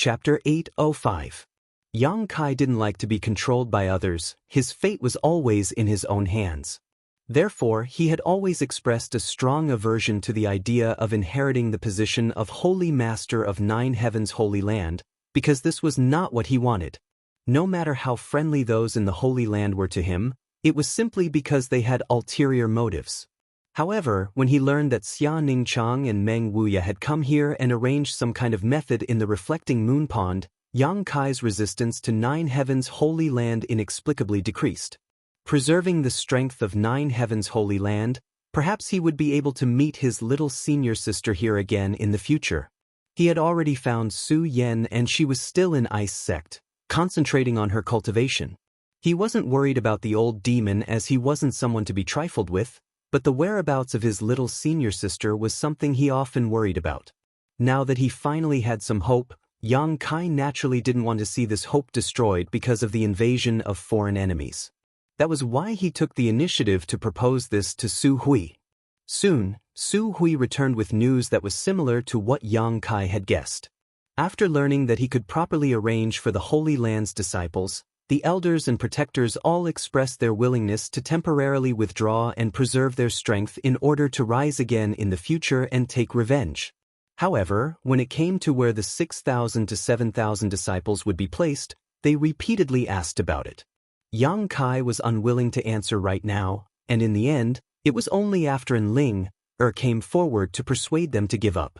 Chapter 805. Yang Kai didn't like to be controlled by others, his fate was always in his own hands. Therefore, he had always expressed a strong aversion to the idea of inheriting the position of Holy Master of Nine Heavens Holy Land, because this was not what he wanted. No matter how friendly those in the Holy Land were to him, it was simply because they had ulterior motives. However, when he learned that Xia Ningchang and Meng Wuya had come here and arranged some kind of method in the reflecting moon pond, Yang Kai's resistance to Nine Heavens Holy Land inexplicably decreased. Preserving the strength of Nine Heavens Holy Land, perhaps he would be able to meet his little senior sister here again in the future. He had already found Su Yen and she was still in Ice Sect, concentrating on her cultivation. He wasn't worried about the old demon as he wasn't someone to be trifled with, but the whereabouts of his little senior sister was something he often worried about. Now that he finally had some hope, Yang Kai naturally didn't want to see this hope destroyed because of the invasion of foreign enemies. That was why he took the initiative to propose this to Su Hui. Soon, Su Hui returned with news that was similar to what Yang Kai had guessed. After learning that he could properly arrange for the Holy Land's disciples, the elders and protectors all expressed their willingness to temporarily withdraw and preserve their strength in order to rise again in the future and take revenge. However, when it came to where the 6,000 to 7,000 disciples would be placed, they repeatedly asked about it. Yang Kai was unwilling to answer right now, and in the end, it was only after Ling came forward to persuade them to give up.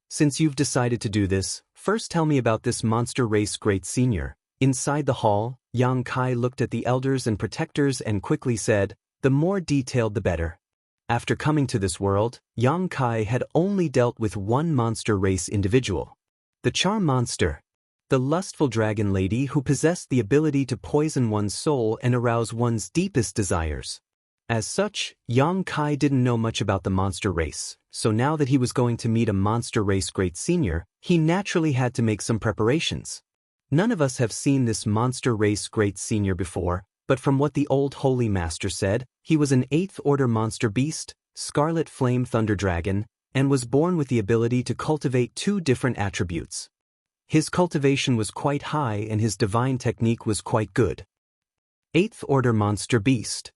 Since you've decided to do this, first tell me about this monster race great senior. Inside the hall, Yang Kai looked at the elders and protectors and quickly said, the more detailed the better. After coming to this world, Yang Kai had only dealt with one monster race individual. The charm monster. The lustful dragon lady who possessed the ability to poison one's soul and arouse one's deepest desires. As such, Yang Kai didn't know much about the monster race, so now that he was going to meet a monster race great senior, he naturally had to make some preparations. None of us have seen this monster race great senior before, but from what the old Holy Master said, he was an 8th order monster beast, Scarlet Flame Thunder Dragon, and was born with the ability to cultivate 2 different attributes. His cultivation was quite high and his divine technique was quite good. 8th order monster beast.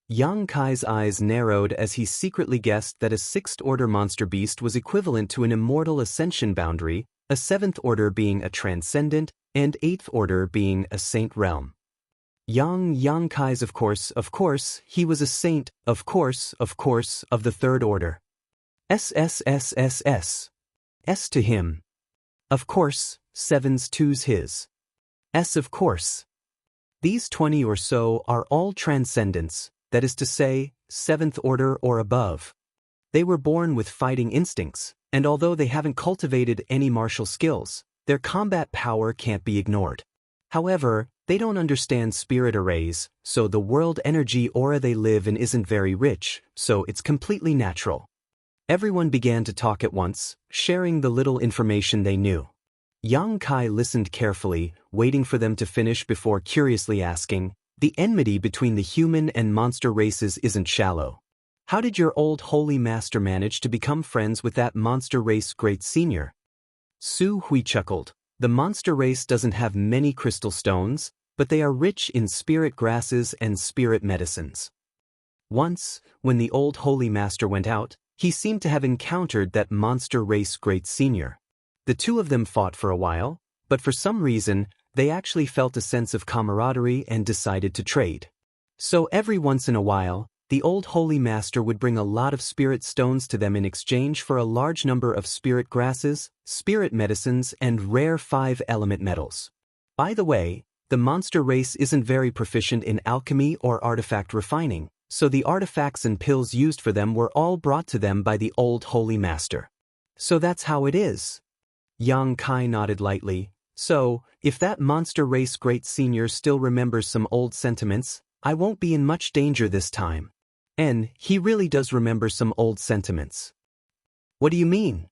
Yang Kai's eyes narrowed as he secretly guessed that a 6th order monster beast was equivalent to an immortal ascension boundary, a 7th order being a transcendent, and 8th order being a saint realm. Yang Kai's of course, he was a saint, of course, of the 3rd order. S to him. Of course, 7's 2's his. S of course. These 20 or so are all transcendents, that is to say, 7th order or above. They were born with fighting instincts, and although they haven't cultivated any martial skills, their combat power can't be ignored. However, they don't understand spirit arrays, so the world energy aura they live in isn't very rich, so it's completely natural. Everyone began to talk at once, sharing the little information they knew. Yang Kai listened carefully, waiting for them to finish before curiously asking, the enmity between the human and monster races isn't shallow. How did your old Holy Master manage to become friends with that monster race great senior? Su Hui chuckled. The monster race doesn't have many crystal stones, but they are rich in spirit grasses and spirit medicines. Once, when the old Holy Master went out, he seemed to have encountered that monster race great senior. The two of them fought for a while, but for some reason, they actually felt a sense of camaraderie and decided to trade. So every once in a while, the old Holy Master would bring a lot of spirit stones to them in exchange for a large number of spirit grasses, spirit medicines, and rare 5-element metals. By the way, the monster race isn't very proficient in alchemy or artifact refining, so the artifacts and pills used for them were all brought to them by the old Holy Master. So that's how it is. Yang Kai nodded lightly. So, if that monster race great senior still remembers some old sentiments, I won't be in much danger this time. And he really does remember some old sentiments. What do you mean?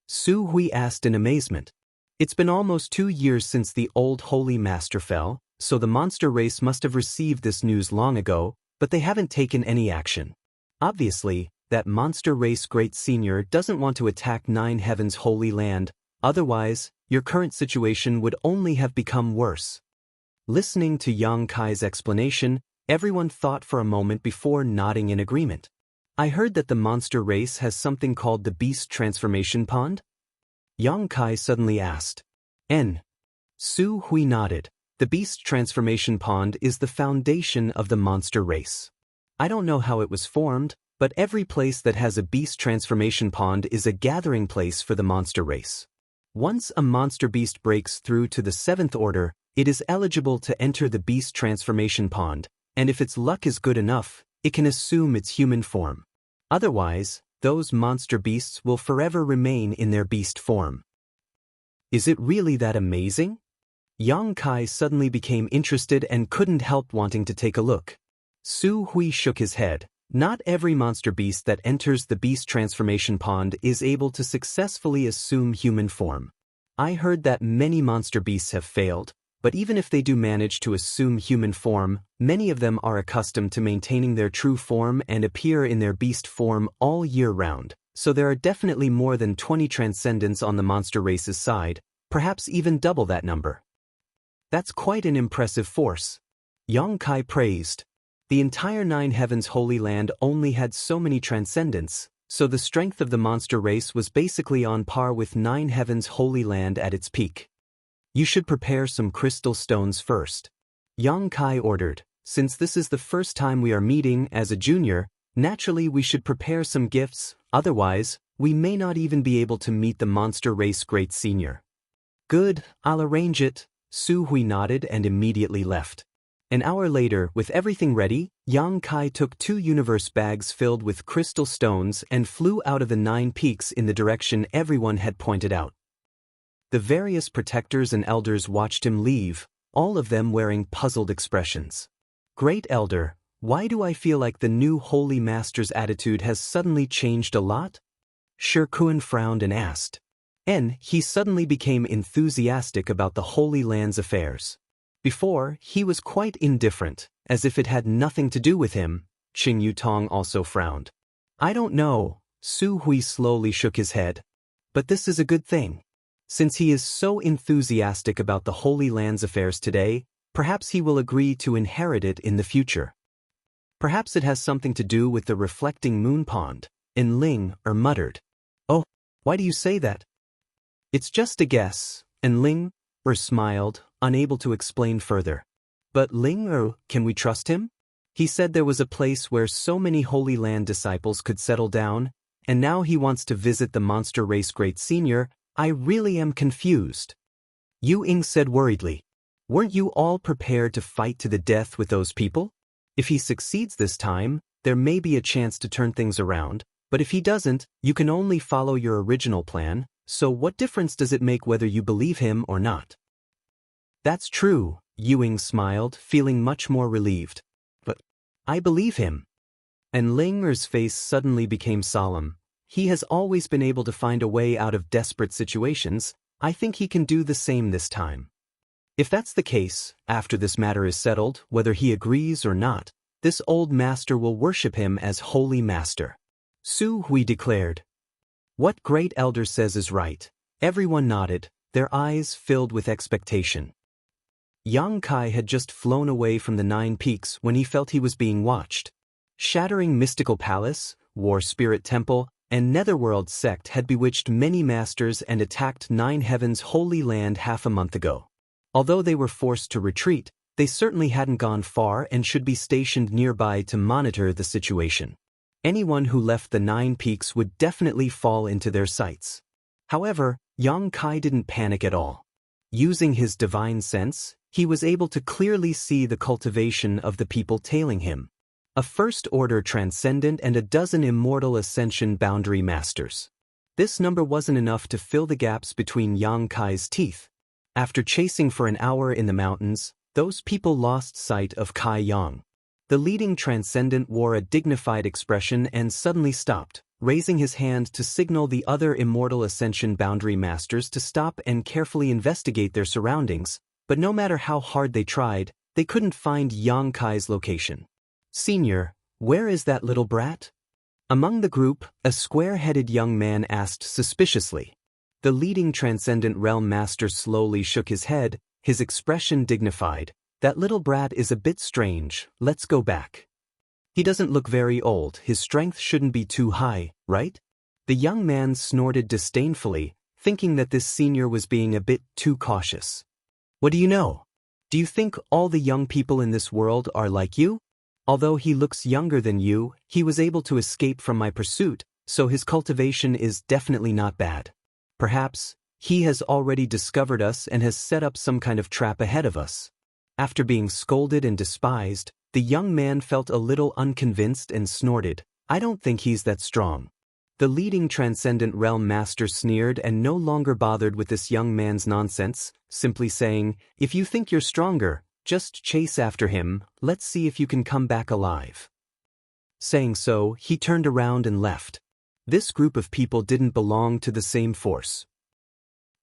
Su Hui asked in amazement. It's been almost 2 years since the old Holy Master fell, so the monster race must have received this news long ago, but they haven't taken any action. Obviously, that monster race great senior doesn't want to attack Nine Heavens Holy Land, Otherwise, your current situation would only have become worse. Listening to Yang Kai's explanation, everyone thought for a moment before nodding in agreement. I heard that the monster race has something called the Beast Transformation Pond? Yang Kai suddenly asked. Su Hui nodded. The Beast Transformation Pond is the foundation of the monster race. I don't know how it was formed, but every place that has a Beast Transformation Pond is a gathering place for the monster race. Once a monster beast breaks through to the 7th order, it is eligible to enter the Beast Transformation Pond, and if its luck is good enough, it can assume its human form. Otherwise, those monster beasts will forever remain in their beast form. Is it really that amazing? Yang Kai suddenly became interested and couldn't help wanting to take a look. Su Hui shook his head. Not every monster beast that enters the Beast Transformation Pond is able to successfully assume human form. I heard that many monster beasts have failed, but even if they do manage to assume human form, many of them are accustomed to maintaining their true form and appear in their beast form all year round, so there are definitely more than 20 transcendents on the monster race's side, perhaps even double that number. That's quite an impressive force. Yang Kai praised. The entire Nine Heavens Holy Land only had so many transcendents, so the strength of the monster race was basically on par with Nine Heavens Holy Land at its peak. You should prepare some crystal stones first. Yang Kai ordered. Since this is the first time we are meeting as a junior, naturally we should prepare some gifts, otherwise, we may not even be able to meet the monster race great senior. Good, I'll arrange it. Su Hui nodded and immediately left. An hour later, with everything ready, Yang Kai took 2 universe bags filled with crystal stones and flew out of the 9 peaks in the direction everyone had pointed out. The various protectors and elders watched him leave, all of them wearing puzzled expressions. Great Elder, why do I feel like the new Holy Master's attitude has suddenly changed a lot? Shirkuan frowned and asked. He suddenly became enthusiastic about the Holy Land's affairs. Before, he was quite indifferent, as if it had nothing to do with him. Qing Yutong also frowned. I don't know, Su Hui slowly shook his head. But this is a good thing. Since he is so enthusiastic about the Holy Land's affairs today, perhaps he will agree to inherit it in the future. Perhaps it has something to do with the reflecting moon pond, Ling muttered. Oh, why do you say that? It's just a guess, Ling smiled, unable to explain further. But Ling can we trust him? He said there was a place where so many Holy Land disciples could settle down, and now he wants to visit the monster race great senior. I really am confused. Yu Ying said worriedly. Weren't you all prepared to fight to the death with those people? If he succeeds this time, there may be a chance to turn things around, but if he doesn't, you can only follow your original plan, so what difference does it make whether you believe him or not? That's true, Yu Ying smiled, feeling much more relieved. But I believe him. And Ling's face suddenly became solemn. He has always been able to find a way out of desperate situations. I think he can do the same this time. If that's the case, after this matter is settled, whether he agrees or not, this old master will worship him as Holy Master. Su Hui declared. What Great Elder says is right. Everyone nodded, their eyes filled with expectation. Yang Kai had just flown away from the 9 peaks when he felt he was being watched. Shattering Mystical Palace, War Spirit Temple, and Netherworld sect had bewitched many masters and attacked 9 Heavens Holy Land half a month ago. Although they were forced to retreat, they certainly hadn't gone far and should be stationed nearby to monitor the situation. Anyone who left the 9 peaks would definitely fall into their sights. However, Yang Kai didn't panic at all. Using his divine sense, he was able to clearly see the cultivation of the people tailing him. A first-order transcendent and a dozen immortal ascension boundary masters. This number wasn't enough to fill the gaps between Yang Kai's teeth. After chasing for an hour in the mountains, those people lost sight of Kai Yang. The leading transcendent wore a dignified expression and suddenly stopped, raising his hand to signal the other immortal ascension boundary masters to stop and carefully investigate their surroundings, but no matter how hard they tried, they couldn't find Yang Kai's location. Senior, where is that little brat? Among the group, a square-headed young man asked suspiciously. The leading Transcendent Realm Master slowly shook his head, his expression dignified. That little brat is a bit strange, let's go back. He doesn't look very old, his strength shouldn't be too high, right? The young man snorted disdainfully, thinking that this senior was being a bit too cautious. What do you know? Do you think all the young people in this world are like you? Although he looks younger than you, he was able to escape from my pursuit, so his cultivation is definitely not bad. Perhaps he has already discovered us and has set up some kind of trap ahead of us. After being scolded and despised, the young man felt a little unconvinced and snorted, I don't think he's that strong. The leading Transcendent Realm Master sneered and no longer bothered with this young man's nonsense, simply saying, if you think you're stronger, just chase after him, let's see if you can come back alive. Saying so, he turned around and left. This group of people didn't belong to the same force.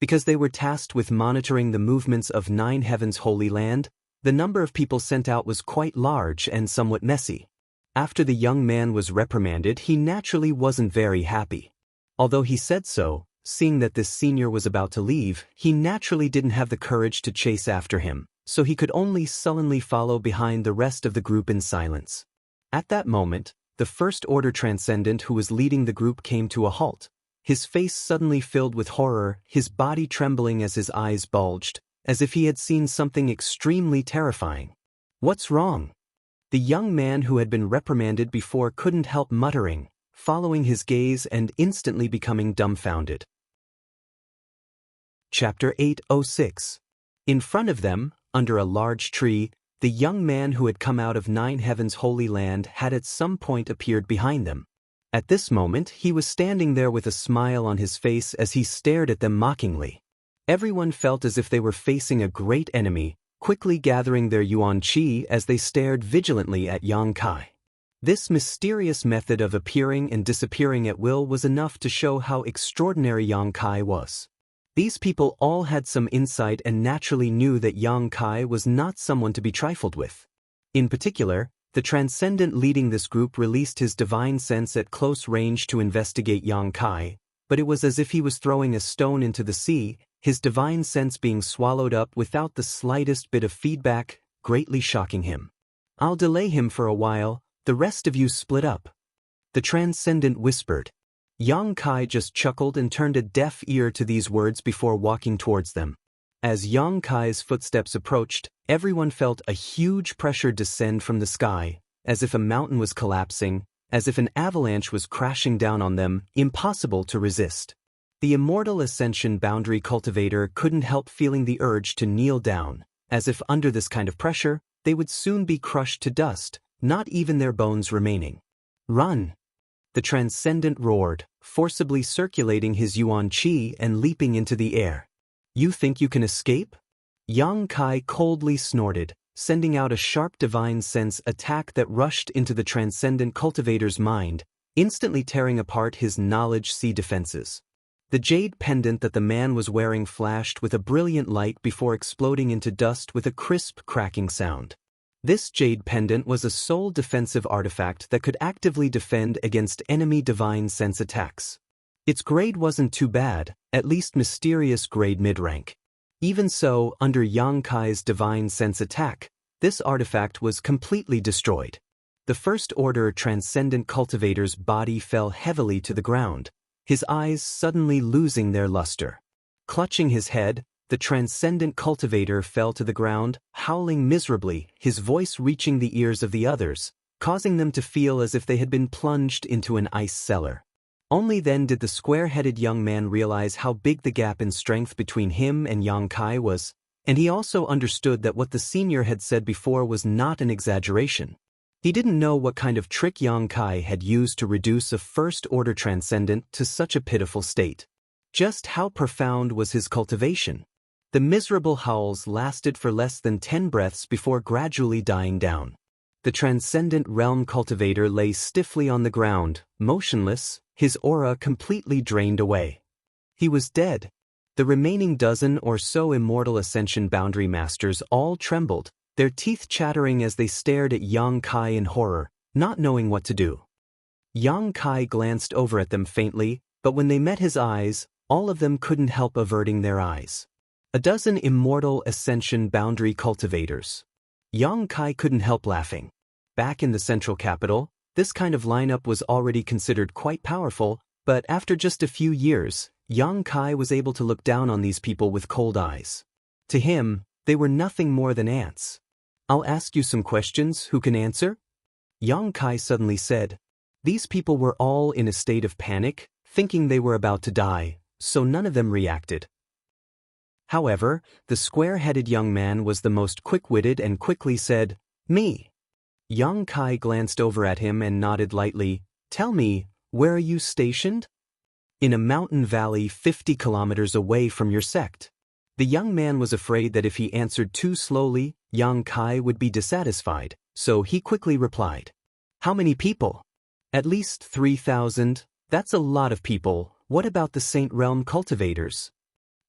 Because they were tasked with monitoring the movements of 9 Heavens' Holy Land, the number of people sent out was quite large and somewhat messy. After the young man was reprimanded, he naturally wasn't very happy. Although he said so, seeing that this senior was about to leave, he naturally didn't have the courage to chase after him, so he could only sullenly follow behind the rest of the group in silence. At that moment, the First Order Transcendent who was leading the group came to a halt. His face suddenly filled with horror, his body trembling as his eyes bulged, as if he had seen something extremely terrifying. What's wrong? The young man who had been reprimanded before couldn't help muttering, following his gaze and instantly becoming dumbfounded. Chapter 806. In front of them, under a large tree, the young man who had come out of 9 Heavens' Holy Land had at some point appeared behind them. At this moment, he was standing there with a smile on his face as he stared at them mockingly. Everyone felt as if they were facing a great enemy, quickly gathering their yuan qi as they stared vigilantly at Yang Kai. This mysterious method of appearing and disappearing at will was enough to show how extraordinary Yang Kai was. These people all had some insight and naturally knew that Yang Kai was not someone to be trifled with. In particular, the Transcendent leading this group released his divine sense at close range to investigate Yang Kai, but it was as if he was throwing a stone into the sea, his divine sense being swallowed up without the slightest bit of feedback, greatly shocking him. I'll delay him for a while, the rest of you split up. The Transcendent whispered. Yang Kai just chuckled and turned a deaf ear to these words before walking towards them. As Yang Kai's footsteps approached, everyone felt a huge pressure descend from the sky, as if a mountain was collapsing, as if an avalanche was crashing down on them, impossible to resist. The Immortal Ascension Boundary Cultivator couldn't help feeling the urge to kneel down, as if under this kind of pressure, they would soon be crushed to dust, not even their bones remaining. Run! The Transcendent roared, forcibly circulating his yuan qi and leaping into the air. You think you can escape? Yang Kai coldly snorted, sending out a sharp divine sense attack that rushed into the Transcendent Cultivator's mind, instantly tearing apart his knowledge sea defenses. The jade pendant that the man was wearing flashed with a brilliant light before exploding into dust with a crisp cracking sound. This jade pendant was a sole defensive artifact that could actively defend against enemy divine sense attacks. Its grade wasn't too bad, at least mysterious grade mid-rank. Even so, under Yang Kai's divine sense attack, this artifact was completely destroyed. The First Order Transcendent Cultivator's body fell heavily to the ground, his eyes suddenly losing their luster. Clutching his head, the Transcendent Cultivator fell to the ground, howling miserably, his voice reaching the ears of the others, causing them to feel as if they had been plunged into an ice cellar. Only then did the square-headed young man realize how big the gap in strength between him and Yang Kai was, and he also understood that what the senior had said before was not an exaggeration. He didn't know what kind of trick Yang Kai had used to reduce a First-Order Transcendent to such a pitiful state. Just how profound was his cultivation? The miserable howls lasted for less than 10 breaths before gradually dying down. The Transcendent Realm Cultivator lay stiffly on the ground, motionless, his aura completely drained away. He was dead. The remaining dozen or so Immortal Ascension Boundary Masters all trembled, their teeth chattering as they stared at Yang Kai in horror, not knowing what to do. Yang Kai glanced over at them faintly, but when they met his eyes, all of them couldn't help averting their eyes. A dozen immortal ascension boundary cultivators. Yang Kai couldn't help laughing. Back in the central capital, this kind of lineup was already considered quite powerful, but after just a few years, Yang Kai was able to look down on these people with cold eyes. To him, they were nothing more than ants. "I'll ask you some questions, who can answer?" Yang Kai suddenly said. These people were all in a state of panic, thinking they were about to die, so none of them reacted. However, the square-headed young man was the most quick-witted and quickly said, "Me." Yang Kai glanced over at him and nodded lightly. "Tell me, where are you stationed?" "In a mountain valley 50 kilometers away from your sect." The young man was afraid that if he answered too slowly, Yang Kai would be dissatisfied, so he quickly replied. "How many people?" "At least 3,000. That's a lot of people. What about the Saint Realm cultivators?"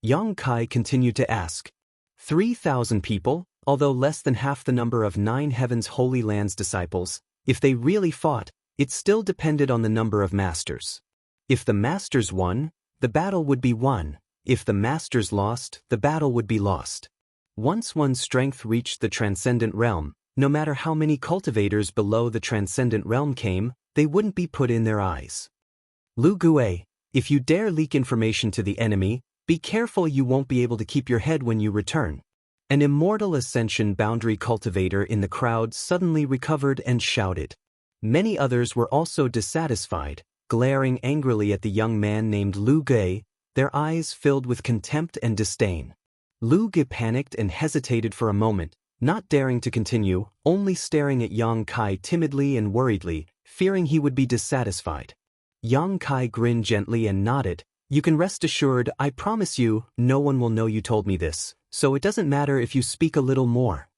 Yang Kai continued to ask. 3,000 people, although less than half the number of 9 Heavens Holy Land's disciples. If they really fought, it still depended on the number of masters. If the masters won, the battle would be won. If the masters lost, the battle would be lost. Once one's strength reached the transcendent realm, no matter how many cultivators below the transcendent realm came, they wouldn't be put in their eyes. "Lu Gue, if you dare leak information to the enemy, be careful you won't be able to keep your head when you return." An immortal ascension boundary cultivator in the crowd suddenly recovered and shouted. Many others were also dissatisfied, glaring angrily at the young man named Lu Gue, their eyes filled with contempt and disdain. Lu Gue panicked and hesitated for a moment, not daring to continue, only staring at Yang Kai timidly and worriedly, fearing he would be dissatisfied. Yang Kai grinned gently and nodded. "You can rest assured, I promise you, no one will know you told me this, so it doesn't matter if you speak a little more."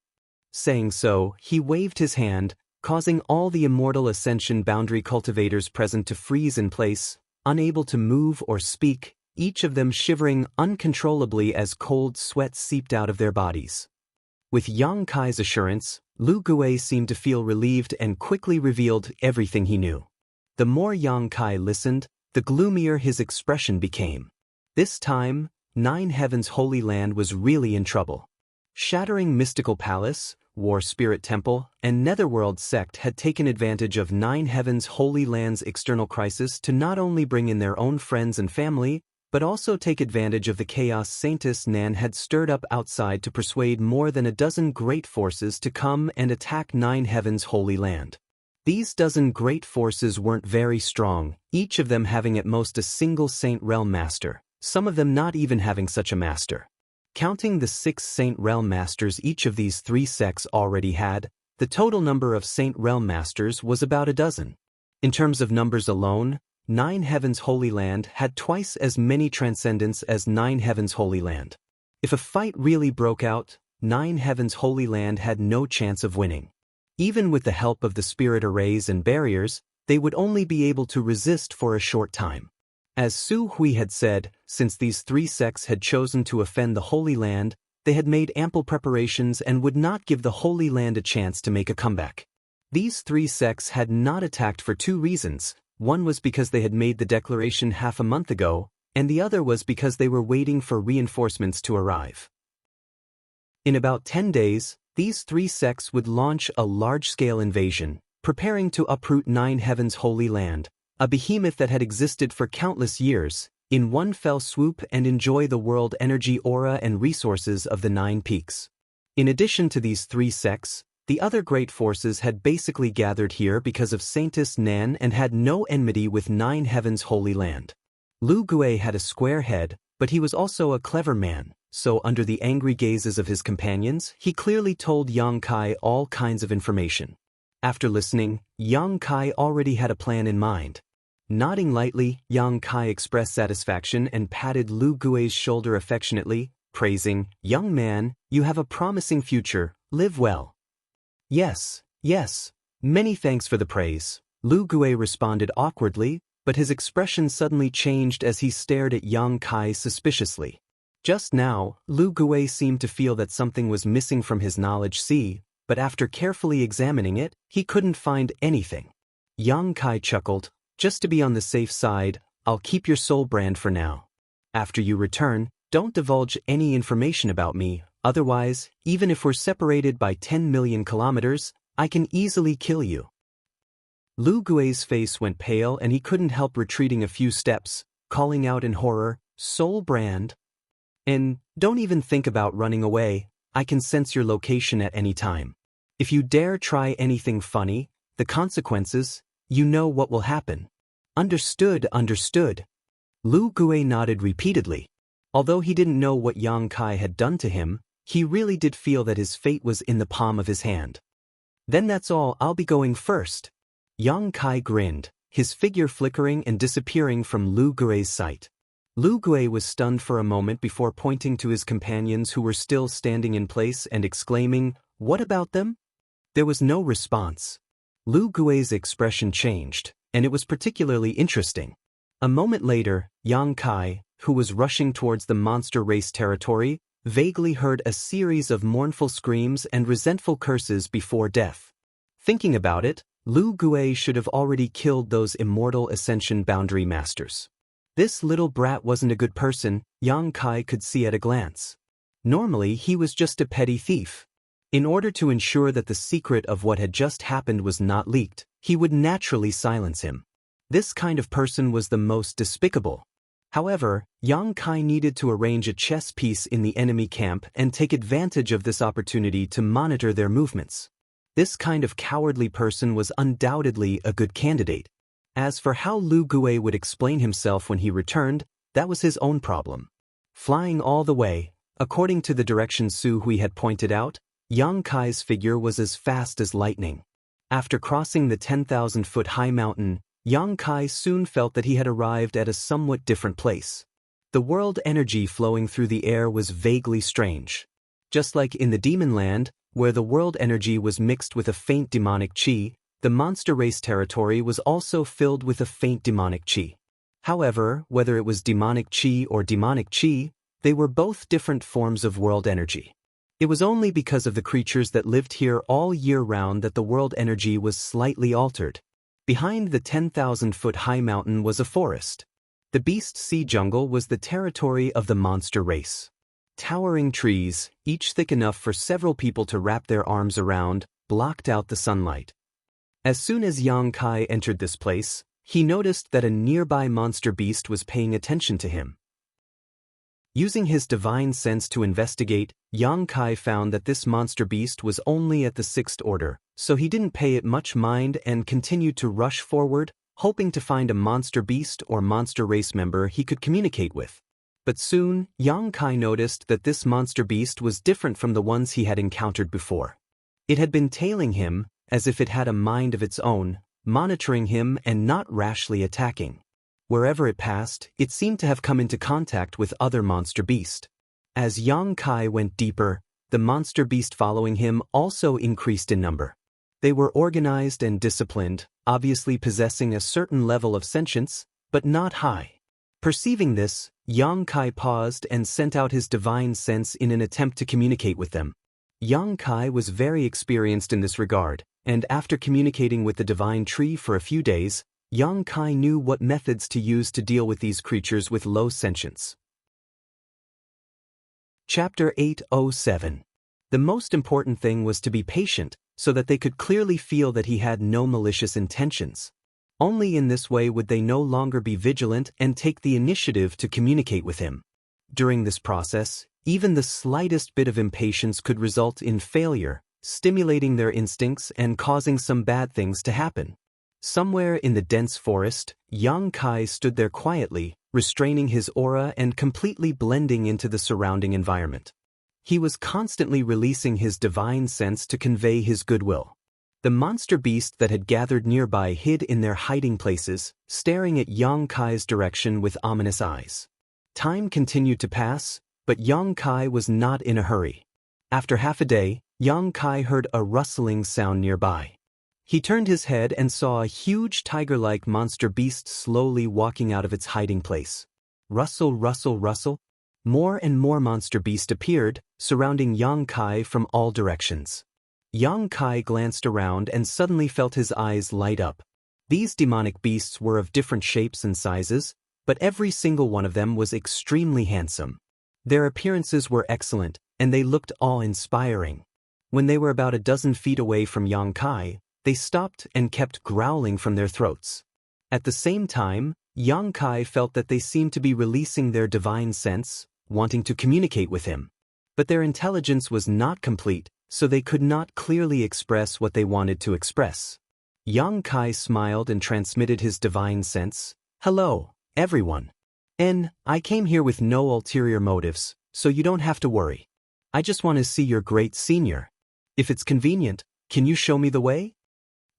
Saying so, he waved his hand, causing all the immortal ascension boundary cultivators present to freeze in place, unable to move or speak, each of them shivering uncontrollably as cold sweat seeped out of their bodies. With Yang Kai's assurance, Lu Gue seemed to feel relieved and quickly revealed everything he knew. The more Yang Kai listened, the gloomier his expression became. This time, 9 Heavens Holy Land was really in trouble. Shattering Mystical Palace, War Spirit Temple, and Netherworld Sect had taken advantage of 9 Heavens Holy Land's external crisis to not only bring in their own friends and family, but also take advantage of the chaos Saintess Nan had stirred up outside to persuade more than a dozen great forces to come and attack 9 Heavens Holy Land. These dozen great forces weren't very strong, each of them having at most a single Saint Realm Master, some of them not even having such a master. Counting the 6 Saint Realm Masters each of these 3 sects already had, the total number of Saint Realm Masters was about a dozen. In terms of numbers alone, 9 Heavens Holy Land had twice as many transcendents as 9 Heavens Holy Land. If a fight really broke out, 9 Heavens Holy Land had no chance of winning. Even with the help of the spirit arrays and barriers, they would only be able to resist for a short time. As Su Hui had said, since these 3 sects had chosen to offend the Holy Land, they had made ample preparations and would not give the Holy Land a chance to make a comeback. These 3 sects had not attacked for 2 reasons. One was because they had made the declaration half a month ago, and the other was because they were waiting for reinforcements to arrive. In about 10 days, these 3 sects would launch a large-scale invasion, preparing to uproot 9 Heavens Holy Land, a behemoth that had existed for countless years, in one fell swoop and enjoy the world energy aura and resources of the 9 peaks. In addition to these 3 sects, the other great forces had basically gathered here because of Saintess Nan and had no enmity with 9 Heavens Holy Land. Lu Gue had a square head, but he was also a clever man, so under the angry gazes of his companions, he clearly told Yang Kai all kinds of information. After listening, Yang Kai already had a plan in mind. Nodding lightly, Yang Kai expressed satisfaction and patted Lu Gue's shoulder affectionately, praising, "Young man, you have a promising future, live well." Yes, many thanks for the praise," Lu Gue responded awkwardly, but his expression suddenly changed as he stared at Yang Kai suspiciously. Just now, Lu Gue seemed to feel that something was missing from his knowledge sea, but after carefully examining it, he couldn't find anything. Yang Kai chuckled, "Just to be on the safe side, I'll keep your soul brand for now." After you return, don't divulge any information about me, otherwise, even if we're separated by 10 million kilometers, I can easily kill you. Lu Gui's face went pale and he couldn't help retreating a few steps, calling out in horror, "Soul Brand. And don't even think about running away, I can sense your location at any time. If you dare try anything funny, the consequences, you know what will happen." Understood, understood. Lu Gui nodded repeatedly. Although he didn't know what Yang Kai had done to him, he really did feel that his fate was in the palm of his hand. "Then that's all, I'll be going first." Yang Kai grinned, his figure flickering and disappearing from Lu Gui's sight. Lu Gui was stunned for a moment before pointing to his companions who were still standing in place and exclaiming, "What about them?" There was no response. Lu Gui's expression changed, and it was particularly interesting. A moment later, Yang Kai, who was rushing towards the monster race territory, vaguely heard a series of mournful screams and resentful curses before death. Thinking about it, Lu Gui should have already killed those immortal Ascension Boundary Masters. This little brat wasn't a good person, Yang Kai could see at a glance. Normally, he was just a petty thief. In order to ensure that the secret of what had just happened was not leaked, he would naturally silence him. This kind of person was the most despicable. However, Yang Kai needed to arrange a chess piece in the enemy camp and take advantage of this opportunity to monitor their movements. This kind of cowardly person was undoubtedly a good candidate. As for how Lu Gui would explain himself when he returned, that was his own problem. Flying all the way, according to the direction Su Hui had pointed out, Yang Kai's figure was as fast as lightning. After crossing the 10,000-foot-high mountain, Yang Kai soon felt that he had arrived at a somewhat different place. The world energy flowing through the air was vaguely strange. Just like in the Demon Land, where the world energy was mixed with a faint demonic chi, the monster race territory was also filled with a faint demonic chi. However, whether it was demonic chi or demonic chi, they were both different forms of world energy. It was only because of the creatures that lived here all year round that the world energy was slightly altered. Behind the 10,000-foot-high mountain was a forest. The Beast Sea Jungle was the territory of the monster race. Towering trees, each thick enough for several people to wrap their arms around, blocked out the sunlight. As soon as Yang Kai entered this place, he noticed that a nearby monster beast was paying attention to him. Using his divine sense to investigate, Yang Kai found that this monster beast was only at the 6th order, so he didn't pay it much mind and continued to rush forward, hoping to find a monster beast or monster race member he could communicate with. But soon, Yang Kai noticed that this monster beast was different from the ones he had encountered before. It had been tailing him, as if it had a mind of its own, monitoring him and not rashly attacking. Wherever it passed, it seemed to have come into contact with other monster beast. As Yang Kai went deeper, the monster beast following him also increased in number. They were organized and disciplined, obviously possessing a certain level of sentience, but not high. Perceiving this, Yang Kai paused and sent out his divine sense in an attempt to communicate with them. Yang Kai was very experienced in this regard, and after communicating with the divine tree for a few days, Yang Kai knew what methods to use to deal with these creatures with low sentience. Chapter 807. The most important thing was to be patient, so that they could clearly feel that he had no malicious intentions. Only in this way would they no longer be vigilant and take the initiative to communicate with him. During this process, even the slightest bit of impatience could result in failure, stimulating their instincts and causing some bad things to happen. Somewhere in the dense forest, Yang Kai stood there quietly, restraining his aura and completely blending into the surrounding environment. He was constantly releasing his divine sense to convey his goodwill. The monster beast that had gathered nearby hid in their hiding places, staring at Yang Kai's direction with ominous eyes. Time continued to pass, but Yang Kai was not in a hurry. After half a day, Yang Kai heard a rustling sound nearby. He turned his head and saw a huge tiger-like monster beast slowly walking out of its hiding place. Rustle, rustle, rustle. More and more monster beast appeared, surrounding Yang Kai from all directions. Yang Kai glanced around and suddenly felt his eyes light up. These demonic beasts were of different shapes and sizes, but every single one of them was extremely handsome. Their appearances were excellent, and they looked awe-inspiring. When they were about a dozen feet away from Yang Kai, they stopped and kept growling from their throats. At the same time, Yang Kai felt that they seemed to be releasing their divine sense, wanting to communicate with him. But their intelligence was not complete, so they could not clearly express what they wanted to express. Yang Kai smiled and transmitted his divine sense. "Hello, everyone. I came here with no ulterior motives, so you don't have to worry. I just want to see your great senior. If it's convenient, can you show me the way?"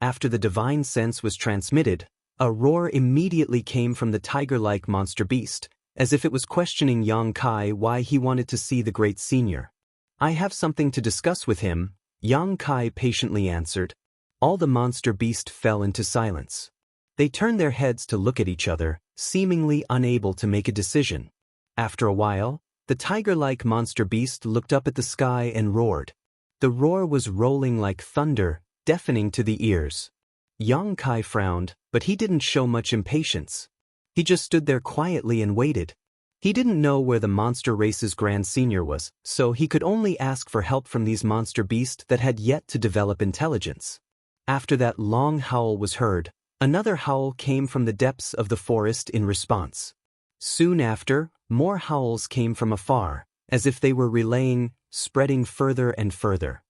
After the divine sense was transmitted, a roar immediately came from the tiger-like monster beast, as if it was questioning Yang Kai why he wanted to see the great senior. "I have something to discuss with him," Yang Kai patiently answered. All the monster beast fell into silence. They turned their heads to look at each other, seemingly unable to make a decision. After a while, the tiger-like monster beast looked up at the sky and roared. The roar was rolling like thunder, deafening to the ears. Yang Kai frowned, but he didn't show much impatience. He just stood there quietly and waited. He didn't know where the monster race's grand senior was, so he could only ask for help from these monster beasts that had yet to develop intelligence. After that long howl was heard, another howl came from the depths of the forest in response. Soon after, more howls came from afar, as if they were relaying, spreading further and further.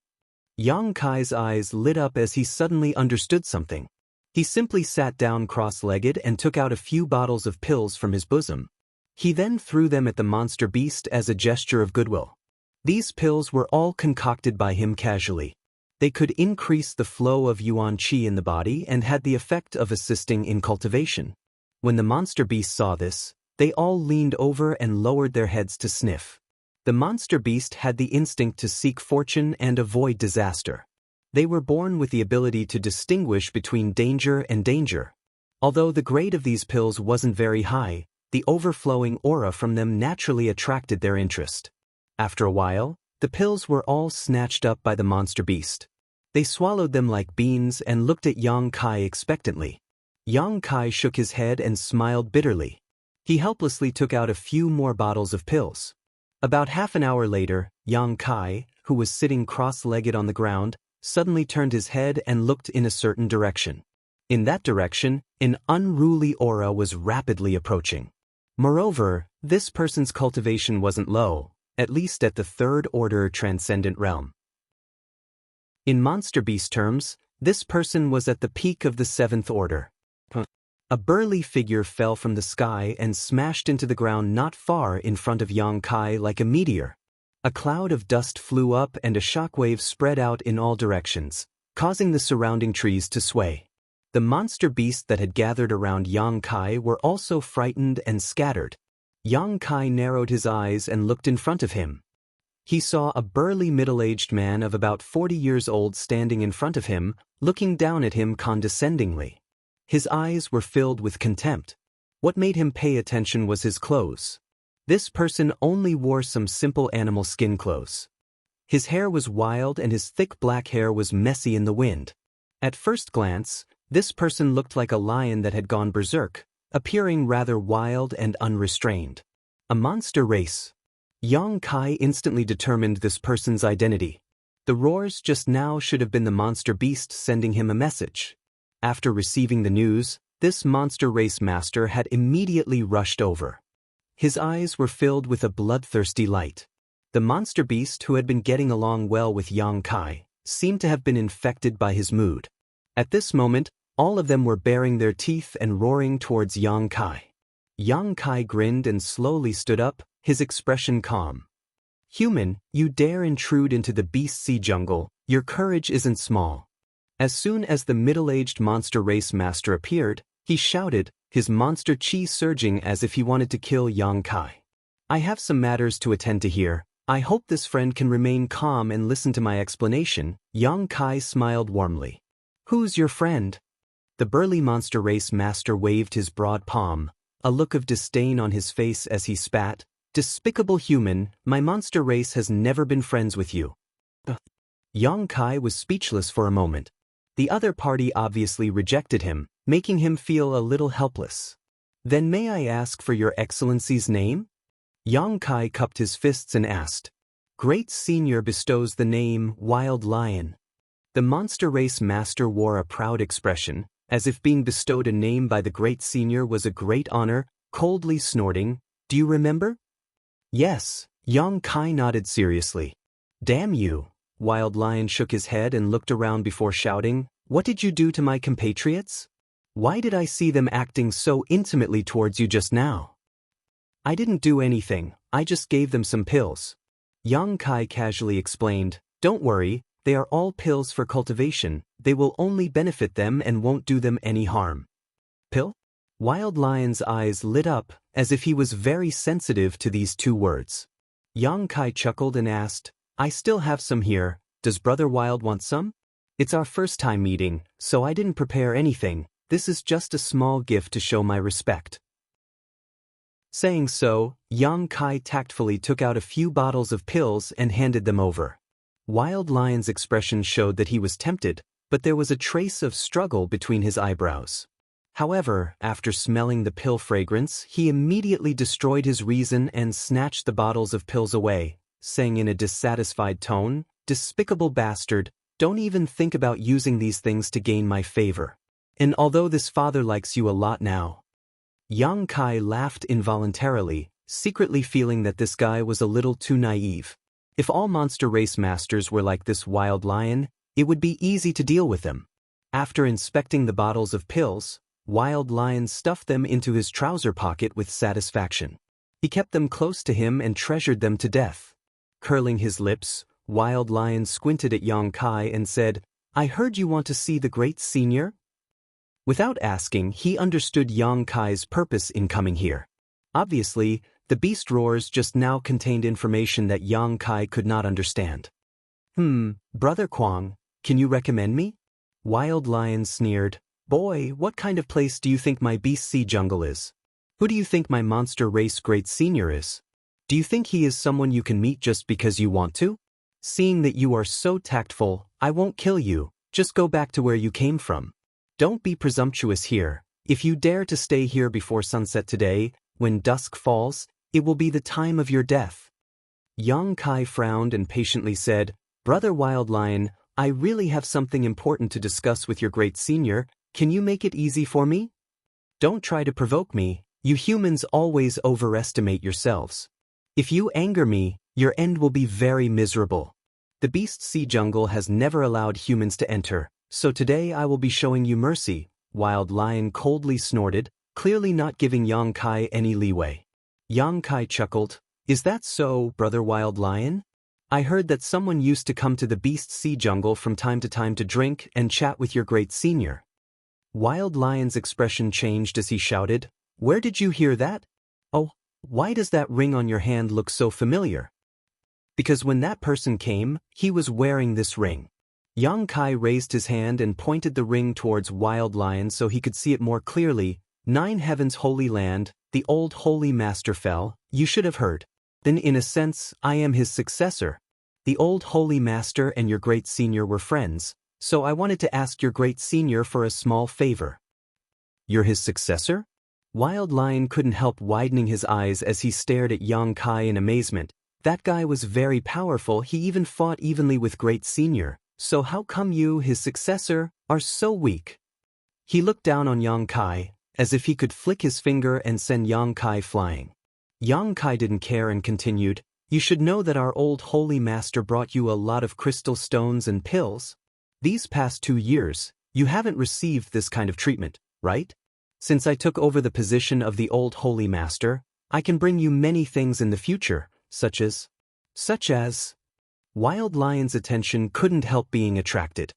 Yang Kai's eyes lit up as he suddenly understood something. He simply sat down cross-legged and took out a few bottles of pills from his bosom. He then threw them at the monster beast as a gesture of goodwill. These pills were all concocted by him casually. They could increase the flow of yuan qi in the body and had the effect of assisting in cultivation. When the monster beast saw this, they all leaned over and lowered their heads to sniff. The monster beast had the instinct to seek fortune and avoid disaster. They were born with the ability to distinguish between danger and danger. Although the grade of these pills wasn't very high, the overflowing aura from them naturally attracted their interest. After a while, the pills were all snatched up by the monster beast. They swallowed them like beans and looked at Yang Kai expectantly. Yang Kai shook his head and smiled bitterly. He helplessly took out a few more bottles of pills. About half an hour later, Yang Kai, who was sitting cross-legged on the ground, suddenly turned his head and looked in a certain direction. In that direction, an unruly aura was rapidly approaching. Moreover, this person's cultivation wasn't low, at least at the third-order transcendent realm. In monster beast terms, this person was at the peak of the seventh order. A burly figure fell from the sky and smashed into the ground not far in front of Yang Kai like a meteor. A cloud of dust flew up and a shockwave spread out in all directions, causing the surrounding trees to sway. The monster beasts that had gathered around Yang Kai were also frightened and scattered. Yang Kai narrowed his eyes and looked in front of him. He saw a burly middle-aged man of about 40 years old standing in front of him, looking down at him condescendingly. His eyes were filled with contempt. What made him pay attention was his clothes. This person only wore some simple animal skin clothes. His hair was wild and his thick black hair was messy in the wind. At first glance, this person looked like a lion that had gone berserk, appearing rather wild and unrestrained. A monster race. Yang Kai instantly determined this person's identity. The roars just now should have been the monster beast sending him a message. After receiving the news, this monster race master had immediately rushed over. His eyes were filled with a bloodthirsty light. The monster beast, who had been getting along well with Yang Kai, seemed to have been infected by his mood. At this moment, all of them were baring their teeth and roaring towards Yang Kai. Yang Kai grinned and slowly stood up, his expression calm. "Human, you dare intrude into the beast sea jungle, your courage isn't small." As soon as the middle-aged monster race master appeared, he shouted, his monster chi surging as if he wanted to kill Yang Kai. "I have some matters to attend to here. I hope this friend can remain calm and listen to my explanation." Yang Kai smiled warmly. "Who's your friend?" The burly monster race master waved his broad palm, a look of disdain on his face as he spat. "Despicable human, my monster race has never been friends with you." Yang Kai was speechless for a moment. The other party obviously rejected him, making him feel a little helpless. Then may I ask for your excellency's name? Yang Kai cupped his fists and asked. Great Senior bestows the name Wild Lion. The monster race master wore a proud expression, as if being bestowed a name by the Great Senior was a great honor, coldly snorting, Do you remember? Yes, Yang Kai nodded seriously. Damn you! Wild Lion shook his head and looked around before shouting, What did you do to my compatriots? Why did I see them acting so intimately towards you just now? I didn't do anything, I just gave them some pills. Yang Kai casually explained, Don't worry, they are all pills for cultivation, they will only benefit them and won't do them any harm. Pill? Wild Lion's eyes lit up, as if he was very sensitive to these two words. Yang Kai chuckled and asked, I still have some here, does Brother Wild want some? It's our first time meeting, so I didn't prepare anything, this is just a small gift to show my respect. Saying so, Yang Kai tactfully took out a few bottles of pills and handed them over. Wild Lion's expression showed that he was tempted, but there was a trace of struggle between his eyebrows. However, after smelling the pill fragrance, he immediately destroyed his reason and snatched the bottles of pills away, saying in a dissatisfied tone, Despicable bastard, don't even think about using these things to gain my favor. And although this father likes you a lot now. Yang Kai laughed involuntarily, secretly feeling that this guy was a little too naive. If all monster race masters were like this Wild Lion, it would be easy to deal with them. After inspecting the bottles of pills, Wild Lion stuffed them into his trouser pocket with satisfaction. He kept them close to him and treasured them to death. Curling his lips, Wild Lion squinted at Yang Kai and said, I heard you want to see the Great Senior? Without asking, he understood Yang Kai's purpose in coming here. Obviously, the beast roars just now contained information that Yang Kai could not understand. Brother Kwang, can you recommend me? Wild Lion sneered, Boy, what kind of place do you think my beast sea jungle is? Who do you think my monster race Great Senior is? Do you think he is someone you can meet just because you want to? Seeing that you are so tactful, I won't kill you, just go back to where you came from. Don't be presumptuous here. If you dare to stay here before sunset today, when dusk falls, it will be the time of your death. Yang Kai frowned and patiently said, Brother Wild Lion, I really have something important to discuss with your Great Senior, can you make it easy for me? Don't try to provoke me, you humans always overestimate yourselves. If you anger me, your end will be very miserable. The beast sea jungle has never allowed humans to enter. So today I will be showing you mercy, Wild Lion coldly snorted, clearly not giving Yang Kai any leeway. Yang Kai chuckled, Is that so, Brother Wild Lion? I heard that someone used to come to the beast sea jungle from time to drink and chat with your Great Senior. Wild Lion's expression changed as he shouted, Where did you hear that? Oh, why does that ring on your hand look so familiar? Because when that person came, he was wearing this ring. Yang Kai raised his hand and pointed the ring towards Wild Lion so he could see it more clearly. 9 Heavens Holy Land, the old Holy Master fell, you should have heard. Then in a sense, I am his successor. The old Holy Master and your Great Senior were friends, so I wanted to ask your Great Senior for a small favor. You're his successor? Wild Lion couldn't help widening his eyes as he stared at Yang Kai in amazement. That guy was very powerful, he even fought evenly with Great Senior. So how come you, his successor, are so weak? He looked down on Yang Kai, as if he could flick his finger and send Yang Kai flying. Yang Kai didn't care and continued, You should know that our old Holy Master brought you a lot of crystal stones and pills. These past 2 years, you haven't received this kind of treatment, right? Since I took over the position of the old Holy Master, I can bring you many things in the future, such as... Wild Lion's attention couldn't help being attracted.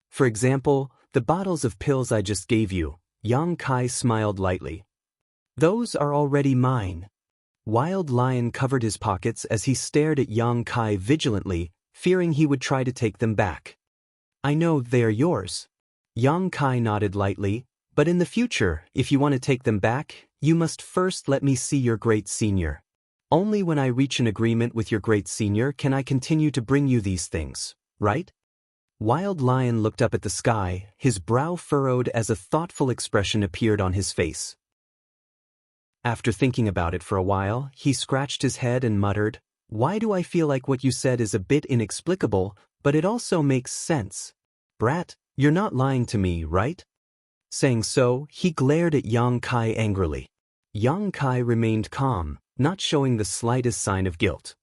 For example, the bottles of pills I just gave you, Yang Kai smiled lightly. Those are already mine. Wild Lion covered his pockets as he stared at Yang Kai vigilantly, fearing he would try to take them back. I know they are yours. Yang Kai nodded lightly, but in the future, if you want to take them back, you must first let me see your Great Senior. Only when I reach an agreement with your Great Senior can I continue to bring you these things, right? Wild Lion looked up at the sky, his brow furrowed as a thoughtful expression appeared on his face. After thinking about it for a while, he scratched his head and muttered, "Why do I feel like what you said is a bit inexplicable, but it also makes sense? Brat, you're not lying to me, right?" Saying so, he glared at Yang Kai angrily. Yang Kai remained calm, not showing the slightest sign of guilt.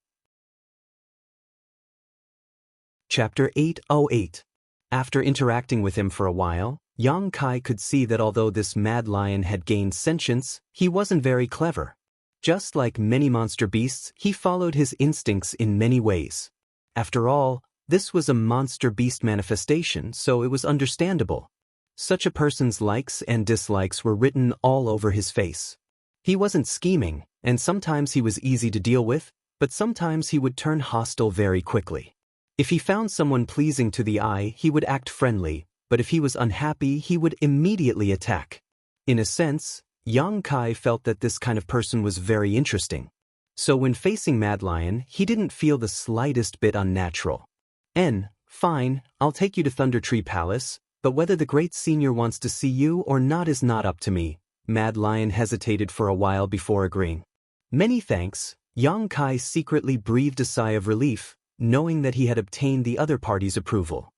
Chapter 808. After interacting with him for a while, Yang Kai could see that although this mad lion had gained sentience, he wasn't very clever. Just like many monster beasts, he followed his instincts in many ways. After all, this was a monster beast manifestation, so it was understandable. Such a person's likes and dislikes were written all over his face. He wasn't scheming, and sometimes he was easy to deal with, but sometimes he would turn hostile very quickly. If he found someone pleasing to the eye, he would act friendly, but if he was unhappy, he would immediately attack. In a sense, Yang Kai felt that this kind of person was very interesting. So when facing Mad Lion, he didn't feel the slightest bit unnatural. Fine, I'll take you to Thunder Tree Palace, but whether the great senior wants to see you or not is not up to me. Mad Lion hesitated for a while before agreeing. Many thanks. Yang Kai secretly breathed a sigh of relief, knowing that he had obtained the other party's approval.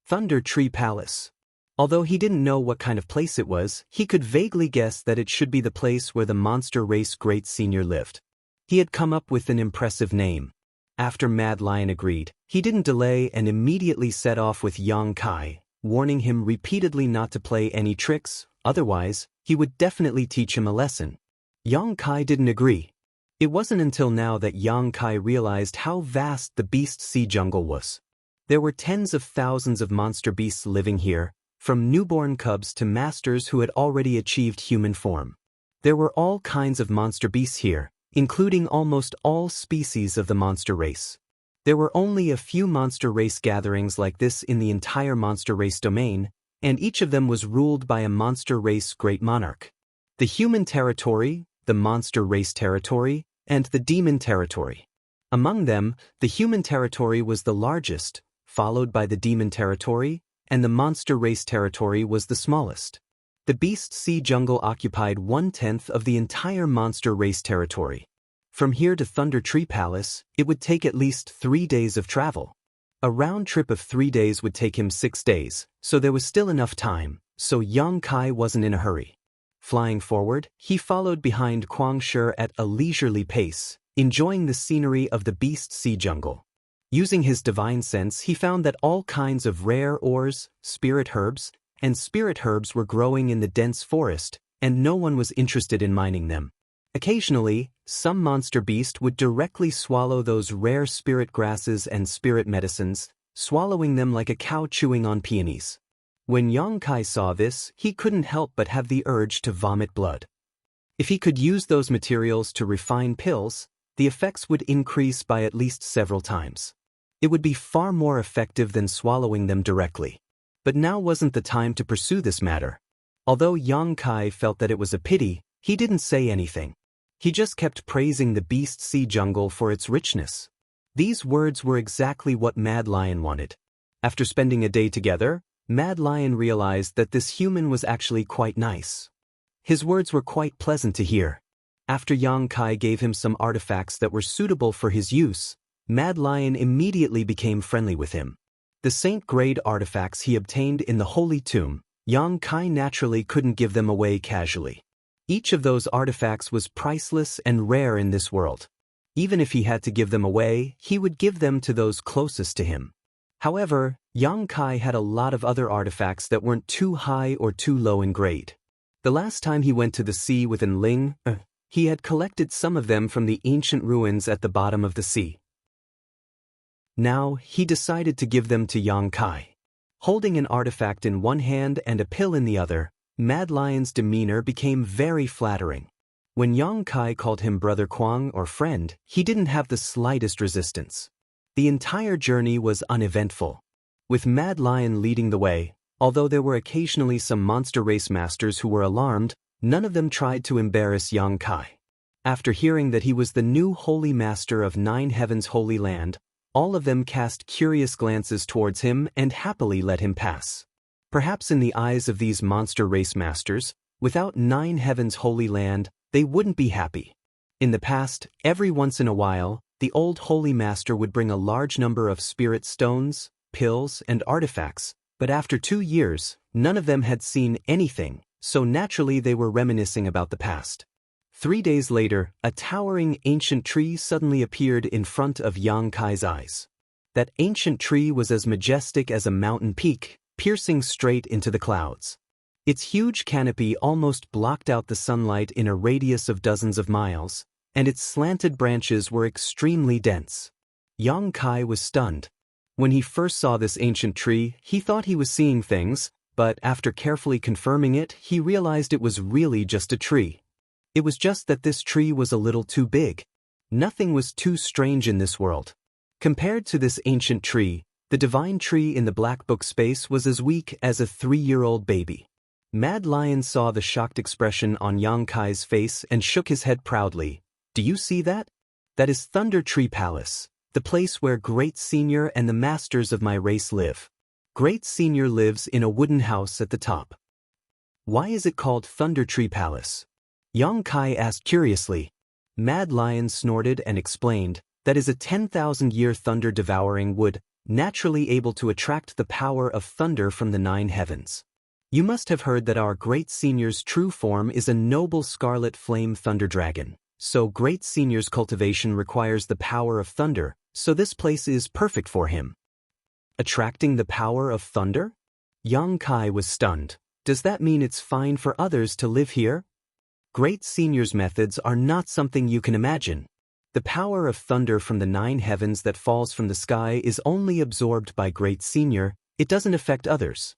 Thunder Tree Palace. Although he didn't know what kind of place it was, he could vaguely guess that it should be the place where the monster race great senior lived. He had come up with an impressive name. After Mad Lion agreed, he didn't delay and immediately set off with Yang Kai, warning him repeatedly not to play any tricks, otherwise, he would definitely teach him a lesson. Yang Kai didn't agree. It wasn't until now that Yang Kai realized how vast the Beast Sea Jungle was. There were tens of thousands of monster beasts living here, from newborn cubs to masters who had already achieved human form. There were all kinds of monster beasts here, including almost all species of the monster race. There were only a few monster race gatherings like this in the entire monster race domain, and each of them was ruled by a monster race great monarch. The human territory, the monster race territory, and the demon territory. Among them, the human territory was the largest, followed by the demon territory, and the monster race territory was the smallest. The Beast Sea Jungle occupied 1/10 of the entire monster race territory. From here to Thunder Tree Palace, it would take at least 3 days of travel. A round trip of 3 days would take him 6 days, so there was still enough time, so Yang Kai wasn't in a hurry. Flying forward, he followed behind Kwang Shi at a leisurely pace, enjoying the scenery of the Beast Sea Jungle. Using his divine sense, he found that all kinds of rare ores, spirit herbs were growing in the dense forest, and no one was interested in mining them. Occasionally, some monster beast would directly swallow those rare spirit grasses and spirit medicines, swallowing them like a cow chewing on peonies. When Yang Kai saw this, he couldn't help but have the urge to vomit blood. If he could use those materials to refine pills, the effects would increase by at least several times. It would be far more effective than swallowing them directly. But now wasn't the time to pursue this matter. Although Yang Kai felt that it was a pity, he didn't say anything. He just kept praising the Beast Sea Jungle for its richness. These words were exactly what Mad Lion wanted. After spending a day together, Mad Lion realized that this human was actually quite nice. His words were quite pleasant to hear. After Yang Kai gave him some artifacts that were suitable for his use, Mad Lion immediately became friendly with him. The saint-grade artifacts he obtained in the Holy Tomb, Yang Kai naturally couldn't give them away casually. Each of those artifacts was priceless and rare in this world. Even if he had to give them away, he would give them to those closest to him. However, Yang Kai had a lot of other artifacts that weren't too high or too low in grade. The last time he went to the sea with Ling, he had collected some of them from the ancient ruins at the bottom of the sea. Now, he decided to give them to Yang Kai. Holding an artifact in one hand and a pill in the other, Mad Lion's demeanor became very flattering. When Yang Kai called him Brother Kwang or friend, he didn't have the slightest resistance. The entire journey was uneventful. With Mad Lion leading the way, although there were occasionally some monster race masters who were alarmed, none of them tried to embarrass Yang Kai. After hearing that he was the new holy master of 9 Heavens Holy Land, all of them cast curious glances towards him and happily let him pass. Perhaps in the eyes of these monster race masters, without 9 Heavens Holy Land, they wouldn't be happy. In the past, every once in a while, the old holy master would bring a large number of spirit stones, pills, and artifacts, but after 2 years, none of them had seen anything, so naturally they were reminiscing about the past. 3 days later, a towering ancient tree suddenly appeared in front of Yang Kai's eyes. That ancient tree was as majestic as a mountain peak, piercing straight into the clouds. Its huge canopy almost blocked out the sunlight in a radius of dozens of miles, and its slanted branches were extremely dense. Yang Kai was stunned. When he first saw this ancient tree, he thought he was seeing things, but after carefully confirming it, he realized it was really just a tree. It was just that this tree was a little too big. Nothing was too strange in this world. Compared to this ancient tree, the divine tree in the Black Book space was as weak as a 3-year-old baby. Mad Lion saw the shocked expression on Yang Kai's face and shook his head proudly. Do you see that? That is Thunder Tree Palace, the place where Great Senior and the masters of my race live. Great Senior lives in a wooden house at the top. Why is it called Thunder Tree Palace? Yang Kai asked curiously. Mad Lion snorted and explained, that is a 10,000-year thunder-devouring wood, naturally able to attract the power of thunder from the 9 heavens. You must have heard that our Great Senior's true form is a noble scarlet flame thunder dragon, so Great Senior's cultivation requires the power of thunder, so this place is perfect for him. Attracting the power of thunder? Yang Kai was stunned. Does that mean it's fine for others to live here? Great Senior's methods are not something you can imagine. The power of thunder from the 9 heavens that falls from the sky is only absorbed by Great Senior, it doesn't affect others.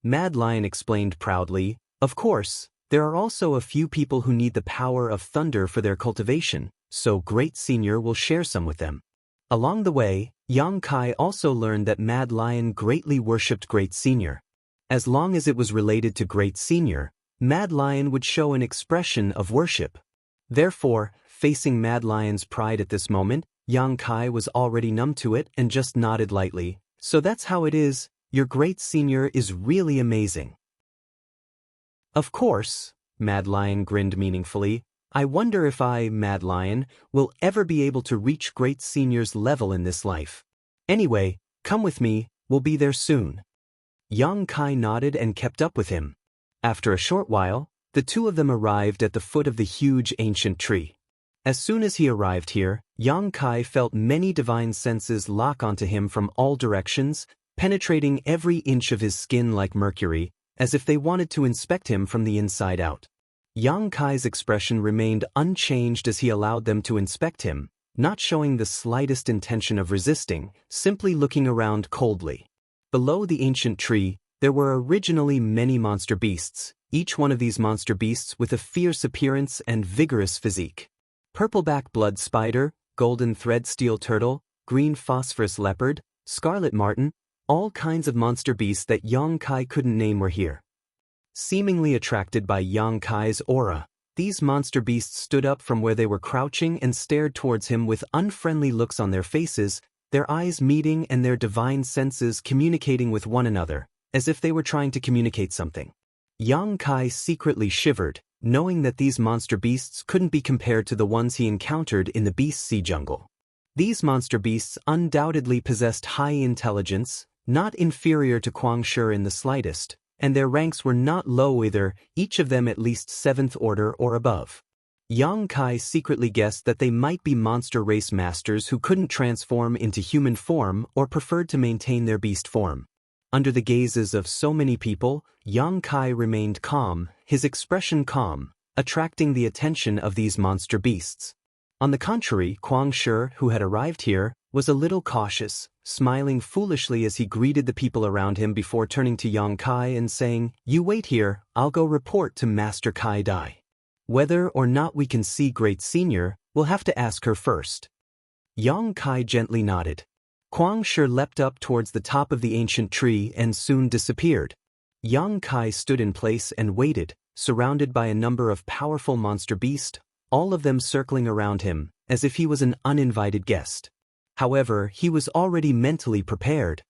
Mad Lion explained proudly, of course, there are also a few people who need the power of thunder for their cultivation, so Great Senior will share some with them. Along the way, Yang Kai also learned that Mad Lion greatly worshipped Great Senior. As long as it was related to Great Senior, Mad Lion would show an expression of worship. Therefore, facing Mad Lion's pride at this moment, Yang Kai was already numb to it and just nodded lightly. So that's how it is, your Great Senior is really amazing. Of course, Mad Lion grinned meaningfully. I wonder if I, Mad Lion, will ever be able to reach Great Senior's level in this life. Anyway, come with me, we'll be there soon. Yang Kai nodded and kept up with him. After a short while, the two of them arrived at the foot of the huge ancient tree. As soon as he arrived here, Yang Kai felt many divine senses lock onto him from all directions, penetrating every inch of his skin like mercury, as if they wanted to inspect him from the inside out. Yang Kai's expression remained unchanged as he allowed them to inspect him, not showing the slightest intention of resisting, simply looking around coldly. Below the ancient tree, there were originally many monster beasts, each one of these monster beasts with a fierce appearance and vigorous physique. Purpleback blood spider, golden thread steel turtle, green phosphorus leopard, scarlet marten, all kinds of monster beasts that Yang Kai couldn't name were here. Seemingly attracted by Yang Kai's aura, these monster beasts stood up from where they were crouching and stared towards him with unfriendly looks on their faces, their eyes meeting and their divine senses communicating with one another, as if they were trying to communicate something. Yang Kai secretly shivered, knowing that these monster beasts couldn't be compared to the ones he encountered in the Beast Sea jungle. These monster beasts undoubtedly possessed high intelligence, not inferior to Guangshi in the slightest, and their ranks were not low either, each of them at least 7th order or above. Yang Kai secretly guessed that they might be monster race masters who couldn't transform into human form or preferred to maintain their beast form. Under the gazes of so many people, Yang Kai remained calm, his expression calm, attracting the attention of these monster beasts. On the contrary, Guangshi, who had arrived here, was a little cautious, smiling foolishly as he greeted the people around him before turning to Yang Kai and saying, "You wait here, I'll go report to Master Kai Dai. Whether or not we can see Great Senior, we'll have to ask her first." Yang Kai gently nodded. Guangshi leapt up towards the top of the ancient tree and soon disappeared. Yang Kai stood in place and waited, surrounded by a number of powerful monster beasts, all of them circling around him, as if he was an uninvited guest. However, he was already mentally prepared.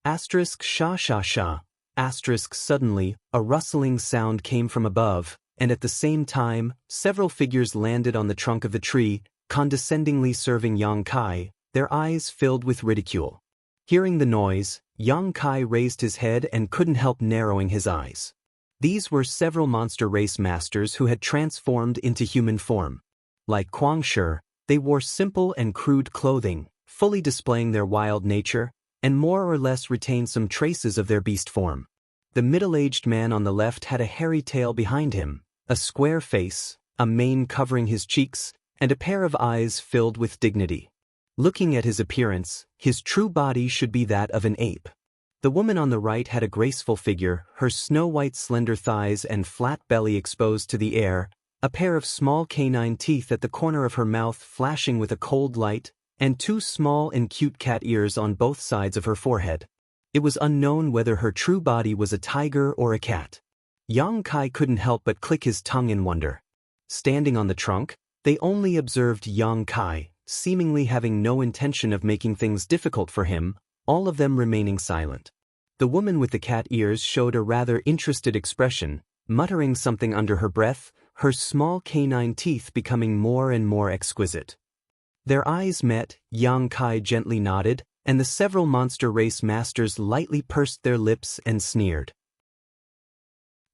Sha sha sha. Suddenly, a rustling sound came from above, and at the same time, several figures landed on the trunk of the tree, condescendingly serving Yang Kai, their eyes filled with ridicule. Hearing the noise, Yang Kai raised his head and couldn't help narrowing his eyes. These were several monster race masters who had transformed into human form. Like Kuang Shi, they wore simple and crude clothing, fully displaying their wild nature, and more or less retained some traces of their beast form. The middle-aged man on the left had a hairy tail behind him, a square face, a mane covering his cheeks, and a pair of eyes filled with dignity. Looking at his appearance, his true body should be that of an ape. The woman on the right had a graceful figure, her snow-white slender thighs and flat belly exposed to the air, a pair of small canine teeth at the corner of her mouth flashing with a cold light, and two small and cute cat ears on both sides of her forehead. It was unknown whether her true body was a tiger or a cat. Yang Kai couldn't help but click his tongue in wonder. Standing on the trunk, they only observed Yang Kai, seemingly having no intention of making things difficult for him, all of them remaining silent. The woman with the cat ears showed a rather interested expression, muttering something under her breath, her small canine teeth becoming more and more exquisite. Their eyes met, Yang Kai gently nodded, and the several monster race masters lightly pursed their lips and sneered.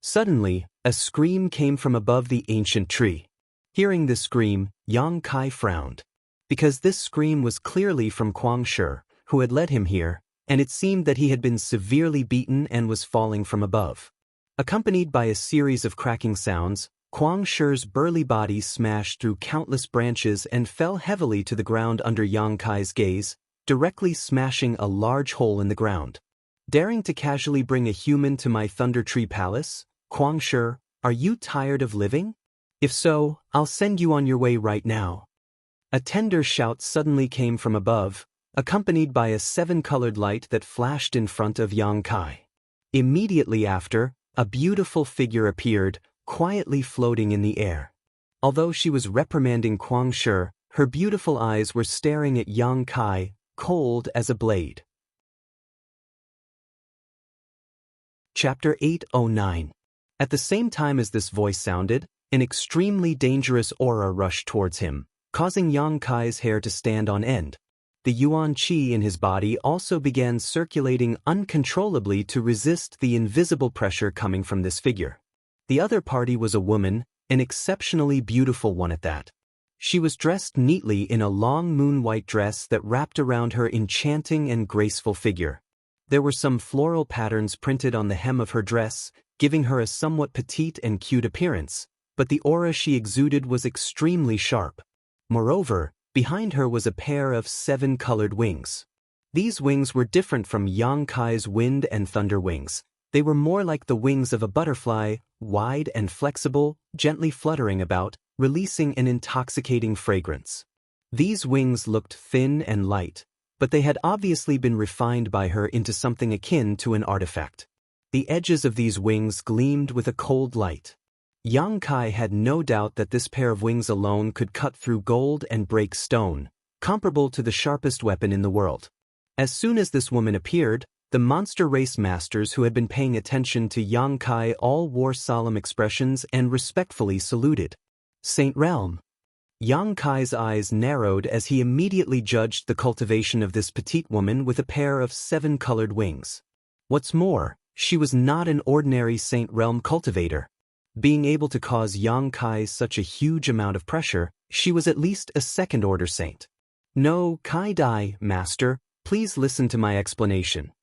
Suddenly, a scream came from above the ancient tree. Hearing this scream, Yang Kai frowned. Because this scream was clearly from Kuang Shi, who had led him here, and it seemed that he had been severely beaten and was falling from above. Accompanied by a series of cracking sounds, Kuang Shi's burly body smashed through countless branches and fell heavily to the ground under Yang Kai's gaze, directly smashing a large hole in the ground. Daring to casually bring a human to my Thunder Tree Palace? Kuang Shi, are you tired of living? If so, I'll send you on your way right now. A tender shout suddenly came from above, accompanied by a seven-colored light that flashed in front of Yang Kai. Immediately after, a beautiful figure appeared, quietly floating in the air. Although she was reprimanding Kuang Shi, her beautiful eyes were staring at Yang Kai, cold as a blade. Chapter 809. At the same time as this voice sounded, an extremely dangerous aura rushed towards him, causing Yang Kai's hair to stand on end. The yuan qi in his body also began circulating uncontrollably to resist the invisible pressure coming from this figure. The other party was a woman, an exceptionally beautiful one at that. She was dressed neatly in a long moon-white dress that wrapped around her enchanting and graceful figure. There were some floral patterns printed on the hem of her dress, giving her a somewhat petite and cute appearance, but the aura she exuded was extremely sharp. Moreover, behind her was a pair of seven-colored wings. These wings were different from Yang Kai's wind and thunder wings. They were more like the wings of a butterfly, wide and flexible, gently fluttering about, releasing an intoxicating fragrance. These wings looked thin and light, but they had obviously been refined by her into something akin to an artifact. The edges of these wings gleamed with a cold light. Yang Kai had no doubt that this pair of wings alone could cut through gold and break stone, comparable to the sharpest weapon in the world. As soon as this woman appeared, the monster race masters who had been paying attention to Yang Kai all wore solemn expressions and respectfully saluted. Saint Realm. Yang Kai's eyes narrowed as he immediately judged the cultivation of this petite woman with a pair of seven-colored wings. What's more, she was not an ordinary Saint Realm cultivator. Being able to cause Yang Kai such a huge amount of pressure, she was at least a second-order saint. No, Kai Dai, master, please listen to my explanation.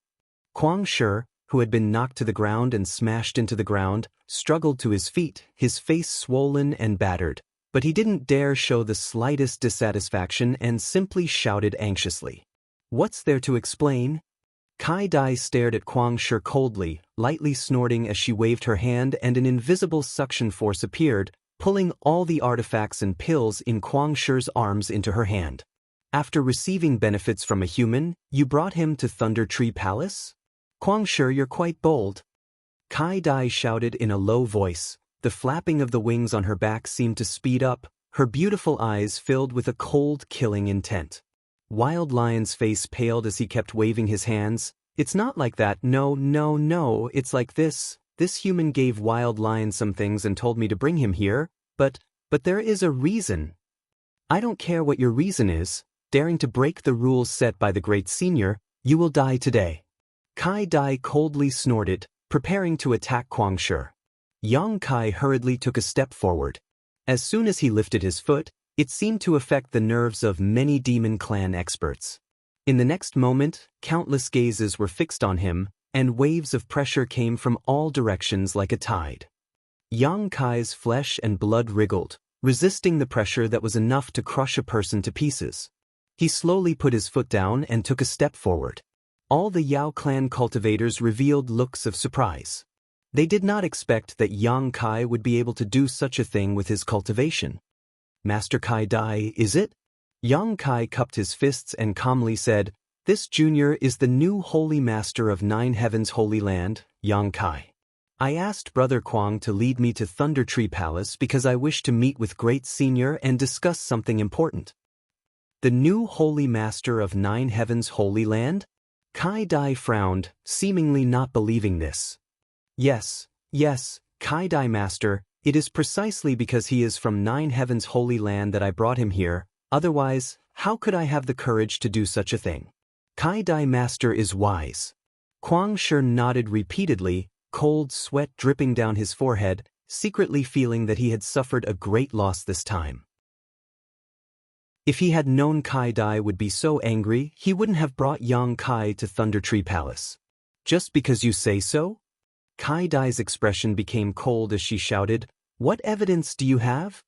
Kuang Shi, who had been knocked to the ground and smashed into the ground, struggled to his feet, his face swollen and battered, but he didn't dare show the slightest dissatisfaction and simply shouted anxiously. What's there to explain? Kai Dai stared at Kuang Shi coldly, lightly snorting as she waved her hand, and an invisible suction force appeared, pulling all the artifacts and pills in Kuang Shi's arms into her hand. After receiving benefits from a human, you brought him to Thunder Tree Palace? Kuang Shi, you're quite bold. Kai Dai shouted in a low voice. The flapping of the wings on her back seemed to speed up, her beautiful eyes filled with a cold, killing intent. Wild Lion's face paled as he kept waving his hands. It's not like that, no, it's like this. This human gave Wild Lion some things and told me to bring him here, but there is a reason. I don't care what your reason is, daring to break the rules set by the great senior, you will die today. Kai Dai coldly snorted, preparing to attack Kwang Shi. Yang Kai hurriedly took a step forward. As soon as he lifted his foot, it seemed to affect the nerves of many Demon Clan experts. In the next moment, countless gazes were fixed on him, and waves of pressure came from all directions like a tide. Yang Kai's flesh and blood wriggled, resisting the pressure that was enough to crush a person to pieces. He slowly put his foot down and took a step forward. All the Yao clan cultivators revealed looks of surprise. They did not expect that Yang Kai would be able to do such a thing with his cultivation. Master Kai Dai, is it? Yang Kai cupped his fists and calmly said, "This junior is the new holy master of Nine Heavens Holy Land, Yang Kai. I asked Brother Kwang to lead me to Thunder Tree Palace because I wish to meet with Great Senior and discuss something important." The new holy master of Nine Heavens Holy Land? Kai Dai frowned, seemingly not believing this. Yes, Kai Dai Master, it is precisely because he is from Nine Heavens Holy Land that I brought him here, otherwise, how could I have the courage to do such a thing? Kai Dai Master is wise. Kwang Shi nodded repeatedly, cold sweat dripping down his forehead, secretly feeling that he had suffered a great loss this time. If he had known Kai Dai would be so angry, he wouldn't have brought Yang Kai to Thunder Tree Palace. Just because you say so? Kai Dai's expression became cold as she shouted, "What evidence do you have?"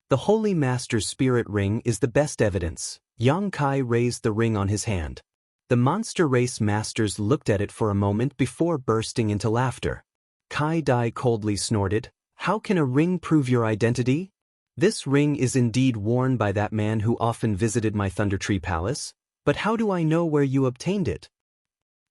"The Holy Master's spirit ring is the best evidence." Yang Kai raised the ring on his hand. The monster race masters looked at it for a moment before bursting into laughter. Kai Dai coldly snorted, "How can a ring prove your identity? This ring is indeed worn by that man who often visited my Thunder Tree Palace, but how do I know where you obtained it?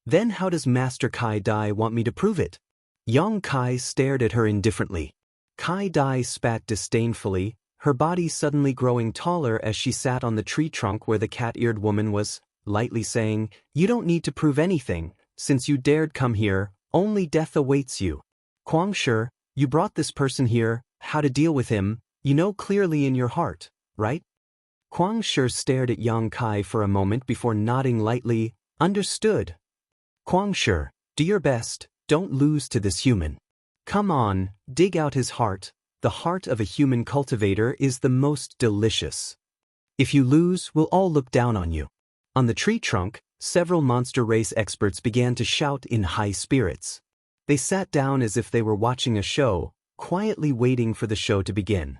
Then how does Master Kai Dai want me to prove it?" Yang Kai stared at her indifferently. Kai Dai spat disdainfully, her body suddenly growing taller as she sat on the tree trunk where the cat-eared woman was, lightly saying, "You don't need to prove anything, since you dared come here, only death awaits you. Kwang Shi, you brought this person here, how to deal with him, you know clearly in your heart, right?" Kwang Shi stared at Yang Kai for a moment before nodding lightly, "Understood. Kwang Shi, do your best, don't lose to this human. Come on, dig out his heart, the heart of a human cultivator is the most delicious. If you lose, we'll all look down on you." On the tree trunk, several monster race experts began to shout in high spirits. They sat down as if they were watching a show, quietly waiting for the show to begin.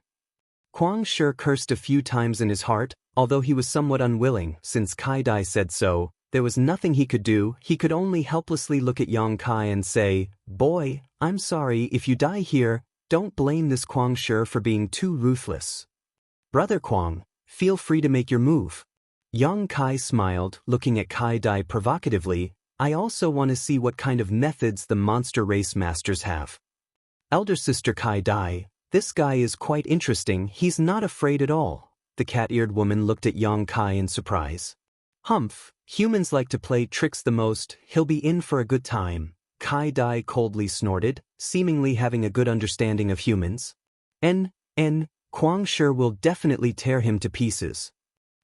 Kwang Shi cursed a few times in his heart, although he was somewhat unwilling, since Kai Dai said so. There was nothing he could do, he could only helplessly look at Yang Kai and say, "Boy, I'm sorry if you die here, don't blame this Kwang Shi for being too ruthless. Brother Kwang, feel free to make your move." Yang Kai smiled, looking at Kai Dai provocatively, "I also want to see what kind of methods the monster race masters have. Elder sister Kai Dai, this guy is quite interesting, he's not afraid at all." The cat-eared woman looked at Yang Kai in surprise. "Humph, humans like to play tricks the most, he'll be in for a good time." Kai Dai coldly snorted, seemingly having a good understanding of humans. Kwang Shi will definitely tear him to pieces."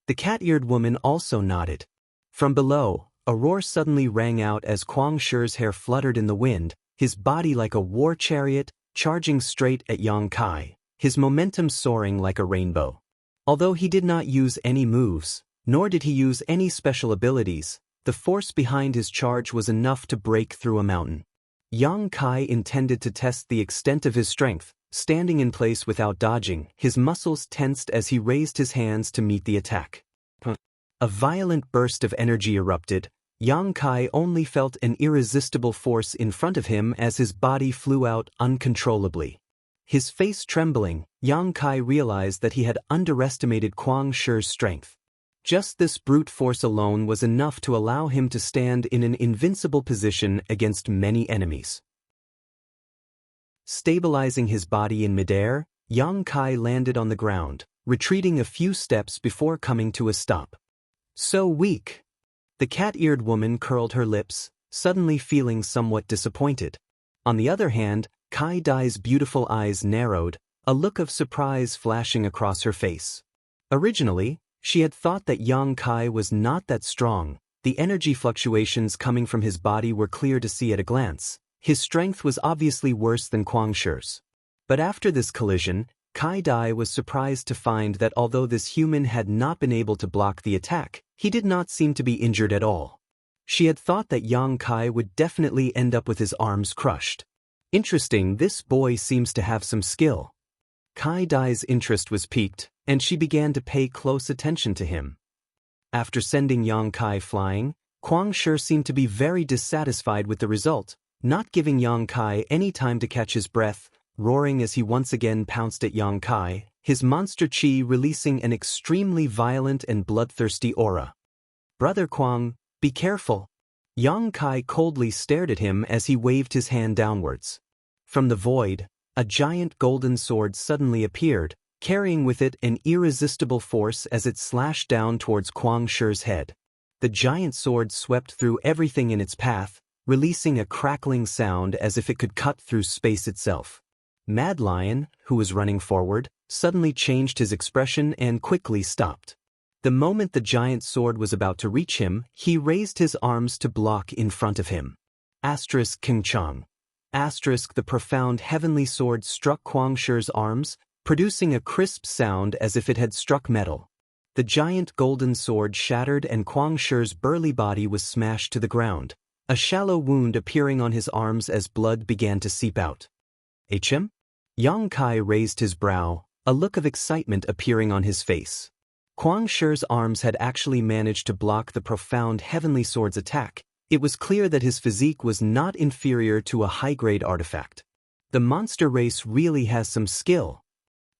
The cat-eared woman also nodded. From below, a roar suddenly rang out as Kwang Shi's hair fluttered in the wind, his body like a war chariot, charging straight at Yang Kai, his momentum soaring like a rainbow. Although he did not use any moves, nor did he use any special abilities, the force behind his charge was enough to break through a mountain. Yang Kai intended to test the extent of his strength, standing in place without dodging, his muscles tensed as he raised his hands to meet the attack. A violent burst of energy erupted. Yang Kai only felt an irresistible force in front of him as his body flew out uncontrollably. His face trembling, Yang Kai realized that he had underestimated Kwang Shi's strength. Just this brute force alone was enough to allow him to stand in an invincible position against many enemies. Stabilizing his body in midair, Yang Kai landed on the ground, retreating a few steps before coming to a stop. "So weak." The cat-eared woman curled her lips, suddenly feeling somewhat disappointed. On the other hand, Kai Dai's beautiful eyes narrowed, a look of surprise flashing across her face. Originally, she had thought that young Kai was not that strong. The energy fluctuations coming from his body were clear to see at a glance. His strength was obviously worse than Kwang Shi's. But after this collision, Kai Dai was surprised to find that although this human had not been able to block the attack, he did not seem to be injured at all. She had thought that Yang Kai would definitely end up with his arms crushed. Interesting, this boy seems to have some skill. Kai Dai's interest was piqued, and she began to pay close attention to him. After sending Yang Kai flying, Kwang Shi seemed to be very dissatisfied with the result, not giving Yang Kai any time to catch his breath, roaring as he once again pounced at Yang Kai, his monster chi releasing an extremely violent and bloodthirsty aura. "Brother Kwang, be careful." Yang Kai coldly stared at him as he waved his hand downwards. From the void, a giant golden sword suddenly appeared, carrying with it an irresistible force as it slashed down towards Kwang Shi's head. The giant sword swept through everything in its path, releasing a crackling sound as if it could cut through space itself. Mad Lion, who was running forward, suddenly changed his expression and quickly stopped. The moment the giant sword was about to reach him, he raised his arms to block in front of him. King Chang. The profound heavenly sword struck Kwang Shi's arms, producing a crisp sound as if it had struck metal. The giant golden sword shattered and Kwang Shi's burly body was smashed to the ground, a shallow wound appearing on his arms as blood began to seep out. "Him?" Yang Kai raised his brow, a look of excitement appearing on his face. Kwang Shi's arms had actually managed to block the profound heavenly sword's attack. It was clear that his physique was not inferior to a high-grade artifact. The monster race really has some skill.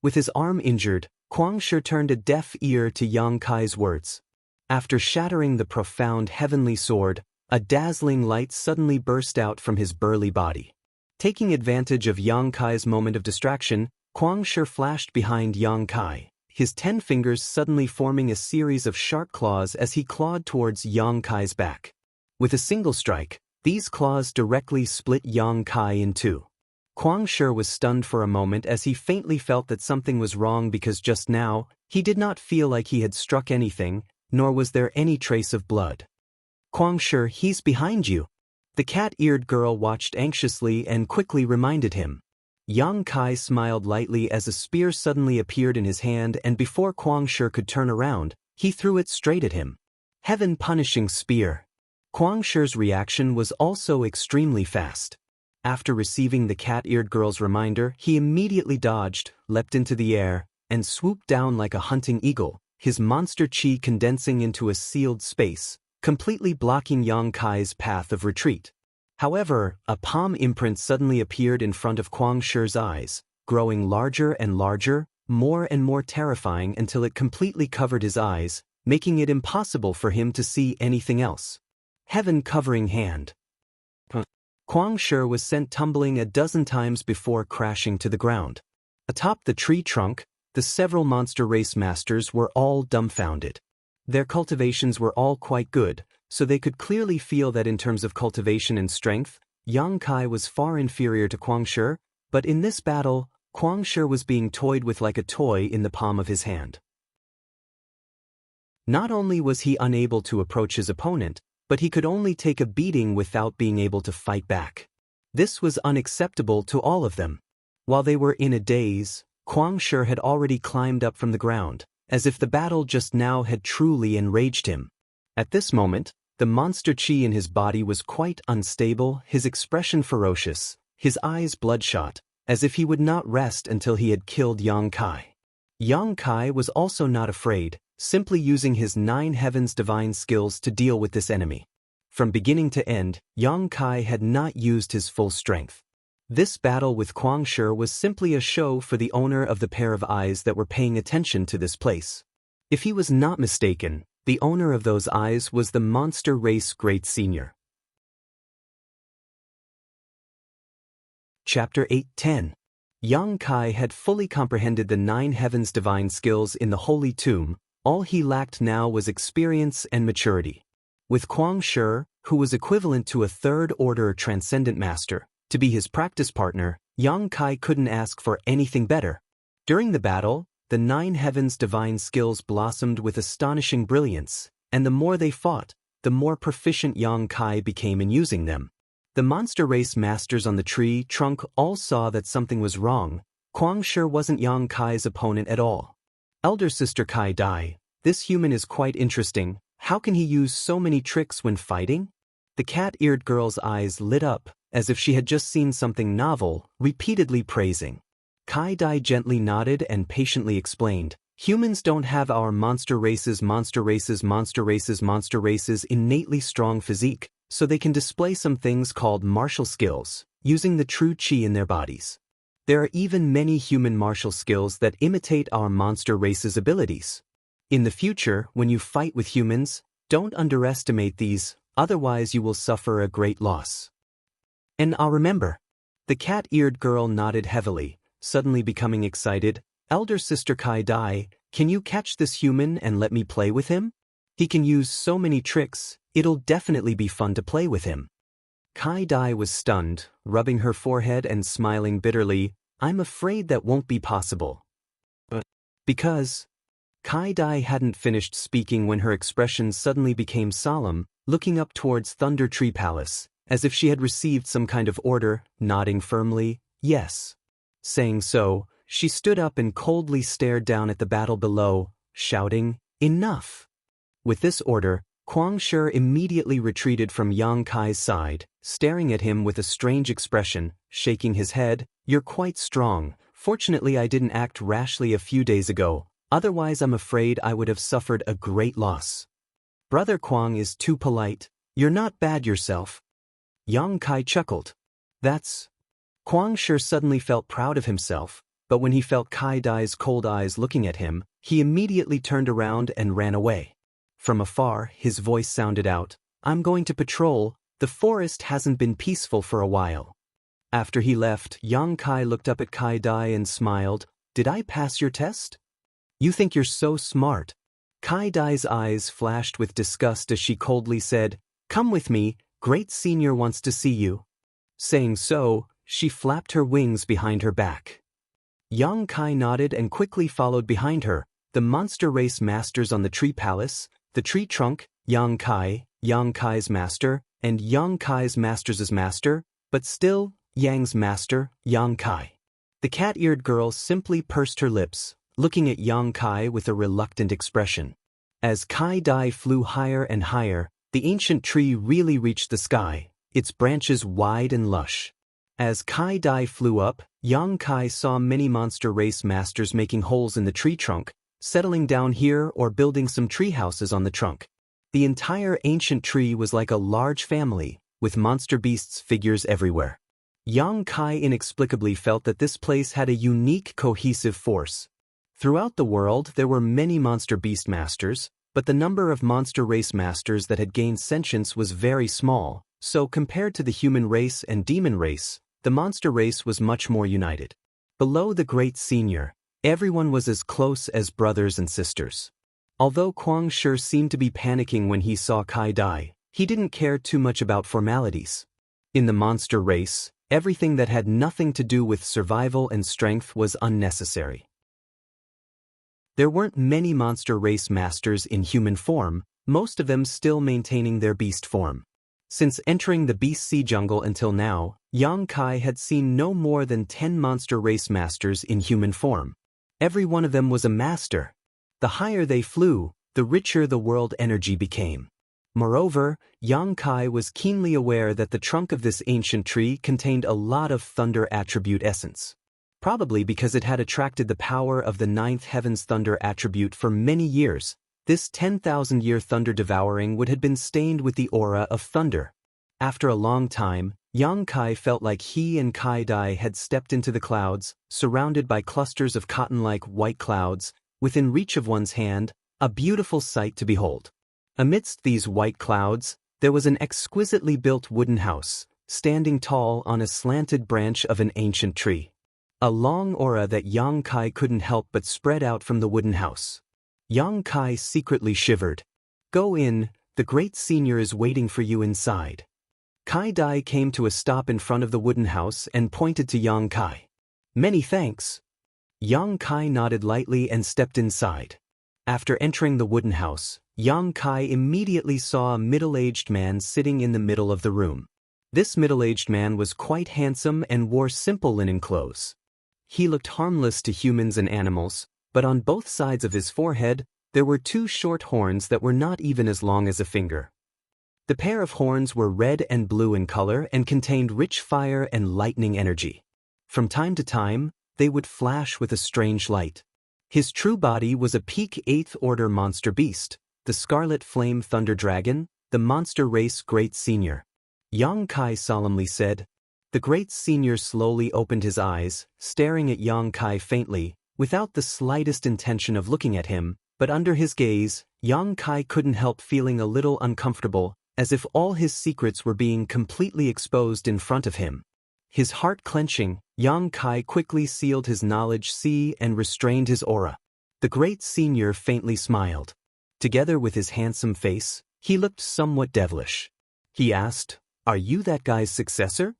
With his arm injured, Kwang Shi turned a deaf ear to Yang Kai's words. After shattering the profound heavenly sword, a dazzling light suddenly burst out from his burly body. Taking advantage of Yang Kai's moment of distraction, Kwang Shi flashed behind Yang Kai, his 10 fingers suddenly forming a series of sharp claws as he clawed towards Yang Kai's back. With a single strike, these claws directly split Yang Kai in two. Kwang Shi was stunned for a moment as he faintly felt that something was wrong because just now, he did not feel like he had struck anything, nor was there any trace of blood. "Kwang Shi, he's behind you." The cat-eared girl watched anxiously and quickly reminded him. Yang Kai smiled lightly as a spear suddenly appeared in his hand, and before Kwang Shi could turn around, he threw it straight at him. Heaven-punishing spear. Kwang Shi's reaction was also extremely fast. After receiving the cat-eared girl's reminder, he immediately dodged, leapt into the air, and swooped down like a hunting eagle, his monster chi condensing into a sealed space, completely blocking Yang Kai's path of retreat. However, a palm imprint suddenly appeared in front of Kwang Shi's eyes, growing larger and larger, more and more terrifying until it completely covered his eyes, making it impossible for him to see anything else. Heaven-covering hand. Kwang Shi was sent tumbling a dozen times before crashing to the ground. Atop the tree trunk, the several monster race masters were all dumbfounded. Their cultivations were all quite good, so they could clearly feel that in terms of cultivation and strength, Yang Kai was far inferior to Kwang Shi, but in this battle, Kwang Shi was being toyed with like a toy in the palm of his hand. Not only was he unable to approach his opponent, but he could only take a beating without being able to fight back. This was unacceptable to all of them. While they were in a daze, Kwang Shi had already climbed up from the ground, as if the battle just now had truly enraged him. At this moment, the monster chi in his body was quite unstable, his expression ferocious, his eyes bloodshot, as if he would not rest until he had killed Yang Kai. Yang Kai was also not afraid, simply using his 9 heavens divine skills to deal with this enemy. From beginning to end, Yang Kai had not used his full strength. This battle with Kwang Shi was simply a show for the owner of the pair of eyes that were paying attention to this place. If he was not mistaken, the owner of those eyes was the monster race great senior. Chapter 8:10. Yang Kai had fully comprehended the 9 heavens divine skills in the Holy Tomb. All he lacked now was experience and maturity. With Kwang Shi, who was equivalent to a third-order transcendent master, To be his practice partner, Yang Kai couldn't ask for anything better. During the battle, the 9 heavens' divine skills blossomed with astonishing brilliance, and the more they fought, the more proficient Yang Kai became in using them. The monster race masters on the tree trunk all saw that something was wrong. Kwang sure wasn't Yang Kai's opponent at all. Elder sister Kai Dai, this human is quite interesting. How can he use so many tricks when fighting? The cat-eared girl's eyes lit up, as if she had just seen something novel, repeatedly praising. Kai Dai gently nodded and patiently explained, humans don't have our monster race's innately strong physique, so they can display some things called martial skills, using the true chi in their bodies. There are even many human martial skills that imitate our monster race's abilities. In the future, when you fight with humans, don't underestimate these, otherwise you will suffer a great loss. And I'll remember. The cat-eared girl nodded heavily, suddenly becoming excited. Elder sister Kai Dai, can you catch this human and let me play with him? He can use so many tricks, it'll definitely be fun to play with him. Kai Dai was stunned, rubbing her forehead and smiling bitterly. I'm afraid that won't be possible. But because Kai Dai hadn't finished speaking when her expression suddenly became solemn, looking up towards Thunder Tree Palace, as if she had received some kind of order, nodding firmly, yes. Saying so, she stood up and coldly stared down at the battle below, shouting, enough! With this order, Kwang Shi immediately retreated from Yang Kai's side, staring at him with a strange expression, shaking his head. You're quite strong. Fortunately I didn't act rashly a few days ago, otherwise I'm afraid I would have suffered a great loss. Brother Kwang is too polite. You're not bad yourself. Yang Kai chuckled. That's... Kwang Shi suddenly felt proud of himself, but when he felt Kai Dai's cold eyes looking at him, he immediately turned around and ran away. From afar, his voice sounded out, I'm going to patrol, the forest hasn't been peaceful for a while. After he left, Yang Kai looked up at Kai Dai and smiled, did I pass your test? You think you're so smart. Kai Dai's eyes flashed with disgust as she coldly said, come with me, Great Senior wants to see you. Saying so, she flapped her wings behind her back. Yang Kai nodded and quickly followed behind her, the monster race masters on the tree palace, the tree trunk, Yang Kai's master, and Yang Kai's master's master, but still, Yang's master, Yang Kai. The cat-eared girl simply pursed her lips, looking at Yang Kai with a reluctant expression. As Kai Dai flew higher and higher, the ancient tree really reached the sky, its branches wide and lush. As Kai Dai flew up, Yang Kai saw many monster race masters making holes in the tree trunk, settling down here or building some tree houses on the trunk. The entire ancient tree was like a large family, with monster beasts figures everywhere. Yang Kai inexplicably felt that this place had a unique cohesive force. Throughout the world there were many monster beast masters, but the number of monster race masters that had gained sentience was very small, so compared to the human race and demon race, the monster race was much more united. Below the Great Senior, everyone was as close as brothers and sisters. Although Kwang Shi seemed to be panicking when he saw Kai Dai, he didn't care too much about formalities. In the monster race, everything that had nothing to do with survival and strength was unnecessary. There weren't many monster race masters in human form, most of them still maintaining their beast form. Since entering the Beast Sea Jungle until now, Yang Kai had seen no more than 10 monster race masters in human form. Every one of them was a master. The higher they flew, the richer the world energy became. Moreover, Yang Kai was keenly aware that the trunk of this ancient tree contained a lot of thunder attribute essence. Probably because it had attracted the power of the 9th heaven's thunder attribute for many years, this 10,000-year thunder devouring would have been stained with the aura of thunder. After a long time, Yang Kai felt like he and Kai Dai had stepped into the clouds, surrounded by clusters of cotton-like white clouds, within reach of one's hand, a beautiful sight to behold. Amidst these white clouds, there was an exquisitely built wooden house, standing tall on a slanted branch of an ancient tree. A long aura that Yang Kai couldn't help but spread out from the wooden house. Yang Kai secretly shivered. Go in, the Great Senior is waiting for you inside. Kai Dai came to a stop in front of the wooden house and pointed to Yang Kai. "Many thanks." Yang Kai nodded lightly and stepped inside. After entering the wooden house, Yang Kai immediately saw a middle-aged man sitting in the middle of the room. This middle-aged man was quite handsome and wore simple linen clothes. He looked harmless to humans and animals, but on both sides of his forehead, there were two short horns that were not even as long as a finger. The pair of horns were red and blue in color and contained rich fire and lightning energy. From time to time, they would flash with a strange light. His true body was a peak 8th order monster beast, the Scarlet Flame Thunder Dragon, the monster race Great Senior. Yang Kai solemnly said. The Great Senior slowly opened his eyes, staring at Yang Kai faintly, without the slightest intention of looking at him, but under his gaze, Yang Kai couldn't help feeling a little uncomfortable, as if all his secrets were being completely exposed in front of him. His heart clenching, Yang Kai quickly sealed his knowledge sea and restrained his aura. The Great Senior faintly smiled. Together with his handsome face, he looked somewhat devilish. He asked, "Are you that guy's successor?"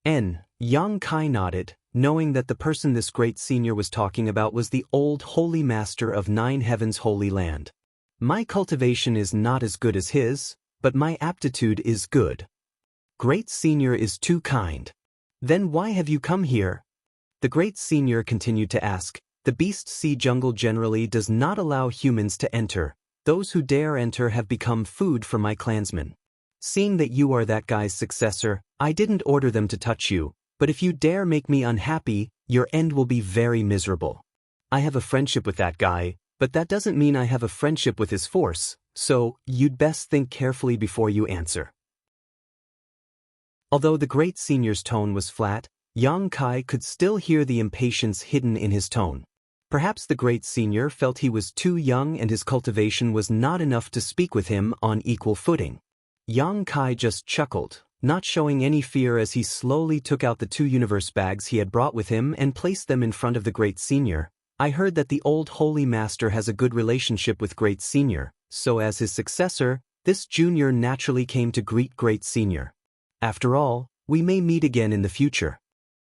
Yang Kai nodded, knowing that the person this Great Senior was talking about was the old Holy Master of Nine Heavens Holy Land. "My cultivation is not as good as his, but my aptitude is good." "Great Senior is too kind. Then why have you come here?" The Great Senior continued to ask. "The Beast Sea Jungle generally does not allow humans to enter. Those who dare enter have become food for my clansmen. Seeing that you are that guy's successor, I didn't order them to touch you, but if you dare make me unhappy, your end will be very miserable. I have a friendship with that guy, but that doesn't mean I have a friendship with his force, so you'd best think carefully before you answer." Although the Great Senior's tone was flat, Yang Kai could still hear the impatience hidden in his tone. Perhaps the Great Senior felt he was too young and his cultivation was not enough to speak with him on equal footing. Yang Kai just chuckled, not showing any fear as he slowly took out the 2 universe bags he had brought with him and placed them in front of the Great Senior. "I heard that the old Holy Master has a good relationship with Great Senior, so as his successor, this junior naturally came to greet Great Senior. After all, we may meet again in the future."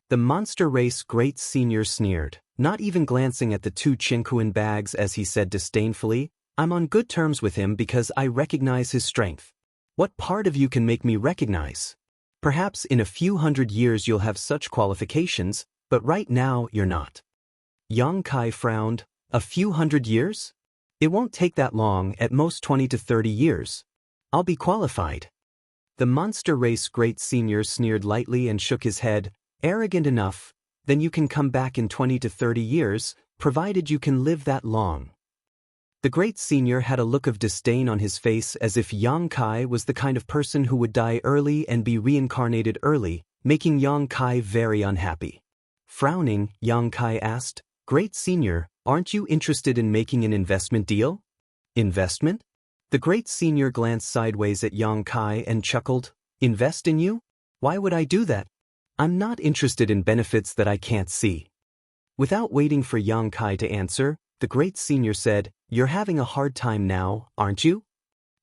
The monster race Great Senior sneered, not even glancing at the 2 Chinkuan bags as he said disdainfully, "I'm on good terms with him because I recognize his strength. What part of you can make me recognize? Perhaps in a few hundred years you'll have such qualifications, but right now you're not." Yang Kai frowned. "A few hundred years? It won't take that long, at most 20 to 30 years. I'll be qualified." The monster race Great Senior sneered lightly and shook his head. "Arrogant enough, then you can come back in 20 to 30 years, provided you can live that long." The Great Senior had a look of disdain on his face as if Yang Kai was the kind of person who would die early and be reincarnated early, making Yang Kai very unhappy. Frowning, Yang Kai asked, "Great Senior, aren't you interested in making an investment deal?" "Investment?" The Great Senior glanced sideways at Yang Kai and chuckled. "Invest in you? Why would I do that? I'm not interested in benefits that I can't see." Without waiting for Yang Kai to answer, the Great Senior said, "You're having a hard time now, aren't you?"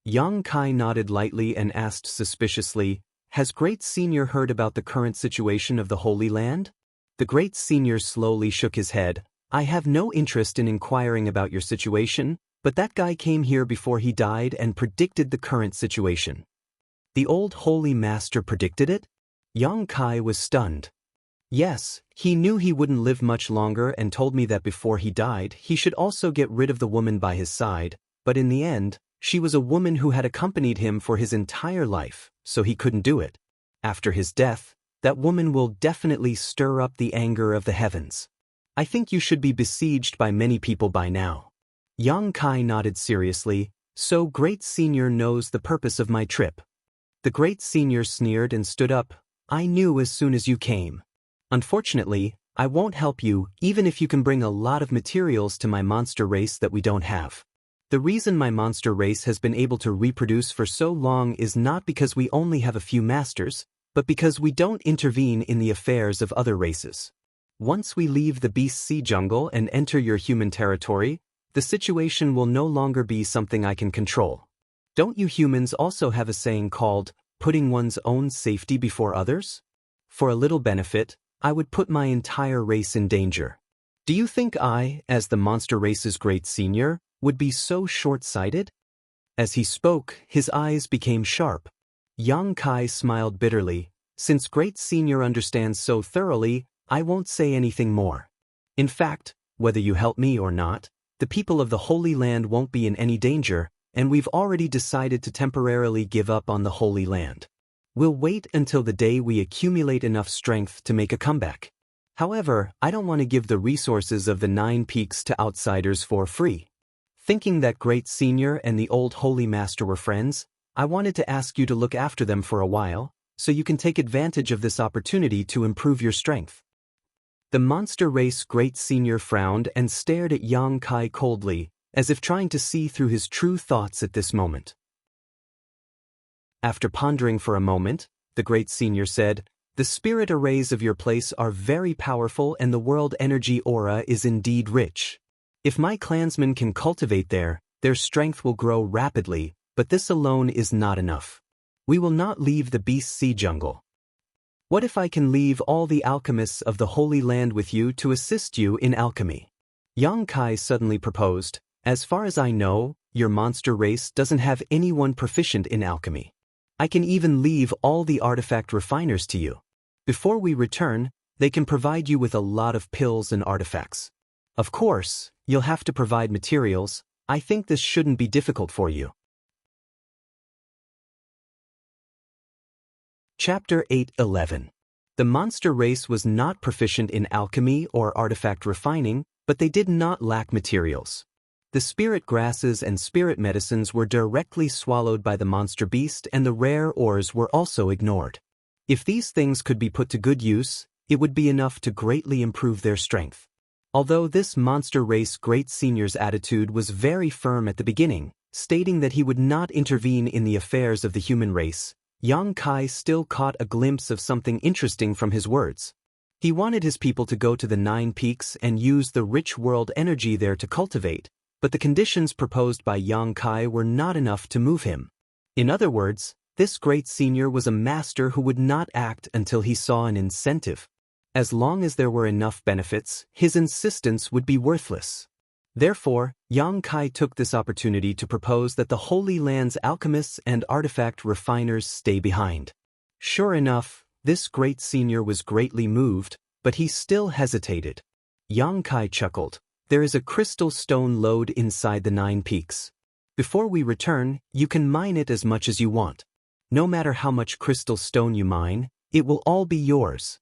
Yang Kai nodded lightly and asked suspiciously, "Has Great Senior heard about the current situation of the Holy Land?" The Great Senior slowly shook his head. "I have no interest in inquiring about your situation, but that guy came here before he died and predicted the current situation." "The old Holy Master predicted it?" Yang Kai was stunned. "Yes, he knew he wouldn't live much longer and told me that before he died he should also get rid of the woman by his side, but in the end, she was a woman who had accompanied him for his entire life, so he couldn't do it. After his death, that woman will definitely stir up the anger of the heavens. I think you should be besieged by many people by now." Yang Kai nodded seriously. "So Great Senior knows the purpose of my trip." The Great Senior sneered and stood up. "I knew as soon as you came. Unfortunately, I won't help you even if you can bring a lot of materials to my monster race that we don't have. The reason my monster race has been able to reproduce for so long is not because we only have a few masters, but because we don't intervene in the affairs of other races. Once we leave the Beast Sea Jungle and enter your human territory, the situation will no longer be something I can control. Don't you humans also have a saying called, putting one's own safety before others? For a little benefit, I would put my entire race in danger. Do you think I, as the monster race's great senior, would be so short-sighted? As he spoke, his eyes became sharp. Yang Kai smiled bitterly. Since great senior understands so thoroughly, I won't say anything more. In fact, whether you help me or not, the people of the Holy Land won't be in any danger, and we've already decided to temporarily give up on the Holy Land. We'll wait until the day we accumulate enough strength to make a comeback. However, I don't want to give the resources of the 9 Peaks to outsiders for free. Thinking that great senior and the old Holy Master were friends, I wanted to ask you to look after them for a while, so you can take advantage of this opportunity to improve your strength. The monster race great senior frowned and stared at Yang Kai coldly, as if trying to see through his true thoughts at this moment. After pondering for a moment, the great senior said, "The spirit arrays of your place are very powerful and the world energy aura is indeed rich. If my clansmen can cultivate there, their strength will grow rapidly, but this alone is not enough. We will not leave the Beast Sea jungle. What if I can leave all the alchemists of the Holy Land with you to assist you in alchemy?" Yang Kai suddenly proposed, "As far as I know, your monster race doesn't have anyone proficient in alchemy. I can even leave all the artifact refiners to you. Before we return, they can provide you with a lot of pills and artifacts. Of course, you'll have to provide materials. I think this shouldn't be difficult for you." Chapter 8:11. The monster race was not proficient in alchemy or artifact refining, but they did not lack materials. The spirit grasses and spirit medicines were directly swallowed by the monster beast, and the rare ores were also ignored. If these things could be put to good use, it would be enough to greatly improve their strength. Although this monster race great senior's attitude was very firm at the beginning, stating that he would not intervene in the affairs of the human race, Yang Kai still caught a glimpse of something interesting from his words. He wanted his people to go to the 9 Peaks and use the rich world energy there to cultivate, but the conditions proposed by Yang Kai were not enough to move him. In other words, this great senior was a master who would not act until he saw an incentive. As long as there were enough benefits, his insistence would be worthless. Therefore, Yang Kai took this opportunity to propose that the Holy Land's alchemists and artifact refiners stay behind. Sure enough, this great senior was greatly moved, but he still hesitated. Yang Kai chuckled. "There is a crystal stone lode inside the 9 Peaks. Before we return, you can mine it as much as you want. No matter how much crystal stone you mine, it will all be yours."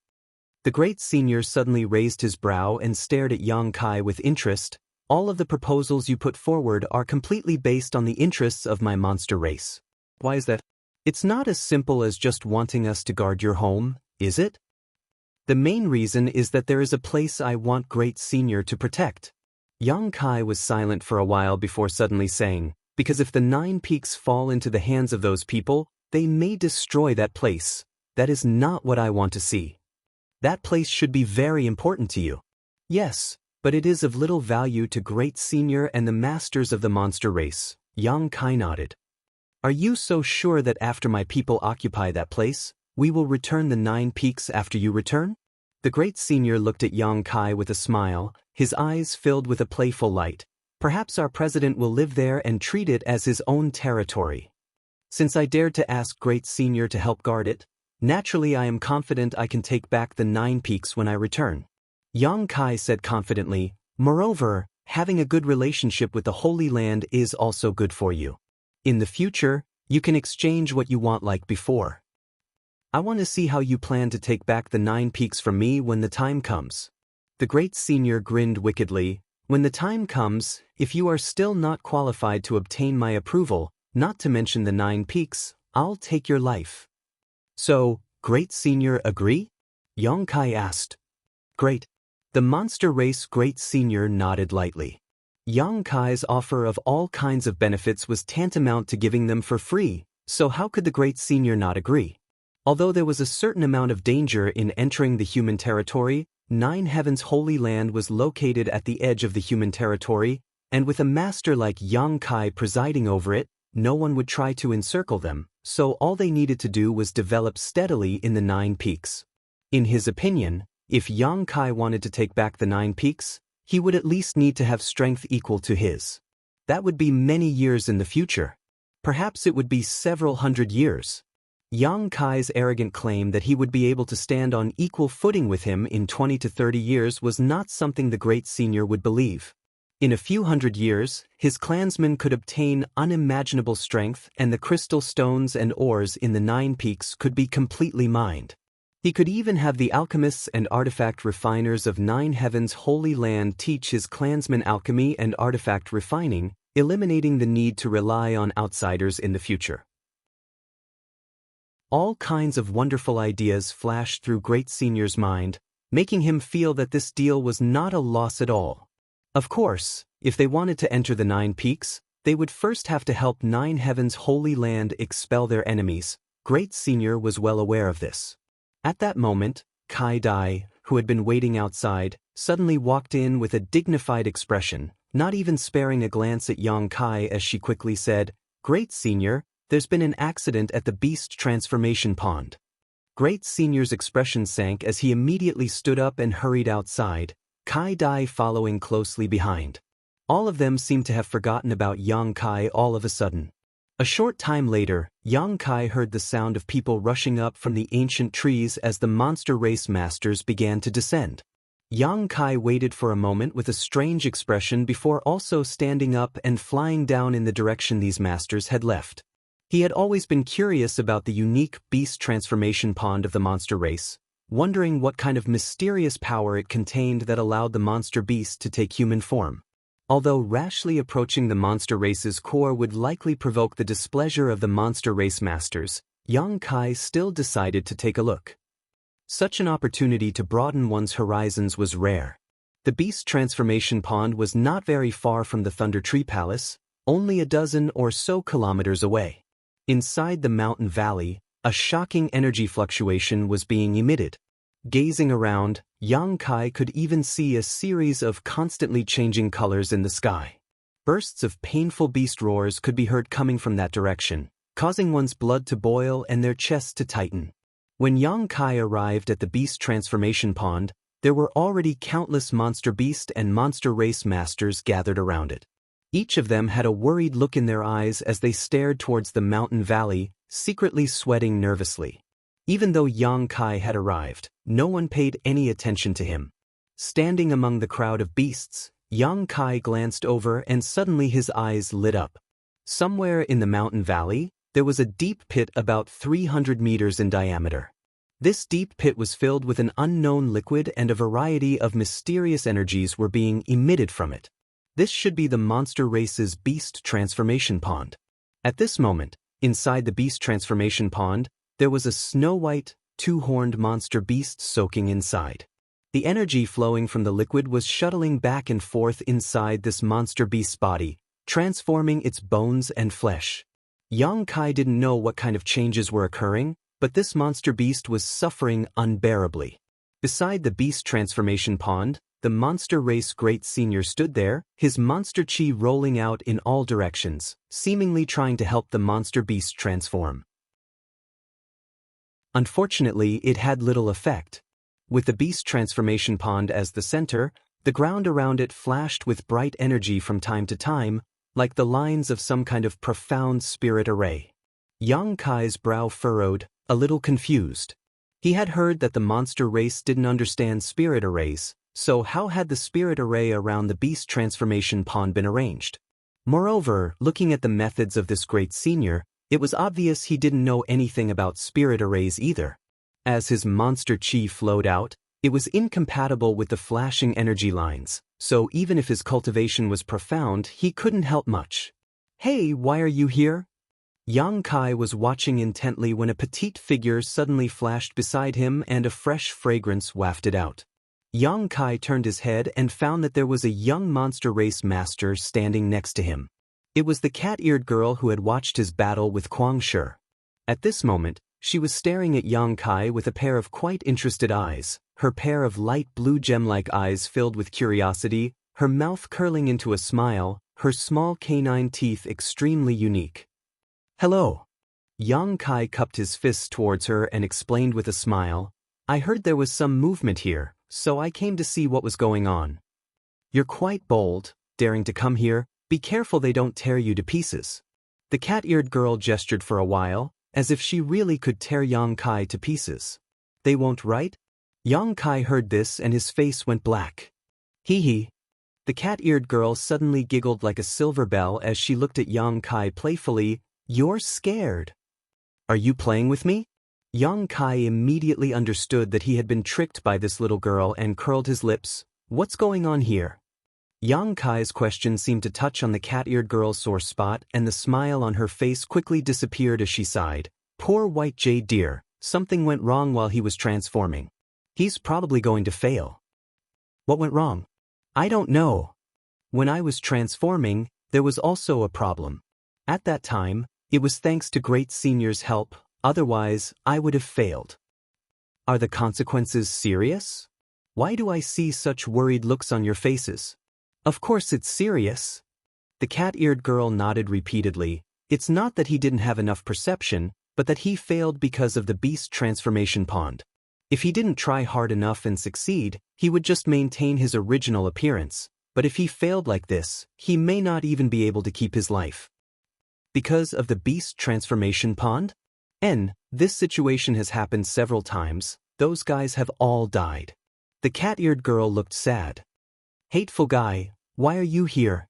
The great senior suddenly raised his brow and stared at Yang Kai with interest. "All of the proposals you put forward are completely based on the interests of my monster race. Why is that? It's not as simple as just wanting us to guard your home, is it?" "The main reason is that there is a place I want great senior to protect." Yang Kai was silent for a while before suddenly saying, "Because if the 9 Peaks fall into the hands of those people, they may destroy that place. That is not what I want to see. That place should be very important to you." "Yes, but it is of little value to great senior and the masters of the monster race." Yang Kai nodded. "Are you so sure that after my people occupy that place, we will return the 9 Peaks after you return?" The great senior looked at Yang Kai with a smile, his eyes filled with a playful light. "Perhaps our president will live there and treat it as his own territory. Since I dared to ask great senior to help guard it, naturally I am confident I can take back the 9 Peaks when I return." Yang Kai said confidently, "Moreover, having a good relationship with the Holy Land is also good for you. In the future, you can exchange what you want like before. I want to see how you plan to take back the 9 Peaks from me when the time comes." The great senior grinned wickedly. "When the time comes, if you are still not qualified to obtain my approval, not to mention the 9 Peaks, I'll take your life." "So, great senior agree?" Yang Kai asked. "Great." The monster race great senior nodded lightly. Yang Kai's offer of all kinds of benefits was tantamount to giving them for free, so how could the great senior not agree? Although there was a certain amount of danger in entering the human territory, 9 Heavens Holy Land was located at the edge of the human territory, and with a master like Yang Kai presiding over it, no one would try to encircle them, so all they needed to do was develop steadily in the 9 peaks. In his opinion, if Yang Kai wanted to take back the 9 peaks, he would at least need to have strength equal to his. That would be many years in the future. Perhaps it would be several hundred years. Yang Kai's arrogant claim that he would be able to stand on equal footing with him in 20 to 30 years was not something the great senior would believe. In a few hundred years, his clansmen could obtain unimaginable strength, and the crystal stones and ores in the 9 peaks could be completely mined. He could even have the alchemists and artifact refiners of 9 Heaven's Holy Land teach his clansmen alchemy and artifact refining, eliminating the need to rely on outsiders in the future. All kinds of wonderful ideas flashed through Great Senior's mind, making him feel that this deal was not a loss at all. Of course, if they wanted to enter the 9 peaks, they would first have to help 9 Heaven's Holy Land expel their enemies. Great Senior was well aware of this. At that moment, Kai Dai, who had been waiting outside, suddenly walked in with a dignified expression, not even sparing a glance at Yang Kai as she quickly said, "Great Senior, there's been an accident at the beast transformation pond." Great Senior's expression sank as he immediately stood up and hurried outside, Kai Dai following closely behind. All of them seemed to have forgotten about Yang Kai all of a sudden. A short time later, Yang Kai heard the sound of people rushing up from the ancient trees as the monster race masters began to descend. Yang Kai waited for a moment with a strange expression before also standing up and flying down in the direction these masters had left. He had always been curious about the unique beast transformation pond of the monster race, wondering what kind of mysterious power it contained that allowed the monster beast to take human form. Although rashly approaching the monster race's core would likely provoke the displeasure of the monster race masters, Yang Kai still decided to take a look. Such an opportunity to broaden one's horizons was rare. The beast transformation pond was not very far from the Thunder Tree Palace, only a dozen or so kilometers away. Inside the mountain valley, a shocking energy fluctuation was being emitted. Gazing around, Yang Kai could even see a series of constantly changing colors in the sky. Bursts of painful beast roars could be heard coming from that direction, causing one's blood to boil and their chests to tighten. When Yang Kai arrived at the beast transformation pond, there were already countless monster beast and monster race masters gathered around it. Each of them had a worried look in their eyes as they stared towards the mountain valley, secretly sweating nervously. Even though Yang Kai had arrived, no one paid any attention to him. Standing among the crowd of beasts, Yang Kai glanced over and suddenly his eyes lit up. Somewhere in the mountain valley, there was a deep pit about 300 meters in diameter. This deep pit was filled with an unknown liquid, and a variety of mysterious energies were being emitted from it. This should be the monster race's beast transformation pond. At this moment, inside the beast transformation pond, there was a snow-white, 2-horned monster beast soaking inside. The energy flowing from the liquid was shuttling back and forth inside this monster beast's body, transforming its bones and flesh. Yang Kai didn't know what kind of changes were occurring, but this monster beast was suffering unbearably. Beside the beast transformation pond, the monster race great senior stood there, his monster chi rolling out in all directions, seemingly trying to help the monster beast transform. Unfortunately, it had little effect. With the beast transformation pond as the center, the ground around it flashed with bright energy from time to time, like the lines of some kind of profound spirit array. Yang Kai's brow furrowed, a little confused. He had heard that the monster race didn't understand spirit arrays, so how had the spirit array around the beast transformation pond been arranged? Moreover, looking at the methods of this great senior, it was obvious he didn't know anything about spirit arrays either. As his monster chi flowed out, it was incompatible with the flashing energy lines, so even if his cultivation was profound, he couldn't help much. "Hey, why are you here?" Yang Kai was watching intently when a petite figure suddenly flashed beside him and a fresh fragrance wafted out. Yang Kai turned his head and found that there was a young monster race master standing next to him. It was the cat-eared girl who had watched his battle with Kuang Shi. At this moment, she was staring at Yang Kai with a pair of quite interested eyes, her pair of light blue gem-like eyes filled with curiosity, her mouth curling into a smile, her small canine teeth extremely unique. Hello. Yang Kai cupped his fists towards her and explained with a smile, I heard there was some movement here, so I came to see what was going on. You're quite bold, daring to come here, be careful they don't tear you to pieces. The cat-eared girl gestured for a while, as if she really could tear Yang Kai to pieces. They won't, right? Yang Kai heard this and his face went black. Hee hee. The cat-eared girl suddenly giggled like a silver bell as she looked at Yang Kai playfully. You're scared. Are you playing with me? Yang Kai immediately understood that he had been tricked by this little girl and curled his lips. What's going on here? Yang Kai's question seemed to touch on the cat-eared girl's sore spot, and the smile on her face quickly disappeared as she sighed. Poor white jade deer, something went wrong while he was transforming. He's probably going to fail. What went wrong? I don't know. When I was transforming, there was also a problem. At that time, it was thanks to Great Senior's help, otherwise I would have failed. Are the consequences serious? Why do I see such worried looks on your faces? Of course it's serious. The cat-eared girl nodded repeatedly. It's not that he didn't have enough perception, but that he failed because of the beast transformation pond. If he didn't try hard enough and succeed, he would just maintain his original appearance, but if he failed like this, he may not even be able to keep his life. Because of the beast transformation pond? This situation has happened several times, those guys have all died. The cat-eared girl looked sad. Hateful guy, why are you here?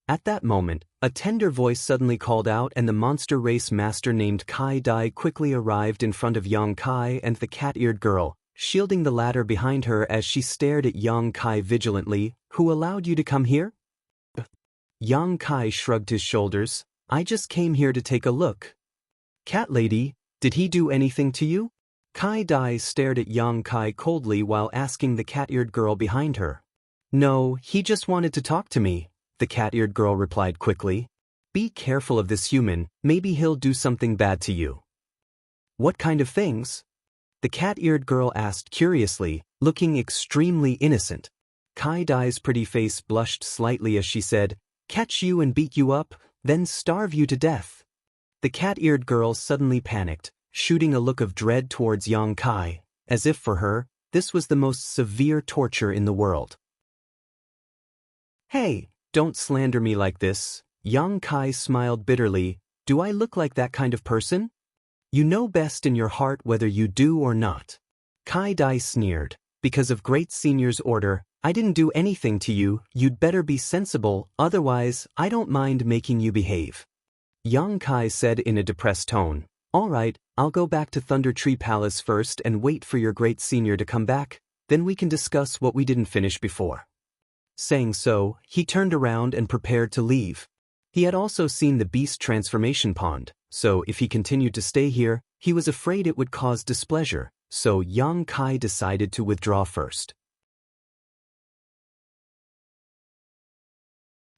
At that moment, a tender voice suddenly called out and the monster race master named Kai Dai quickly arrived in front of Yang Kai and the cat-eared girl, shielding the latter behind her as she stared at Yang Kai vigilantly. Who allowed you to come here? Yang Kai shrugged his shoulders. I just came here to take a look. Cat lady, did he do anything to you? Kai Dai stared at Yang Kai coldly while asking the cat-eared girl behind her. No, he just wanted to talk to me, the cat-eared girl replied quickly. Be careful of this human, maybe he'll do something bad to you. What kind of things? The cat-eared girl asked curiously, looking extremely innocent. Kai Dai's pretty face blushed slightly as she said, catch you and beat you up, then starve you to death. The cat-eared girl suddenly panicked, shooting a look of dread towards Yang Kai, as if for her, this was the most severe torture in the world. Hey, don't slander me like this, Yang Kai smiled bitterly. Do I look like that kind of person? You know best in your heart whether you do or not. Kai Dai sneered, because of Great Senior's order, I didn't do anything to you, you'd better be sensible, otherwise, I don't mind making you behave. Yang Kai said in a depressed tone, all right, I'll go back to Thunder Tree Palace first and wait for your Great Senior to come back, then we can discuss what we didn't finish before. Saying so, he turned around and prepared to leave. He had also seen the beast transformation pond, so if he continued to stay here, he was afraid it would cause displeasure, so Yang Kai decided to withdraw first.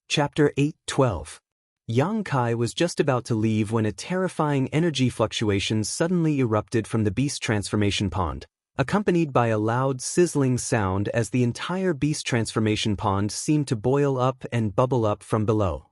Chapter 8:12. Yang Kai was just about to leave when a terrifying energy fluctuation suddenly erupted from the beast transformation pond, accompanied by a loud sizzling sound as the entire beast transformation pond seemed to boil up and bubble up from below.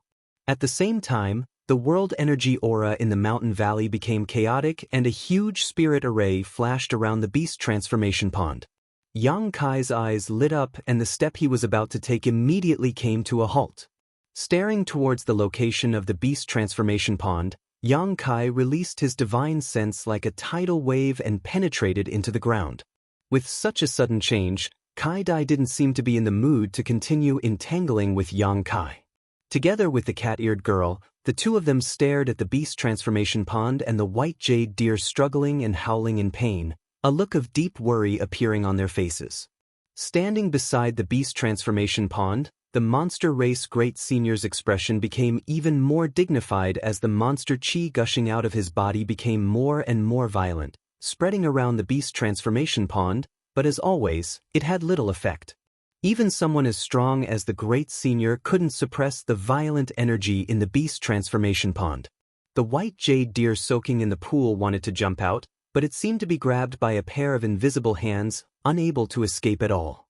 At the same time, the world energy aura in the mountain valley became chaotic and a huge spirit array flashed around the beast transformation pond. Yang Kai's eyes lit up and the step he was about to take immediately came to a halt. Staring towards the location of the beast transformation pond, Yang Kai released his divine sense like a tidal wave and penetrated into the ground. With such a sudden change, Kai Dai didn't seem to be in the mood to continue entangling with Yang Kai. Together with the cat-eared girl, the two of them stared at the beast transformation pond and the white jade deer struggling and howling in pain, a look of deep worry appearing on their faces. Standing beside the beast transformation pond, the monster race Great Senior's expression became even more dignified as the monster chi gushing out of his body became more and more violent, spreading around the beast transformation pond, but as always, it had little effect. Even someone as strong as the Great Senior couldn't suppress the violent energy in the beast transformation pond. The white jade deer soaking in the pool wanted to jump out, but it seemed to be grabbed by a pair of invisible hands, unable to escape at all.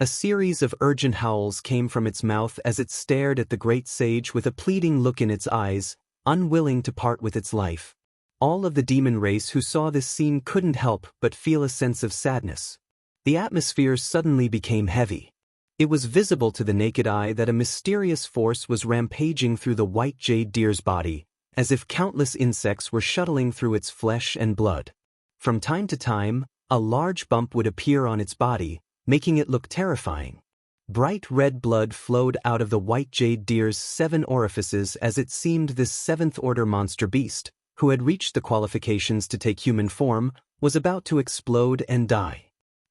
A series of urgent howls came from its mouth as it stared at the great sage with a pleading look in its eyes. unwilling to part with its life. All of the demon race who saw this scene couldn't help but feel a sense of sadness. The atmosphere suddenly became heavy. It was visible to the naked eye that a mysterious force was rampaging through the white jade deer's body, as if countless insects were shuttling through its flesh and blood. From time to time, a large bump would appear on its body, making it look terrifying. Bright red blood flowed out of the white jade deer's 7 orifices as it seemed this 7th-order monster beast, who had reached the qualifications to take human form, was about to explode and die.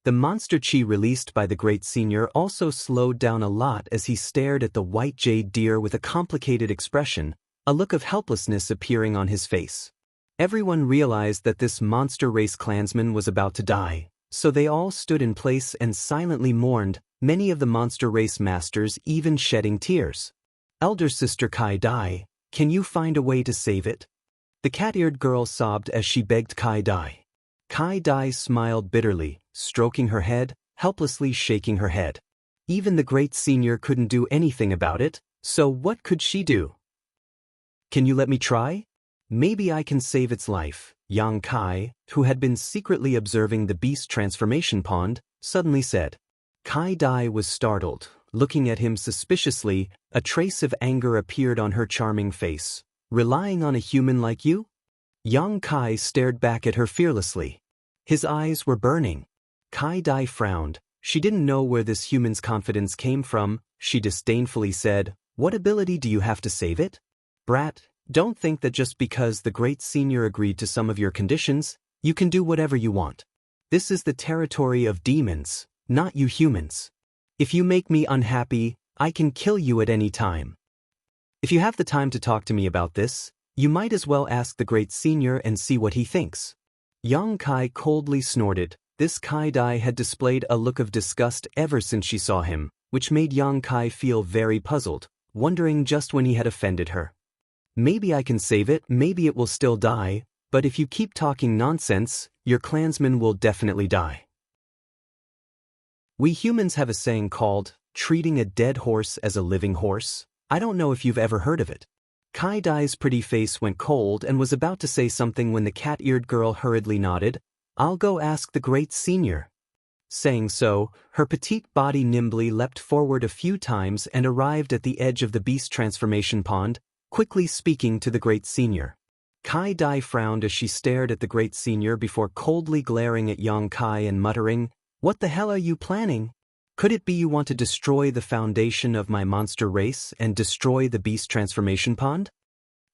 The monster chi released by the Great Senior also slowed down a lot as he stared at the white jade deer with a complicated expression, a look of helplessness appearing on his face. Everyone realized that this monster race clansman was about to die, so they all stood in place and silently mourned, many of the monster race masters even shedding tears. "Elder Sister Kai Dai, can you find a way to save it?" The cat-eared girl sobbed as she begged Kai Dai. Kai Dai smiled bitterly, stroking her head, helplessly shaking her head. Even the Great Senior couldn't do anything about it, so what could she do? "Can you let me try? Maybe I can save its life." Yang Kai, who had been secretly observing the beast transformation pond, suddenly said. Kai Dai was startled, looking at him suspiciously. A trace of anger appeared on her charming face. "Relying on a human like you?" Yang Kai stared back at her fearlessly. His eyes were burning. Kai Dai frowned. She didn't know where this human's confidence came from. She disdainfully said, "What ability do you have to save it? Brat, don't think that just because the Great Senior agreed to some of your conditions, you can do whatever you want. This is the territory of demons, not you humans. If you make me unhappy, I can kill you at any time. If you have the time to talk to me about this, you might as well ask the Great Senior and see what he thinks." Yang Kai coldly snorted. This Kai Dai had displayed a look of disgust ever since she saw him, which made Yang Kai feel very puzzled, wondering just when he had offended her. "Maybe I can save it, maybe it will still die, but if you keep talking nonsense, your clansman will definitely die." We humans have a saying called, "treating a dead horse as a living horse." I don't know if you've ever heard of it. Kai Dai's pretty face went cold and was about to say something when the cat-eared girl hurriedly nodded. "I'll go ask the Great Senior." Saying so, her petite body nimbly leapt forward a few times and arrived at the edge of the beast transformation pond, quickly speaking to the Great Senior. Kai Dai frowned as she stared at the Great Senior before coldly glaring at Yang Kai and muttering, "What the hell are you planning? Could it be you want to destroy the foundation of my monster race and destroy the beast transformation pond?"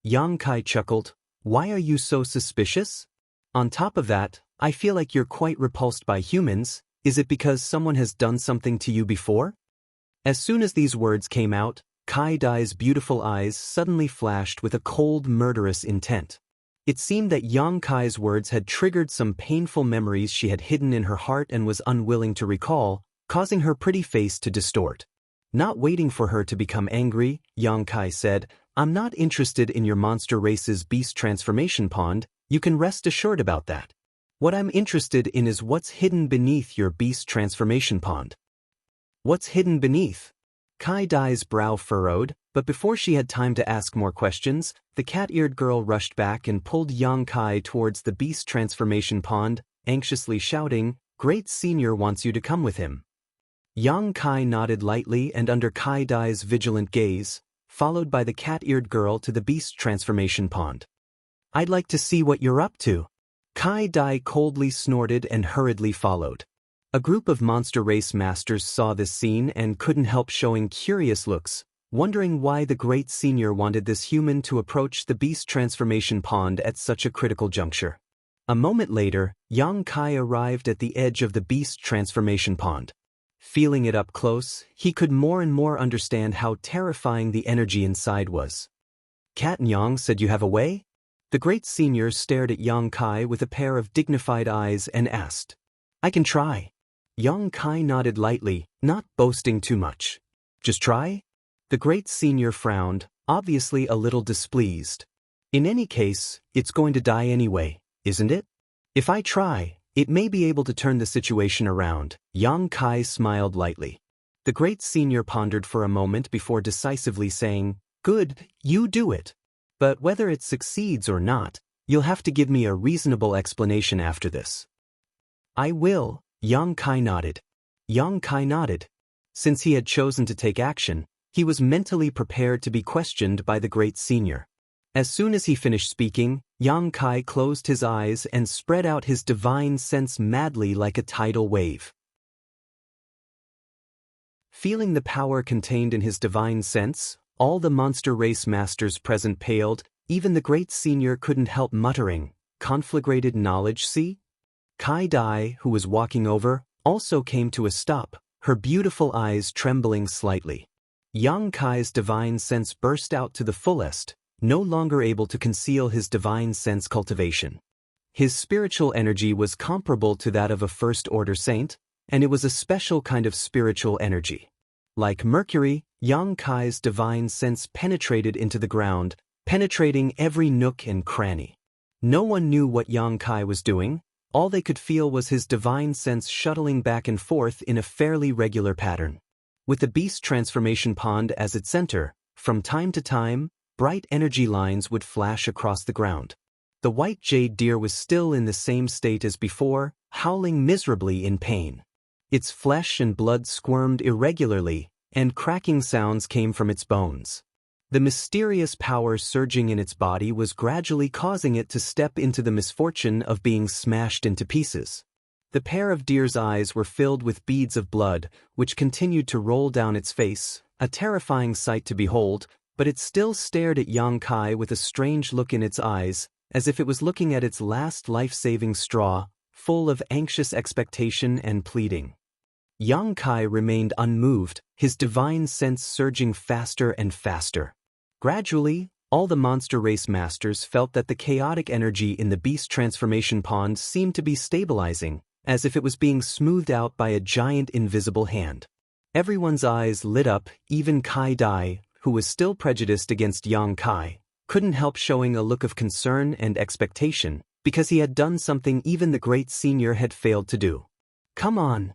Yang Kai chuckled. "Why are you so suspicious? On top of that, I feel like you're quite repulsed by humans. Is it because someone has done something to you before?" As soon as these words came out, Kai Dai's beautiful eyes suddenly flashed with a cold, murderous intent. It seemed that Yang Kai's words had triggered some painful memories she had hidden in her heart and was unwilling to recall, causing her pretty face to distort. Not waiting for her to become angry, Yang Kai said, "I'm not interested in your monster race's beast transformation pond, you can rest assured about that. What I'm interested in is what's hidden beneath your beast transformation pond." "What's hidden beneath?" Kai Dai's brow furrowed, but before she had time to ask more questions, the cat-eared girl rushed back and pulled Yang Kai towards the beast transformation pond, anxiously shouting, "Great Senior wants you to come with him." Yang Kai nodded lightly and under Kai Dai's vigilant gaze, followed by the cat-eared girl to the beast transformation pond. "I'd like to see what you're up to." Kai Dai coldly snorted and hurriedly followed. A group of monster race masters saw this scene and couldn't help showing curious looks, wondering why the Great Senior wanted this human to approach the beast transformation pond at such a critical juncture. A moment later, Yang Kai arrived at the edge of the beast transformation pond. Feeling it up close, he could more and more understand how terrifying the energy inside was. "Cat Yang said you have a way?" The Great Senior stared at Yang Kai with a pair of dignified eyes and asked. "I can try." Yang Kai nodded lightly, not boasting too much. "Just try?" The Great Senior frowned, obviously a little displeased. "In any case, it's going to die anyway, isn't it? If I try, it may be able to turn the situation around." Yang Kai smiled lightly. The Great Senior pondered for a moment before decisively saying, "Good, you do it. But whether it succeeds or not, you'll have to give me a reasonable explanation after this. I will, Yang Kai nodded. Yang Kai nodded. Since he had chosen to take action, he was mentally prepared to be questioned by the great senior. As soon as he finished speaking, Yang Kai closed his eyes and spread out his divine sense madly like a tidal wave. Feeling the power contained in his divine sense, all the monster race masters present paled. Even the great senior couldn't help muttering, "Conflagrated knowledge, see?" Kai Dai, who was walking over, also came to a stop, her beautiful eyes trembling slightly. Yang Kai's divine sense burst out to the fullest, no longer able to conceal his divine sense cultivation. His spiritual energy was comparable to that of a first-order saint, and it was a special kind of spiritual energy. Like Mercury, Yang Kai's divine sense penetrated into the ground, penetrating every nook and cranny. No one knew what Yang Kai was doing. All they could feel was his divine sense shuttling back and forth in a fairly regular pattern. With the beast transformation pond as its center, from time to time, bright energy lines would flash across the ground. The white jade deer was still in the same state as before, howling miserably in pain. Its flesh and blood squirmed irregularly, and cracking sounds came from its bones. The mysterious power surging in its body was gradually causing it to step into the misfortune of being smashed into pieces. The pair of deer's eyes were filled with beads of blood, which continued to roll down its face, a terrifying sight to behold, but it still stared at Yang Kai with a strange look in its eyes, as if it was looking at its last life-saving straw, full of anxious expectation and pleading. Yang Kai remained unmoved, his divine sense surging faster and faster. Gradually, all the monster race masters felt that the chaotic energy in the beast transformation pond seemed to be stabilizing, as if it was being smoothed out by a giant invisible hand. Everyone's eyes lit up, even Kai Dai, who was still prejudiced against Yang Kai, couldn't help showing a look of concern and expectation, because he had done something even the great senior had failed to do. "Come on!"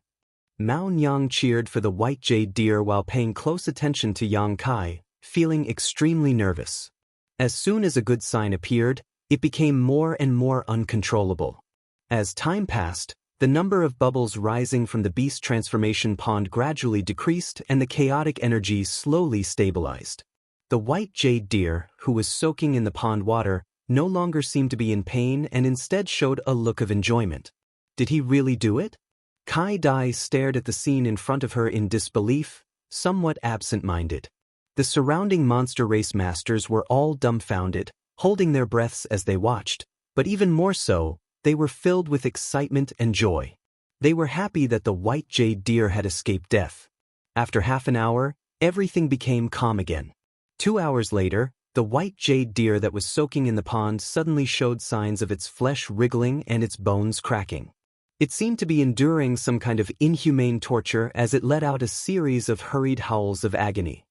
Mao Nyang cheered for the white jade deer while paying close attention to Yang Kai, feeling extremely nervous. As soon as a good sign appeared, it became more and more uncontrollable. As time passed, the number of bubbles rising from the beast transformation pond gradually decreased and the chaotic energy slowly stabilized. The white jade deer, who was soaking in the pond water, no longer seemed to be in pain and instead showed a look of enjoyment. Did he really do it? Kai Dai stared at the scene in front of her in disbelief, somewhat absent-minded. The surrounding monster race masters were all dumbfounded, holding their breaths as they watched, but even more so, they were filled with excitement and joy. They were happy that the white jade deer had escaped death. After half an hour, everything became calm again. 2 hours later, the white jade deer that was soaking in the pond suddenly showed signs of its flesh wriggling and its bones cracking. It seemed to be enduring some kind of inhumane torture as it let out a series of hurried howls of agony.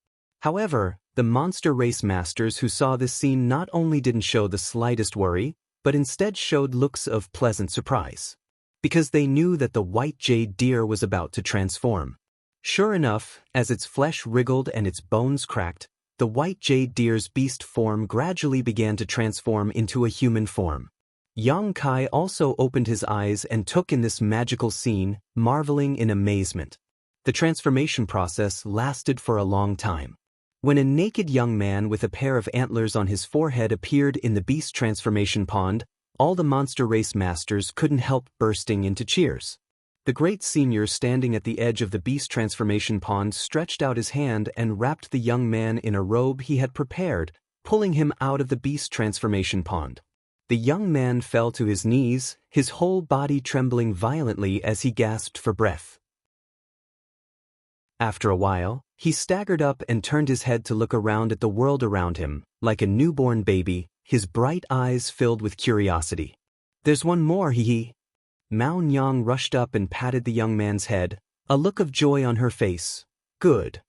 However, the monster race masters who saw this scene not only didn't show the slightest worry, but instead showed looks of pleasant surprise. Because they knew that the white jade deer was about to transform. Sure enough, as its flesh wriggled and its bones cracked, the white jade deer's beast form gradually began to transform into a human form. Yang Kai also opened his eyes and took in this magical scene, marveling in amazement. The transformation process lasted for a long time. When a naked young man with a pair of antlers on his forehead appeared in the beast transformation pond, all the monster race masters couldn't help bursting into cheers. The great senior standing at the edge of the beast transformation pond stretched out his hand and wrapped the young man in a robe he had prepared, pulling him out of the beast transformation pond. The young man fell to his knees, his whole body trembling violently as he gasped for breath. After a while, he staggered up and turned his head to look around at the world around him, like a newborn baby, his bright eyes filled with curiosity. "There's one more, hee." Mao Nyang rushed up and patted the young man's head, a look of joy on her face. "Good."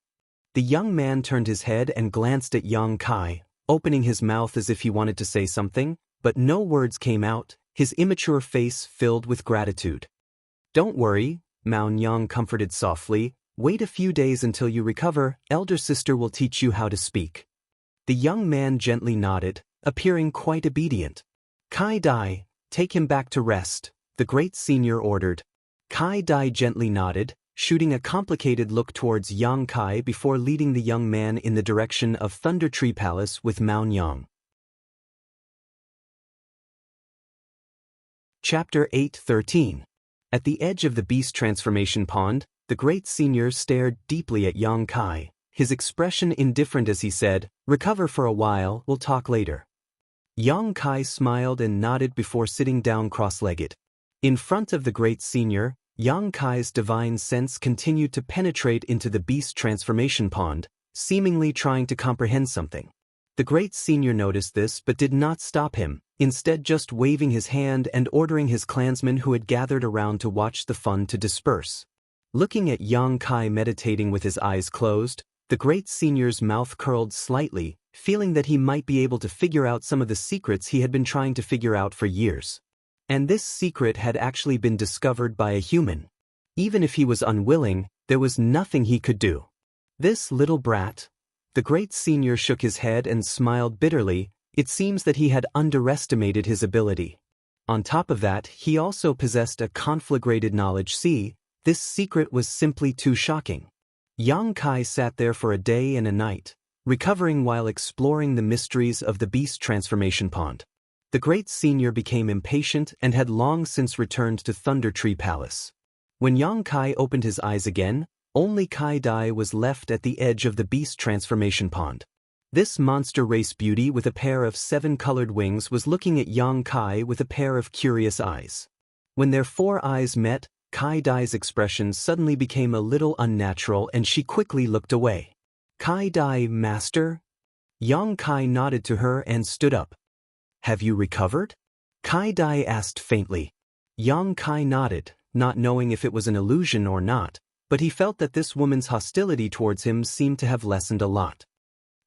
The young man turned his head and glanced at Yang Kai, opening his mouth as if he wanted to say something, but no words came out, his immature face filled with gratitude. "Don't worry," Mao Nyang comforted softly. "Wait a few days until you recover, elder sister will teach you how to speak." The young man gently nodded, appearing quite obedient. Kai Dai, take him back to rest, the great senior ordered. Kai Dai gently nodded, shooting a complicated look towards Yang Kai before leading the young man in the direction of Thunder Tree Palace with Mao Yang. Chapter 8:13. At the edge of the beast transformation pond, the great senior stared deeply at Yang Kai, his expression indifferent as he said, "Recover for a while, we'll talk later." Yang Kai smiled and nodded before sitting down cross-legged. In front of the great senior, Yang Kai's divine sense continued to penetrate into the beast transformation pond, seemingly trying to comprehend something. The great senior noticed this but did not stop him, instead just waving his hand and ordering his clansmen who had gathered around to watch the fun to disperse. Looking at Yang Kai meditating with his eyes closed, the great senior's mouth curled slightly, feeling that he might be able to figure out some of the secrets he had been trying to figure out for years. And this secret had actually been discovered by a human. Even if he was unwilling, there was nothing he could do. This little brat. The great senior shook his head and smiled bitterly. It seems that he had underestimated his ability. On top of that, he also possessed a conflagrated knowledge. See, this secret was simply too shocking. Yang Kai sat there for a day and a night, recovering while exploring the mysteries of the beast transformation pond. The great senior became impatient and had long since returned to Thunder Tree Palace. When Yang Kai opened his eyes again, only Kai Dai was left at the edge of the beast transformation pond. This monster race beauty with a pair of 7-colored wings was looking at Yang Kai with a pair of curious eyes. When their 4 eyes met, Kai Dai's expression suddenly became a little unnatural and she quickly looked away. "Kai Dai, master?" Yang Kai nodded to her and stood up. "Have you recovered?" Kai Dai asked faintly. Yang Kai nodded, not knowing if it was an illusion or not, but he felt that this woman's hostility towards him seemed to have lessened a lot.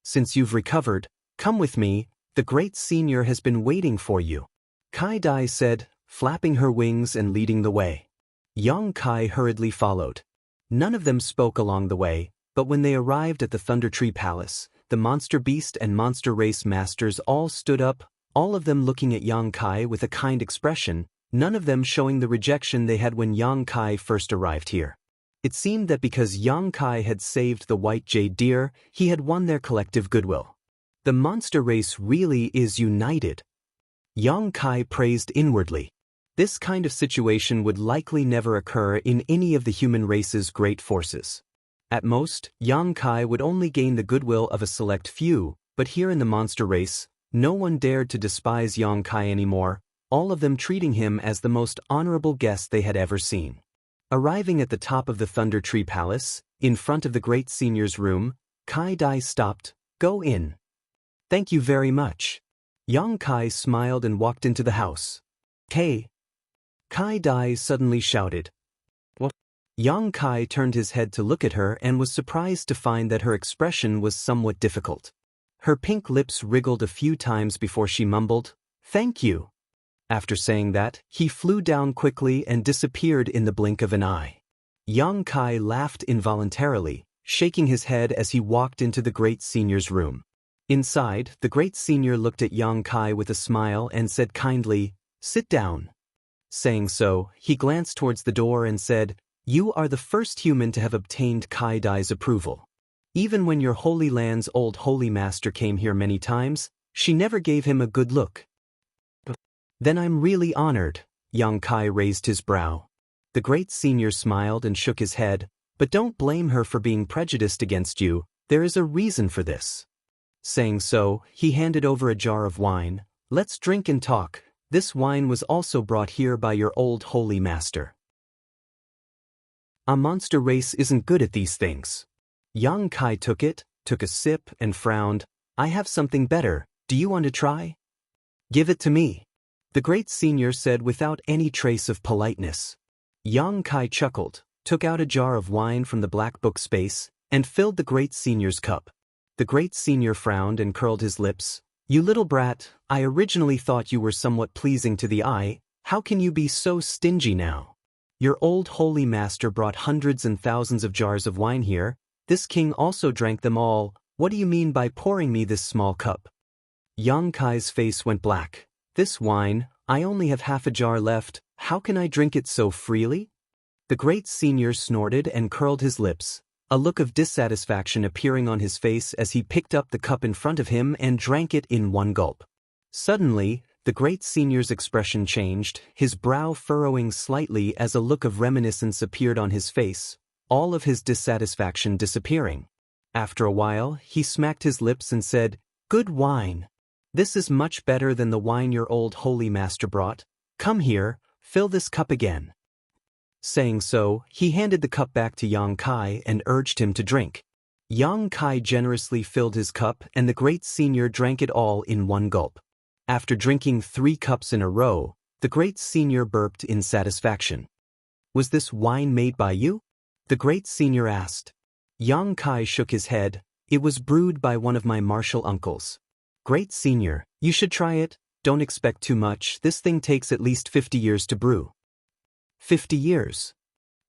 "Since you've recovered, come with me, the great senior has been waiting for you," Kai Dai said, flapping her wings and leading the way. Yang Kai hurriedly followed. None of them spoke along the way, but when they arrived at the Thunder Tree Palace, the monster beast and monster race masters all stood up, all of them looking at Yang Kai with a kind expression, none of them showing the rejection they had when Yang Kai first arrived here. It seemed that because Yang Kai had saved the white jade deer, he had won their collective goodwill. The monster race really is united. Yang Kai praised inwardly. This kind of situation would likely never occur in any of the human race's great forces. At most, Yang Kai would only gain the goodwill of a select few, but here in the monster race, no one dared to despise Yang Kai anymore, all of them treating him as the most honorable guest they had ever seen. Arriving at the top of the Thunder Tree Palace, in front of the great senior's room, Kai Dai stopped. "Go in." "Thank you very much." Yang Kai smiled and walked into the house. "Hey!" Kai Dai suddenly shouted. "What?" Yang Kai turned his head to look at her and was surprised to find that her expression was somewhat difficult. Her pink lips wriggled a few times before she mumbled, "Thank you." After saying that, he flew down quickly and disappeared in the blink of an eye. Yang Kai laughed involuntarily, shaking his head as he walked into the great senior's room. Inside, the great senior looked at Yang Kai with a smile and said kindly, "Sit down." Saying so, he glanced towards the door and said, "You are the first human to have obtained Kai Dai's approval. Even when your Holy Land's old Holy Master came here many times, she never gave him a good look." "Then I'm really honored." Yang Kai raised his brow. The great senior smiled and shook his head, "But don't blame her for being prejudiced against you, there is a reason for this." Saying so, he handed over a jar of wine. "Let's drink and talk. This wine was also brought here by your old Holy Master." A monster race isn't good at these things. Yang Kai took it, took a sip, and frowned. "I have something better, do you want to try?" "Give it to me," the great senior said without any trace of politeness. Yang Kai chuckled, took out a jar of wine from the black book space, and filled the great senior's cup. The great senior frowned and curled his lips. "You little brat, I originally thought you were somewhat pleasing to the eye, how can you be so stingy now? Your old Holy Master brought hundreds and thousands of jars of wine here, this king also drank them all, what do you mean by pouring me this small cup?" Yang Kai's face went black. This wine, I only have half a jar left, how can I drink it so freely? The great senior snorted and curled his lips, a look of dissatisfaction appearing on his face as he picked up the cup in front of him and drank it in one gulp. Suddenly, the great senior's expression changed, his brow furrowing slightly as a look of reminiscence appeared on his face, all of his dissatisfaction disappearing. After a while, he smacked his lips and said, "Good wine. This is much better than the wine your old holy master brought. Come here, fill this cup again." Saying so, he handed the cup back to Yang Kai and urged him to drink. Yang Kai generously filled his cup and the great senior drank it all in one gulp. After drinking 3 cups in a row, the great senior burped in satisfaction. "Was this wine made by you?" the great senior asked. Yang Kai shook his head. "It was brewed by one of my martial uncles." "Great senior, you should try it, don't expect too much, this thing takes at least 50 years to brew." 50 years.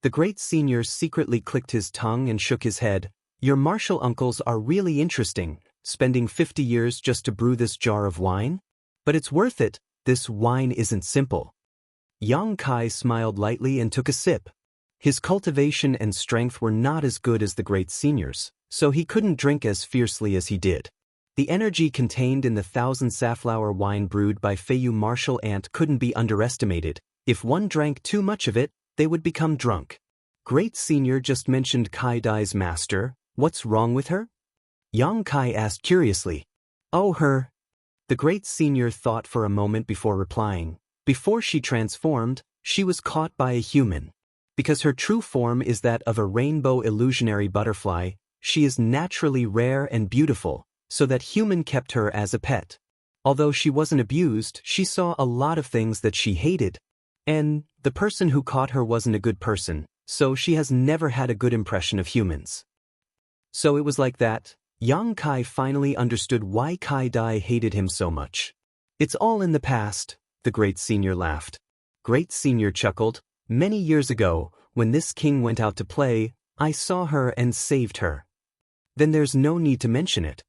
The great senior secretly clicked his tongue and shook his head. "Your martial uncles are really interesting, spending 50 years just to brew this jar of wine? But it's worth it, this wine isn't simple." Yang Kai smiled lightly and took a sip. His cultivation and strength were not as good as the great senior's, so he couldn't drink as fiercely as he did. The energy contained in the 1,000 safflower wine brewed by Feiyu martial ant couldn't be underestimated. If one drank too much of it, they would become drunk. Great senior just mentioned Kai Dai's master, what's wrong with her? Yang Kai asked curiously. "Oh, her." The great senior thought for a moment before replying. "Before she transformed, she was caught by a human. Because her true form is that of a rainbow illusionary butterfly, she is naturally rare and beautiful, so that human kept her as a pet. Although she wasn't abused, she saw a lot of things that she hated. And the person who caught her wasn't a good person, so she has never had a good impression of humans." So it was like that. Yang Kai finally understood why Kai Dai hated him so much. "It's all in the past," the great senior laughed. Great senior chuckled. "Many years ago, when this king went out to play, I saw her and saved her." "Then there's no need to mention it."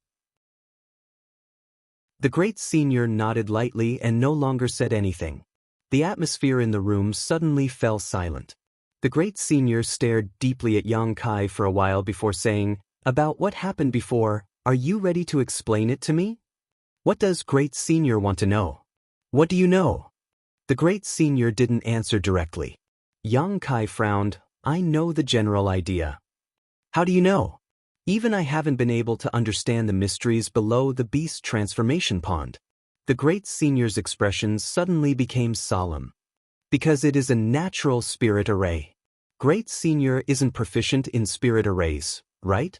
The great senior nodded lightly and no longer said anything. The atmosphere in the room suddenly fell silent. The great senior stared deeply at Yang Kai for a while before saying, "About what happened before, are you ready to explain it to me?" "What does great senior want to know?" "What do you know?" The great senior didn't answer directly. Yang Kai frowned. "I know the general idea." "How do you know?" "Even I haven't been able to understand the mysteries below the beast transformation pond." The great senior's expression suddenly became solemn. "Because it is a natural spirit array. Great senior isn't proficient in spirit arrays, right?"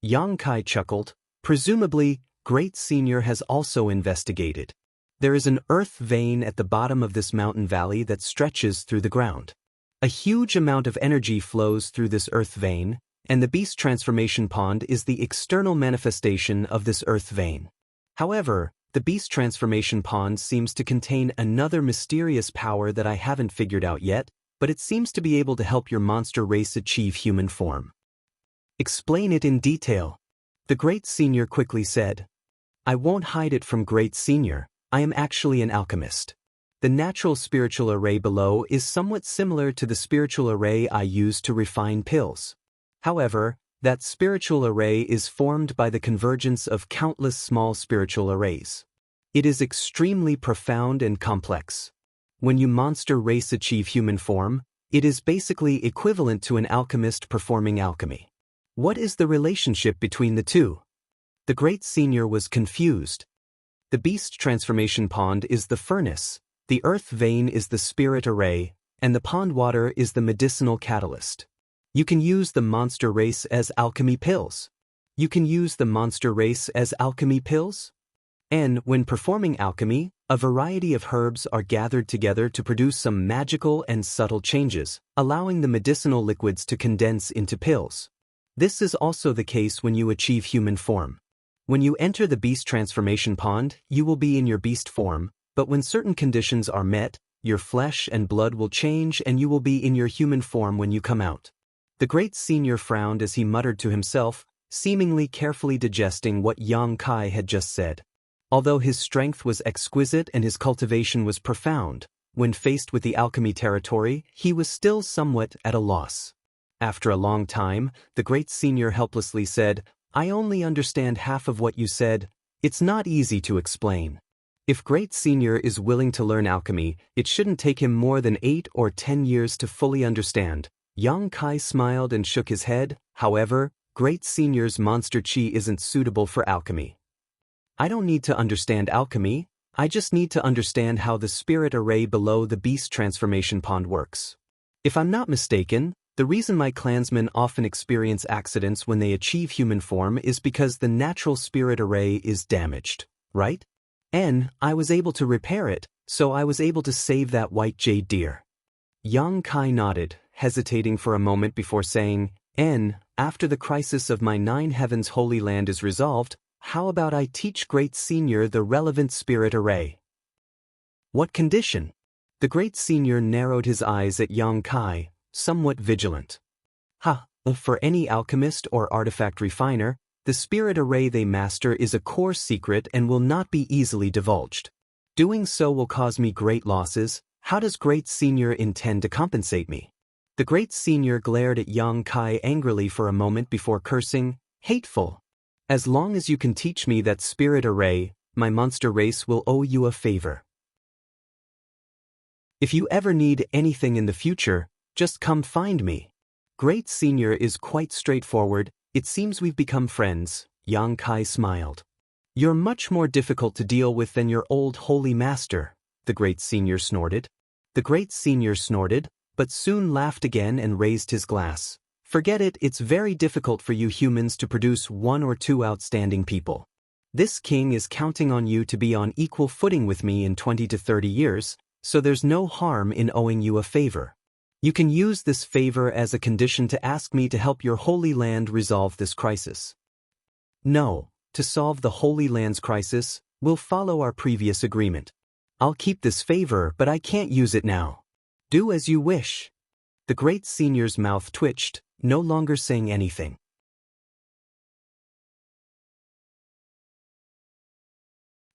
Yang Kai chuckled. "Presumably, great senior has also investigated. There is an earth vein at the bottom of this mountain valley that stretches through the ground. A huge amount of energy flows through this earth vein, and the beast transformation pond is the external manifestation of this earth vein. However, the beast transformation pond seems to contain another mysterious power that I haven't figured out yet, but it seems to be able to help your monster race achieve human form." "Explain it in detail," the great senior quickly said. "I won't hide it from great senior, I am actually an alchemist. The natural spiritual array below is somewhat similar to the spiritual array I use to refine pills. However, that spiritual array is formed by the convergence of countless small spiritual arrays. It is extremely profound and complex. When you monster race achieve human form, it is basically equivalent to an alchemist performing alchemy. What is the relationship between the two?" The great senior was confused. "The beast transformation pond is the furnace, the earth vein is the spirit array, and the pond water is the medicinal catalyst. You can use the monster race as alchemy pills. You can use the monster race as alchemy pills? And when performing alchemy, a variety of herbs are gathered together to produce some magical and subtle changes, allowing the medicinal liquids to condense into pills. This is also the case when you achieve human form. When you enter the beast transformation pond, you will be in your beast form, but when certain conditions are met, your flesh and blood will change and you will be in your human form when you come out." The great senior frowned as he muttered to himself, seemingly carefully digesting what Yang Kai had just said. Although his strength was exquisite and his cultivation was profound, when faced with the alchemy territory, he was still somewhat at a loss. After a long time, the great senior helplessly said, "I only understand half of what you said. It's not easy to explain." If great senior is willing to learn alchemy, it shouldn't take him more than 8 or 10 years to fully understand. Yang Kai smiled and shook his head. However, great senior's monster chi isn't suitable for alchemy. I don't need to understand alchemy, I just need to understand how the spirit array below the beast transformation pond works. If I'm not mistaken, the reason my clansmen often experience accidents when they achieve human form is because the natural spirit array is damaged, right? And I was able to repair it, so I was able to save that white jade deer. Yang Kai nodded, hesitating for a moment before saying, after the crisis of my 9 heavens holy land is resolved, how about I teach great senior the relevant spirit array? What condition? The great senior narrowed his eyes at Yang Kai, somewhat vigilant. For any alchemist or artifact refiner, the spirit array they master is a core secret and will not be easily divulged. Doing so will cause me great losses. How does great senior intend to compensate me? The great senior glared at Yang Kai angrily for a moment before cursing, "Hateful! As long as you can teach me that spirit array, my monster race will owe you a favor. If you ever need anything in the future, just come find me." Great senior is quite straightforward. It seems we've become friends. Yang Kai smiled. You're much more difficult to deal with than your old holy master, the great senior snorted. The great senior snorted, but soon laughed again and raised his glass. Forget it, it's very difficult for you humans to produce 1 or 2 outstanding people. This king is counting on you to be on equal footing with me in 20 to 30 years, so there's no harm in owing you a favor. You can use this favor as a condition to ask me to help your holy land resolve this crisis. No, to solve the holy land's crisis, we'll follow our previous agreement. I'll keep this favor, but I can't use it now. Do as you wish. The great senior's mouth twitched, no longer saying anything.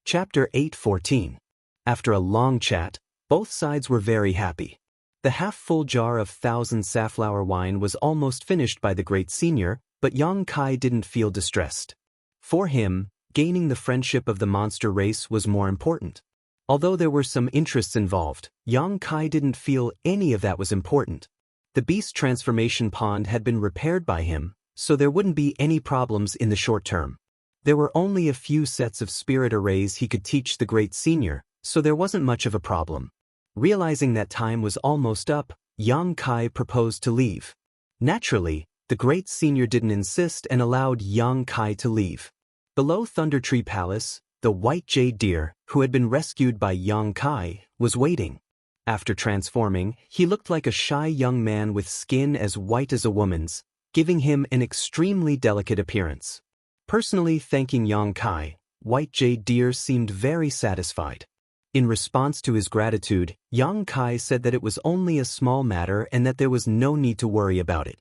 Chapter 8:14. After a long chat, both sides were very happy. The half-full jar of 1,000 safflower wine was almost finished by the great senior, but Yang Kai didn't feel distressed. For him, gaining the friendship of the monster race was more important. Although there were some interests involved, Yang Kai didn't feel any of that was important. The beast transformation pond had been repaired by him, so there wouldn't be any problems in the short term. There were only a few sets of spirit arrays he could teach the great senior, so there wasn't much of a problem. Realizing that time was almost up, Yang Kai proposed to leave. Naturally, the great senior didn't insist and allowed Yang Kai to leave. Below Thunder Tree Palace, the white jade deer, who had been rescued by Yang Kai, was waiting. After transforming, he looked like a shy young man with skin as white as a woman's, giving him an extremely delicate appearance. Personally thanking Yang Kai, white jade deer seemed very satisfied. In response to his gratitude, Yang Kai said that it was only a small matter and that there was no need to worry about it.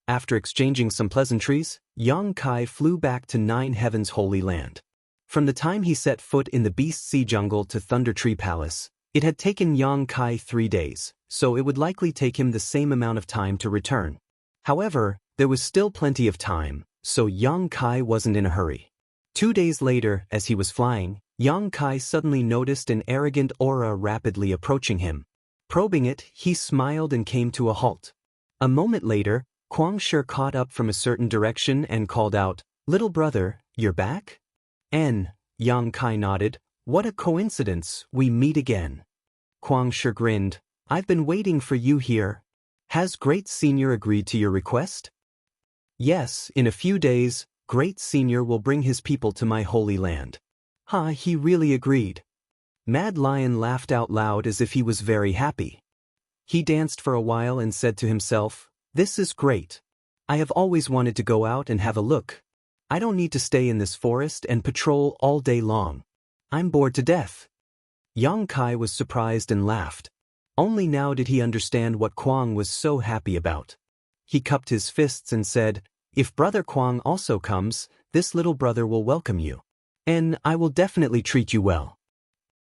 After exchanging some pleasantries, Yang Kai flew back to 9 Heavens Holy Land. From the time he set foot in the Beast Sea Jungle to Thunder Tree Palace, it had taken Yang Kai 3 days, so it would likely take him the same amount of time to return. However, there was still plenty of time, so Yang Kai wasn't in a hurry. 2 days later, as he was flying, Yang Kai suddenly noticed an arrogant aura rapidly approaching him. Probing it, he smiled and came to a halt. A moment later, Kwang Shi caught up from a certain direction and called out, "Little brother, you're back?" Yang Kai nodded. "What a coincidence, we meet again." Kwang Shi grinned. "I've been waiting for you here. Has Great Senior agreed to your request?" "Yes, in a few days, Great Senior will bring his people to my holy land." He really agreed. Mad Lion laughed out loud as if he was very happy. He danced for a while and said to himself, "This is great. I have always wanted to go out and have a look. I don't need to stay in this forest and patrol all day long. I'm bored to death." Yang Kai was surprised and laughed. Only now did he understand what Kwang was so happy about. He cupped his fists and said, "If Brother Kwang also comes, this little brother will welcome you." And I will definitely treat you well.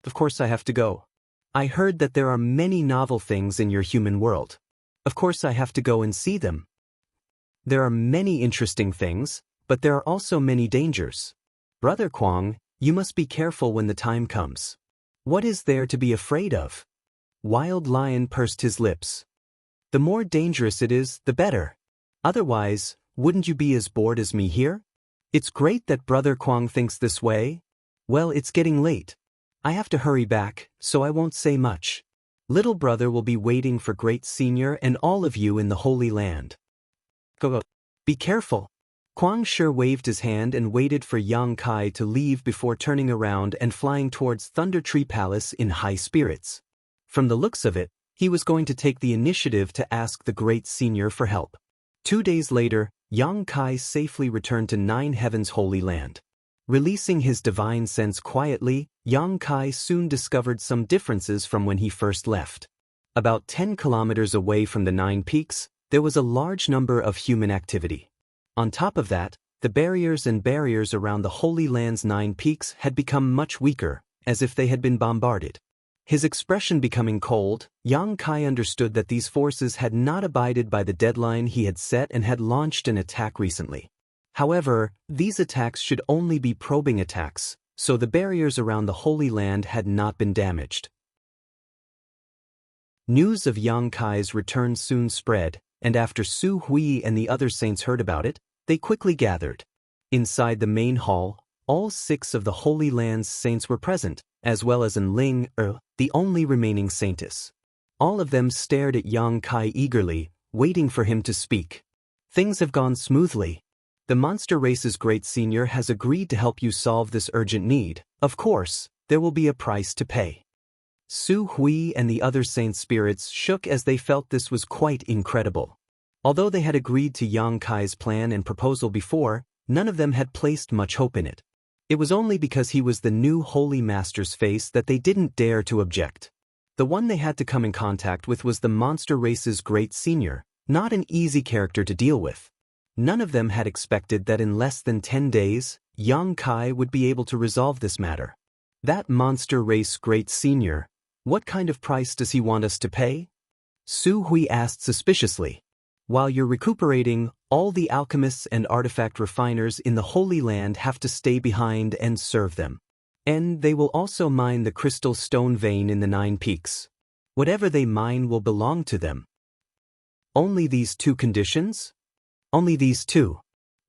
Of course I have to go. I heard that there are many novel things in your human world. Of course I have to go and see them. There are many interesting things, but there are also many dangers. Brother Kwang, you must be careful when the time comes. What is there to be afraid of? Wild Lion pursed his lips. The more dangerous it is, the better. Otherwise, wouldn't you be as bored as me here? It's great that Brother Kwang thinks this way. Well, it's getting late. I have to hurry back, so I won't say much. Little brother will be waiting for Great Senior and all of you in the Holy Land. Go. Be careful. Kwang Shi waved his hand and waited for Yang Kai to leave before turning around and flying towards Thunder Tree Palace in high spirits. From the looks of it, he was going to take the initiative to ask the Great Senior for help. 2 days later, Yang Kai safely returned to Nine Heaven's Holy Land. Releasing his divine sense quietly, Yang Kai soon discovered some differences from when he first left. About 10 kilometers away from the Nine Peaks, there was a large number of human activity. On top of that, the barriers around the Holy Land's 9 peaks had become much weaker, as if they had been bombarded. His expression becoming cold, Yang Kai understood that these forces had not abided by the deadline he had set and had launched an attack recently. However, these attacks should only be probing attacks, so the barriers around the Holy Land had not been damaged. News of Yang Kai's return soon spread, and after Su Hui and the other saints heard about it, they quickly gathered. Inside the main hall, all 6 of the Holy Land's saints were present, as well as Ling, the only remaining saintess. All of them stared at Yang Kai eagerly, waiting for him to speak. Things have gone smoothly. The monster race's Great Senior has agreed to help you solve this urgent need. Of course, there will be a price to pay. Su Hui and the other saint spirits shook as they felt this was quite incredible. Although they had agreed to Yang Kai's plan and proposal before, none of them had placed much hope in it. It was only because he was the new Holy Master's face that they didn't dare to object. The one they had to come in contact with was the monster race's Great Senior, not an easy character to deal with. None of them had expected that in less than 10 days, Yang Kai would be able to resolve this matter. That monster race Great Senior, what kind of price does he want us to pay? Su Hui asked suspiciously. While you're recuperating, all the alchemists and artifact refiners in the Holy Land have to stay behind and serve them. And they will also mine the crystal stone vein in the 9 peaks. Whatever they mine will belong to them. Only these 2 conditions? Only these 2.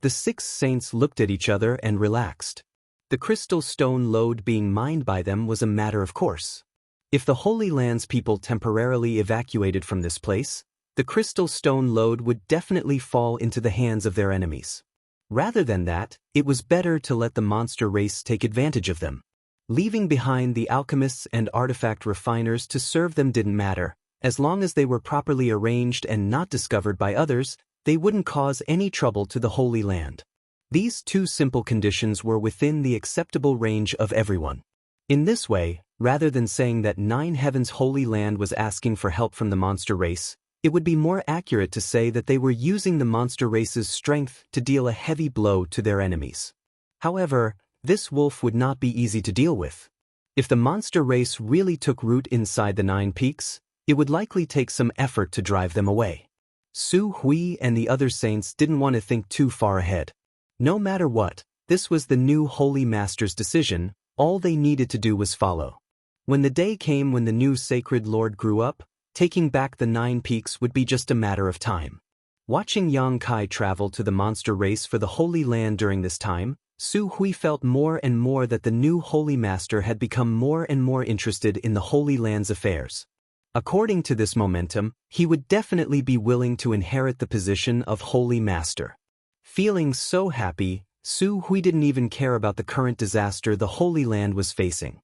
The 6 saints looked at each other and relaxed. The crystal stone lode being mined by them was a matter of course. If the Holy Land's people temporarily evacuated from this place, the crystal stone lode would definitely fall into the hands of their enemies. Rather than that, it was better to let the monster race take advantage of them. Leaving behind the alchemists and artifact refiners to serve them didn't matter. As long as they were properly arranged and not discovered by others, they wouldn't cause any trouble to the Holy Land. These 2 simple conditions were within the acceptable range of everyone. In this way, rather than saying that Nine Heaven's Holy Land was asking for help from the monster race, it would be more accurate to say that they were using the monster race's strength to deal a heavy blow to their enemies. However, this wolf would not be easy to deal with. If the monster race really took root inside the 9 peaks, it would likely take some effort to drive them away. Su Hui and the other saints didn't want to think too far ahead. No matter what, this was the new Holy Master's decision. All they needed to do was follow. When the day came when the new Sacred Lord grew up, taking back the 9 peaks would be just a matter of time. Watching Yang Kai travel to the monster race for the Holy Land during this time, Su Hui felt more and more that the new Holy Master had become more and more interested in the Holy Land's affairs. According to this momentum, he would definitely be willing to inherit the position of Holy Master. Feeling so happy, Su Hui didn't even care about the current disaster the Holy Land was facing.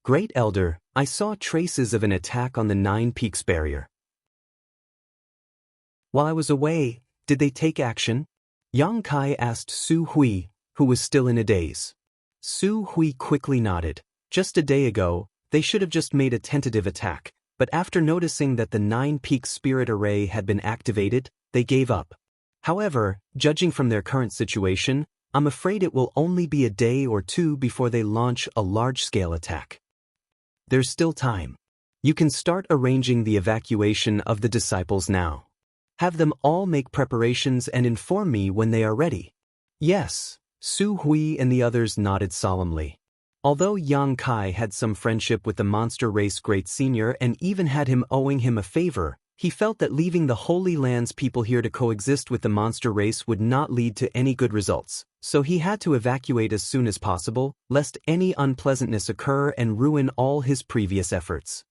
Great Elder, I saw traces of an attack on the 9 Peaks barrier. While I was away, did they take action? Yang Kai asked Su Hui, who was still in a daze. Su Hui quickly nodded. Just a day ago, they should have just made a tentative attack, but after noticing that the 9 Peaks spirit array had been activated, they gave up. However, judging from their current situation, I'm afraid it will only be a day or two before they launch a large-scale attack. There's still time. You can start arranging the evacuation of the disciples now. Have them all make preparations and inform me when they are ready. Yes, Su Hui and the others nodded solemnly. Although Yang Kai had some friendship with the monster race great senior and even had him owing him a favor, he felt that leaving the Holy Land's people here to coexist with the monster race would not lead to any good results, so he had to evacuate as soon as possible, lest any unpleasantness occur and ruin all his previous efforts.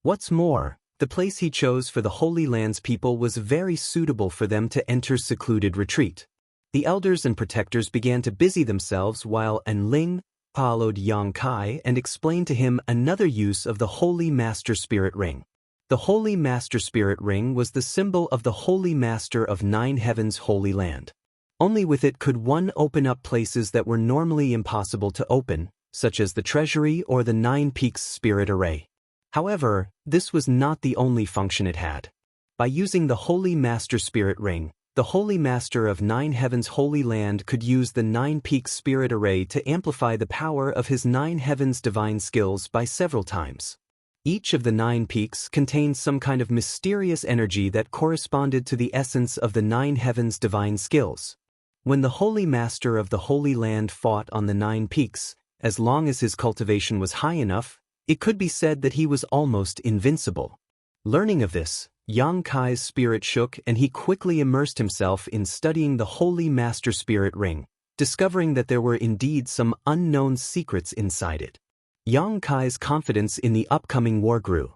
What's more, the place he chose for the Holy Land's people was very suitable for them to enter secluded retreat. The elders and protectors began to busy themselves while Enling followed Yang Kai and explained to him another use of the Holy Master Spirit Ring. The Holy Master Spirit Ring was the symbol of the Holy Master of Nine Heavens' Holy Land. Only with it could one open up places that were normally impossible to open, such as the Treasury or the Nine Peaks Spirit Array. However, this was not the only function it had. By using the Holy Master Spirit Ring, the Holy Master of Nine Heavens' Holy Land could use the Nine Peaks Spirit Array to amplify the power of his Nine Heavens' divine skills by several times. Each of the 9 peaks contained some kind of mysterious energy that corresponded to the essence of the 9 heavens' divine skills. When the Holy Master of the Holy Land fought on the 9 peaks, as long as his cultivation was high enough, it could be said that he was almost invincible. Learning of this, Yang Kai's spirit shook and he quickly immersed himself in studying the Holy Master Spirit Ring, discovering that there were indeed some unknown secrets inside it. Yang Kai's confidence in the upcoming war grew.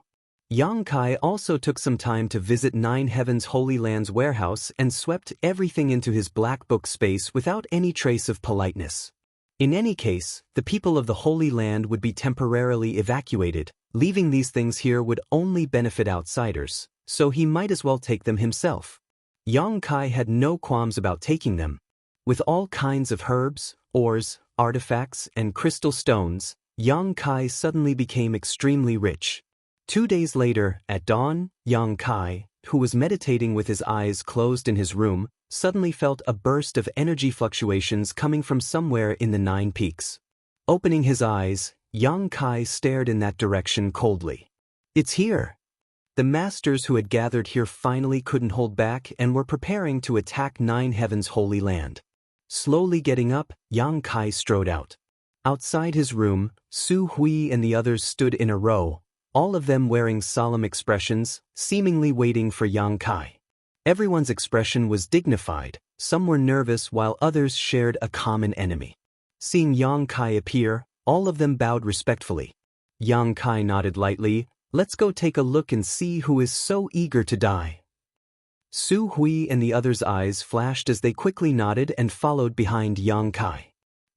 Yang Kai also took some time to visit Nine Heavens Holy Land's warehouse and swept everything into his black book space without any trace of politeness. In any case, the people of the Holy Land would be temporarily evacuated. Leaving these things here would only benefit outsiders, so he might as well take them himself. Yang Kai had no qualms about taking them. With all kinds of herbs, ores, artifacts, and crystal stones, Yang Kai suddenly became extremely rich. 2 days later, at dawn, Yang Kai, who was meditating with his eyes closed in his room, suddenly felt a burst of energy fluctuations coming from somewhere in the 9 peaks. Opening his eyes, Yang Kai stared in that direction coldly. It's here! The masters who had gathered here finally couldn't hold back and were preparing to attack Nine Heavens' Holy Land. Slowly getting up, Yang Kai strode out. Outside his room, Su Hui and the others stood in a row, all of them wearing solemn expressions, seemingly waiting for Yang Kai. Everyone's expression was dignified, some were nervous while others shared a common enemy. Seeing Yang Kai appear, all of them bowed respectfully. Yang Kai nodded lightly. Let's go take a look and see who is so eager to die. Su Hui and the others' eyes flashed as they quickly nodded and followed behind Yang Kai.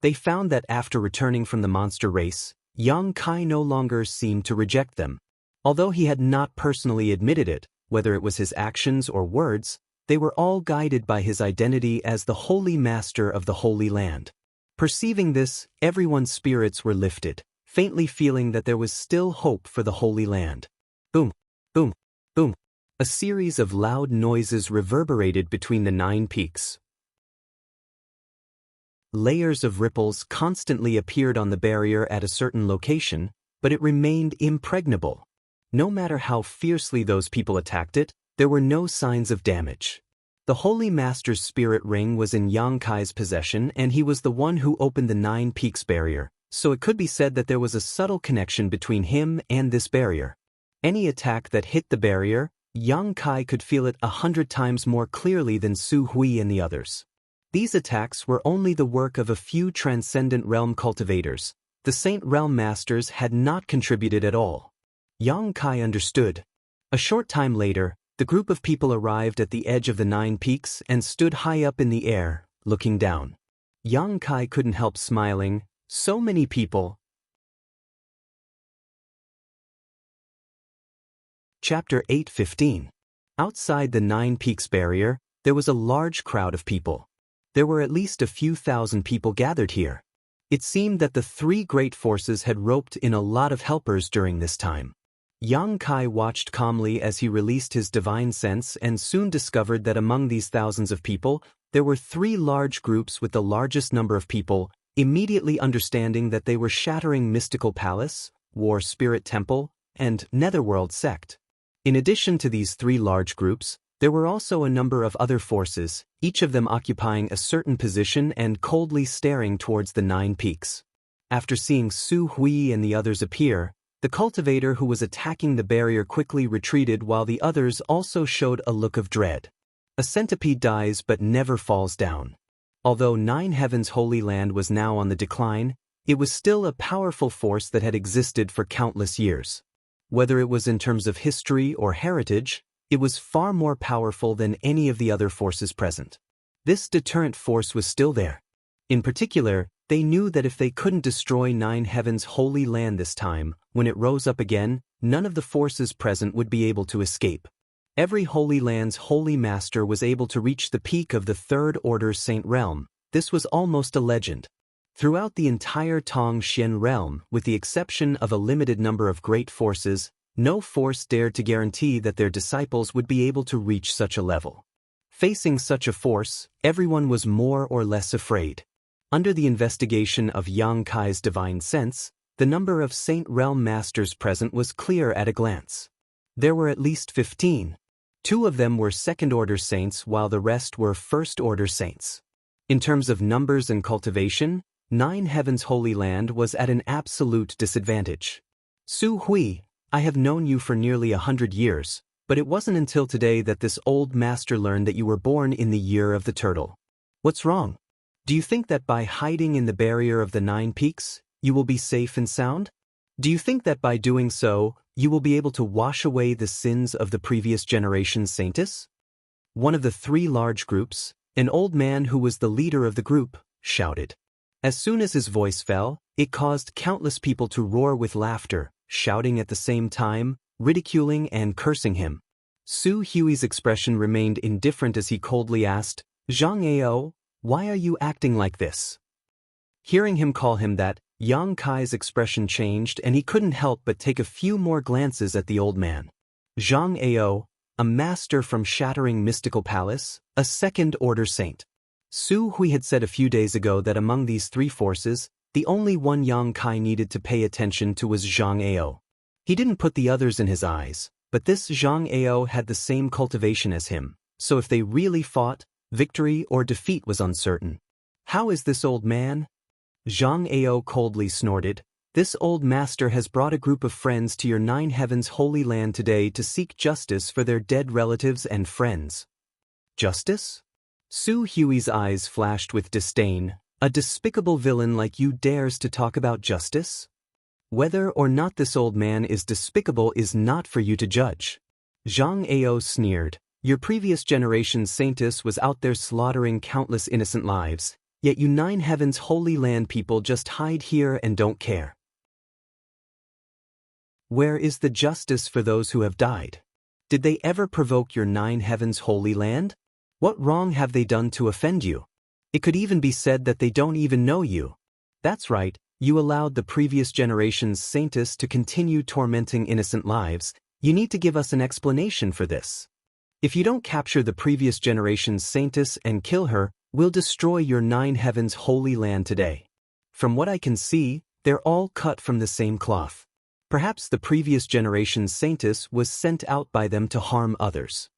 They found that after returning from the monster race, Yang Kai no longer seemed to reject them. Although he had not personally admitted it, whether it was his actions or words, they were all guided by his identity as the Holy Master of the Holy Land. Perceiving this, everyone's spirits were lifted, faintly feeling that there was still hope for the Holy Land. Boom, boom, boom. A series of loud noises reverberated between the 9 peaks. Layers of ripples constantly appeared on the barrier at a certain location, but it remained impregnable. No matter how fiercely those people attacked it, there were no signs of damage. The Holy Master's Spirit Ring was in Yang Kai's possession and he was the one who opened the 9 peaks barrier, so it could be said that there was a subtle connection between him and this barrier. Any attack that hit the barrier, Yang Kai could feel it 100 times more clearly than Su Hui and the others. These attacks were only the work of a few transcendent realm cultivators. The Saint Realm Masters had not contributed at all. Yang Kai understood. A short time later, the group of people arrived at the edge of the 9 peaks and stood high up in the air, looking down. Yang Kai couldn't help smiling. So many people. Chapter 8:15. Outside the 9 peaks barrier, there was a large crowd of people. There were at least a few thousand people gathered here. It seemed that the 3 great forces had roped in a lot of helpers during this time. Yang Kai watched calmly as he released his divine sense and soon discovered that among these thousands of people, there were three large groups with the largest number of people, immediately understanding that they were shattering mystical palace, war spirit temple, and netherworld sect. In addition to these three large groups, there were also a number of other forces, each of them occupying a certain position and coldly staring towards the 9 peaks. After seeing Su Hui and the others appear, the cultivator who was attacking the barrier quickly retreated while the others also showed a look of dread. A centipede dies but never falls down. Although 9 Heavens Holy Land was now on the decline, it was still a powerful force that had existed for countless years. Whether it was in terms of history or heritage, it was far more powerful than any of the other forces present. This deterrent force was still there. In particular, they knew that if they couldn't destroy 9 Heavens Holy Land this time, when it rose up again, none of the forces present would be able to escape. Every Holy Land's Holy Master was able to reach the peak of the Third Order Saint Realm. This was almost a legend. Throughout the entire Tong Xian realm, with the exception of a limited number of great forces, no force dared to guarantee that their disciples would be able to reach such a level. Facing such a force, everyone was more or less afraid. Under the investigation of Yang Kai's divine sense, the number of Saint Realm Masters present was clear at a glance. There were at least 15. 2 of them were second-order saints while the rest were first-order saints. In terms of numbers and cultivation, 9 Heavens Holy Land was at an absolute disadvantage. Su Hui, I have known you for nearly 100 years, but it wasn't until today that this old master learned that you were born in the year of the turtle. What's wrong? Do you think that by hiding in the barrier of the 9 peaks, you will be safe and sound? Do you think that by doing so, you will be able to wash away the sins of the previous generation's saintess? One of the 3 large groups, an old man who was the leader of the group, shouted. As soon as his voice fell, it caused countless people to roar with laughter, shouting at the same time, ridiculing and cursing him. Su Hui's expression remained indifferent as he coldly asked, Zhang Ao, why are you acting like this? Hearing him call him that, Yang Kai's expression changed and he couldn't help but take a few more glances at the old man. Zhang Ao, a master from shattering mystical palace, a second-order saint. Su Hui had said a few days ago that among these 3 forces, the only one Yang Kai needed to pay attention to was Zhang Ao. He didn't put the others in his eyes, but this Zhang Ao had the same cultivation as him, so if they really fought, victory or defeat was uncertain. How is this old man? Zhang Ao coldly snorted. This old master has brought a group of friends to your 9 Heavens Holy Land today to seek justice for their dead relatives and friends. Justice? Su Hui's eyes flashed with disdain. A despicable villain like you dares to talk about justice? Whether or not this old man is despicable is not for you to judge. Zhang Ao sneered. Your previous generation's saintess was out there slaughtering countless innocent lives, yet you 9 Heavens Holy Land people just hide here and don't care. Where is the justice for those who have died? Did they ever provoke your 9 Heavens Holy Land? What wrong have they done to offend you? It could even be said that they don't even know you. That's right, you allowed the previous generation's saintess to continue tormenting innocent lives. You need to give us an explanation for this. If you don't capture the previous generation's saintess and kill her, we'll destroy your 9 Heavens Holy Land today. From what I can see, they're all cut from the same cloth. Perhaps the previous generation's saintess was sent out by them to harm others.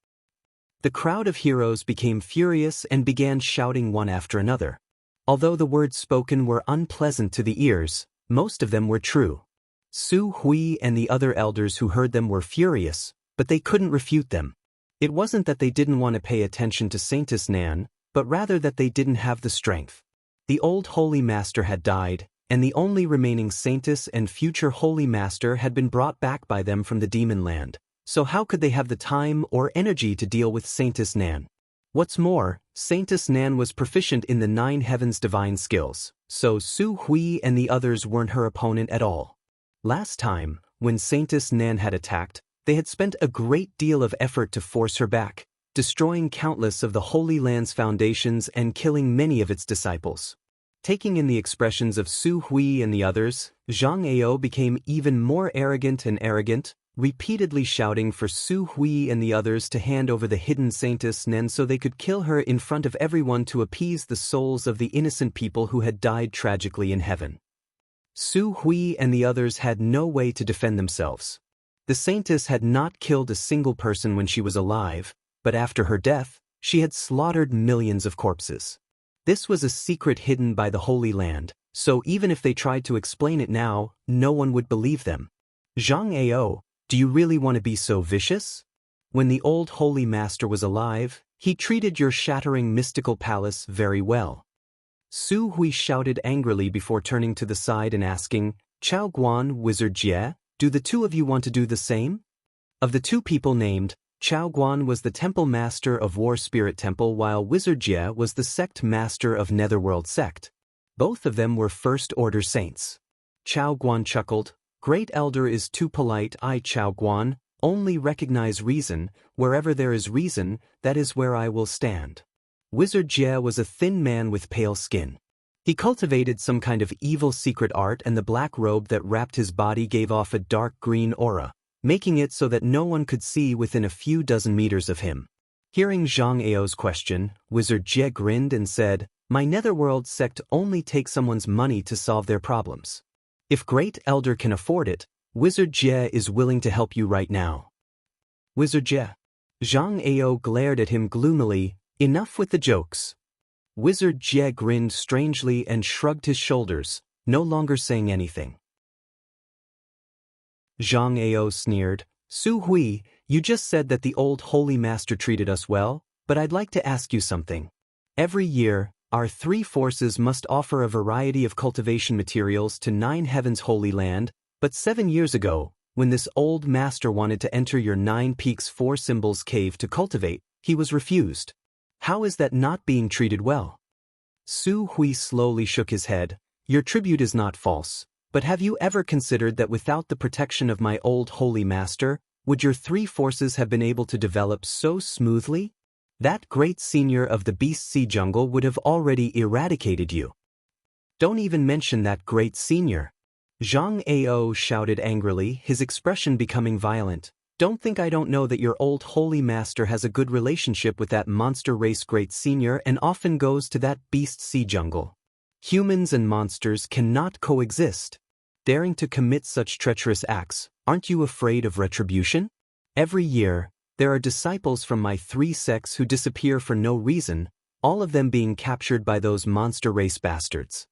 The crowd of heroes became furious and began shouting one after another. Although the words spoken were unpleasant to the ears, most of them were true. Su Hui and the other elders who heard them were furious, but they couldn't refute them. It wasn't that they didn't want to pay attention to Saintess Nan, but rather that they didn't have the strength. The old Holy Master had died, and the only remaining Saintess and future Holy Master had been brought back by them from the Demon Land, so how could they have the time or energy to deal with Saintess Nan? What's more, Saintess Nan was proficient in the 9 Heavens divine skills, so Su Hui and the others weren't her opponent at all. Last time, when Saintess Nan had attacked, they had spent a great deal of effort to force her back, destroying countless of the Holy Land's foundations and killing many of its disciples. Taking in the expressions of Su Hui and the others, Zhang Ao became even more arrogant and arrogant. repeatedly shouting for Su Hui and the others to hand over the hidden Saintess Nen so they could kill her in front of everyone to appease the souls of the innocent people who had died tragically in heaven. Su Hui and the others had no way to defend themselves. The Saintess had not killed a single person when she was alive, but after her death, she had slaughtered millions of corpses. This was a secret hidden by the Holy Land, so even if they tried to explain it now, no one would believe them. Zhang Ao, do you really want to be so vicious? When the old Holy Master was alive, he treated your shattering mystical palace very well. Su Hui shouted angrily before turning to the side and asking, Chao Guan, Wizard Jie, do the two of you want to do the same? Of the two people named, Chao Guan was the temple master of War Spirit Temple while Wizard Jie was the sect master of Netherworld Sect. Both of them were first-order saints. Chao Guan chuckled, Great Elder is too polite. I, Chao Guan, only recognize reason. Wherever there is reason, that is where I will stand. Wizard Jie was a thin man with pale skin. He cultivated some kind of evil secret art and the black robe that wrapped his body gave off a dark green aura, making it so that no one could see within a few dozen meters of him. Hearing Zhang Ao's question, Wizard Jie grinned and said, My Netherworld sect only takes someone's money to solve their problems. If Great Elder can afford it, Wizard Jie is willing to help you right now. Wizard Jie. Zhang Ao glared at him gloomily, Enough with the jokes. Wizard Jie grinned strangely and shrugged his shoulders, no longer saying anything. Zhang Ao sneered, Su Hui, you just said that the old Holy Master treated us well, but I'd like to ask you something. Every year, our three forces must offer a variety of cultivation materials to 9 Heavens Holy Land, but 7 years ago, when this old master wanted to enter your 9 Peaks 4 Symbols cave to cultivate, he was refused. How is that not being treated well? Su Hui slowly shook his head, Your tribute is not false, but have you ever considered that without the protection of my old Holy Master, would your 3 forces have been able to develop so smoothly? That great senior of the Beast Sea Jungle would have already eradicated you. Don't even mention that great senior. Zhang Ao shouted angrily, his expression becoming violent. Don't think I don't know that your old Holy Master has a good relationship with that monster race great senior and often goes to that Beast Sea Jungle. Humans and monsters cannot coexist. Daring to commit such treacherous acts, aren't you afraid of retribution? Every year, there are disciples from my 3 sects who disappear for no reason, all of them being captured by those monster race bastards.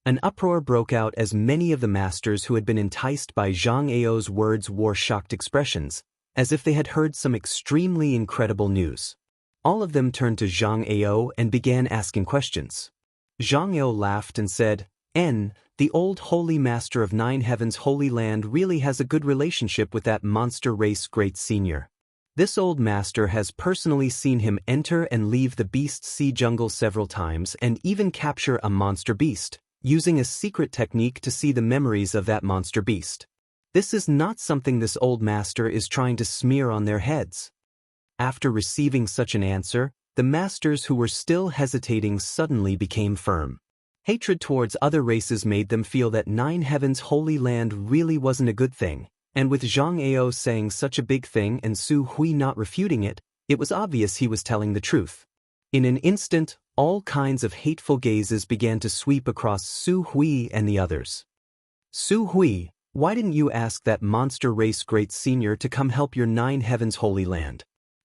An uproar broke out as many of the masters who had been enticed by Zhang Ao's words wore shocked expressions, as if they had heard some extremely incredible news. All of them turned to Zhang Ao and began asking questions. Zhang Ao laughed and said, the old Holy Master of 9 Heavens Holy Land really has a good relationship with that monster race great senior. This old master has personally seen him enter and leave the Beast Sea Jungle several times and even capture a monster beast, using a secret technique to see the memories of that monster beast. This is not something this old master is trying to smear on their heads. After receiving such an answer, the masters who were still hesitating suddenly became firm. Hatred towards other races made them feel that 9 Heavens Holy Land really wasn't a good thing, and with Zhang Ao saying such a big thing and Su Hui not refuting it, it was obvious he was telling the truth. In an instant, all kinds of hateful gazes began to sweep across Su Hui and the others. Su Hui, why didn't you ask that monster race great senior to come help your 9 Heavens Holy Land?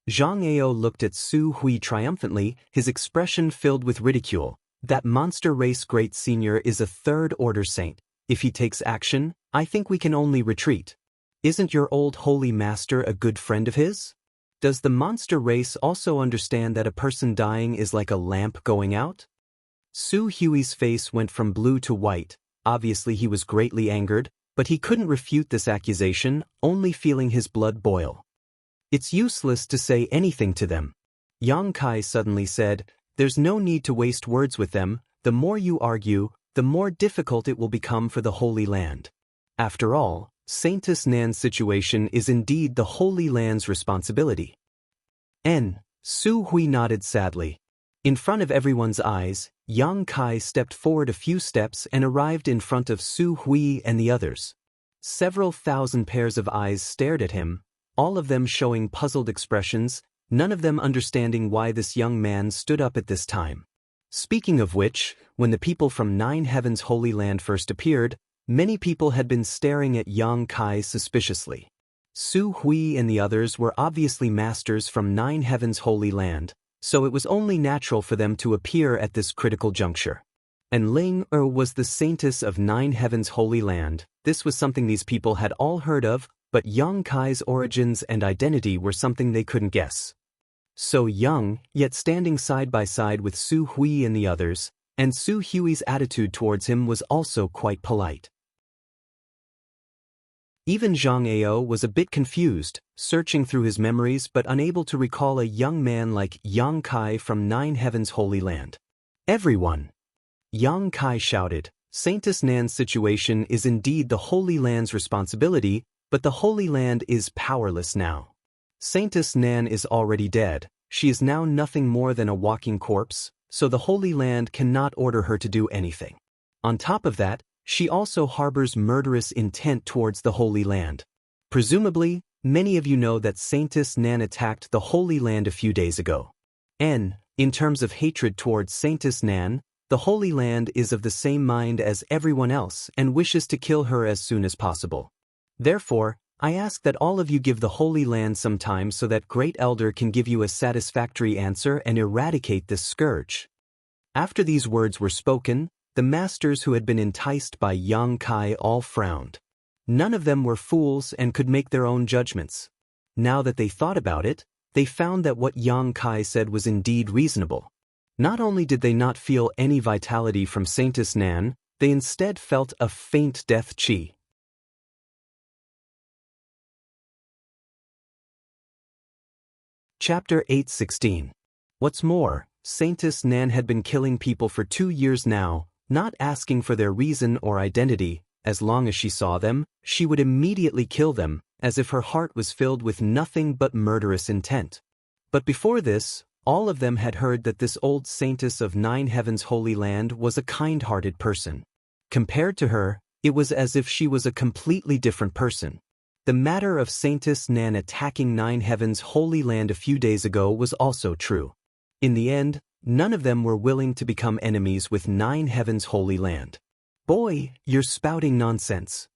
Zhang Ao looked at Su Hui triumphantly, his expression filled with ridicule. That monster race great senior is a 3rd-order saint. If he takes action, I think we can only retreat. Isn't your old Holy Master a good friend of his? Does the monster race also understand that a person dying is like a lamp going out? Su Hui's face went from blue to white. Obviously he was greatly angered, but he couldn't refute this accusation, only feeling his blood boil. It's useless to say anything to them. Yang Kai suddenly said, There's no need to waste words with them. The more you argue, the more difficult it will become for the Holy Land. After all, Saintess Nan's situation is indeed the Holy Land's responsibility. Su Hui nodded sadly. In front of everyone's eyes, Yang Kai stepped forward a few steps and arrived in front of Su Hui and the others. Several thousand pairs of eyes stared at him, all of them showing puzzled expressions, none of them understanding why this young man stood up at this time. Speaking of which, when the people from Nine Heavens Holy Land first appeared, many people had been staring at Yang Kai suspiciously. Su Hui and the others were obviously masters from Nine Heavens Holy Land, so it was only natural for them to appear at this critical juncture. And Ling was the saintess of Nine Heavens Holy Land. This was something these people had all heard of, but Yang Kai's origins and identity were something they couldn't guess. So young, yet standing side by side with Su Hui and the others, and Su Hui's attitude towards him was also quite polite. Even Zhang Ao was a bit confused, searching through his memories but unable to recall a young man like Yang Kai from Nine Heavens Holy Land. Everyone! Yang Kai shouted, Saintess Nan's situation is indeed the Holy Land's responsibility, but the Holy Land is powerless now. Saintess Nan is already dead, she is now nothing more than a walking corpse, so the Holy Land cannot order her to do anything. On top of that, she also harbors murderous intent towards the Holy Land. Presumably, many of you know that Saintess Nan attacked the Holy Land a few days ago. In terms of hatred towards Saintess Nan, the Holy Land is of the same mind as everyone else and wishes to kill her as soon as possible. Therefore, I ask that all of you give the Holy Land some time so that Great Elder can give you a satisfactory answer and eradicate this scourge. After these words were spoken, the masters who had been enticed by Yang Kai all frowned. None of them were fools and could make their own judgments. Now that they thought about it, they found that what Yang Kai said was indeed reasonable. Not only did they not feel any vitality from Saintess Nan, they instead felt a faint death chi. Chapter 8:16. What's more, Saintess Nan had been killing people for 2 years now, not asking for their reason or identity. As long as she saw them, she would immediately kill them, as if her heart was filled with nothing but murderous intent. But before this, all of them had heard that this old saintess of Nine Heavens Holy Land was a kind-hearted person. Compared to her, it was as if she was a completely different person. The matter of Saintess Nan attacking Nine Heavens Holy Land a few days ago was also true. In the end, none of them were willing to become enemies with Nine Heavens Holy Land. Boy, you're spouting nonsense.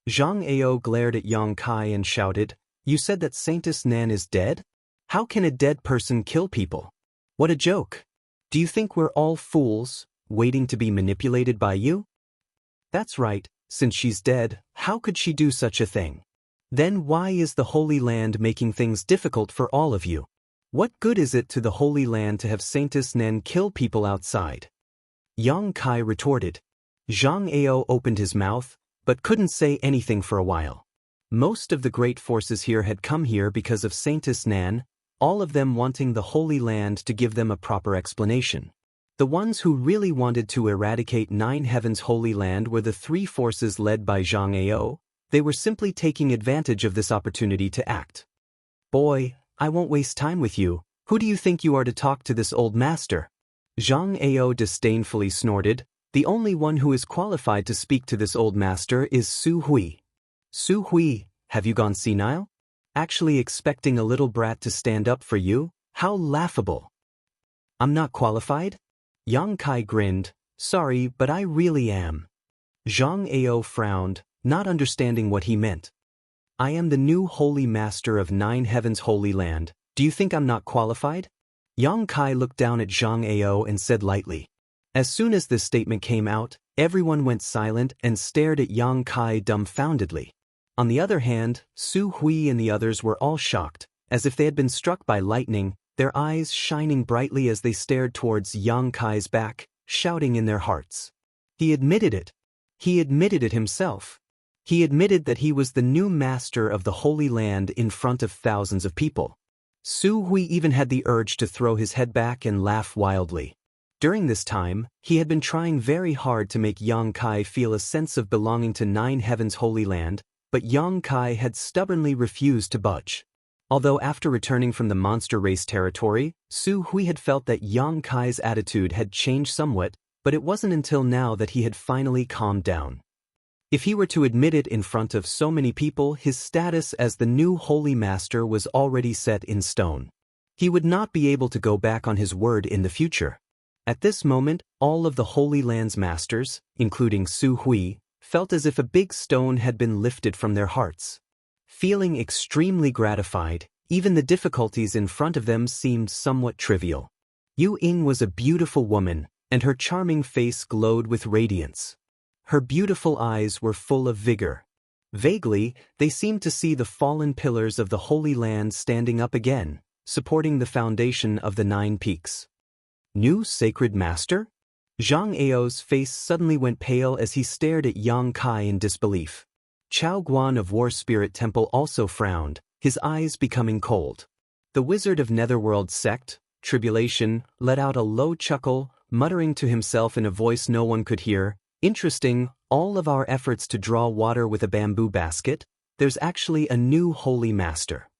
Zhang Ao glared at Yang Kai and shouted, You said that Saintess Nan is dead? How can a dead person kill people? What a joke. Do you think we're all fools, waiting to be manipulated by you? That's right, since she's dead, how could she do such a thing? Then why is the Holy Land making things difficult for all of you? What good is it to the Holy Land to have Saintess Nan kill people outside? Yang Kai retorted. Zhang Ao opened his mouth, but couldn't say anything for a while. Most of the great forces here had come here because of Saintess Nan, all of them wanting the Holy Land to give them a proper explanation. The ones who really wanted to eradicate Nine Heavens Holy Land were the 3 forces led by Zhang Ao. They were simply taking advantage of this opportunity to act. Boy, I won't waste time with you. Who do you think you are to talk to this old master? Zhang Ao disdainfully snorted. The only one who is qualified to speak to this old master is Su Hui. Su Hui, have you gone senile? Actually expecting a little brat to stand up for you? How laughable. I'm not qualified? Yang Kai grinned. Sorry, but I really am. Zhang Ao frowned, not understanding what he meant. I am the new Holy Master of Nine Heavens Holy Land. Do you think I'm not qualified? Yang Kai looked down at Zhang Ao and said lightly. As soon as this statement came out, everyone went silent and stared at Yang Kai dumbfoundedly. On the other hand, Su Hui and the others were all shocked, as if they had been struck by lightning, their eyes shining brightly as they stared towards Yang Kai's back, shouting in their hearts. He admitted it. He admitted it himself. He admitted that he was the new master of the Holy Land in front of thousands of people. Su Hui even had the urge to throw his head back and laugh wildly. During this time, he had been trying very hard to make Yang Kai feel a sense of belonging to Nine Heavens Holy Land, but Yang Kai had stubbornly refused to budge. Although after returning from the monster race territory, Su Hui had felt that Yang Kai's attitude had changed somewhat, but it wasn't until now that he had finally calmed down. If he were to admit it in front of so many people, his status as the new Holy Master was already set in stone. He would not be able to go back on his word in the future. At this moment, all of the Holy Land's masters, including Su Hui, felt as if a big stone had been lifted from their hearts. Feeling extremely gratified, even the difficulties in front of them seemed somewhat trivial. Yu Ying was a beautiful woman, and her charming face glowed with radiance. Her beautiful eyes were full of vigor. Vaguely, they seemed to see the fallen pillars of the Holy Land standing up again, supporting the foundation of the 9 peaks. New Sacred Master? Zhang Ao's face suddenly went pale as he stared at Yang Kai in disbelief. Chao Guan of War Spirit Temple also frowned, his eyes becoming cold. The Wizard of Netherworld Sect, Tribulation, let out a low chuckle, muttering to himself in a voice no one could hear, "Interesting, all of our efforts to draw water with a bamboo basket, there's actually a new Holy Master."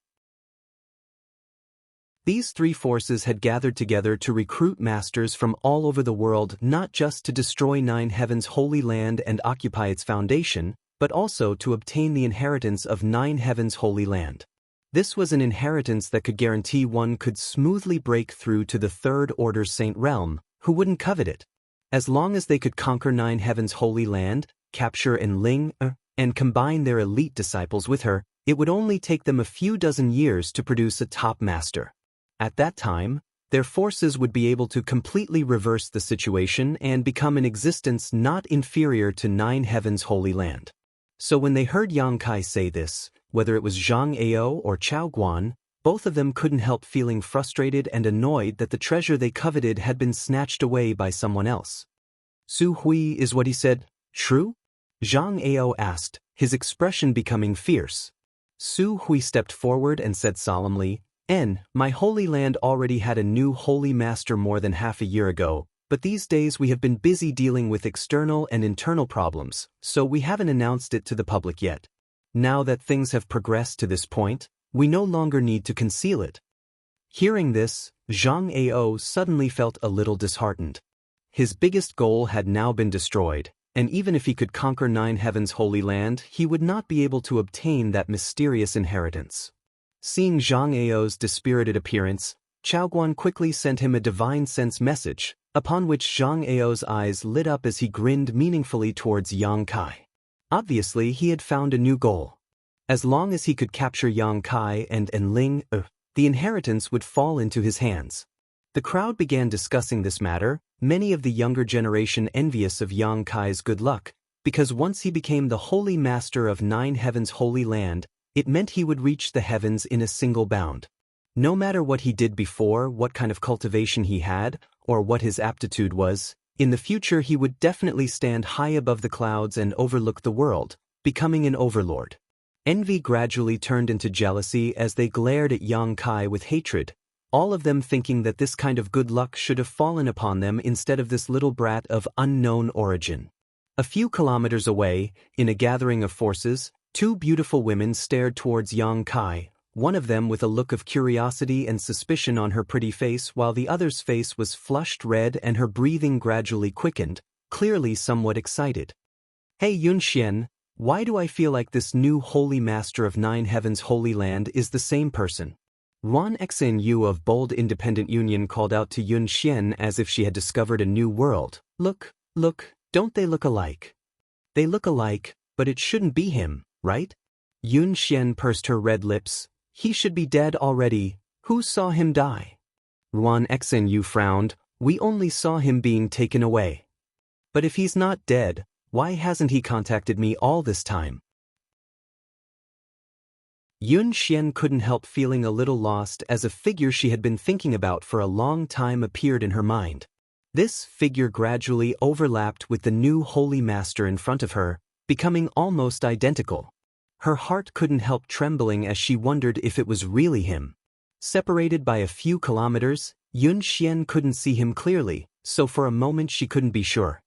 These 3 forces had gathered together to recruit masters from all over the world, not just to destroy 9 Heavens' Holy Land and occupy its foundation, but also to obtain the inheritance of 9 Heavens' Holy Land. This was an inheritance that could guarantee one could smoothly break through to the Third Order Saint Realm. Who wouldn't covet it? As long as they could conquer 9 Heavens' Holy Land, capture Enling, and combine their elite disciples with her, it would only take them a few dozen years to produce a top master. At that time, their forces would be able to completely reverse the situation and become an existence not inferior to 9 Heavens' Holy Land. So when they heard Yang Kai say this, whether it was Zhang Ao or Chao Guan, both of them couldn't help feeling frustrated and annoyed that the treasure they coveted had been snatched away by someone else. "Su Hui, is what he said true?" Zhang Ao asked, his expression becoming fierce. Su Hui stepped forward and said solemnly, "My Holy Land already had a new Holy Master more than half a year ago, but these days we have been busy dealing with external and internal problems, so we haven't announced it to the public yet. Now that things have progressed to this point, we no longer need to conceal it." Hearing this, Zhang Ao suddenly felt a little disheartened. His biggest goal had now been destroyed, and even if he could conquer 9 Heavens' Holy Land, he would not be able to obtain that mysterious inheritance. Seeing Zhang Ao's dispirited appearance, Chao Guan quickly sent him a divine sense message, upon which Zhang Ao's eyes lit up as he grinned meaningfully towards Yang Kai. Obviously, he had found a new goal. As long as he could capture Yang Kai and Enling, the inheritance would fall into his hands. The crowd began discussing this matter, many of the younger generation envious of Yang Kai's good luck, because once he became the Holy Master of 9 Heavens' Holy Land, it meant he would reach the heavens in a single bound. No matter what he did before, what kind of cultivation he had, or what his aptitude was, in the future he would definitely stand high above the clouds and overlook the world, becoming an overlord. Envy gradually turned into jealousy as they glared at Yang Kai with hatred, all of them thinking that this kind of good luck should have fallen upon them instead of this little brat of unknown origin. A few kilometers away, in a gathering of forces, 2 beautiful women stared towards Yang Kai, one of them with a look of curiosity and suspicion on her pretty face while the other's face was flushed red and her breathing gradually quickened, clearly somewhat excited. "Hey Yunxian, why do I feel like this new Holy Master of 9 Heavens' Holy Land is the same person?" Ruan Xinyu of Bold Independent Union called out to Yunxian as if she had discovered a new world. Look, don't they look alike?" "They look alike, but it shouldn't be him, right?" Yunxian pursed her red lips. "He should be dead already. Who saw him die?" Ruan Xinyu frowned. "We only saw him being taken away." "But if he's not dead, why hasn't he contacted me all this time?" Yunxian couldn't help feeling a little lost as a figure she had been thinking about for a long time appeared in her mind. This figure gradually overlapped with the new Holy Master in front of her, becoming almost identical. Her heart couldn't help trembling as she wondered if it was really him. Separated by a few kilometers, Yunxian couldn't see him clearly, so for a moment she couldn't be sure.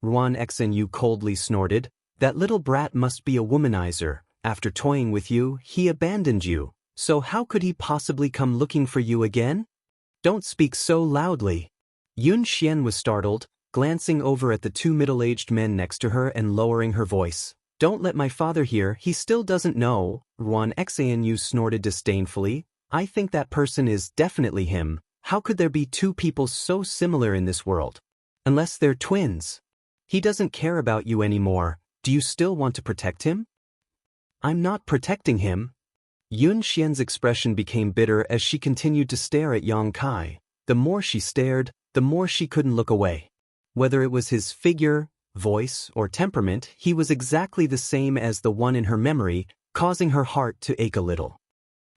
Ruan Xinyu coldly snorted, "That little brat must be a womanizer. After toying with you, he abandoned you, so how could he possibly come looking for you again?" "Don't speak so loudly." Yunxian was startled, glancing over at the 2 middle-aged men next to her and lowering her voice. Don't let my father hear, he still doesn't know, Ruan Xanu snorted disdainfully. I think that person is definitely him. How could there be two people so similar in this world? Unless they're twins. He doesn't care about you anymore. Do you still want to protect him? I'm not protecting him. Yun Xian's expression became bitter as she continued to stare at Yang Kai. The more she stared, the more she couldn't look away. Whether it was his figure, voice, or temperament, he was exactly the same as the one in her memory, causing her heart to ache a little.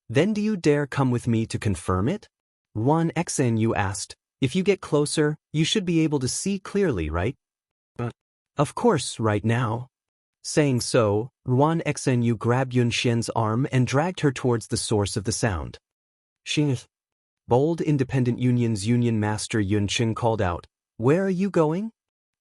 Then do you dare come with me to confirm it? Ruan Xanu asked. If you get closer, you should be able to see clearly, right? Of course, right now. Saying so, Ruan Xenu grabbed Yun Xian's arm and dragged her towards the source of the sound. Xing. Bold Independent Union's Union Master Yun Qing called out. Where are you going?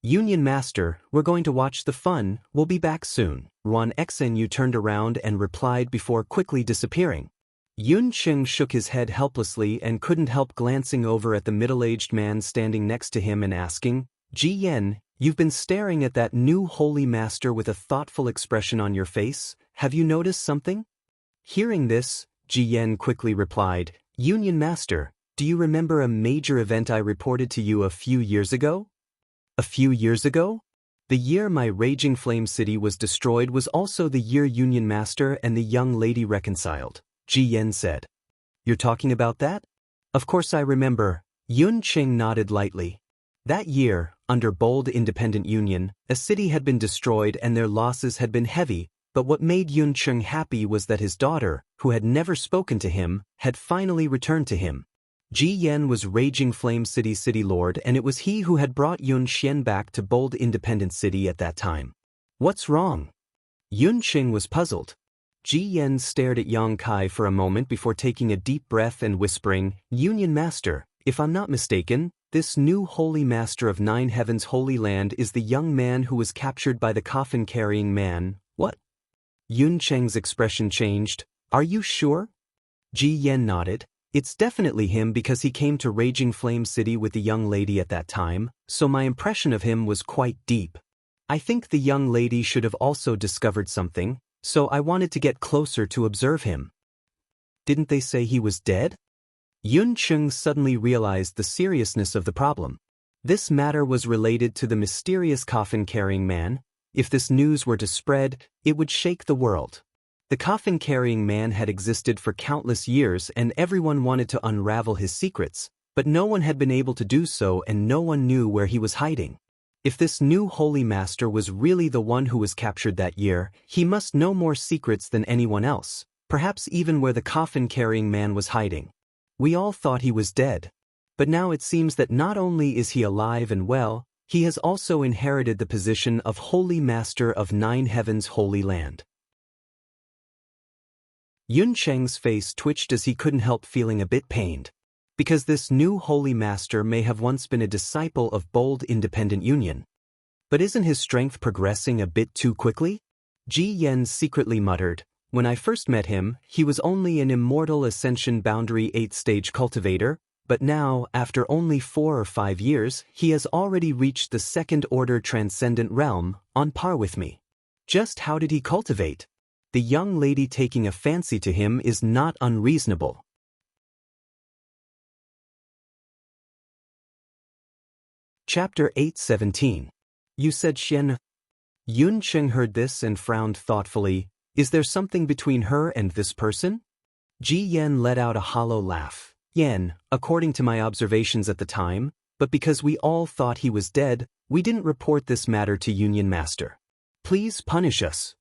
Union Master, we're going to watch the fun, we'll be back soon. Ruan Xenu turned around and replied before quickly disappearing. Yun Qing shook his head helplessly and couldn't help glancing over at the middle-aged man standing next to him and asking, Ji Yen, you've been staring at that new holy master with a thoughtful expression on your face, have you noticed something? Hearing this, Ji Yen quickly replied, Union Master, do you remember a major event I reported to you a few years ago? A few years ago? The year my raging flame city was destroyed was also the year Union Master and the young lady reconciled, Ji Yen said. You're talking about that? Of course I remember. Yun Qing nodded lightly. That year, under Bold Independent Union, a city had been destroyed and their losses had been heavy, but what made Yun Qing happy was that his daughter, who had never spoken to him, had finally returned to him. Ji Yen was Raging Flame City City Lord, and it was he who had brought Yun Xian back to Bold Independent City at that time. What's wrong? Yun Qing was puzzled. Ji Yen stared at Yang Kai for a moment before taking a deep breath and whispering, Union Master, if I'm not mistaken, this new holy master of Nine Heavens' Holy Land is the young man who was captured by the coffin-carrying man. What? Yun Cheng's expression changed. Are you sure? Ji Yen nodded. It's definitely him because he came to Raging Flame City with the young lady at that time, so my impression of him was quite deep. I think the young lady should have also discovered something, so I wanted to get closer to observe him. Didn't they say he was dead? Yun Qing suddenly realized the seriousness of the problem. This matter was related to the mysterious coffin-carrying man. If this news were to spread, it would shake the world. The coffin-carrying man had existed for countless years and everyone wanted to unravel his secrets, but no one had been able to do so and no one knew where he was hiding. If this new holy master was really the one who was captured that year, he must know more secrets than anyone else, perhaps even where the coffin-carrying man was hiding. We all thought he was dead. But now it seems that not only is he alive and well, he has also inherited the position of Holy Master of Nine Heavens' Holy Land. Yun Cheng's face twitched as he couldn't help feeling a bit pained. Because this new Holy Master may have once been a disciple of Bold Independent Union. But isn't his strength progressing a bit too quickly? Ji Yen secretly muttered. When I first met him, he was only an immortal Ascension Boundary 8th-stage cultivator, but now, after only 4 or 5 years, he has already reached the second-order transcendent realm, on par with me. Just how did he cultivate? The young lady taking a fancy to him is not unreasonable. Chapter 8:17. You said Xian. Yun Qing heard this and frowned thoughtfully. Is there something between her and this person? Ji Yen let out a hollow laugh. Yen, according to my observations at the time, but because we all thought he was dead, we didn't report this matter to Union Master. Please punish us.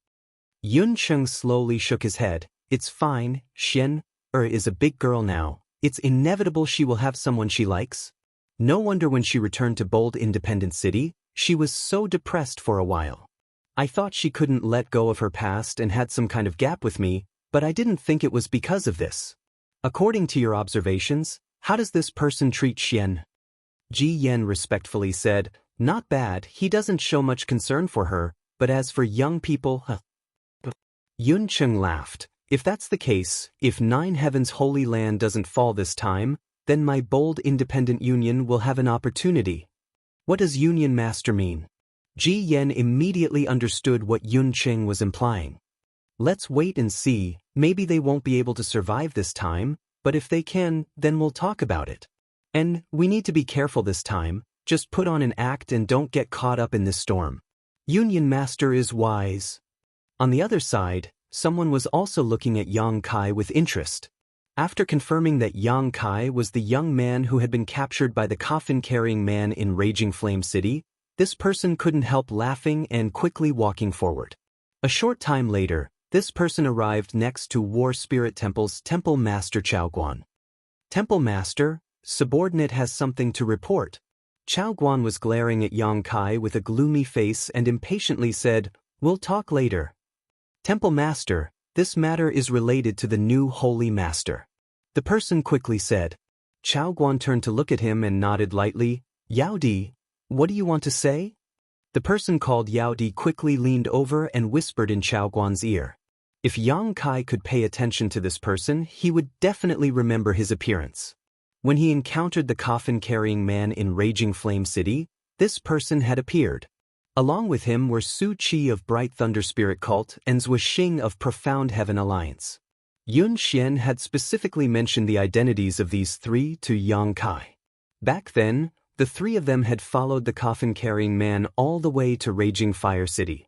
Yun Qing slowly shook his head. It's fine, Xian is a big girl now. It's inevitable she will have someone she likes. No wonder when she returned to Bold Independent City, she was so depressed for a while. I thought she couldn't let go of her past and had some kind of gap with me, but I didn't think it was because of this. According to your observations, how does this person treat Xian? Ji Yen respectfully said, not bad, he doesn't show much concern for her, but as for young people, Yun Qing laughed. If that's the case, if Nine Heavens' Holy Land doesn't fall this time, then my Bold Independent Union will have an opportunity. What does Union Master mean? Ji Yan immediately understood what Yun Qing was implying. Let's wait and see, maybe they won't be able to survive this time, but if they can, then we'll talk about it. And we need to be careful this time, just put on an act and don't get caught up in this storm. Union Master is wise. On the other side, someone was also looking at Yang Kai with interest. After confirming that Yang Kai was the young man who had been captured by the coffin-carrying man in Raging Flame City, this person couldn't help laughing and quickly walking forward. A short time later, this person arrived next to War Spirit Temple's Temple Master Chaoguan. Temple Master, subordinate has something to report. Chaoguan was glaring at Yang Kai with a gloomy face and impatiently said, "We'll talk later." Temple Master, this matter is related to the new Holy Master. The person quickly said. Chaoguan turned to look at him and nodded lightly. "Yao Di, what do you want to say?" The person called Yao Di quickly leaned over and whispered in Chaoguan's ear. If Yang Kai could pay attention to this person, he would definitely remember his appearance. When he encountered the coffin-carrying man in Raging Flame City, this person had appeared. Along with him were Su Qi of Bright Thunder Spirit Cult and Zhou Xing of Profound Heaven Alliance. Yun Xian had specifically mentioned the identities of these three to Yang Kai. Back then, the three of them had followed the coffin-carrying man all the way to Raging Fire City.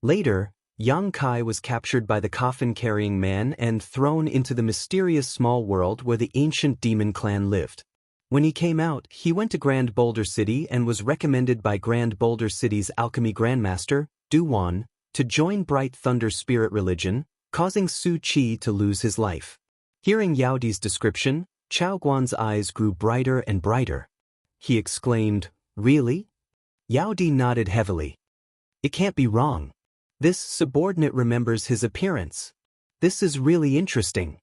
Later, Yang Kai was captured by the coffin-carrying man and thrown into the mysterious small world where the ancient demon clan lived. When he came out, he went to Grand Boulder City and was recommended by Grand Boulder City's alchemy grandmaster, Du Wan, to join Bright Thunder Spirit religion, causing Su Qi to lose his life. Hearing Yao Di's description, Chaoguan's eyes grew brighter and brighter. He exclaimed, "Really?" Yao Di nodded heavily. "It can't be wrong. This subordinate remembers his appearance. This is really interesting."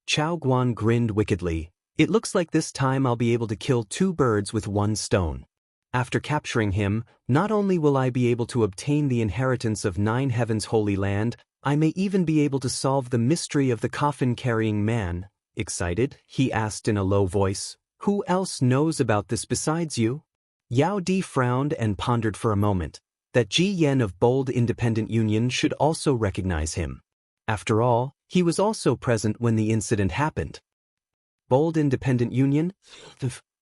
Chaoguan grinned wickedly. "It looks like this time I'll be able to kill two birds with one stone. After capturing him, not only will I be able to obtain the inheritance of 9 Heavens' Holy Land, I may even be able to solve the mystery of the coffin-carrying man." Excited, he asked in a low voice, "Who else knows about this besides you?" Yao Di frowned and pondered for a moment. That Ji Yan of Bold Independent Union should also recognize him. After all, he was also present when the incident happened. Bold Independent Union?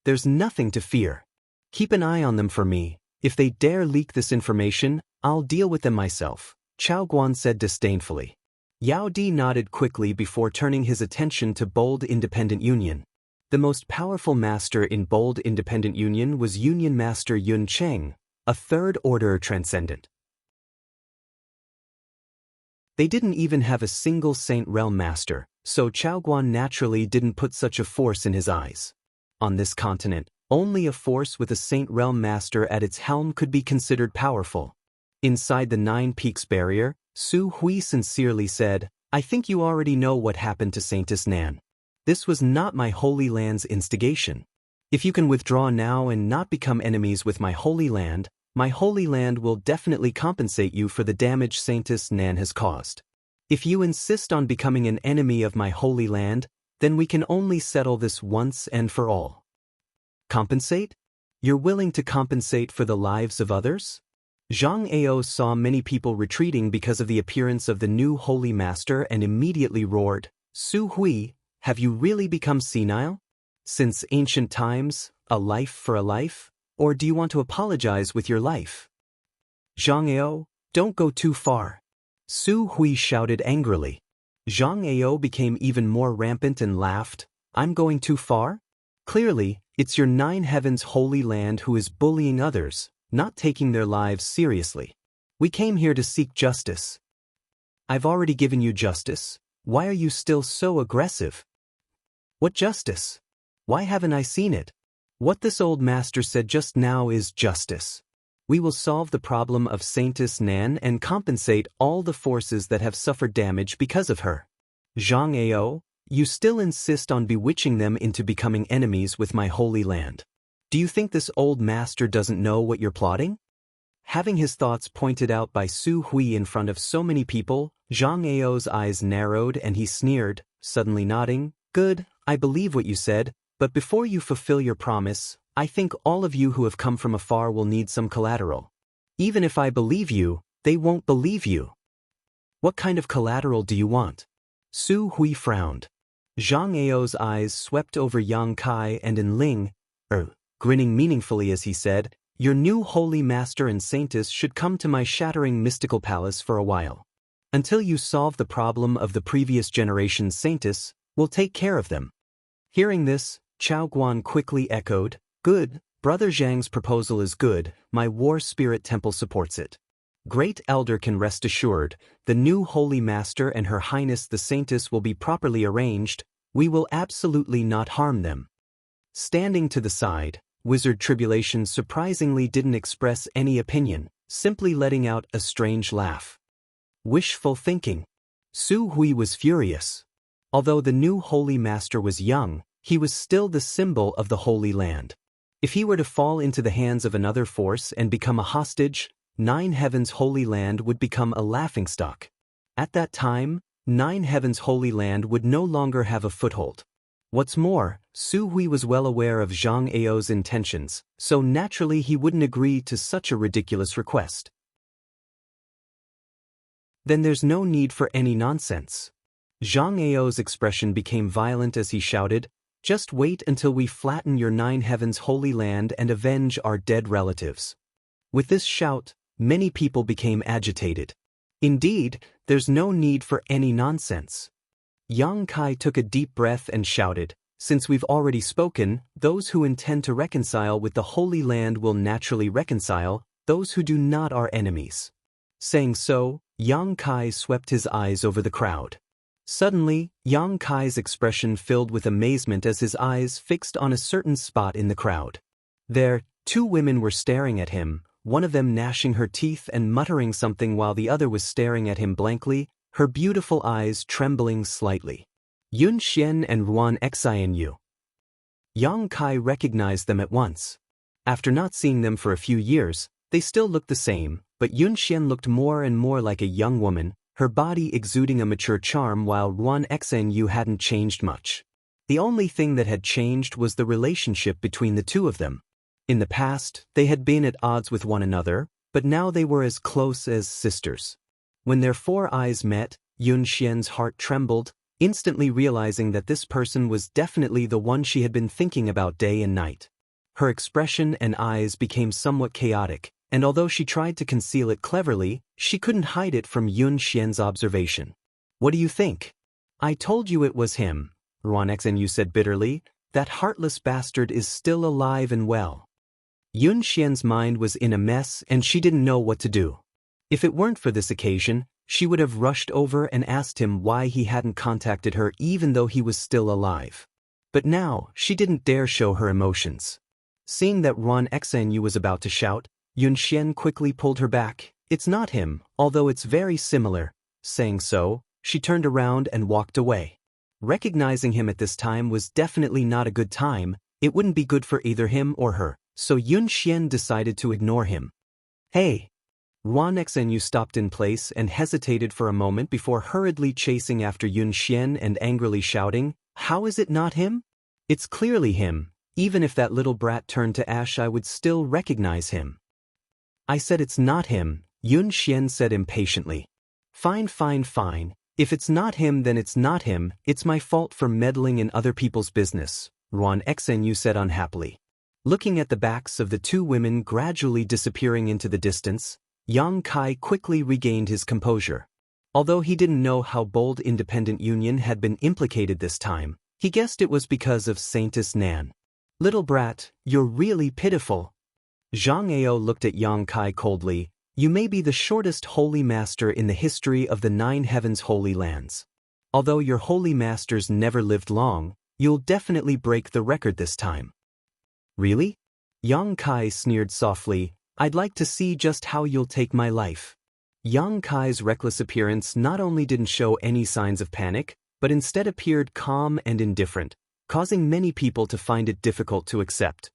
There's nothing to fear. Keep an eye on them for me. If they dare leak this information, I'll deal with them myself, Chaoguan said disdainfully. Yao Di nodded quickly before turning his attention to Bold Independent Union. The most powerful master in Bold Independent Union was Union Master Yun Qing, a third-order transcendent. They didn't even have a single Saint Realm master, so Chaoguan naturally didn't put such a force in his eyes. On this continent, only a force with a Saint Realm master at its helm could be considered powerful. Inside the 9 Peaks barrier, Su Hui sincerely said, "I think you already know what happened to Saintess Nan. This was not my Holy Land's instigation. If you can withdraw now and not become enemies with my Holy Land will definitely compensate you for the damage Saintess Nan has caused. If you insist on becoming an enemy of my Holy Land, then we can only settle this once and for all." Compensate? You're willing to compensate for the lives of others? Zhang Ao saw many people retreating because of the appearance of the new Holy Master and immediately roared, "Su Hui, have you really become senile? Since ancient times, a life for a life? Or do you want to apologize with your life?" "Zhang Ao, don't go too far," Su Hui shouted angrily. Zhang Ao became even more rampant and laughed. "I'm going too far? Clearly, it's your 9 Heavens Holy Land who is bullying others, not taking their lives seriously. We came here to seek justice." "I've already given you justice. Why are you still so aggressive?" "What justice? Why haven't I seen it? What this old master said just now is justice. We will solve the problem of Saintess Nan and compensate all the forces that have suffered damage because of her." "Zhang Ao, you still insist on bewitching them into becoming enemies with my Holy Land. Do you think this old master doesn't know what you're plotting?" Having his thoughts pointed out by Su Hui in front of so many people, Zhang Ao's eyes narrowed and he sneered, suddenly nodding, "Good, I believe what you said, but before you fulfill your promise, I think all of you who have come from afar will need some collateral. Even if I believe you, they won't believe you. What kind of collateral do you want? Su Hui frowned. Zhang Ao's eyes swept over Yang Kai and Enling, grinning meaningfully as he said, "Your new holy master and saintess should come to my shattering mystical palace for a while. Until you solve the problem of the previous generation's saintess, we'll take care of them." Hearing this, Chao Guan quickly echoed, "Good, Brother Zhang's proposal is good, my war spirit temple supports it. Great Elder can rest assured, the new holy master and her highness the saintess will be properly arranged, we will absolutely not harm them." Standing to the side, Wizard Tribulation surprisingly didn't express any opinion, simply letting out a strange laugh. Wishful thinking. Su Hui was furious. Although the new holy master was young, he was still the symbol of the Holy Land. If he were to fall into the hands of another force and become a hostage, Nine Heavens' Holy Land would become a laughingstock. At that time, Nine Heavens' Holy Land would no longer have a foothold. What's more, Su Hui was well aware of Zhang Ao's intentions, so naturally he wouldn't agree to such a ridiculous request. Then there's no need for any nonsense. Zhang Ao's expression became violent as he shouted, "Just wait until we flatten your Nine Heavens' Holy Land and avenge our dead relatives." With this shout, many people became agitated. Indeed, there's no need for any nonsense. Yang Kai took a deep breath and shouted, "Since we've already spoken, those who intend to reconcile with the Holy Land will naturally reconcile, those who do not are enemies." Saying so, Yang Kai swept his eyes over the crowd. Suddenly, Yang Kai's expression filled with amazement as his eyes fixed on a certain spot in the crowd. There, two women were staring at him, one of them gnashing her teeth and muttering something while the other was staring at him blankly, her beautiful eyes trembling slightly. Yun Xian and Ruan Xianyu. Yang Kai recognized them at once. After not seeing them for a few years, they still looked the same, but Yun Xian looked more and more like a young woman, her body exuding a mature charm while Ruan Xianyu hadn't changed much. The only thing that had changed was the relationship between the two of them. In the past, they had been at odds with one another, but now they were as close as sisters. When their four eyes met, Yun Xian's heart trembled, instantly realizing that this person was definitely the one she had been thinking about day and night. Her expression and eyes became somewhat chaotic, and although she tried to conceal it cleverly, she couldn't hide it from Yun Xian's observation. "What do you think?" "I told you it was him," Ruan Xianyu said bitterly. "That heartless bastard is still alive and well." Yun Xian's mind was in a mess and she didn't know what to do. If it weren't for this occasion, she would have rushed over and asked him why he hadn't contacted her even though he was still alive. But now, she didn't dare show her emotions. Seeing that Ruan Xianyu was about to shout, Yun Xian quickly pulled her back. "It's not him, although it's very similar." Saying so, she turned around and walked away. Recognizing him at this time was definitely not a good time, it wouldn't be good for either him or her, so Yun Xian decided to ignore him. "Hey!" Ruan Xianyu stopped in place and hesitated for a moment before hurriedly chasing after Yun Xian and angrily shouting, "How is it not him? It's clearly him. Even if that little brat turned to ash I would still recognize him." "I said it's not him," Yun Xian said impatiently. Fine. If it's not him then it's not him, it's my fault for meddling in other people's business," Ruan Xianyu said unhappily. Looking at the backs of the two women gradually disappearing into the distance, Yang Kai quickly regained his composure. Although he didn't know how Bold Independent Union had been implicated this time, he guessed it was because of Saintess Nan. "Little brat, you're really pitiful." Zhang Ao looked at Yang Kai coldly. "You may be the shortest holy master in the history of the Nine Heavens Holy Lands. Although your holy masters never lived long, you'll definitely break the record this time." "Really?" Yang Kai sneered softly. "I'd like to see just how you'll take my life." Yang Kai's reckless appearance not only didn't show any signs of panic, but instead appeared calm and indifferent, causing many people to find it difficult to accept.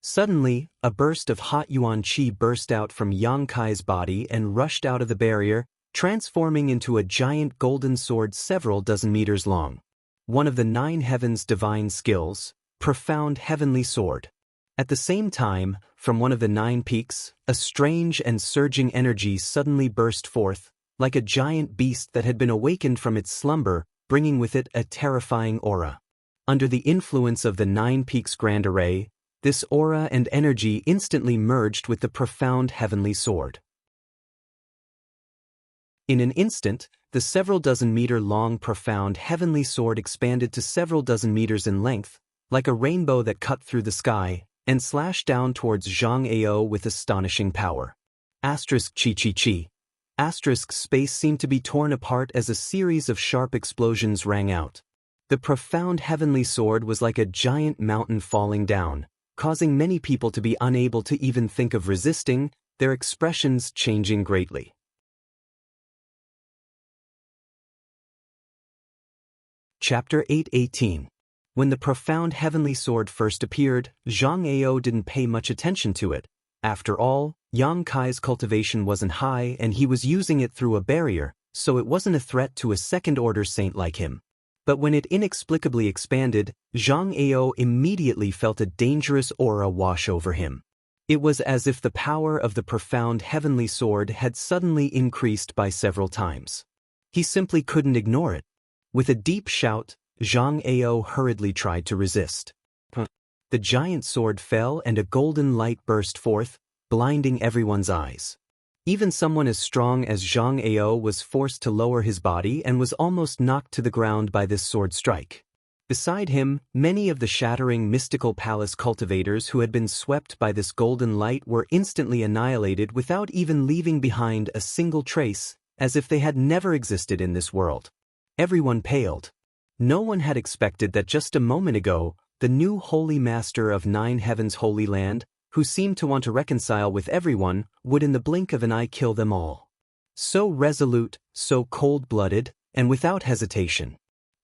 Suddenly, a burst of hot yuan qi burst out from Yang Kai's body and rushed out of the barrier, transforming into a giant golden sword several dozen meters long. One of the Nine Heavens' divine skills, Profound Heavenly Sword. At the same time, from one of the 9 peaks, a strange and surging energy suddenly burst forth, like a giant beast that had been awakened from its slumber, bringing with it a terrifying aura. Under the influence of the 9 peaks grand array, this aura and energy instantly merged with the profound heavenly sword. In an instant, the several dozen meter long profound heavenly sword expanded to several dozen meters in length, like a rainbow that cut through the sky, and slashed down towards Zhang Ao with astonishing power. Asterisk chi chi chi. Asterisk space seemed to be torn apart as a series of sharp explosions rang out. The profound heavenly sword was like a giant mountain falling down, causing many people to be unable to even think of resisting, their expressions changing greatly. Chapter 8:18. When the profound heavenly sword first appeared, Zhang Ao didn't pay much attention to it. After all, Yang Kai's cultivation wasn't high and he was using it through a barrier, so it wasn't a threat to a second-order saint like him. But when it inexplicably expanded, Zhang Ao immediately felt a dangerous aura wash over him. It was as if the power of the profound heavenly sword had suddenly increased by several times. He simply couldn't ignore it. With a deep shout, Zhang Ao hurriedly tried to resist. The giant sword fell and a golden light burst forth, blinding everyone's eyes. Even someone as strong as Zhang Ao was forced to lower his body and was almost knocked to the ground by this sword strike. Beside him, many of the shattering mystical palace cultivators who had been swept by this golden light were instantly annihilated without even leaving behind a single trace, as if they had never existed in this world. Everyone paled. No one had expected that just a moment ago, the new holy master of 9 heavens holy land, who seemed to want to reconcile with everyone, would in the blink of an eye kill them all. So resolute, so cold-blooded, and without hesitation.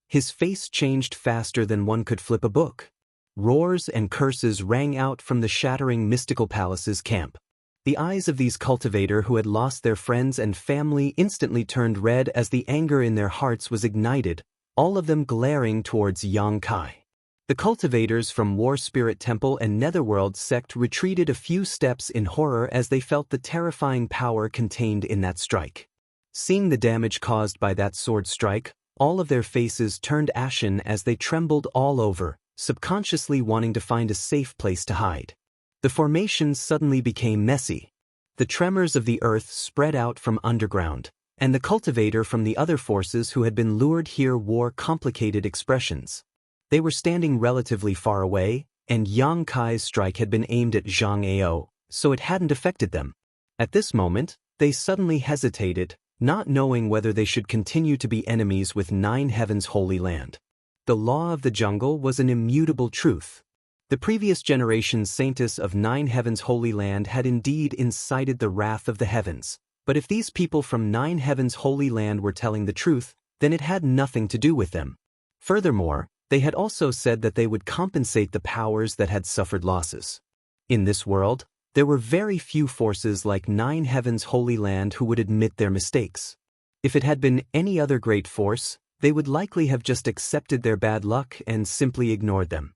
His face changed faster than one could flip a book. Roars and curses rang out from the shattering mystical palace's camp. The eyes of these cultivators who had lost their friends and family instantly turned red as the anger in their hearts was ignited, all of them glaring towards Yang Kai. The cultivators from War Spirit Temple and Netherworld sect retreated a few steps in horror as they felt the terrifying power contained in that strike. Seeing the damage caused by that sword strike, all of their faces turned ashen as they trembled all over, subconsciously wanting to find a safe place to hide. The formation suddenly became messy. The tremors of the earth spread out from underground, and the cultivator from the other forces who had been lured here wore complicated expressions. They were standing relatively far away, and Yang Kai's strike had been aimed at Zhang Ao, so it hadn't affected them. At this moment, they suddenly hesitated, not knowing whether they should continue to be enemies with 9 heavens holy land. The law of the jungle was an immutable truth. The previous generation's saintess of 9 heavens holy land had indeed incited the wrath of the heavens, but if these people from 9 heavens holy land were telling the truth, then it had nothing to do with them. Furthermore, they had also said that they would compensate the powers that had suffered losses. In this world, there were very few forces like 9 heavens holy land who would admit their mistakes. If it had been any other great force, they would likely have just accepted their bad luck and simply ignored them.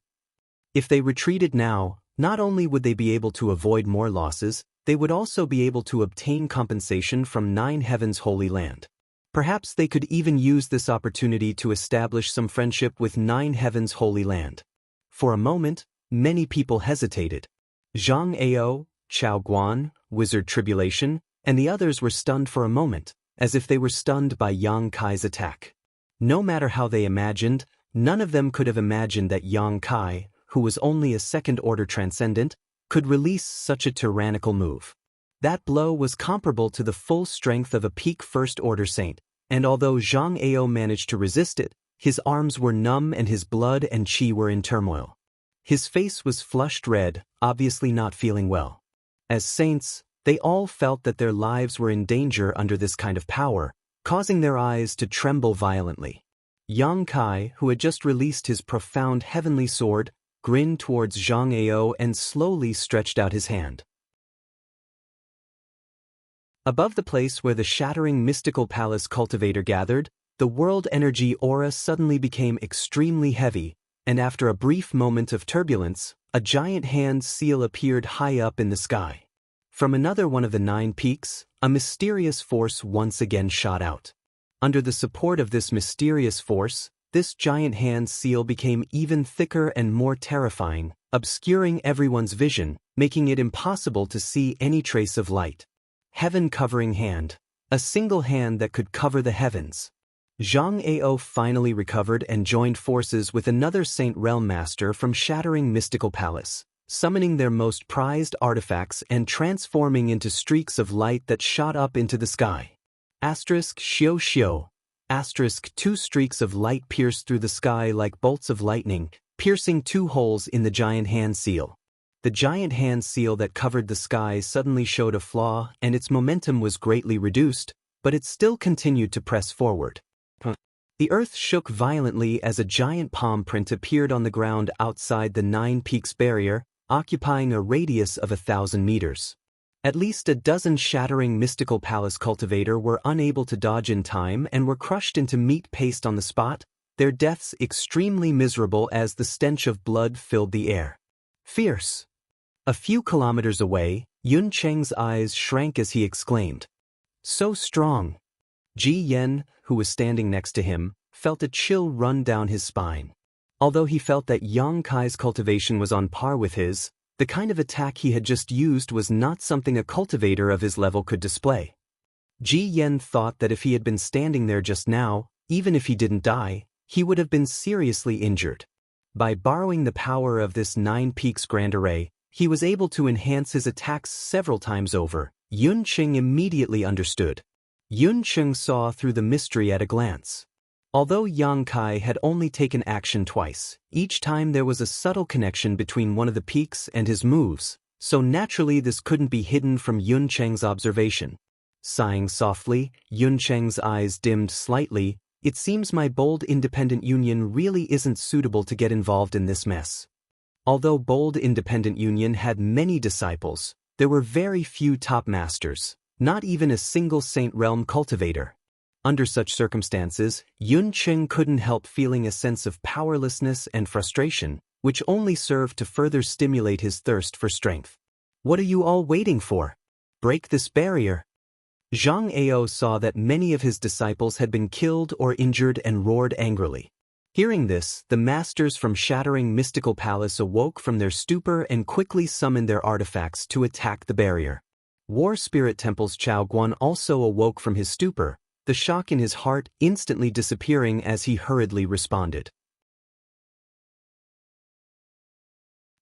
If they retreated now, not only would they be able to avoid more losses, they would also be able to obtain compensation from 9 heavens holy land. Perhaps they could even use this opportunity to establish some friendship with 9 heavens holy land. For a moment, many people hesitated. Zhang Ao, Chao Guan, Wizard Tribulation, and the others were stunned for a moment, as if they were stunned by Yang Kai's attack. No matter how they imagined, none of them could have imagined that Yang Kai, who was only a second-order transcendent, could release such a tyrannical move. That blow was comparable to the full strength of a peak first-order saint, and although Zhang Ao managed to resist it, his arms were numb and his blood and chi were in turmoil. His face was flushed red, obviously not feeling well. As saints, they all felt that their lives were in danger under this kind of power, causing their eyes to tremble violently. Yang Kai, who had just released his profound heavenly sword, grinned towards Zhang Ao and slowly stretched out his hand. Above the place where the shattering mystical palace cultivator gathered, the world energy aura suddenly became extremely heavy, and after a brief moment of turbulence, a giant hand seal appeared high up in the sky. From another one of the 9 peaks, a mysterious force once again shot out. Under the support of this mysterious force, this giant hand seal became even thicker and more terrifying, obscuring everyone's vision, making it impossible to see any trace of light. Heaven-covering hand. A single hand that could cover the heavens. Zhang Ao finally recovered and joined forces with another Saint Realm Master from Shattering Mystical Palace, summoning their most prized artifacts and transforming into streaks of light that shot up into the sky. Xiao Xiao. 2 streaks of light pierced through the sky like bolts of lightning, piercing 2 holes in the giant hand seal. The giant hand seal that covered the sky suddenly showed a flaw, and its momentum was greatly reduced, but it still continued to press forward. The earth shook violently as a giant palm print appeared on the ground outside the 9 Peaks barrier, occupying a radius of 1,000 meters. At least a dozen Shattering Mystical Palace cultivator were unable to dodge in time and were crushed into meat paste on the spot, their deaths extremely miserable as the stench of blood filled the air. Fierce. A few kilometers away, Yun Cheng's eyes shrank as he exclaimed, "So strong." Ji Yen, who was standing next to him, felt a chill run down his spine. Although he felt that Yang Kai's cultivation was on par with his, the kind of attack he had just used was not something a cultivator of his level could display. Ji Yen thought that if he had been standing there just now, even if he didn't die, he would have been seriously injured. By borrowing the power of this 9 Peaks Grand Array, he was able to enhance his attacks several times over. Yun Cheng immediately understood. Yun Cheng saw through the mystery at a glance. Although Yang Kai had only taken action twice, each time there was a subtle connection between one of the peaks and his moves, so naturally this couldn't be hidden from Yun Cheng's observation. Sighing softly, Yun Cheng's eyes dimmed slightly. "It seems my bold independent union really isn't suitable to get involved in this mess." Although Bold Independent Union had many disciples, there were very few top masters, not even a single Saint Realm cultivator. Under such circumstances, Yun Cheng couldn't help feeling a sense of powerlessness and frustration, which only served to further stimulate his thirst for strength. "What are you all waiting for? Break this barrier." Zhang Ao saw that many of his disciples had been killed or injured and roared angrily. Hearing this, the masters from Shattering Mystical Palace awoke from their stupor and quickly summoned their artifacts to attack the barrier. War Spirit Temple's Chao Guan also awoke from his stupor, the shock in his heart instantly disappearing as he hurriedly responded.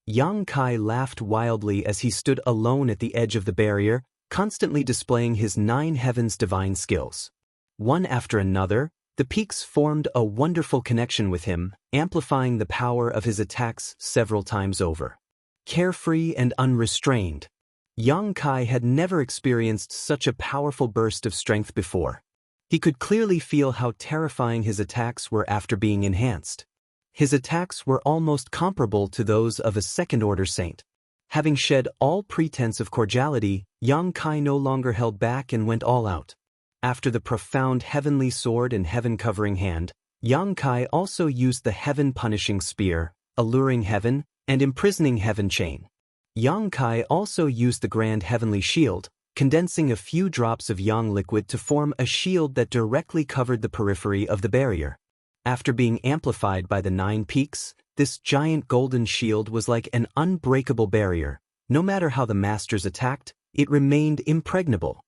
Yang Kai laughed wildly as he stood alone at the edge of the barrier, constantly displaying his 9 heavens divine skills. One after another, the peaks formed a wonderful connection with him, amplifying the power of his attacks several times over. Carefree and unrestrained, Yang Kai had never experienced such a powerful burst of strength before. He could clearly feel how terrifying his attacks were after being enhanced. His attacks were almost comparable to those of a second-order saint. Having shed all pretense of cordiality, Yang Kai no longer held back and went all out. After the profound heavenly sword and heaven-covering hand, Yang Kai also used the heaven-punishing spear, alluring heaven, and imprisoning heaven chain. Yang Kai also used the grand heavenly shield, condensing a few drops of yang liquid to form a shield that directly covered the periphery of the barrier. After being amplified by the 9 peaks, this giant golden shield was like an unbreakable barrier. No matter how the masters attacked, it remained impregnable.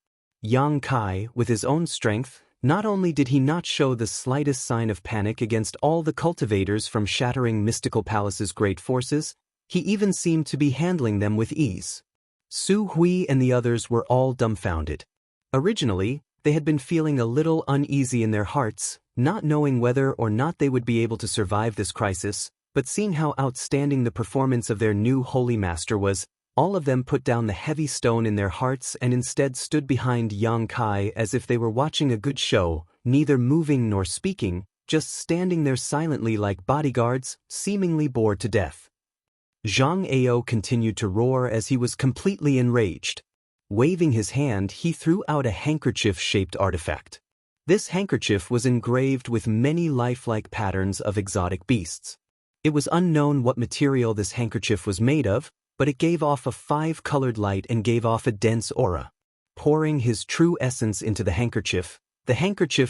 Yang Kai, with his own strength, not only did he not show the slightest sign of panic against all the cultivators from Shattering Mystical Palace's great forces, he even seemed to be handling them with ease. Su Hui and the others were all dumbfounded. Originally, they had been feeling a little uneasy in their hearts, not knowing whether or not they would be able to survive this crisis, but seeing how outstanding the performance of their new holy master was, all of them put down the heavy stone in their hearts and instead stood behind Yang Kai as if they were watching a good show, neither moving nor speaking, just standing there silently like bodyguards, seemingly bored to death. Zhang Ao continued to roar as he was completely enraged. Waving his hand, he threw out a handkerchief-shaped artifact. This handkerchief was engraved with many lifelike patterns of exotic beasts. It was unknown what material this handkerchief was made of, but it gave off a 5-colored light and gave off a dense aura. Pouring his true essence into the handkerchief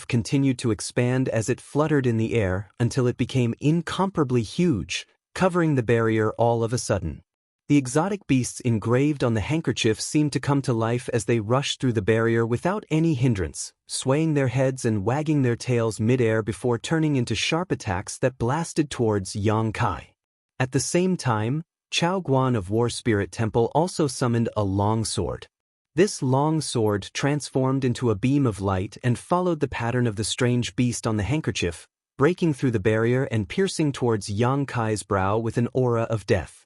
continued to expand as it fluttered in the air until it became incomparably huge, covering the barrier all of a sudden. The exotic beasts engraved on the handkerchief seemed to come to life as they rushed through the barrier without any hindrance, swaying their heads and wagging their tails mid-air before turning into sharp attacks that blasted towards Yang Kai. At the same time, Chao Guan of War Spirit Temple also summoned a long sword. This long sword transformed into a beam of light and followed the pattern of the strange beast on the handkerchief, breaking through the barrier and piercing towards Yang Kai's brow with an aura of death.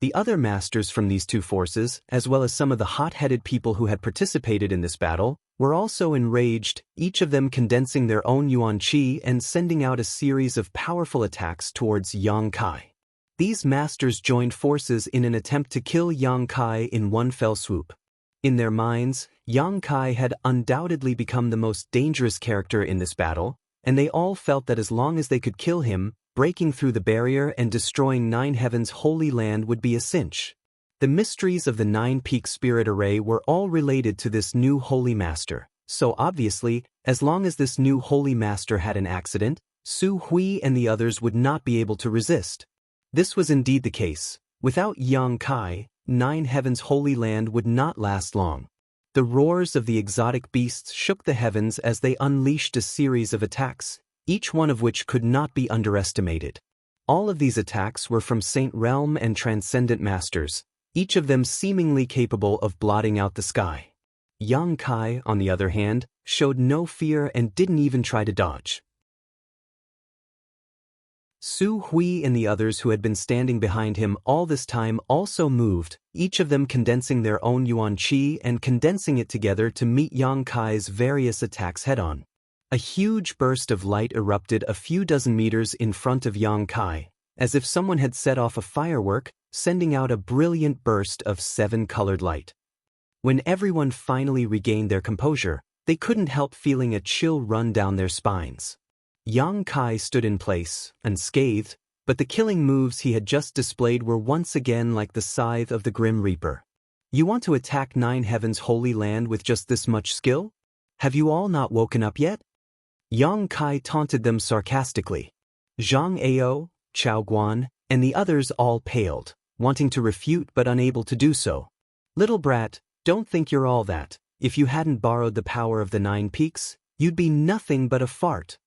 The other masters from these two forces, as well as some of the hot-headed people who had participated in this battle, were also enraged, each of them condensing their own yuan qi and sending out a series of powerful attacks towards Yang Kai. These masters joined forces in an attempt to kill Yang Kai in one fell swoop. In their minds, Yang Kai had undoubtedly become the most dangerous character in this battle, and they all felt that as long as they could kill him, breaking through the barrier and destroying Nine Heavens' holy land would be a cinch. The mysteries of the Nine Peak Spirit Array were all related to this new holy master, so obviously, as long as this new holy master had an accident, Su Hui and the others would not be able to resist. This was indeed the case. Without Yang Kai, Nine Heavens' holy land would not last long. The roars of the exotic beasts shook the heavens as they unleashed a series of attacks, each one of which could not be underestimated. All of these attacks were from Saint Realm and Transcendent Masters, each of them seemingly capable of blotting out the sky. Yang Kai, on the other hand, showed no fear and didn't even try to dodge. Su Hui and the others who had been standing behind him all this time also moved, each of them condensing their own yuan qi and condensing it together to meet Yang Kai's various attacks head-on. A huge burst of light erupted a few dozen meters in front of Yang Kai, as if someone had set off a firework, sending out a brilliant burst of 7-colored light. When everyone finally regained their composure, they couldn't help feeling a chill run down their spines. Yang Kai stood in place, unscathed, but the killing moves he had just displayed were once again like the scythe of the Grim Reaper. You want to attack Nine Heavens' holy land with just this much skill? Have you all not woken up yet? Yang Kai taunted them sarcastically. Zhang Ao, Chao Guan, and the others all paled, wanting to refute but unable to do so. Little brat, don't think you're all that. If you hadn't borrowed the power of the 9 peaks, you'd be nothing but a fart.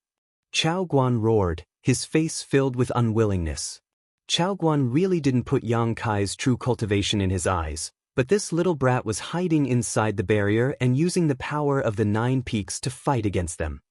Chao Guan roared, his face filled with unwillingness. Chao Guan really didn't put Yang Kai's true cultivation in his eyes, but this little brat was hiding inside the barrier and using the power of the 9 peaks to fight against them.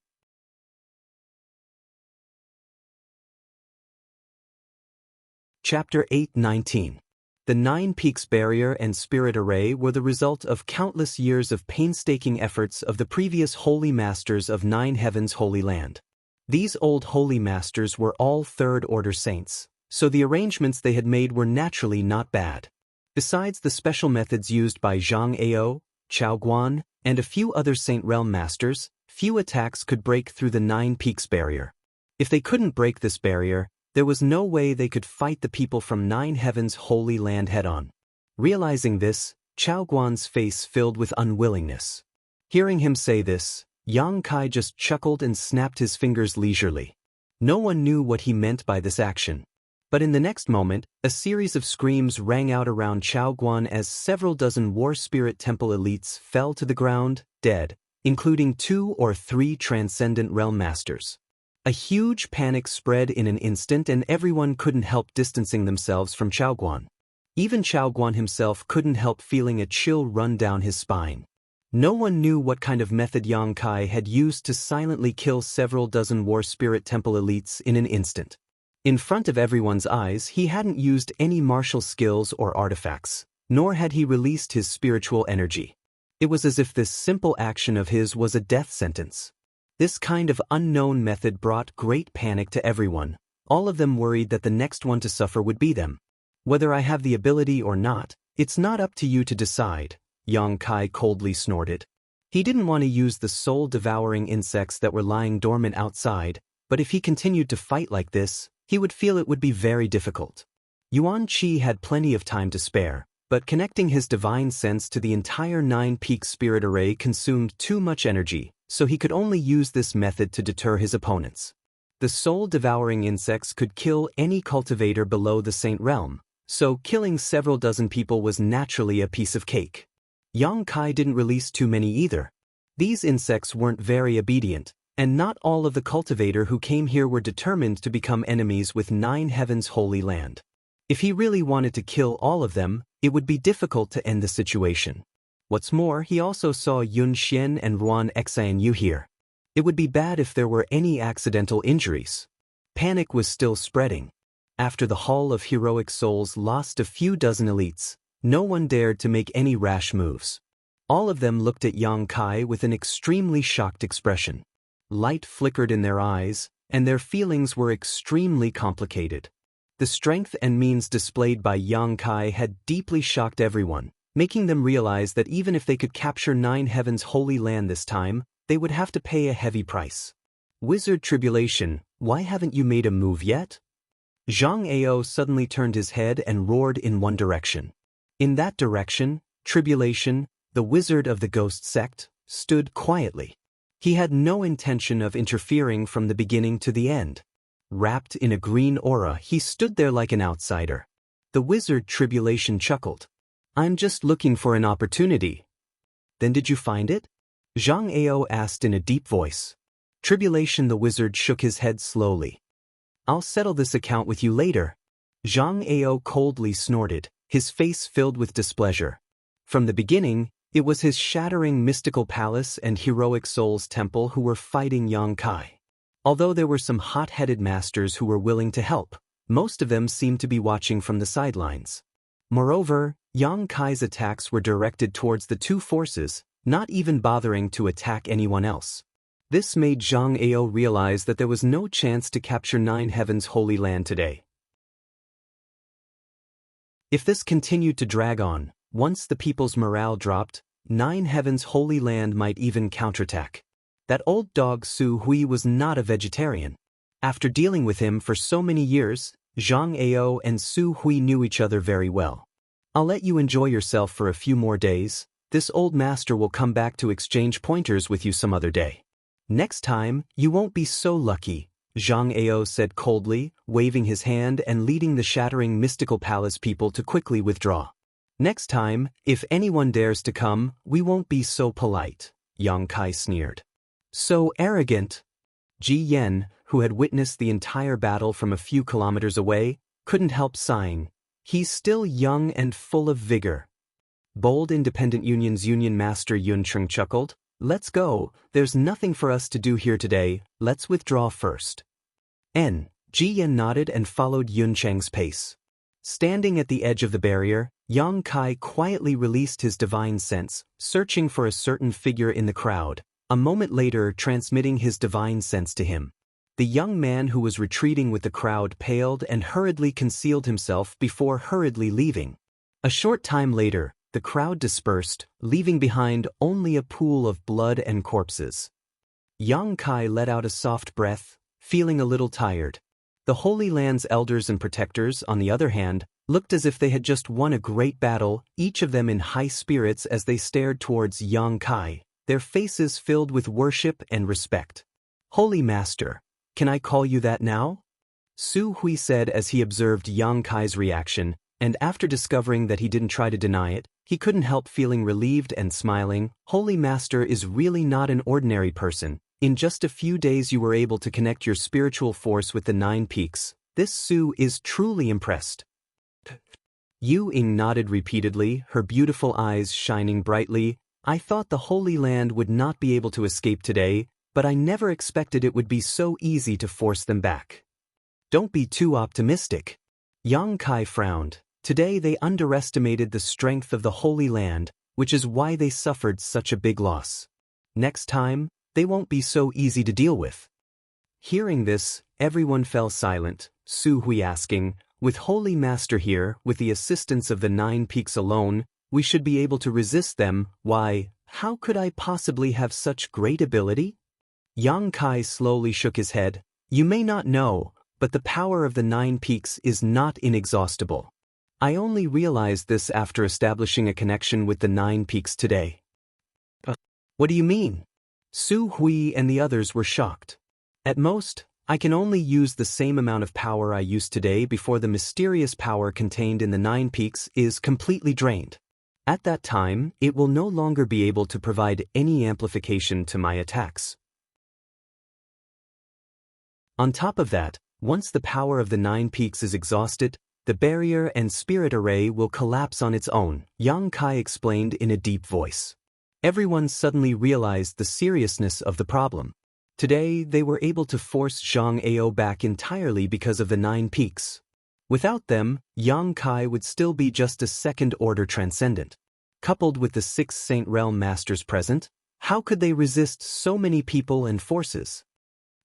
Chapter 8:19. The 9 Peaks Barrier and Spirit Array were the result of countless years of painstaking efforts of the previous holy masters of Nine Heavens' holy land. These old holy masters were all third-order saints, so the arrangements they had made were naturally not bad. Besides the special methods used by Zhang Ao, Chao Guan, and a few other Saint Realm masters, few attacks could break through the 9 Peaks Barrier. If they couldn't break this barrier, there was no way they could fight the people from Nine Heavens' holy land head-on. Realizing this, Chao Guan's face filled with unwillingness. Hearing him say this, Yang Kai just chuckled and snapped his fingers leisurely. No one knew what he meant by this action. But in the next moment, a series of screams rang out around Chao Guan as several dozen War Spirit Temple elites fell to the ground, dead, including 2 or 3 Transcendent Realm Masters. A huge panic spread in an instant and everyone couldn't help distancing themselves from Chao Guan. Even Chao Guan himself couldn't help feeling a chill run down his spine. No one knew what kind of method Yang Kai had used to silently kill several dozen War Spirit Temple elites in an instant. In front of everyone's eyes, he hadn't used any martial skills or artifacts, nor had he released his spiritual energy. It was as if this simple action of his was a death sentence. This kind of unknown method brought great panic to everyone. All of them worried that the next one to suffer would be them. Whether I have the ability or not, it's not up to you to decide, Yang Kai coldly snorted. He didn't want to use the soul-devouring insects that were lying dormant outside, but if he continued to fight like this, he would feel it would be very difficult. Yuan Qi had plenty of time to spare, but connecting his divine sense to the entire nine-peak spirit array consumed too much energy, so he could only use this method to deter his opponents. The soul-devouring insects could kill any cultivator below the Saint Realm, so killing several dozen people was naturally a piece of cake. Yang Kai didn't release too many either. These insects weren't very obedient, and not all of the cultivator who came here were determined to become enemies with Nine Heavens' holy land. If he really wanted to kill all of them, it would be difficult to end the situation. What's more, he also saw Yun Xian and Ruan Xianyu here. It would be bad if there were any accidental injuries. Panic was still spreading. After the Hall of Heroic Souls lost a few dozen elites, no one dared to make any rash moves. All of them looked at Yang Kai with an extremely shocked expression. Light flickered in their eyes, and their feelings were extremely complicated. The strength and means displayed by Yang Kai had deeply shocked everyone, making them realize that even if they could capture Nine Heavens' holy land this time, they would have to pay a heavy price. Wizard Tribulation, why haven't you made a move yet? Zhang Ao suddenly turned his head and roared in one direction. In that direction, Tribulation, the wizard of the ghost sect, stood quietly. He had no intention of interfering from the beginning to the end. Wrapped in a green aura, he stood there like an outsider. The wizard Tribulation chuckled. I'm just looking for an opportunity. Then did you find it? Zhang Ao asked in a deep voice. Tribulation the wizard shook his head slowly. I'll settle this account with you later. Zhang Ao coldly snorted, his face filled with displeasure. From the beginning, it was his shattering mystical palace and heroic souls temple who were fighting Yang Kai. Although there were some hot-headed masters who were willing to help, most of them seemed to be watching from the sidelines. Moreover, Yang Kai's attacks were directed towards the two forces, not even bothering to attack anyone else. This made Zhang Ao realize that there was no chance to capture Nine Heavens' holy land today. If this continued to drag on, once the people's morale dropped, Nine Heavens' holy land might even counterattack. That old dog Su Hui was not a vegetarian. After dealing with him for so many years, Zhang Ao and Su Hui knew each other very well. I'll let you enjoy yourself for a few more days. This old master will come back to exchange pointers with you some other day. Next time, you won't be so lucky, Zhang Ao said coldly, waving his hand and leading the shattering mystical palace people to quickly withdraw. Next time, if anyone dares to come, we won't be so polite, Yang Kai sneered. So arrogant. Ji Yen, who had witnessed the entire battle from a few kilometers away, couldn't help sighing. He's still young and full of vigor. Bold Independent Union's Union Master Yun Chung chuckled. Let's go, there's nothing for us to do here today, let's withdraw first. Ji Yen nodded and followed Yun Chang's pace. Standing at the edge of the barrier, Yang Kai quietly released his divine sense, searching for a certain figure in the crowd, a moment later transmitting his divine sense to him. The young man who was retreating with the crowd paled and hurriedly concealed himself before hurriedly leaving. A short time later, the crowd dispersed, leaving behind only a pool of blood and corpses. Yang Kai let out a soft breath, feeling a little tired. The Holy Land's elders and protectors, on the other hand, looked as if they had just won a great battle, each of them in high spirits as they stared towards Yang Kai, their faces filled with worship and respect. Holy Master, can I call you that now? Su Hui said as he observed Yang Kai's reaction, and after discovering that he didn't try to deny it, he couldn't help feeling relieved and smiling. Holy Master is really not an ordinary person. In just a few days you were able to connect your spiritual force with the Nine Peaks. This Su is truly impressed. Yu Ying nodded repeatedly, her beautiful eyes shining brightly. I thought the Holy Land would not be able to escape today, but I never expected it would be so easy to force them back. Don't be too optimistic. Yang Kai frowned. Today they underestimated the strength of the Holy Land, which is why they suffered such a big loss. Next time, they won't be so easy to deal with. Hearing this, everyone fell silent, Su Hui asking, with Holy Master here, with the assistance of the Nine Peaks alone, we should be able to resist them. Why, how could I possibly have such great ability? Yang Kai slowly shook his head. You may not know, but the power of the 9 peaks is not inexhaustible. I only realized this after establishing a connection with the 9 peaks today. What do you mean? Su Hui and the others were shocked. At most, I can only use the same amount of power I used today before the mysterious power contained in the 9 peaks is completely drained. At that time, it will no longer be able to provide any amplification to my attacks. On top of that, once the power of the 9 peaks is exhausted, the barrier and spirit array will collapse on its own, Yang Kai explained in a deep voice. Everyone suddenly realized the seriousness of the problem. Today, they were able to force Zhang Ao back entirely because of the 9 peaks. Without them, Yang Kai would still be just a second-order transcendent. Coupled with the 6 Saint Realm Masters present, how could they resist so many people and forces?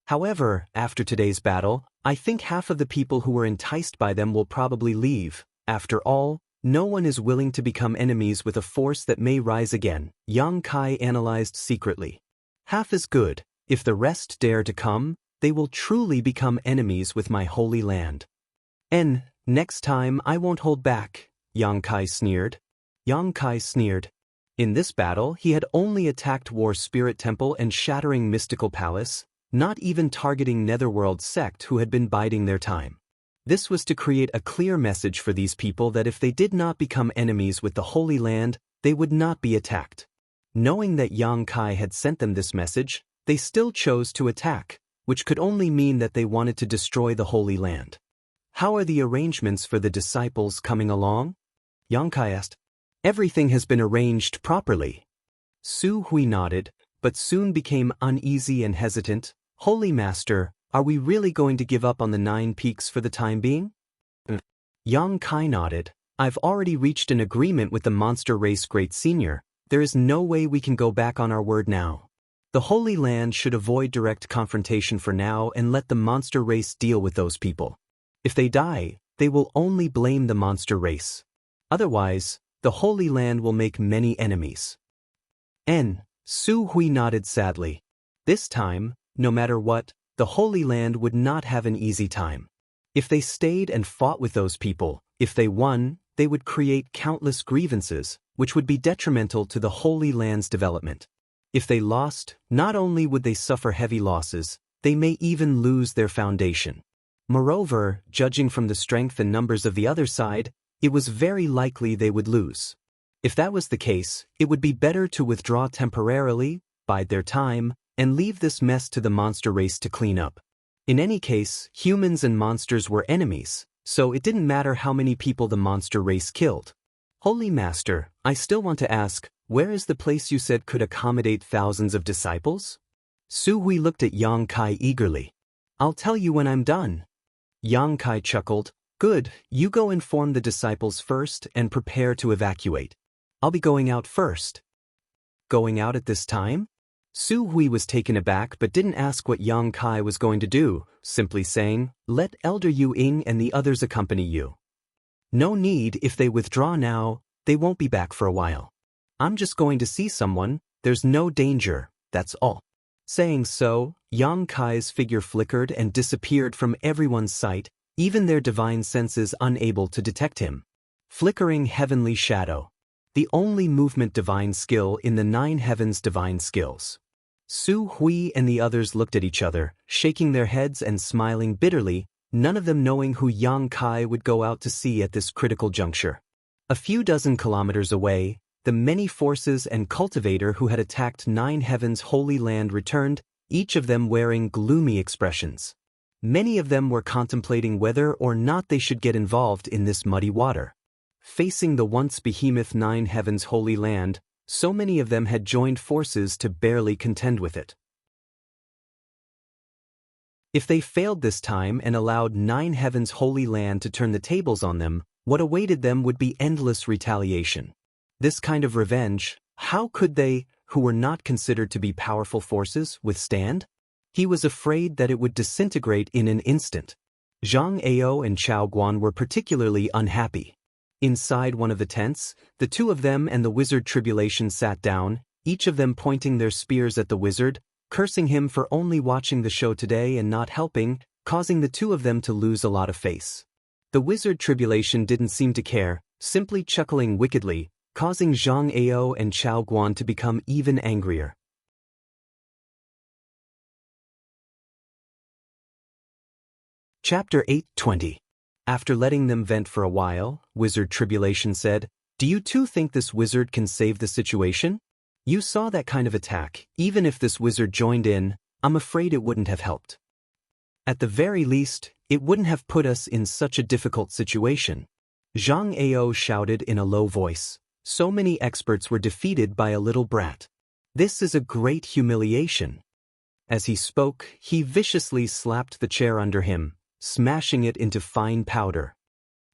However, after today's battle, I think half of the people who were enticed by them will probably leave. After all, no one is willing to become enemies with a force that may rise again, Yang Kai analyzed secretly. Half is good. If the rest dare to come, they will truly become enemies with my holy land. Next time I won't hold back, Yang Kai sneered. Yang Kai sneered. In this battle, he had only attacked War Spirit Temple and Shattering Mystical Palace, not even targeting Netherworld sect who had been biding their time. This was to create a clear message for these people that if they did not become enemies with the Holy Land, they would not be attacked. Knowing that Yang Kai had sent them this message, they still chose to attack, which could only mean that they wanted to destroy the Holy Land. How are the arrangements for the disciples coming along? Yang Kai asked. Everything has been arranged properly. Su Hui nodded, but soon became uneasy and hesitant. Holy Master, are we really going to give up on the 9 peaks for the time being? Yang Kai nodded. I've already reached an agreement with the monster race Great Senior. There is no way we can go back on our word now. The Holy Land should avoid direct confrontation for now and let the monster race deal with those people. If they die, they will only blame the monster race. Otherwise, the Holy Land will make many enemies. Su Hui nodded sadly. This time, no matter what, the Holy Land would not have an easy time. If they stayed and fought with those people, if they won, they would create countless grievances, which would be detrimental to the Holy Land's development. If they lost, not only would they suffer heavy losses, they may even lose their foundation. Moreover, judging from the strength and numbers of the other side, it was very likely they would lose. If that was the case, it would be better to withdraw temporarily, bide their time, and leave this mess to the monster race to clean up. In any case, humans and monsters were enemies, so it didn't matter how many people the monster race killed. Holy Master, I still want to ask, where is the place you said could accommodate thousands of disciples? Su Hui looked at Yang Kai eagerly. I'll tell you when I'm done. Yang Kai chuckled. Good, you go inform the disciples first and prepare to evacuate. I'll be going out first. Going out at this time? Su Hui was taken aback but didn't ask what Yang Kai was going to do, simply saying, let Elder Yu Ying and the others accompany you. No need. If they withdraw now, they won't be back for a while. I'm just going to see someone, there's no danger, that's all. Saying so, Yang Kai's figure flickered and disappeared from everyone's sight, even their divine senses unable to detect him. Flickering heavenly shadow. The only movement divine skill in the 9 heavens divine skills. Su Hui and the others looked at each other, shaking their heads and smiling bitterly, none of them knowing who Yang Kai would go out to see at this critical juncture. A few dozen kilometers away, the many forces and cultivator who had attacked 9 heavens holy land returned, each of them wearing gloomy expressions. Many of them were contemplating whether or not they should get involved in this muddy water. Facing the once behemoth 9 heavens holy land, so many of them had joined forces to barely contend with it. If they failed this time and allowed 9 heavens holy land to turn the tables on them, what awaited them would be endless retaliation. This kind of revenge, how could they, who were not considered to be powerful forces, withstand? He was afraid that it would disintegrate in an instant. Zhang Ao and Chao Guan were particularly unhappy. Inside one of the tents, the two of them and the wizard Tribulation sat down, each of them pointing their spears at the wizard, cursing him for only watching the show today and not helping. causing the two of them to lose a lot of face. The wizard Tribulation didn't seem to care, simply chuckling wickedly, causing Zhang Ao and Chao Guan to become even angrier. Chapter 8:20. After letting them vent for a while, Wizard Tribulation said, "Do you two think this wizard can save the situation? You saw that kind of attack. Even if this wizard joined in, I'm afraid it wouldn't have helped. At the very least, it wouldn't have put us in such a difficult situation." Zhang Ao shouted in a low voice. So many experts were defeated by a little brat. This is a great humiliation. As he spoke, he viciously slapped the chair under him, smashing it into fine powder.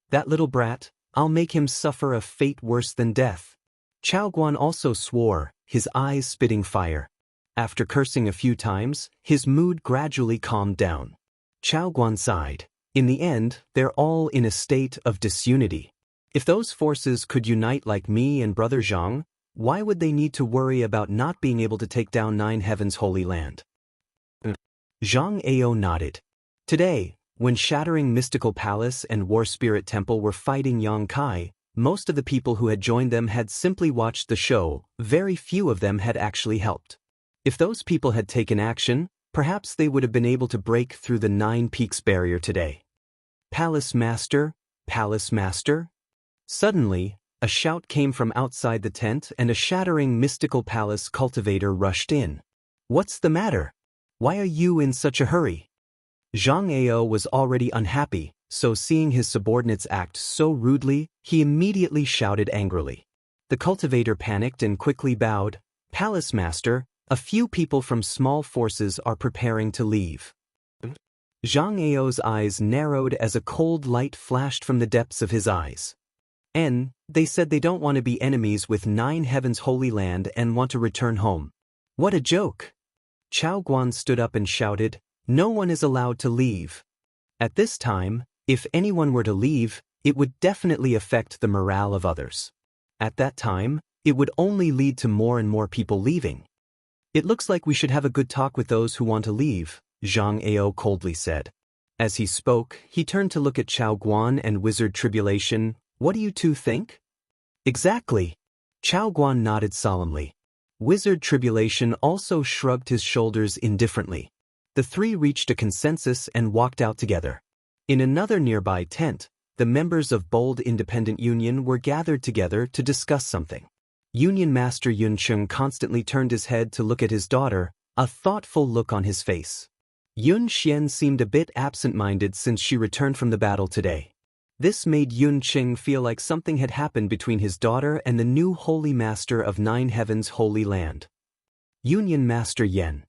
"That little brat, I'll make him suffer a fate worse than death." Chao Guan also swore, his eyes spitting fire. After cursing a few times, his mood gradually calmed down. Chao Guan sighed. In the end, they're all in a state of disunity. If those forces could unite like me and Brother Zhang, why would they need to worry about not being able to take down Nine Heavens' Holy Land? Zhang Ao nodded. Today, when Shattering Mystical Palace and War Spirit Temple were fighting Yang Kai, most of the people who had joined them had simply watched the show. Very few of them had actually helped. If those people had taken action, perhaps they would have been able to break through the Nine Peaks barrier today. "Palace Master, Palace Master?" Suddenly, a shout came from outside the tent and a Shattering Mystical Palace cultivator rushed in. "What's the matter? Why are you in such a hurry?" Zhang Ao was already unhappy, so seeing his subordinates act so rudely, he immediately shouted angrily. The cultivator panicked and quickly bowed. "Palace Master, a few people from small forces are preparing to leave." Zhang Ao's eyes narrowed as a cold light flashed from the depths of his eyes. They said they don't want to be enemies with Nine Heavens' Holy Land and want to return home. What a joke! Chao Guan stood up and shouted, "No one is allowed to leave." At this time, if anyone were to leave, it would definitely affect the morale of others. At that time, it would only lead to more and more people leaving. "It looks like we should have a good talk with those who want to leave," Zhang Ao coldly said. As he spoke, he turned to look at Chao Guan and Wizard Tribulation. "What do you two think?" "Exactly." Chao Guan nodded solemnly. Wizard Tribulation also shrugged his shoulders indifferently. The three reached a consensus and walked out together. In another nearby tent, the members of Bold Independent Union were gathered together to discuss something. Union Master Yun Cheng constantly turned his head to look at his daughter, a thoughtful look on his face. Yun Xian seemed a bit absent-minded since she returned from the battle today. This made Yun Cheng feel like something had happened between his daughter and the new Holy Master of Nine Heavens' Holy Land. Union Master Yen.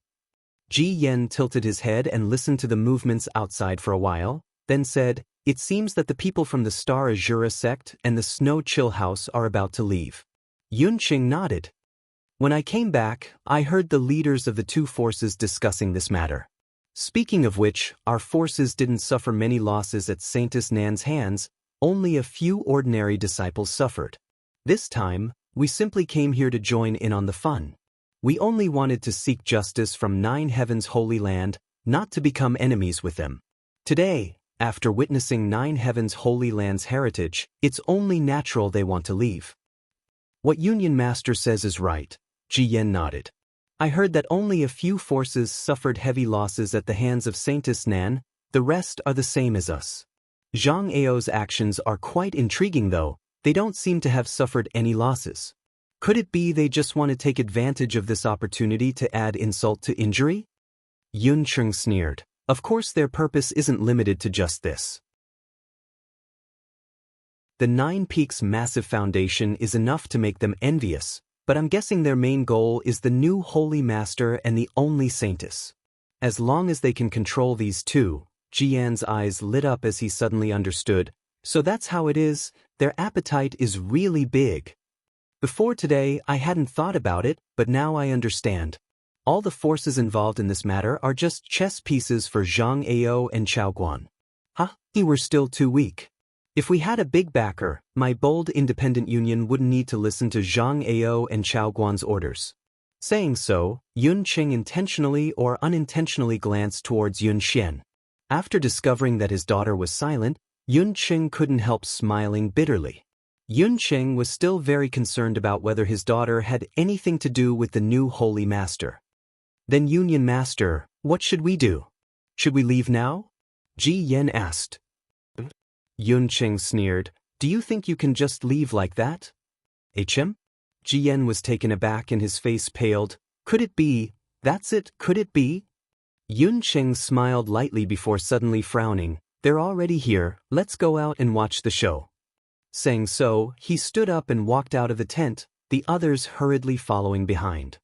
Ji Yen tilted his head and listened to the movements outside for a while, then said, "It seems that the people from the Star Azura sect and the Snow Chill House are about to leave." Yun Cheng nodded. "When I came back, I heard the leaders of the two forces discussing this matter. Speaking of which, our forces didn't suffer many losses at Saintess Nan's hands, only a few ordinary disciples suffered. This time, we simply came here to join in on the fun. We only wanted to seek justice from Nine Heavens' Holy Land, not to become enemies with them. Today, after witnessing Nine Heavens' Holy Land's heritage, it's only natural they want to leave." "What Union Master says is right," Ji Yen nodded. "I heard that only a few forces suffered heavy losses at the hands of Saintess Nan, the rest are the same as us. Zhang Ao's actions are quite intriguing though, they don't seem to have suffered any losses. Could it be they just want to take advantage of this opportunity to add insult to injury?" Yun Cheng sneered. "Of course their purpose isn't limited to just this. The Nine Peaks massive foundation is enough to make them envious, but I'm guessing their main goal is the new Holy Master and the only Saintess. As long as they can control these two," Jian's eyes lit up as he suddenly understood. "So that's how it is, their appetite is really big. Before today, I hadn't thought about it, but now I understand. All the forces involved in this matter are just chess pieces for Zhang Ao and Chao Guan. We're still too weak. If we had a big backer, my Bold Independent Union wouldn't need to listen to Zhang Ao and Chao Guan's orders." Saying so, Yun Cheng intentionally or unintentionally glanced towards Yun Xian. After discovering that his daughter was silent, Yun Cheng couldn't help smiling bitterly. Yun Cheng was still very concerned about whether his daughter had anything to do with the new holy master. Then Union Master, what should we do? Should we leave now? Ji Yen asked. Yun Cheng sneered, do you think you can just leave like that? HM? Ji Yen was taken aback and his face paled. Could it be? That's it, could it be? Yun Cheng smiled lightly before suddenly frowning. They're already here, let's go out and watch the show. Saying so, he stood up and walked out of the tent, the others hurriedly following behind.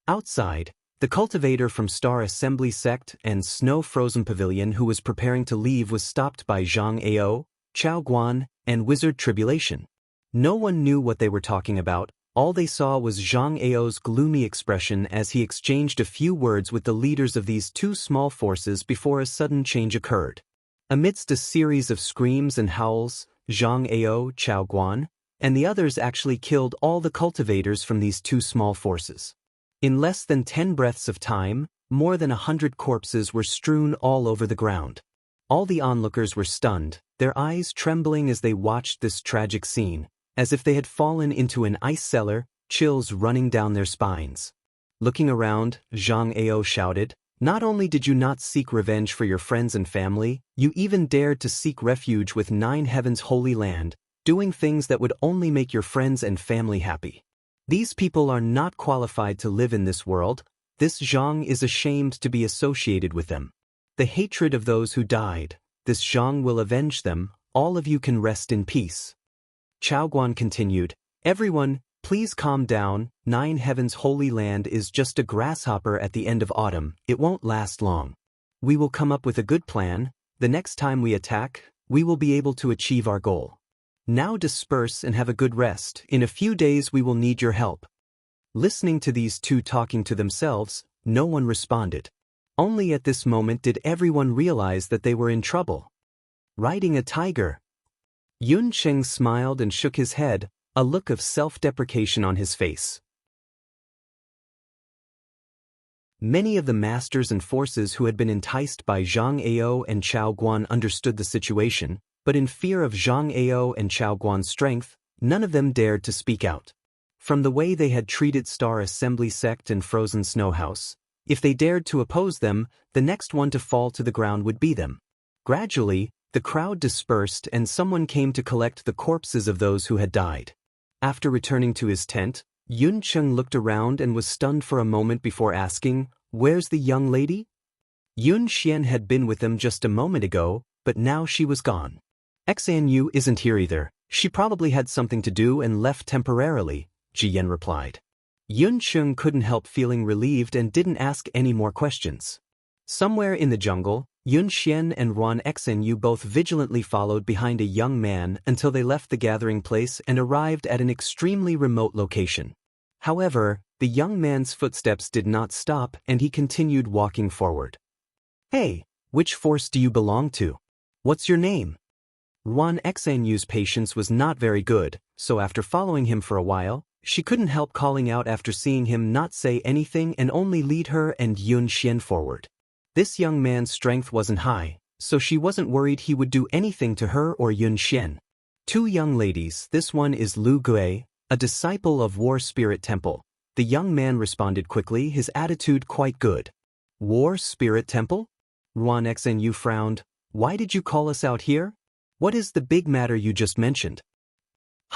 Outside, the cultivator from Star Assembly Sect and Snow Frozen Pavilion who was preparing to leave was stopped by Zhang Ao, Chao Guan, and Wizard Tribulation. No one knew what they were talking about. All they saw was Zhang Ao's gloomy expression as he exchanged a few words with the leaders of these two small forces before a sudden change occurred. Amidst a series of screams and howls, Zhang Ao, Chao Guan, and the others actually killed all the cultivators from these two small forces. In less than 10 breaths of time, more than 100 corpses were strewn all over the ground. All the onlookers were stunned, their eyes trembling as they watched this tragic scene, as if they had fallen into an ice cellar, chills running down their spines. Looking around, Zhang Ao shouted, not only did you not seek revenge for your friends and family, you even dared to seek refuge with 9 Heaven's holy land, doing things that would only make your friends and family happy. These people are not qualified to live in this world. This Zhang is ashamed to be associated with them. The hatred of those who died, this Zhang will avenge them, all of you can rest in peace. Chao Guan continued, everyone, please calm down, 9 Heaven's holy land is just a grasshopper at the end of autumn, it won't last long. We will come up with a good plan, the next time we attack, we will be able to achieve our goal. Now disperse and have a good rest, in a few days we will need your help. Listening to these two talking to themselves, no one responded. Only at this moment did everyone realize that they were in trouble. Riding a tiger. Yun Cheng smiled and shook his head, a look of self-deprecation on his face. Many of the masters and forces who had been enticed by Zhang Ao and Chao Guan understood the situation, but in fear of Zhang Ao and Chao Guan's strength, none of them dared to speak out. From the way they had treated Star Assembly Sect and Frozen Snow House, if they dared to oppose them, the next one to fall to the ground would be them. Gradually, the crowd dispersed and someone came to collect the corpses of those who had died. After returning to his tent, Yun Cheng looked around and was stunned for a moment before asking, where's the young lady? Yun Xian had been with them just a moment ago, but now she was gone. Xanyu isn't here either, she probably had something to do and left temporarily, Ji Yen replied. Yun Cheng couldn't help feeling relieved and didn't ask any more questions. Somewhere in the jungle, Yun Xian and Ruan Xanyu both vigilantly followed behind a young man until they left the gathering place and arrived at an extremely remote location. However, the young man's footsteps did not stop and he continued walking forward. Hey, which force do you belong to? What's your name? Ruan Xanyu's patience was not very good, so after following him for a while, she couldn't help calling out after seeing him not say anything and only lead her and Yun Xian forward. This young man's strength wasn't high, so she wasn't worried he would do anything to her or Yun Xian. Two young ladies, this one is Lu Gui, a disciple of War Spirit Temple. The young man responded quickly, his attitude quite good. War Spirit Temple? Ruan Xanyu frowned. Why did you call us out here? What is the big matter you just mentioned?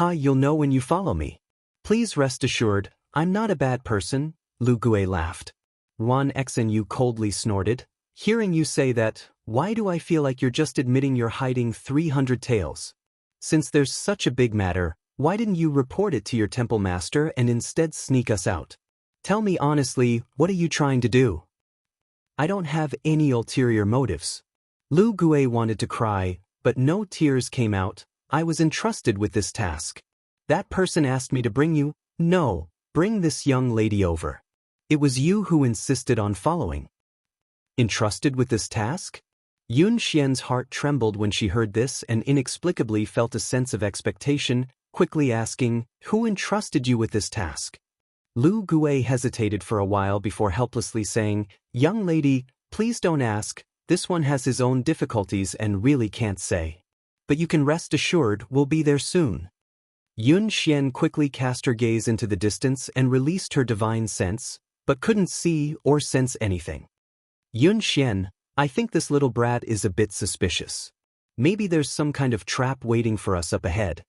You'll know when you follow me. Please rest assured, I'm not a bad person, Lu Gui laughed. Ruan Xanyu coldly snorted. Hearing you say that, why do I feel like you're just admitting you're hiding 300 taels? Since there's such a big matter, why didn't you report it to your temple master and instead sneak us out? Tell me honestly, what are you trying to do? I don't have any ulterior motives. Lu Gui wanted to cry, but no tears came out. I was entrusted with this task. That person asked me to bring you. No, bring this young lady over. It was you who insisted on following. Entrusted with this task? Yun Xian's heart trembled when she heard this and inexplicably felt a sense of expectation, quickly asking, who entrusted you with this task? Lu Gui hesitated for a while before helplessly saying, young lady, please don't ask, This one has his own difficulties and really can't say. But you can rest assured we'll be there soon. Yun Xian quickly cast her gaze into the distance and released her divine sense, but couldn't see or sense anything. Yun Xian, I think this little brat is a bit suspicious. Maybe there's some kind of trap waiting for us up ahead.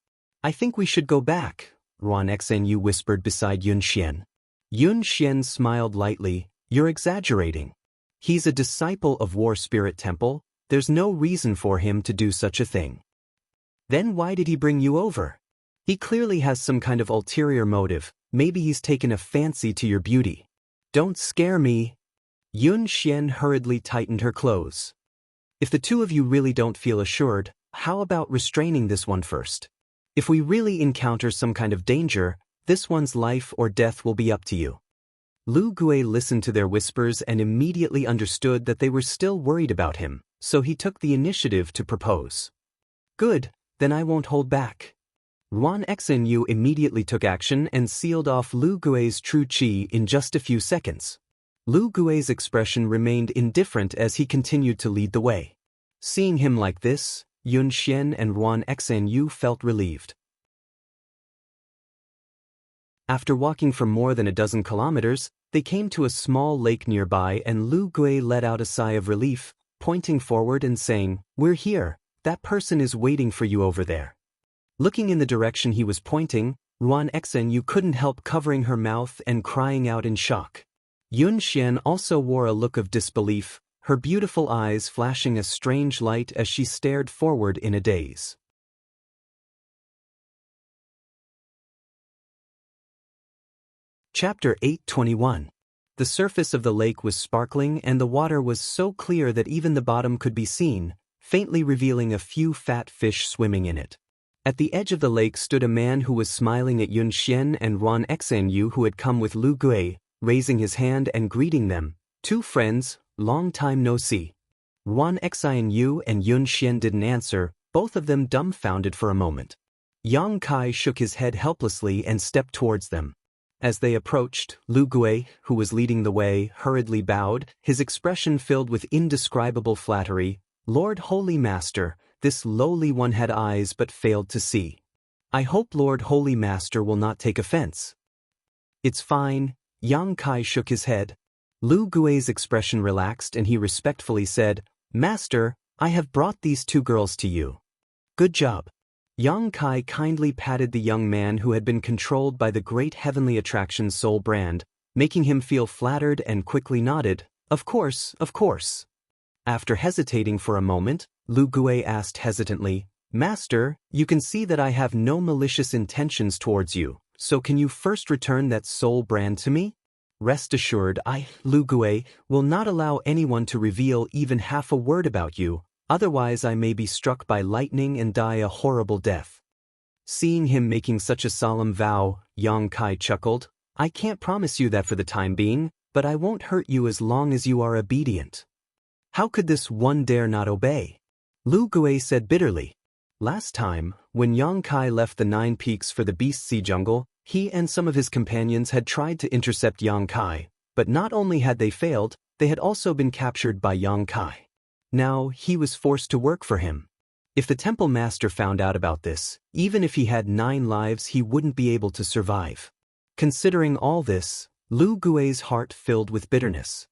I think we should go back, Ruan Xnu whispered beside Yun Xian. Yun Xian smiled lightly. You're exaggerating. He's a disciple of War Spirit Temple. There's no reason for him to do such a thing. Then why did he bring you over? He clearly has some kind of ulterior motive. Maybe he's taken a fancy to your beauty. Don't scare me. Yun Xian hurriedly tightened her clothes. If the two of you really don't feel assured, how about restraining this one first? If we really encounter some kind of danger, this one's life or death will be up to you. Lu Gui listened to their whispers and immediately understood that they were still worried about him, so he took the initiative to propose. Good, then I won't hold back. Ruan Xnu immediately took action and sealed off Lu Gui's true qi in just a few seconds. Lu Gui's expression remained indifferent as he continued to lead the way. Seeing him like this, Yun Xian and Ruan Xnu felt relieved. After walking for more than a dozen kilometers, they came to a small lake nearby and Lu Gui let out a sigh of relief, pointing forward and saying, "We're here, that person is waiting for you over there." Looking in the direction he was pointing, Ruan Xnu couldn't help covering her mouth and crying out in shock. Yun Xian also wore a look of disbelief, her beautiful eyes flashing a strange light as she stared forward in a daze. Chapter 8:21. The surface of the lake was sparkling and the water was so clear that even the bottom could be seen, faintly revealing a few fat fish swimming in it. At the edge of the lake stood a man who was smiling at Yun Xian and Ruan Xnu who had come with Lu Gui, raising his hand and greeting them. "Two friends, long time no see." Ruan Xnu and Yun Xian didn't answer, both of them dumbfounded for a moment. Yang Kai shook his head helplessly and stepped towards them. As they approached, Lu Gui, who was leading the way, hurriedly bowed, his expression filled with indescribable flattery. "Lord Holy Master, this lowly one had eyes but failed to see. I hope Lord Holy Master will not take offense." "It's fine." Yang Kai shook his head. Lu Gui's expression relaxed and he respectfully said, "Master, I have brought these two girls to you." "Good job." Yang Kai kindly patted the young man who had been controlled by the great heavenly attraction soul brand, making him feel flattered and quickly nodded, Of course, of course." After hesitating for a moment, Lu Gui asked hesitantly, "Master, you can see that I have no malicious intentions towards you, so can you first return that soul brand to me? Rest assured Lu Gui, will not allow anyone to reveal even half a word about you, otherwise I may be struck by lightning and die a horrible death." Seeing him making such a solemn vow, Yang Kai chuckled, "I can't promise you that for the time being, but I won't hurt you as long as you are obedient." "How could this one dare not obey?" Lu Gui said bitterly. Last time, when Yang Kai left the 9 Peaks for the Beast Sea Jungle, he and some of his companions had tried to intercept Yang Kai, but not only had they failed, they had also been captured by Yang Kai. Now, he was forced to work for him. If the temple master found out about this, even if he had 9 lives he wouldn't be able to survive. Considering all this, Lu Gui's heart filled with bitterness.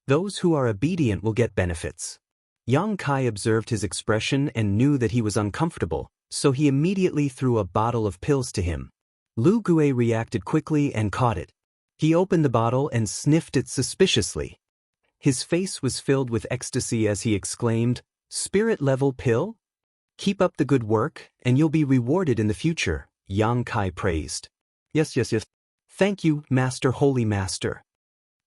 Those who are obedient will get benefits. Yang Kai observed his expression and knew that he was uncomfortable, so he immediately threw a bottle of pills to him. Lu Gui reacted quickly and caught it. He opened the bottle and sniffed it suspiciously. His face was filled with ecstasy as he exclaimed, "Spirit-level pill? Keep up the good work, and you'll be rewarded in the future," Yang Kai praised. Yes. "Thank you, Master, Holy Master."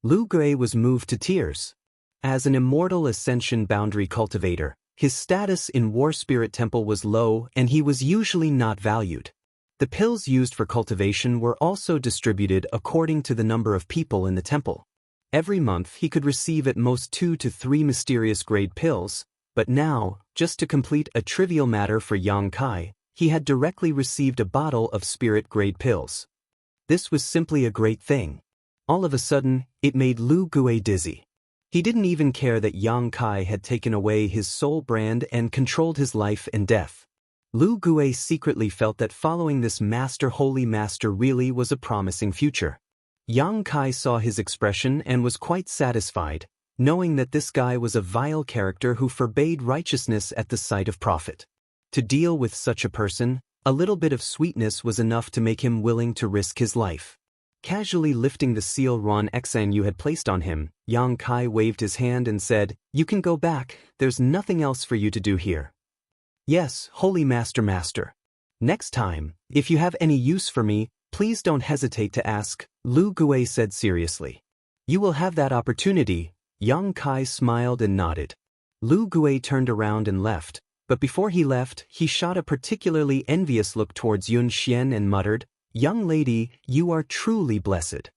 Lu Gui was moved to tears. As an immortal ascension boundary cultivator, his status in War Spirit Temple was low and he was usually not valued. The pills used for cultivation were also distributed according to the number of people in the temple. Every month he could receive at most 2 to 3 mysterious grade pills, but now, just to complete a trivial matter for Yang Kai, he had directly received a bottle of spirit grade pills. This was simply a great thing. All of a sudden, it made Lu Gui dizzy. He didn't even care that Yang Kai had taken away his soul brand and controlled his life and death. Lu Gui secretly felt that following this holy master really was a promising future. Yang Kai saw his expression and was quite satisfied, knowing that this guy was a vile character who forbade righteousness at the sight of profit. To deal with such a person, a little bit of sweetness was enough to make him willing to risk his life. Casually lifting the seal Ron Xanyu had placed on him, Yang Kai waved his hand and said, "You can go back, there's nothing else for you to do here." "Yes, Holy Master. Next time, if you have any use for me, please don't hesitate to ask," Lu Gui said seriously. "You will have that opportunity." Yang Kai smiled and nodded. Lu Gui turned around and left, but before he left, he shot a particularly envious look towards Yun Xian and muttered, "Young lady, you are truly blessed."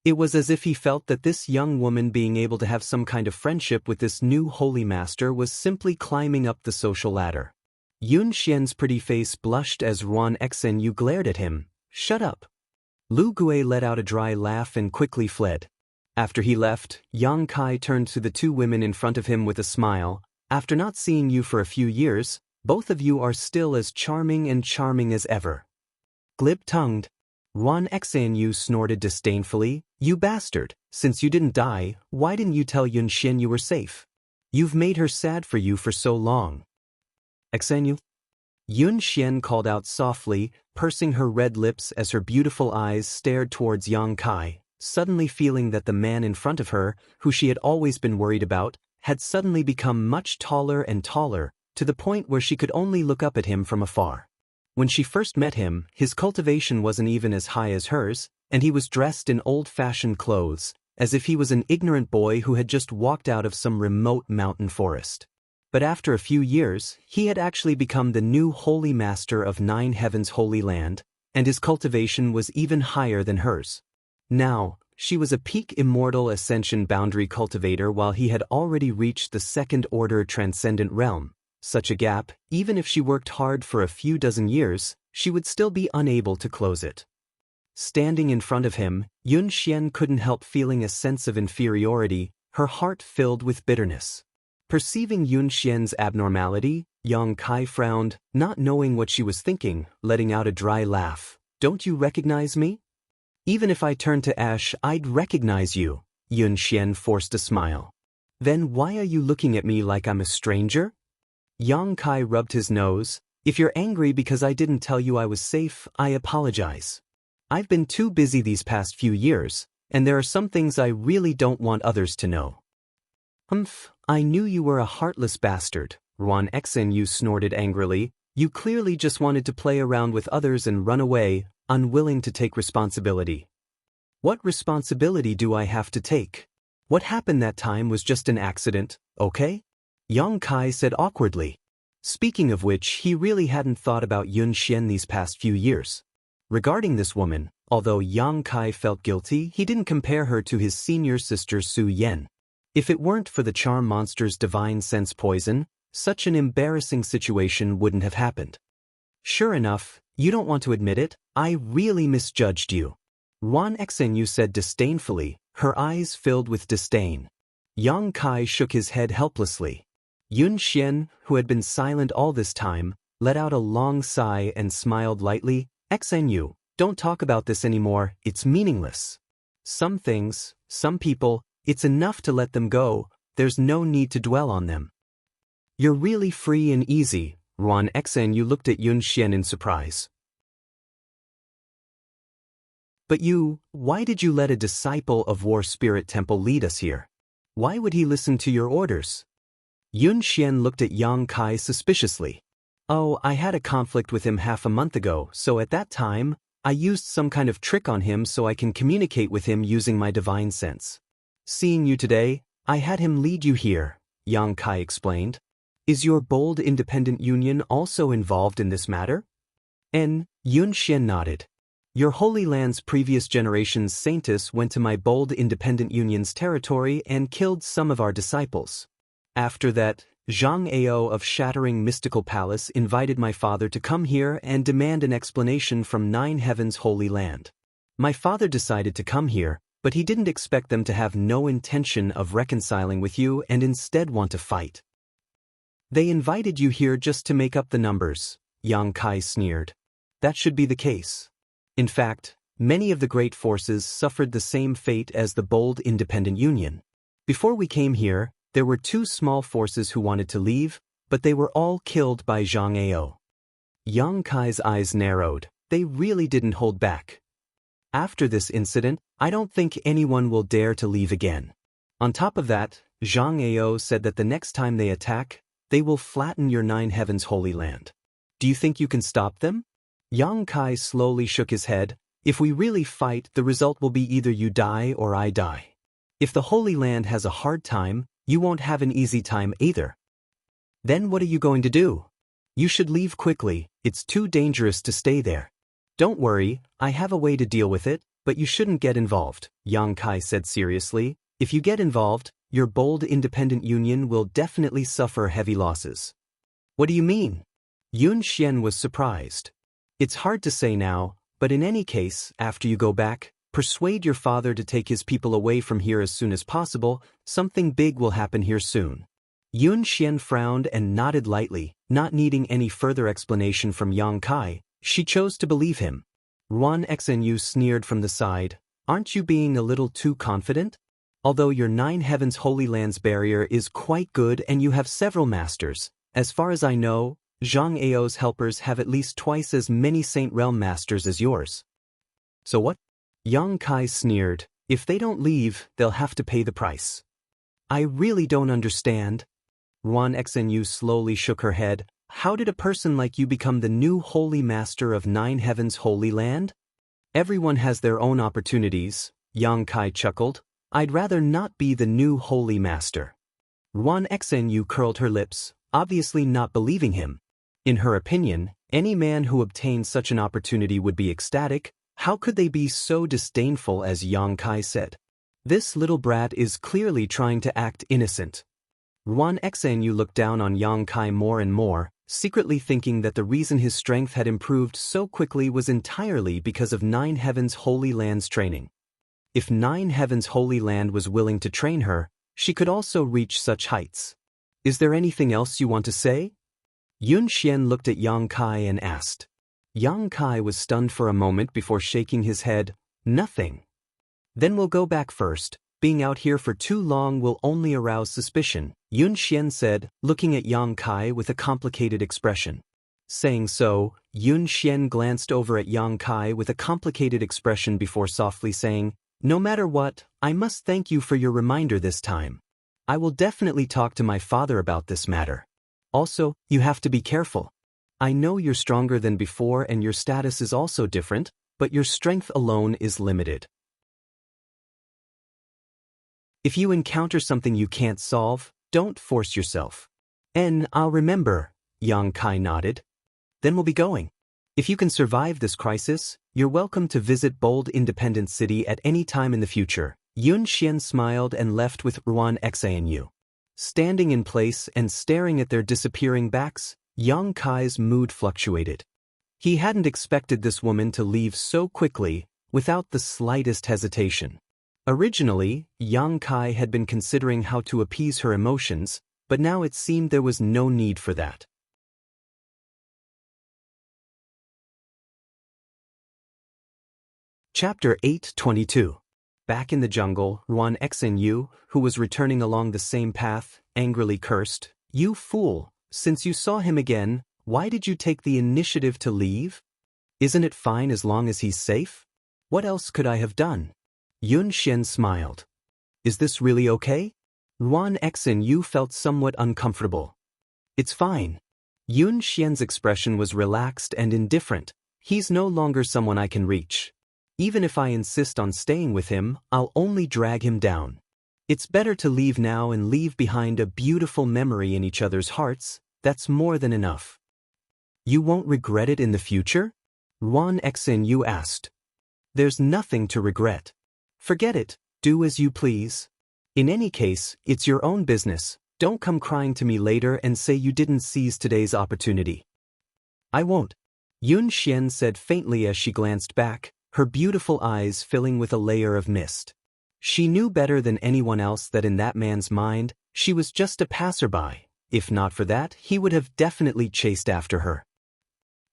It was as if he felt that this young woman being able to have some kind of friendship with this new holy master was simply climbing up the social ladder. Yun Xian's pretty face blushed as Ron Xanyu glared at him. "Shut up." Lu Gui let out a dry laugh and quickly fled. After he left, Yang Kai turned to the two women in front of him with a smile. "After not seeing you for a few years, both of you are still as charming as ever." Glib-tongued, Ron Xanyu snorted disdainfully. "You bastard, since you didn't die, why didn't you tell Yun Xian you were safe? You've made her sad for you for so long." "Xanyu?" Yun Xian called out softly, pursing her red lips as her beautiful eyes stared towards Yang Kai, suddenly feeling that the man in front of her, who she had always been worried about, had suddenly become much taller and taller, to the point where she could only look up at him from afar. When she first met him, his cultivation wasn't even as high as hers, and he was dressed in old-fashioned clothes, as if he was an ignorant boy who had just walked out of some remote mountain forest. But after a few years, he had actually become the new holy master of 9 Heavens Holy Land, and his cultivation was even higher than hers. Now, she was a peak immortal ascension boundary cultivator while he had already reached the second-order transcendent realm. Such a gap, even if she worked hard for a few dozen years, she would still be unable to close it. Standing in front of him, Yun Xian couldn't help feeling a sense of inferiority, her heart filled with bitterness. Perceiving Yun Xian's abnormality, Yang Kai frowned, not knowing what she was thinking, letting out a dry laugh. "Don't you recognize me?" "Even if I turned to ash, I'd recognize you." Yun Xian forced a smile. "Then why are you looking at me like I'm a stranger?" Yang Kai rubbed his nose. "If you're angry because I didn't tell you I was safe, I apologize. I've been too busy these past few years, and there are some things I really don't want others to know." "Humph, I knew you were a heartless bastard," Ron Xanyu snorted angrily. "You clearly just wanted to play around with others and run away, unwilling to take responsibility." "What responsibility do I have to take? What happened that time was just an accident, okay?" Yang Kai said awkwardly. Speaking of which, he really hadn't thought about Yun Xian these past few years. Regarding this woman, although Yang Kai felt guilty, he didn't compare her to his senior sister Su Yan. If it weren't for the charm monster's divine sense poison, such an embarrassing situation wouldn't have happened. "Sure enough, you don't want to admit it, I really misjudged you," Ron Xanyu said disdainfully, her eyes filled with disdain. Yang Kai shook his head helplessly. Yun Xian, who had been silent all this time, let out a long sigh and smiled lightly. "Xanyu, don't talk about this anymore, it's meaningless. Some things, some people, it's enough to let them go, there's no need to dwell on them." "You're really free and easy," Ron Xanyu looked at Yun Xian in surprise. "But why did you let a disciple of War Spirit Temple lead us here? Why would he listen to your orders?" Yun Xian looked at Yang Kai suspiciously. "Oh, I had a conflict with him half a month ago, so at that time, I used some kind of trick on him so I can communicate with him using my divine sense. Seeing you today, I had him lead you here," Yang Kai explained. "Is your bold independent union also involved in this matter?" Yun Xian nodded. "Your Holy Land's previous generation's saintess went to my bold independent union's territory and killed some of our disciples. After that, Zhang Ao of Shattering Mystical Palace invited my father to come here and demand an explanation from 9 Heavens Holy Land. My father decided to come here, but he didn't expect them to have no intention of reconciling with you and instead want to fight. They invited you here just to make up the numbers, Yang Kai sneered. That should be the case. In fact, many of the great forces suffered the same fate as the bold independent union. Before we came here, there were 2 small forces who wanted to leave, but they were all killed by Zhang Ao. Yang Kai's eyes narrowed. They really didn't hold back. After this incident, I don't think anyone will dare to leave again. On top of that, Zhang Ao said that the next time they attack, they will flatten your 9 heavens holy land. Do you think you can stop them? Yang Kai slowly shook his head. If we really fight, the result will be either you die or I die. If the Holy Land has a hard time, you won't have an easy time either. Then what are you going to do? You should leave quickly, it's too dangerous to stay there. Don't worry, I have a way to deal with it, but you shouldn't get involved, Yang Kai said seriously. If you get involved, your bold independent union will definitely suffer heavy losses. What do you mean? Yun Xian was surprised. It's hard to say now, but in any case, after you go back, persuade your father to take his people away from here as soon as possible. Something big will happen here soon. Yun Xian frowned and nodded lightly, not needing any further explanation from Yang Kai. She chose to believe him. Ruan Xnu sneered from the side. Aren't you being a little too confident? Although your 9 heavens holy lands barrier is quite good and you have several masters, as far as I know, Zhang Ao's helpers have at least twice as many Saint Realm masters as yours. So what? Yang Kai sneered. If they don't leave, they'll have to pay the price. I really don't understand. Ruan Xnu slowly shook her head. How did a person like you become the new holy master of 9 heavens holy land? Everyone has their own opportunities, Yang Kai chuckled. I'd rather not be the new holy master. Ruan Xnu curled her lips, obviously not believing him. In her opinion, any man who obtained such an opportunity would be ecstatic. How could they be so disdainful, as Yang Kai said? This little brat is clearly trying to act innocent. Ruan Xnu looked down on Yang Kai more and more, secretly thinking that the reason his strength had improved so quickly was entirely because of 9 heavens holy land's training. If 9 heavens holy land was willing to train her, she could also reach such heights. Is there anything else you want to say? Yun Xian looked at Yang Kai and asked. Yang Kai was stunned for a moment before shaking his head. Nothing. Then we'll go back first. Being out here for too long will only arouse suspicion, Yun Xian said, looking at Yang Kai with a complicated expression. Saying so, Yun Xian glanced over at Yang Kai with a complicated expression before softly saying, no matter what, I must thank you for your reminder this time. I will definitely talk to my father about this matter. Also, you have to be careful. I know you're stronger than before and your status is also different, but your strength alone is limited. If you encounter something you can't solve, don't force yourself. I'll remember, Yang Kai nodded. Then we'll be going. If you can survive this crisis, you're welcome to visit Bold Independent City at any time in the future. Yun Xian smiled and left with Ruan Xanu. Standing in place and staring at their disappearing backs, Yang Kai's mood fluctuated. He hadn't expected this woman to leave so quickly, without the slightest hesitation. Originally, Yang Kai had been considering how to appease her emotions, but now it seemed there was no need for that. Chapter 8:22. Back in the jungle, Ruan Xnu, who was returning along the same path, angrily cursed, "You fool! Since you saw him again, why did you take the initiative to leave? Isn't it fine as long as he's safe? What else could I have done?" Yun Xian smiled. "Is this really okay?" Ruan Xnu felt somewhat uncomfortable. "It's fine." Yun Xian's expression was relaxed and indifferent. He's no longer someone I can reach. Even if I insist on staying with him, I'll only drag him down. It's better to leave now and leave behind a beautiful memory in each other's hearts. That's more than enough. You won't regret it in the future? Ruan Xnu asked. There's nothing to regret. Forget it, do as you please. In any case, it's your own business. Don't come crying to me later and say you didn't seize today's opportunity. I won't. Yun Xian said faintly as she glanced back, her beautiful eyes filling with a layer of mist. She knew better than anyone else that in that man's mind, she was just a passerby. If not for that, he would have definitely chased after her.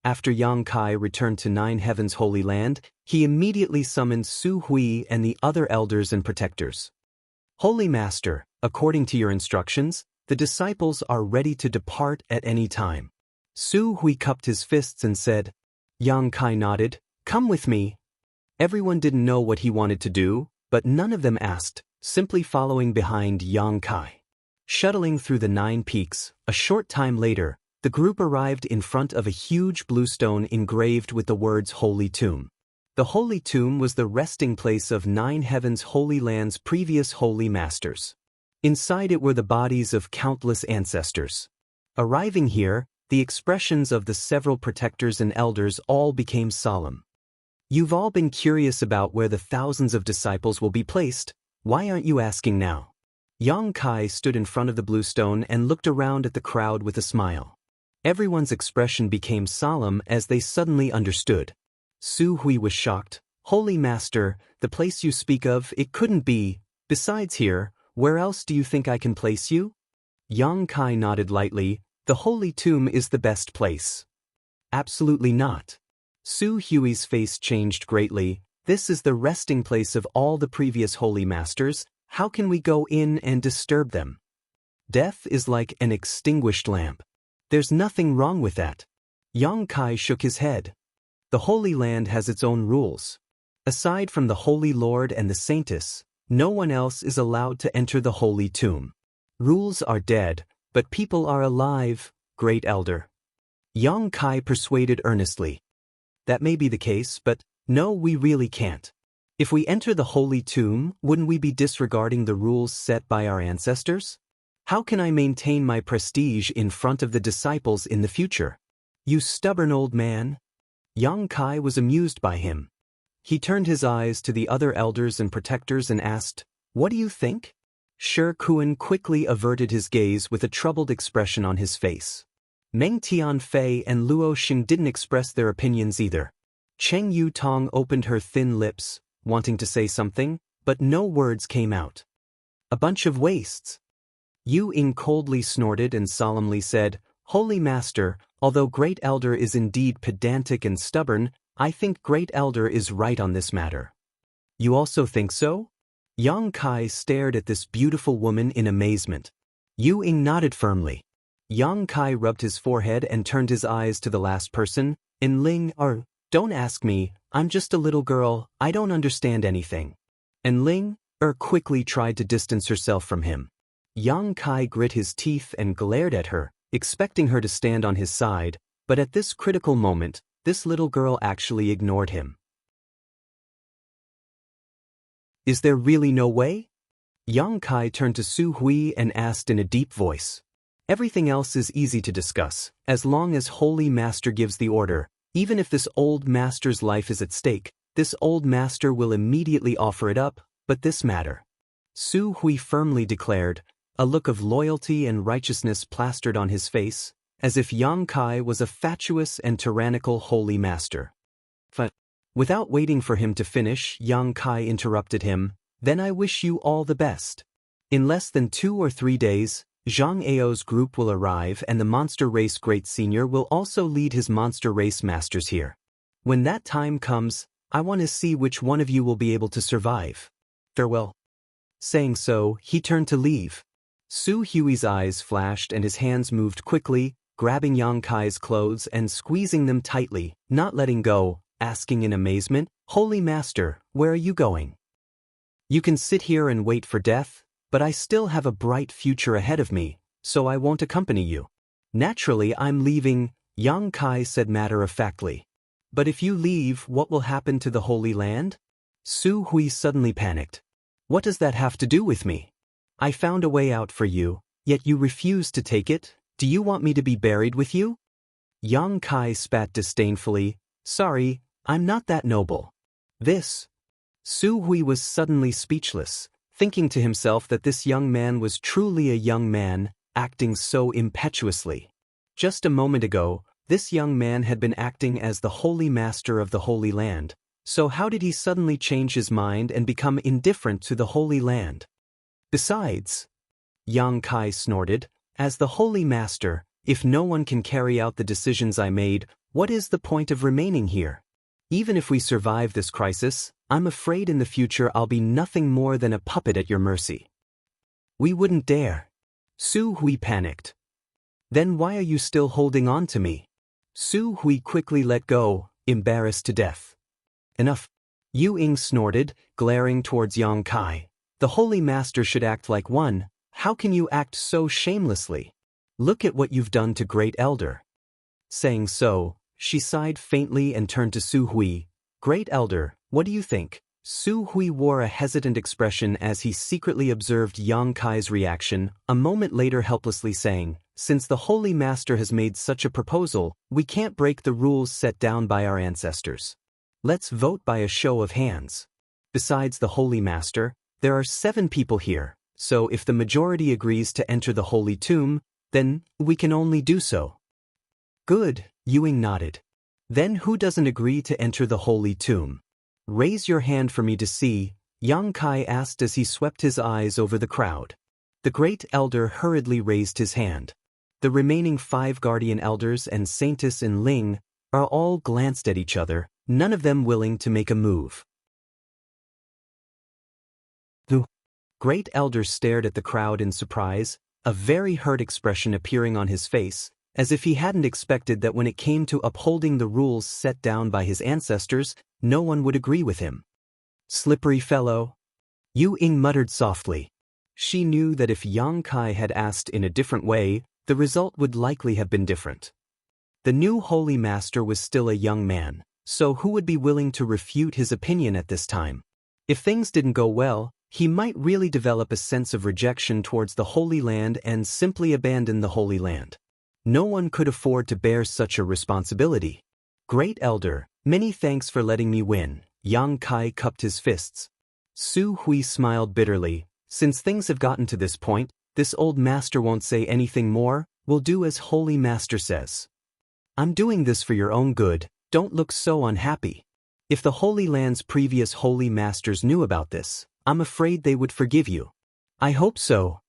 After Yang Kai returned to Nine Heaven's Holy Land, he immediately summoned Su Hui and the other elders and protectors. Holy Master, according to your instructions, the disciples are ready to depart at any time. Su Hui cupped his fists and said. Yang Kai nodded, come with me. Everyone didn't know what he wanted to do, but none of them asked, simply following behind Yang Kai. Shuttling through the 9 peaks, a short time later, the group arrived in front of a huge blue stone engraved with the words Holy Tomb. The Holy Tomb was the resting place of 9 Heaven's Holy Land's previous Holy Masters. Inside it were the bodies of countless ancestors. Arriving here, the expressions of the several protectors and elders all became solemn. You've all been curious about where the thousands of disciples will be placed. Why aren't you asking now? Yang Kai stood in front of the blue stone and looked around at the crowd with a smile. Everyone's expression became solemn as they suddenly understood. Su Hui was shocked. Holy Master, the place you speak of, it couldn't be. Besides here, where else do you think I can place you? Yang Kai nodded lightly. The Holy Tomb is the best place. Absolutely not. Su Hui's face changed greatly. This is the resting place of all the previous Holy Masters. How can we go in and disturb them? Death is like an extinguished lamp. There's nothing wrong with that. Yang Kai shook his head. The Holy Land has its own rules. Aside from the Holy Lord and the Saintess, no one else is allowed to enter the Holy Tomb. Rules are dead, but people are alive, Great Elder. Yang Kai persuaded earnestly. That may be the case, but no, we really can't. If we enter the Holy Tomb, wouldn't we be disregarding the rules set by our ancestors? How can I maintain my prestige in front of the disciples in the future? You stubborn old man. Yang Kai was amused by him. He turned his eyes to the other elders and protectors and asked, what do you think? Shi Kuan quickly averted his gaze with a troubled expression on his face. Meng Tianfei and Luo Xing didn't express their opinions either. Cheng Yu Tong opened her thin lips, wanting to say something, but no words came out. A bunch of wastes. Yu Ying coldly snorted and solemnly said, Holy Master, although Great Elder is indeed pedantic and stubborn, I think Great Elder is right on this matter. You also think so? Yang Kai stared at this beautiful woman in amazement. Yu Ying nodded firmly. Yang Kai rubbed his forehead and turned his eyes to the last person. Enling, don't ask me, I'm just a little girl, I don't understand anything. Enling, quickly tried to distance herself from him. Yang Kai grit his teeth and glared at her, expecting her to stand on his side, but at this critical moment, this little girl actually ignored him. Is there really no way? Yang Kai turned to Su Hui and asked in a deep voice. Everything else is easy to discuss, as long as Holy Master gives the order. Even if this old master's life is at stake, this old master will immediately offer it up, but this matter. Su Hui firmly declared, a look of loyalty and righteousness plastered on his face, as if Yang Kai was a fatuous and tyrannical holy master. Without waiting for him to finish, Yang Kai interrupted him, then I wish you all the best. In less than 2 or 3 days, Zhang Ao's group will arrive and the Monster Race Great Senior will also lead his Monster Race Masters here. When that time comes, I want to see which one of you will be able to survive. Farewell. Saying so, he turned to leave. Su Hui's eyes flashed and his hands moved quickly, grabbing Yang Kai's clothes and squeezing them tightly, not letting go, asking in amazement, Holy Master, where are you going? You can sit here and wait for death, but I still have a bright future ahead of me, so I won't accompany you. Naturally, I'm leaving, Yang Kai said matter-of-factly. But if you leave, what will happen to the Holy Land? Su Hui suddenly panicked. What does that have to do with me? I found a way out for you, yet you refuse to take it. Do you want me to be buried with you? Yang Kai spat disdainfully. Sorry, I'm not that noble. This. Su Hui was suddenly speechless, thinking to himself that this young man was truly a young man, acting so impetuously. Just a moment ago, this young man had been acting as the Holy Master of the Holy Land, So how did he suddenly change his mind and become indifferent to the Holy Land? Besides, Yang Kai snorted, as the Holy Master, if no one can carry out the decisions I made, what is the point of remaining here? Even if we survive this crisis, I'm afraid in the future I'll be nothing more than a puppet at your mercy. We wouldn't dare. Su Hui panicked. Then why are you still holding on to me? Su Hui quickly let go, embarrassed to death. Enough. Yu Ying snorted, glaring towards Yang Kai. The Holy Master should act like one. How can you act so shamelessly? Look at what you've done to Great Elder. Saying so, she sighed faintly and turned to Su Hui. Great Elder, what do you think? Su Hui wore a hesitant expression as he secretly observed Yang Kai's reaction, a moment later helplessly saying, since the Holy Master has made such a proposal, we can't break the rules set down by our ancestors. Let's vote by a show of hands. Besides the Holy Master, there are 7 people here, so if the majority agrees to enter the Holy Tomb, then we can only do so. Good, Yu Ying nodded. Then who doesn't agree to enter the Holy Tomb? Raise your hand for me to see, Yang Kai asked as he swept his eyes over the crowd. The Great Elder hurriedly raised his hand. The remaining 5 guardian elders and Saintess in Ling are all glanced at each other, none of them willing to make a move. The Great Elder stared at the crowd in surprise, a very hurt expression appearing on his face, as if he hadn't expected that when it came to upholding the rules set down by his ancestors, no one would agree with him. Slippery fellow. Yu Ying muttered softly. She knew that if Yang Kai had asked in a different way, the result would likely have been different. The new Holy Master was still a young man, so who would be willing to refute his opinion at this time? If things didn't go well, he might really develop a sense of rejection towards the Holy Land and simply abandon the Holy Land. No one could afford to bear such a responsibility. Great Elder, many thanks for letting me win. Yang Kai cupped his fists. Su Hui smiled bitterly. Since things have gotten to this point, this old master won't say anything more, we'll do as Holy Master says. I'm doing this for your own good, don't look so unhappy. If the Holy Land's previous Holy Masters knew about this, I'm afraid they would forgive you. I hope so.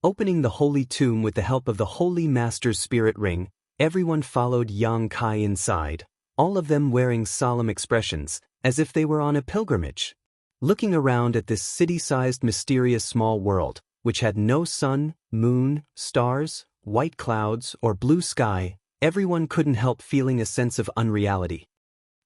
Opening the Holy Tomb with the help of the Holy Master's spirit ring, everyone followed Yang Kai inside, all of them wearing solemn expressions, as if they were on a pilgrimage. Looking around at this city-sized mysterious small world, which had no sun, moon, stars, white clouds, or blue sky, everyone couldn't help feeling a sense of unreality.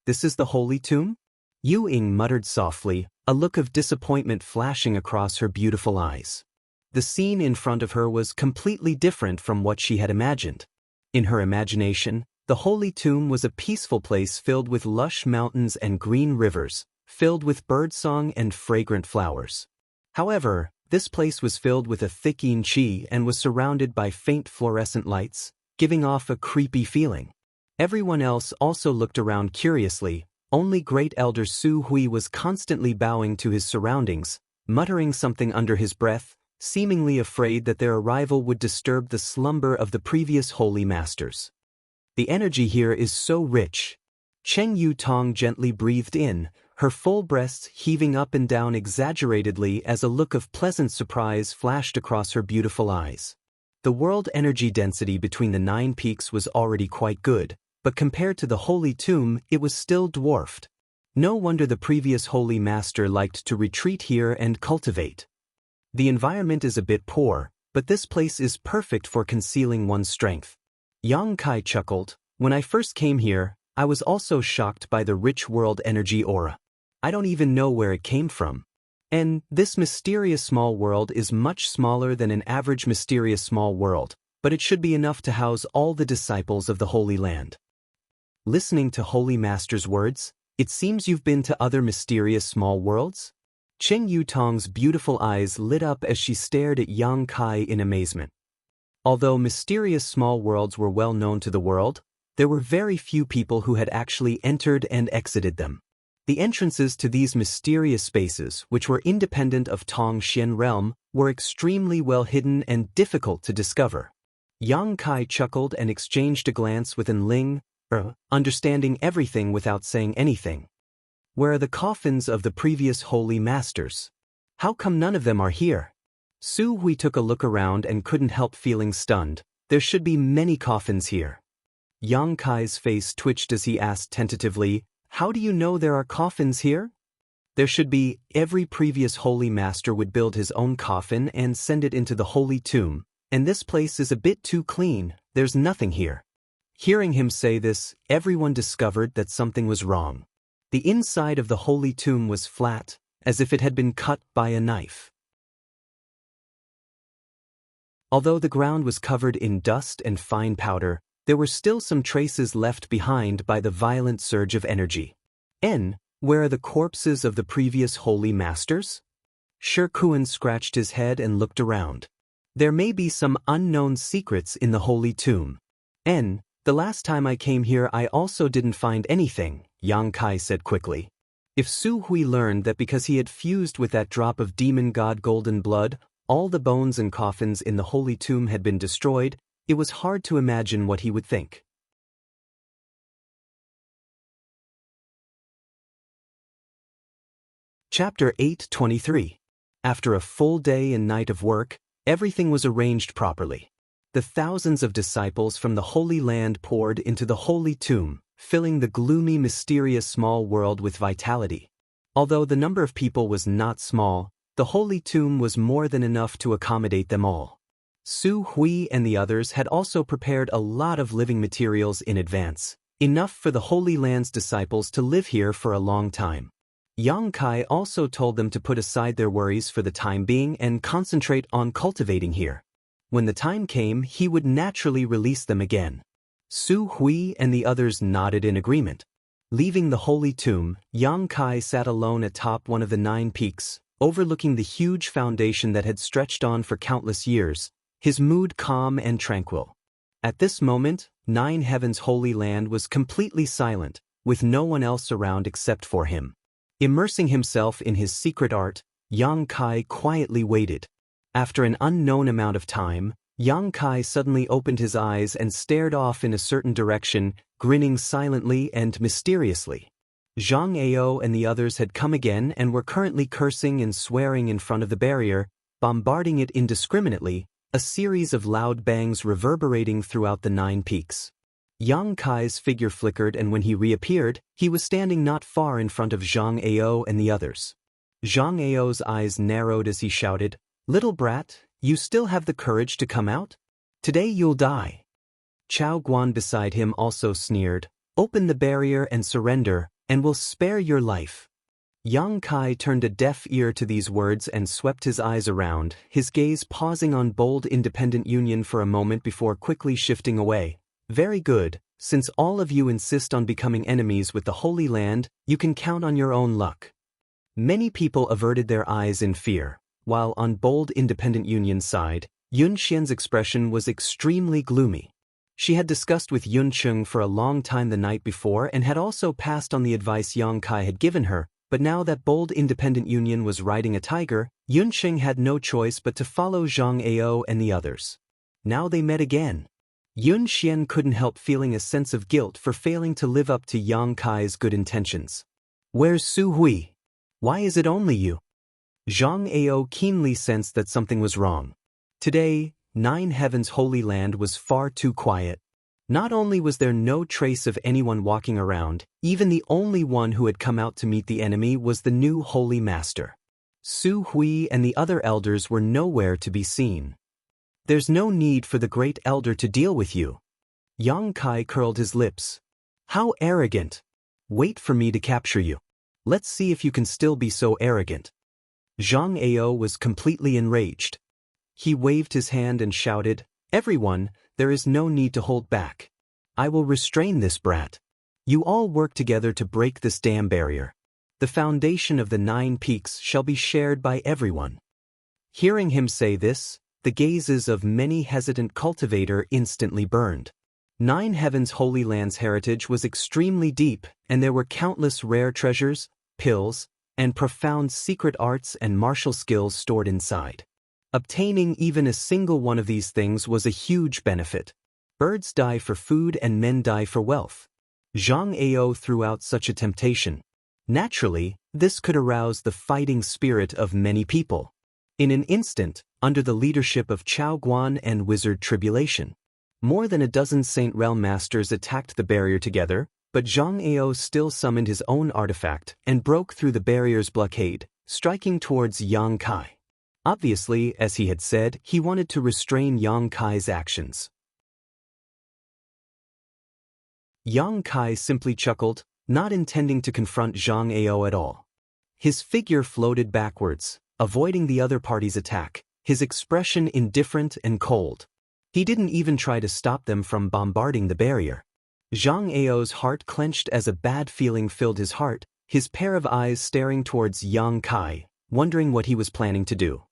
This is the Holy Tomb? Yu Ying muttered softly, a look of disappointment flashing across her beautiful eyes. The scene in front of her was completely different from what she had imagined. In her imagination, the Holy Tomb was a peaceful place filled with lush mountains and green rivers, filled with birdsong and fragrant flowers. However, this place was filled with a thick yin qi and was surrounded by faint fluorescent lights, giving off a creepy feeling. Everyone else also looked around curiously. Only Great Elder Su Hui was constantly bowing to his surroundings, muttering something under his breath, seemingly afraid that their arrival would disturb the slumber of the previous Holy Masters. The energy here is so rich. Cheng Yu Tong gently breathed in, her full breasts heaving up and down exaggeratedly as a look of pleasant surprise flashed across her beautiful eyes. The world energy density between the 9 peaks was already quite good, but compared to the Holy Tomb, it was still dwarfed. No wonder the previous Holy Master liked to retreat here and cultivate. The environment is a bit poor, but this place is perfect for concealing one's strength. Yang Kai chuckled. When I first came here, I was also shocked by the rich world energy aura. I don't even know where it came from. And this mysterious small world is much smaller than an average mysterious small world, but it should be enough to house all the disciples of the Holy Land. Listening to Holy Master's words, it seems you've been to other mysterious small worlds? Cheng Yu Tong's beautiful eyes lit up as she stared at Yang Kai in amazement. Although mysterious small worlds were well known to the world, there were very few people who had actually entered and exited them. The entrances to these mysterious spaces, which were independent of Tong Xian realm, were extremely well hidden and difficult to discover. Yang Kai chuckled and exchanged a glance with Ling, understanding everything without saying anything. Where are the coffins of the previous holy masters? How come none of them are here? Su Hui took a look around and couldn't help feeling stunned. There should be many coffins here. Yang Kai's face twitched as he asked tentatively, "How do you know there are coffins here?" "There should be. Every previous holy master would build his own coffin and send it into the holy tomb, and this place is a bit too clean. There's nothing here." Hearing him say this, everyone discovered that something was wrong. The inside of the holy tomb was flat, as if it had been cut by a knife. Although the ground was covered in dust and fine powder, there were still some traces left behind by the violent surge of energy. Where are the corpses of the previous holy masters? Shi Kuan scratched his head and looked around. There may be some unknown secrets in the holy tomb. The last time I came here I also didn't find anything, Yang Kai said quickly. If Su Hui learned that because he had fused with that drop of demon god golden blood, all the bones and coffins in the holy tomb had been destroyed, it was hard to imagine what he would think. Chapter 8:23. After a full day and night of work, everything was arranged properly. The thousands of disciples from the Holy Land poured into the holy tomb, filling the gloomy, mysterious small world with vitality. Although the number of people was not small, the holy tomb was more than enough to accommodate them all. Su Hui and the others had also prepared a lot of living materials in advance, enough for the Holy Land's disciples to live here for a long time. Yang Kai also told them to put aside their worries for the time being and concentrate on cultivating here. When the time came, he would naturally release them again. Su Hui and the others nodded in agreement. Leaving the holy tomb, Yang Kai sat alone atop one of the 9 peaks, overlooking the huge foundation that had stretched on for countless years, his mood calm and tranquil. At this moment, 9 Heaven's holy land was completely silent, with no one else around except for him. Immersing himself in his secret art, Yang Kai quietly waited. After an unknown amount of time, Yang Kai suddenly opened his eyes and stared off in a certain direction, grinning silently and mysteriously. Zhang Ao and the others had come again and were currently cursing and swearing in front of the barrier, bombarding it indiscriminately, a series of loud bangs reverberating throughout the 9 peaks. Yang Kai's figure flickered, and when he reappeared, he was standing not far in front of Zhang Ao and the others. Zhang Ao's eyes narrowed as he shouted, "Little brat, you still have the courage to come out? Today you'll die." Chao Guan beside him also sneered, "Open the barrier and surrender, and we'll spare your life." Yang Kai turned a deaf ear to these words and swept his eyes around, his gaze pausing on bold independent union for a moment before quickly shifting away. "Very good, since all of you insist on becoming enemies with the Holy Land, you can count on your own luck." Many people averted their eyes in fear, while on bold independent union's side, Yun Xian's expression was extremely gloomy. She had discussed with Yun Cheng for a long time the night before and had also passed on the advice Yang Kai had given her, but now that bold independent union was riding a tiger, Yun Cheng had no choice but to follow Zhang Ao and the others. Now they met again. Yun Xian couldn't help feeling a sense of guilt for failing to live up to Yang Kai's good intentions. "Where's Su Hui? Why is it only you?" Zhang Ao keenly sensed that something was wrong. Today, 9 Heaven's holy land was far too quiet. Not only was there no trace of anyone walking around, even the only one who had come out to meet the enemy was the new holy master. Su Hui and the other elders were nowhere to be seen. "There's no need for the great elder to deal with you." Yang Kai curled his lips. "How arrogant! Wait for me to capture you. Let's see if you can still be so arrogant." Zhang Ao was completely enraged. He waved his hand and shouted, "Everyone, there is no need to hold back. I will restrain this brat. You all work together to break this dam barrier. The foundation of the 9 peaks shall be shared by everyone." Hearing him say this, the gazes of many hesitant cultivators instantly burned. 9 Heaven's holy land's heritage was extremely deep, and there were countless rare treasures, pills, and profound secret arts and martial skills stored inside. Obtaining even a single one of these things was a huge benefit. Birds die for food and men die for wealth. Zhang Ao threw out such a temptation. Naturally, this could arouse the fighting spirit of many people. In an instant, under the leadership of Chao Guan and Wizard Tribulation, more than a dozen Saint Realm masters attacked the barrier together, but Zhang Ao still summoned his own artifact and broke through the barrier's blockade, striking towards Yang Kai. Obviously, as he had said, he wanted to restrain Yang Kai's actions. Yang Kai simply chuckled, not intending to confront Zhang Ao at all. His figure floated backwards, avoiding the other party's attack, his expression indifferent and cold. He didn't even try to stop them from bombarding the barrier. Zhang Ao's heart clenched as a bad feeling filled his heart, his pair of eyes staring towards Yang Kai, wondering what he was planning to do.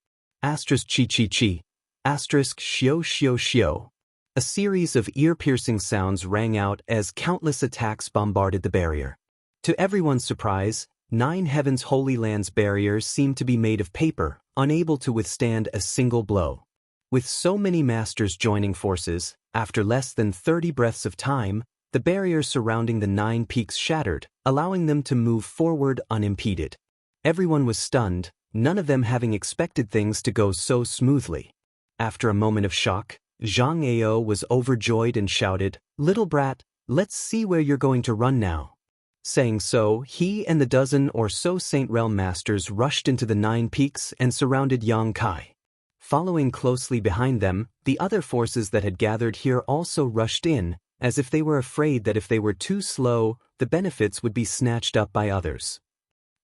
Asterisk chi chi chi. Asterisk shio shio shio. A series of ear-piercing sounds rang out as countless attacks bombarded the barrier. To everyone's surprise, Nine Heavens Holy Land's barriers seemed to be made of paper, unable to withstand a single blow. With so many masters joining forces, after less than 30 breaths of time, the barriers surrounding the 9 peaks shattered, allowing them to move forward unimpeded. Everyone was stunned, none of them having expected things to go so smoothly. After a moment of shock, Zhang Ao was overjoyed and shouted, "Little brat, let's see where you're going to run now." Saying so, he and the dozen or so Saint Realm masters rushed into the 9 peaks and surrounded Yang Kai. Following closely behind them, the other forces that had gathered here also rushed in, as if they were afraid that if they were too slow, the benefits would be snatched up by others.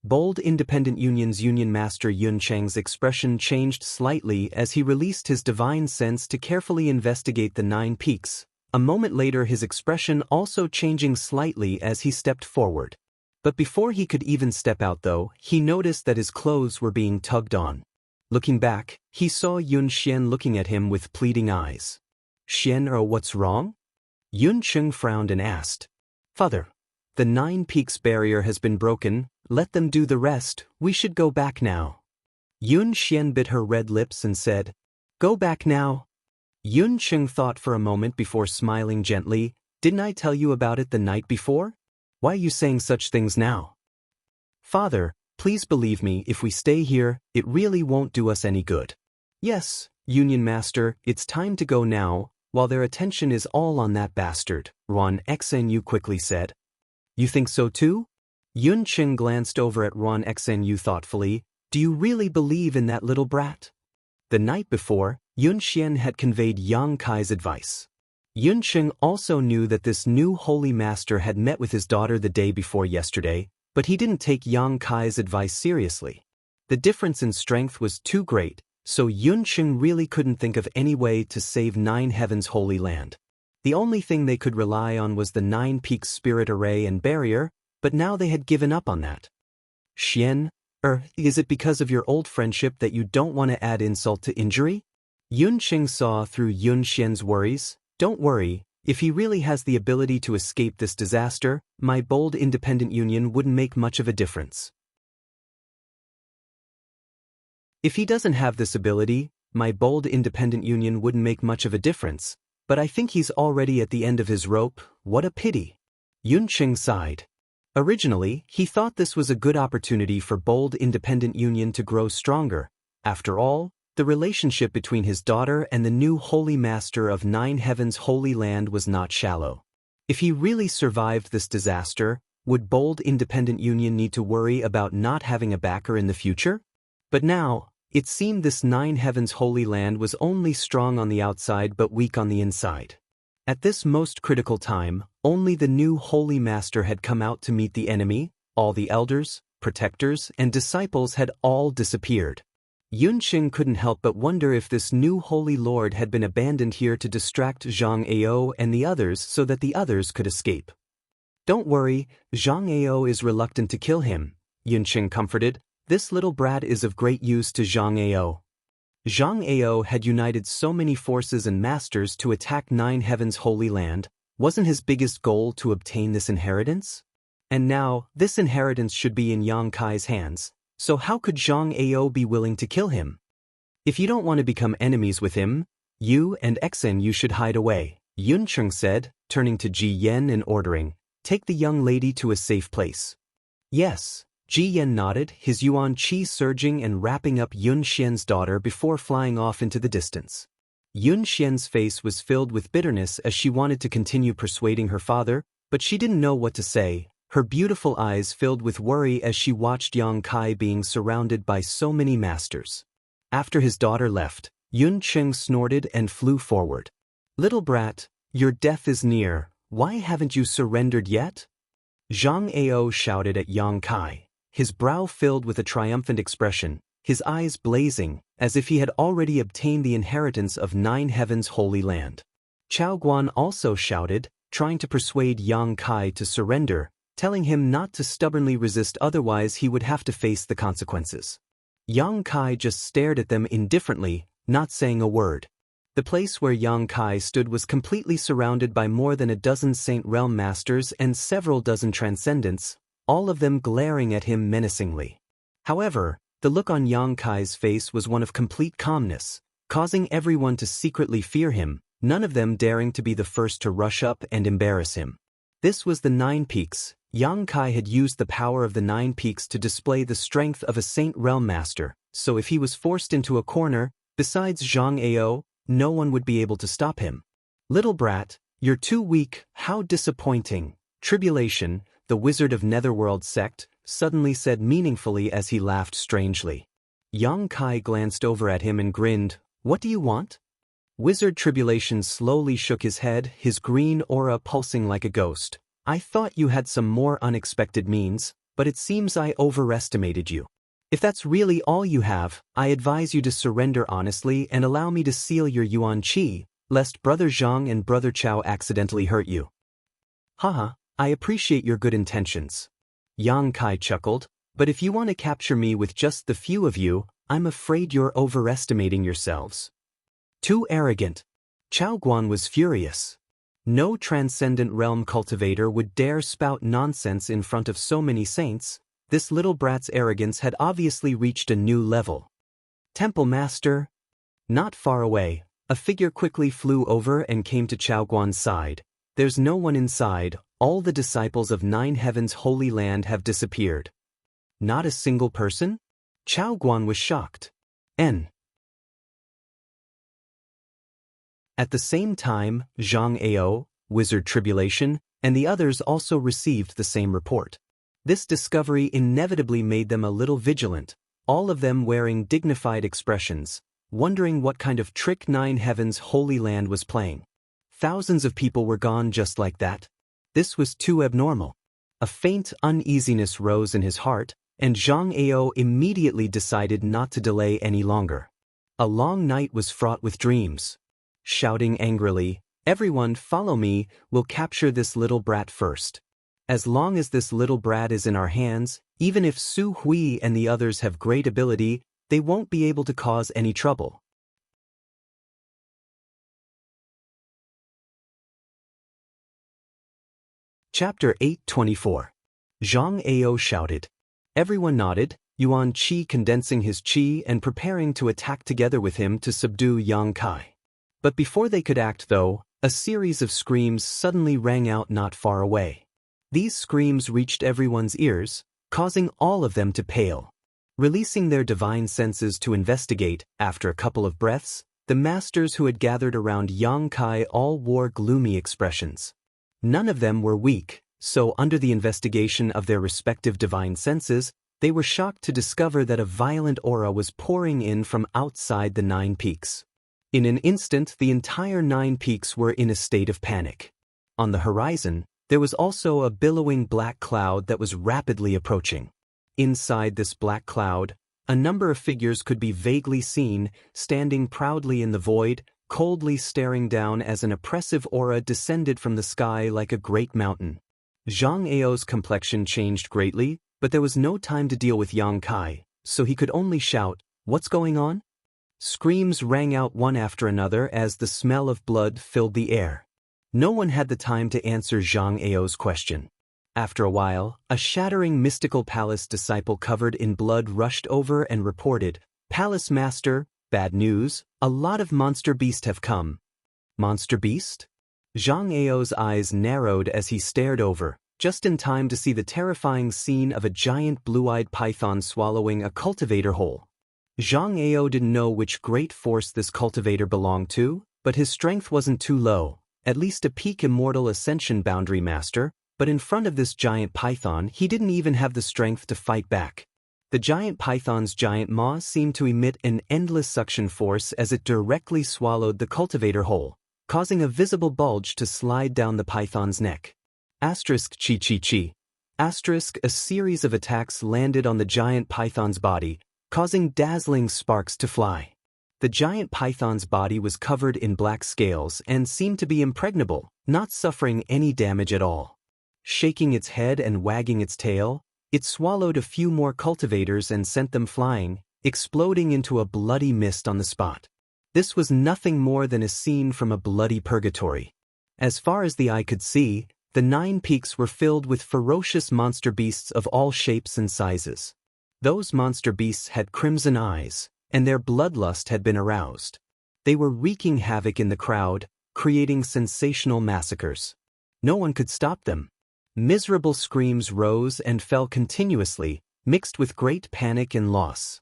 Bold Independent Union's Union Master Yun Cheng's expression changed slightly as he released his divine sense to carefully investigate the 9 peaks, a moment later his expression also changing slightly as he stepped forward. But before he could even step out though, he noticed that his clothes were being tugged on. Looking back, he saw Yun Xian looking at him with pleading eyes. "Xian, what's wrong?" Yun Cheng frowned and asked. "Father, the 9 peaks barrier has been broken, let them do the rest, we should go back now." Yun Xian bit her red lips and said, "Go back now?" Yun Cheng thought for a moment before smiling gently, "Didn't I tell you about it the night before? Why are you saying such things now?" "Father, please believe me, if we stay here, it really won't do us any good." "Yes, Union Master, it's time to go now, while their attention is all on that bastard," Ruan Xnu quickly said. "You think so too?" Yun Cheng glanced over at Ruan Xnu thoughtfully. "Do you really believe in that little brat?" The night before, Yun Xian had conveyed Yang Kai's advice. Yun Cheng also knew that this new holy master had met with his daughter the day before yesterday, but he didn't take Yang Kai's advice seriously. The difference in strength was too great, so Yun Cheng really couldn't think of any way to save 9 Heavens Holy Land. The only thing they could rely on was the 9 Peaks Spirit Array and Barrier, but now they had given up on that. "Xian, is it because of your old friendship that you don't want to add insult to injury?" Yun Cheng saw through Yun Xian's worries. "Don't worry, if he really has the ability to escape this disaster, my bold independent union wouldn't make much of a difference. If he doesn't have this ability, my bold independent union wouldn't make much of a difference, but I think he's already at the end of his rope, what a pity." Yun Cheng sighed. Originally, he thought this was a good opportunity for bold independent union to grow stronger. After all, the relationship between his daughter and the new holy master of 9 Heavens Holy Land was not shallow. If he really survived this disaster, would bold independent union need to worry about not having a backer in the future? But now, it seemed this 9 Heavens Holy Land was only strong on the outside but weak on the inside. At this most critical time, only the new holy master had come out to meet the enemy, all the elders, protectors, and disciples had all disappeared. Yun Cheng couldn't help but wonder if this new holy lord had been abandoned here to distract Zhang Ao and the others so that the others could escape. "Don't worry, Zhang Ao is reluctant to kill him," Yun Cheng comforted. "This little brat is of great use to Zhang Ao." Zhang Ao had united so many forces and masters to attack 9 Heavens Holy Land. Wasn't his biggest goal to obtain this inheritance? And now, this inheritance should be in Yang Kai's hands, so how could Zhang Ao be willing to kill him? "If you don't want to become enemies with him, you and you should hide away," Yun Cheng said, turning to Ji Yen and ordering, "Take the young lady to a safe place." Yes, Ji Yan nodded, his yuan qi surging and wrapping up Yun Xian's daughter before flying off into the distance. Yun Xian's face was filled with bitterness as she wanted to continue persuading her father, but she didn't know what to say, her beautiful eyes filled with worry as she watched Yang Kai being surrounded by so many masters. After his daughter left, Yun Cheng snorted and flew forward. "Little brat, your death is near, why haven't you surrendered yet?" Zhang Ao shouted at Yang Kai, his brow filled with a triumphant expression, his eyes blazing, as if he had already obtained the inheritance of 9 heavens' holy land. Chao Guan also shouted, trying to persuade Yang Kai to surrender, telling him not to stubbornly resist, otherwise he would have to face the consequences. Yang Kai just stared at them indifferently, not saying a word. The place where Yang Kai stood was completely surrounded by more than a dozen Saint Realm Masters and several dozen Transcendents, all of them glaring at him menacingly. However, the look on Yang Kai's face was one of complete calmness, causing everyone to secretly fear him, none of them daring to be the first to rush up and embarrass him. This was the 9 Peaks. Yang Kai had used the power of the 9 Peaks to display the strength of a Saint Realm Master, so if he was forced into a corner, besides Zhang Ao, no one would be able to stop him. "Little brat, you're too weak, how disappointing." Tribulation, the wizard of Netherworld sect, suddenly said meaningfully as he laughed strangely. Yang Kai glanced over at him and grinned, "What do you want?" Wizard Tribulation slowly shook his head, his green aura pulsing like a ghost. "I thought you had some more unexpected means, but it seems I overestimated you. If that's really all you have, I advise you to surrender honestly and allow me to seal your yuan qi, lest Brother Zhang and Brother Chao accidentally hurt you." "Haha, I appreciate your good intentions." Yang Kai chuckled, "But if you want to capture me with just the few of you, I'm afraid you're overestimating yourselves. Too arrogant." Chao Guan was furious. No transcendent realm cultivator would dare spout nonsense in front of so many saints. This little brat's arrogance had obviously reached a new level. "Temple Master." Not far away, a figure quickly flew over and came to Chao Guan's side. "There's no one inside, all the disciples of 9 heavens' holy land have disappeared." "Not a single person?" Chao Guan was shocked. N. At the same time, Zhang Ao, Wizard Tribulation, and the others also received the same report. This discovery inevitably made them a little vigilant, all of them wearing dignified expressions, wondering what kind of trick 9 heavens' holy land was playing. Thousands of people were gone just like that. This was too abnormal. A faint uneasiness rose in his heart, and Zhang Ao immediately decided not to delay any longer. A long night was fraught with dreams. Shouting angrily, "Everyone follow me, we'll capture this little brat first. As long as this little brat is in our hands, even if Su Hui and the others have great ability, they won't be able to cause any trouble." Chapter 824. Zhang Ao shouted. Everyone nodded, Yuan Qi condensing his qi and preparing to attack together with him to subdue Yang Kai. But before they could act though, a series of screams suddenly rang out not far away. These screams reached everyone's ears, causing all of them to pale. Releasing their divine senses to investigate, after a couple of breaths, the masters who had gathered around Yang Kai all wore gloomy expressions. None of them were weak, so under the investigation of their respective divine senses, they were shocked to discover that a violent aura was pouring in from outside the 9 Peaks. In an instant, the entire 9 Peaks were in a state of panic. On the horizon, there was also a billowing black cloud that was rapidly approaching. Inside this black cloud, a number of figures could be vaguely seen, standing proudly in the void, coldly staring down as an oppressive aura descended from the sky like a great mountain. Zhang Ao's complexion changed greatly, but there was no time to deal with Yang Kai, so he could only shout, "What's going on?" Screams rang out one after another as the smell of blood filled the air. No one had the time to answer Zhang Ao's question. After a while, a shattering mystical palace disciple covered in blood rushed over and reported, "Palace Master, bad news, a lot of monster beast have come." Monster beast? Zhang Ao's eyes narrowed as he stared over, just in time to see the terrifying scene of a giant blue-eyed python swallowing a cultivator whole. Zhang Ao didn't know which great force this cultivator belonged to, but his strength wasn't too low, at least a peak immortal ascension boundary master, but in front of this giant python he didn't even have the strength to fight back. The giant python's giant maw seemed to emit an endless suction force as it directly swallowed the cultivator whole, causing a visible bulge to slide down the python's neck. Asterisk chi chi chi. Asterisk a series of attacks landed on the giant python's body, causing dazzling sparks to fly. The giant python's body was covered in black scales and seemed to be impregnable, not suffering any damage at all. Shaking its head and wagging its tail, it swallowed a few more cultivators and sent them flying, exploding into a bloody mist on the spot. This was nothing more than a scene from a bloody purgatory. As far as the eye could see, the 9 peaks were filled with ferocious monster beasts of all shapes and sizes. Those monster beasts had crimson eyes, and their bloodlust had been aroused. They were wreaking havoc in the crowd, creating sensational massacres. No one could stop them. Miserable screams rose and fell continuously, mixed with great panic and loss.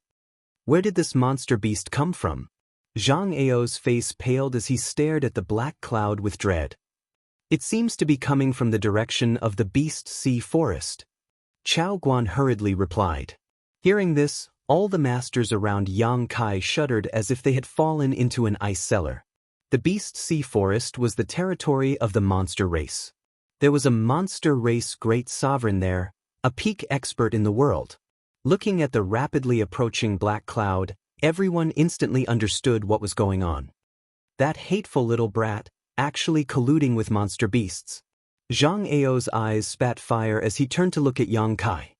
Where did this monster beast come from? Zhang Ao's face paled as he stared at the black cloud with dread. It seems to be coming from the direction of the Beast Sea Forest. Chao Guan hurriedly replied. Hearing this, all the masters around Yang Kai shuddered as if they had fallen into an ice cellar. The Beast Sea Forest was the territory of the monster race. There was a monster race great sovereign there, a peak expert in the world. Looking at the rapidly approaching black cloud, everyone instantly understood what was going on. That hateful little brat, actually colluding with monster beasts. Zhang Ao's eyes spat fire as he turned to look at Yang Kai.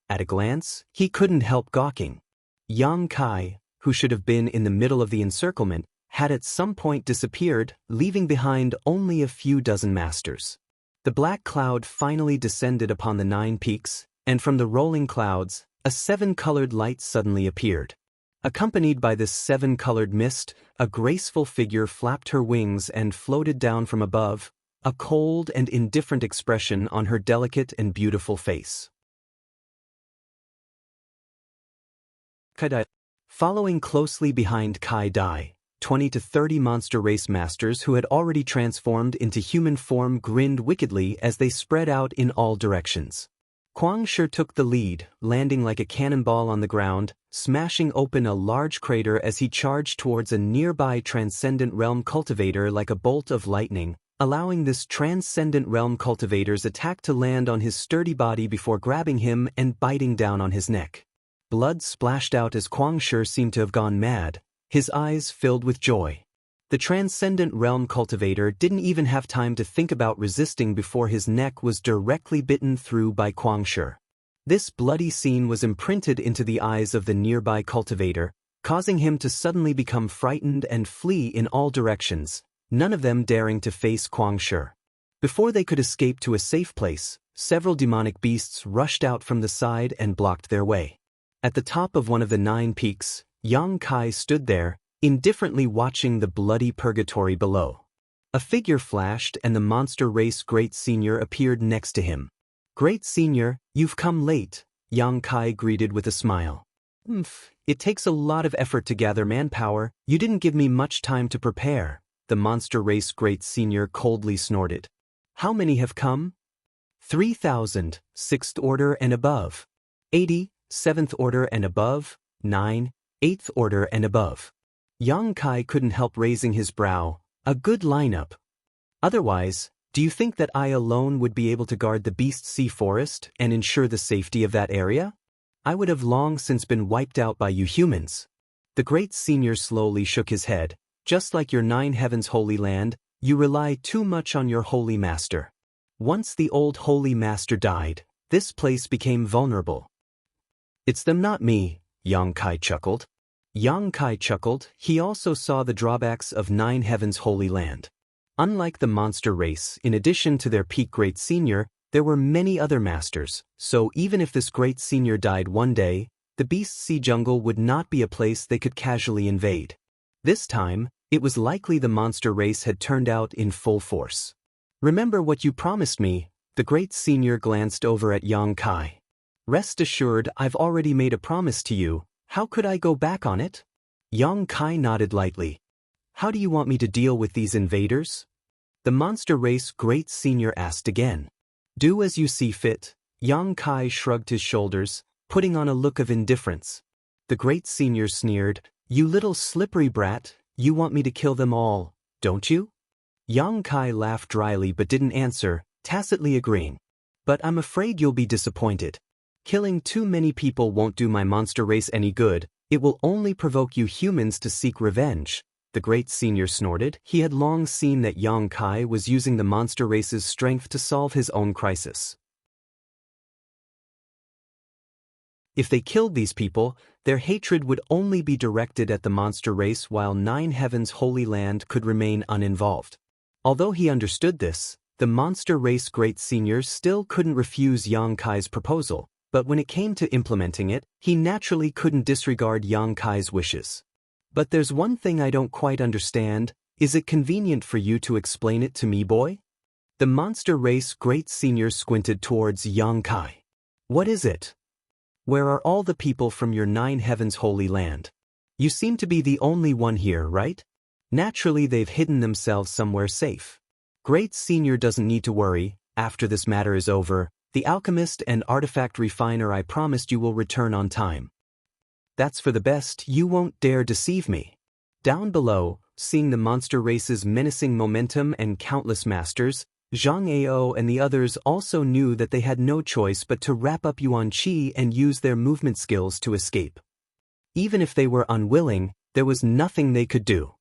At a glance, he couldn't help gawking. Yang Kai, who should have been in the middle of the encirclement, had at some point disappeared, leaving behind only a few dozen masters. The black cloud finally descended upon the 9 peaks, and from the rolling clouds, a 7-colored light suddenly appeared. Accompanied by this 7-colored mist, a graceful figure flapped her wings and floated down from above, a cold and indifferent expression on her delicate and beautiful face. Kai Dai. Following closely behind Kai Dai, 20 to 30 monster race masters who had already transformed into human form grinned wickedly as they spread out in all directions. Kuang Shi took the lead, landing like a cannonball on the ground, smashing open a large crater as he charged towards a nearby Transcendent Realm cultivator like a bolt of lightning, allowing this Transcendent Realm cultivator's attack to land on his sturdy body before grabbing him and biting down on his neck. Blood splashed out as Kuang Shi seemed to have gone mad, his eyes filled with joy. The Transcendent Realm cultivator didn't even have time to think about resisting before his neck was directly bitten through by Kuang Shi. This bloody scene was imprinted into the eyes of the nearby cultivator, causing him to suddenly become frightened and flee in all directions, none of them daring to face Kuang Shi. Before they could escape to a safe place, several demonic beasts rushed out from the side and blocked their way. At the top of one of the 9 peaks, Yang Kai stood there, indifferently watching the bloody purgatory below. A figure flashed and the monster race Great Senior appeared next to him. Great Senior, you've come late, Yang Kai greeted with a smile. It takes a lot of effort to gather manpower, you didn't give me much time to prepare, the monster race Great Senior coldly snorted. How many have come? 3,000, 6th order and above. 80, 7th order and above. 9, 8th order and above. Yang Kai couldn't help raising his brow. A good lineup. Otherwise, do you think that I alone would be able to guard the Beast Sea Forest and ensure the safety of that area? I would have long since been wiped out by you humans. The Great Senior slowly shook his head. Just like your 9 heavens holy land, you rely too much on your holy master. Once the old holy master died, this place became vulnerable. It's them, not me, Yang Kai chuckled. Yang Kai chuckled, he also saw the drawbacks of 9 heavens holy land. Unlike the monster race, in addition to their peak Great Senior, there were many other masters, so even if this Great Senior died one day, the Beast Sea Jungle would not be a place they could casually invade. This time, it was likely the monster race had turned out in full force. Remember what you promised me, The great senior glanced over at Yang Kai. Rest assured, I've already made a promise to you. How could I go back on it? Yang Kai nodded lightly. How do you want me to deal with these invaders? The monster race great senior asked again. Do as you see fit. Yang Kai shrugged his shoulders, putting on a look of indifference. The great senior sneered, You little slippery brat, you want me to kill them all, don't you? Yang Kai laughed dryly but didn't answer, tacitly agreeing. But I'm afraid you'll be disappointed. Killing too many people won't do my monster race any good, it will only provoke you humans to seek revenge. The great senior snorted. He had long seen that Yang Kai was using the monster race's strength to solve his own crisis. If they killed these people, their hatred would only be directed at the monster race while Nine Heavens' Holy Land could remain uninvolved. Although he understood this, the monster race great senior still couldn't refuse Yang Kai's proposal, but when it came to implementing it, he naturally couldn't disregard Yang Kai's wishes. But there's one thing I don't quite understand. Is it convenient for you to explain it to me, boy? The monster race great senior squinted towards Yang Kai. What is it? Where are all the people from your Nine Heavens Holy Land? You seem to be the only one here, right? Naturally they've hidden themselves somewhere safe. Great senior doesn't need to worry. After this matter is over, the alchemist and artifact refiner I promised you will return on time. That's for the best. You won't dare deceive me. Down below, seeing the monster race's menacing momentum and countless masters, Zhang Ao and the others also knew that they had no choice but to wrap up Yuan Qi and use their movement skills to escape. Even if they were unwilling, there was nothing they could do.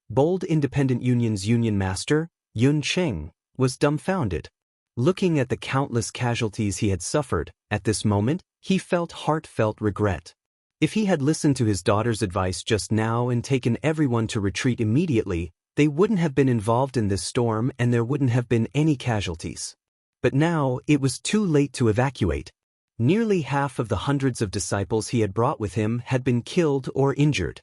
Bold Independent Union's Union Master, Yun Cheng, was dumbfounded. Looking at the countless casualties he had suffered, at this moment, he felt heartfelt regret. If he had listened to his daughter's advice just now and taken everyone to retreat immediately, they wouldn't have been involved in this storm and there wouldn't have been any casualties. But now, it was too late to evacuate. Nearly half of the hundreds of disciples he had brought with him had been killed or injured.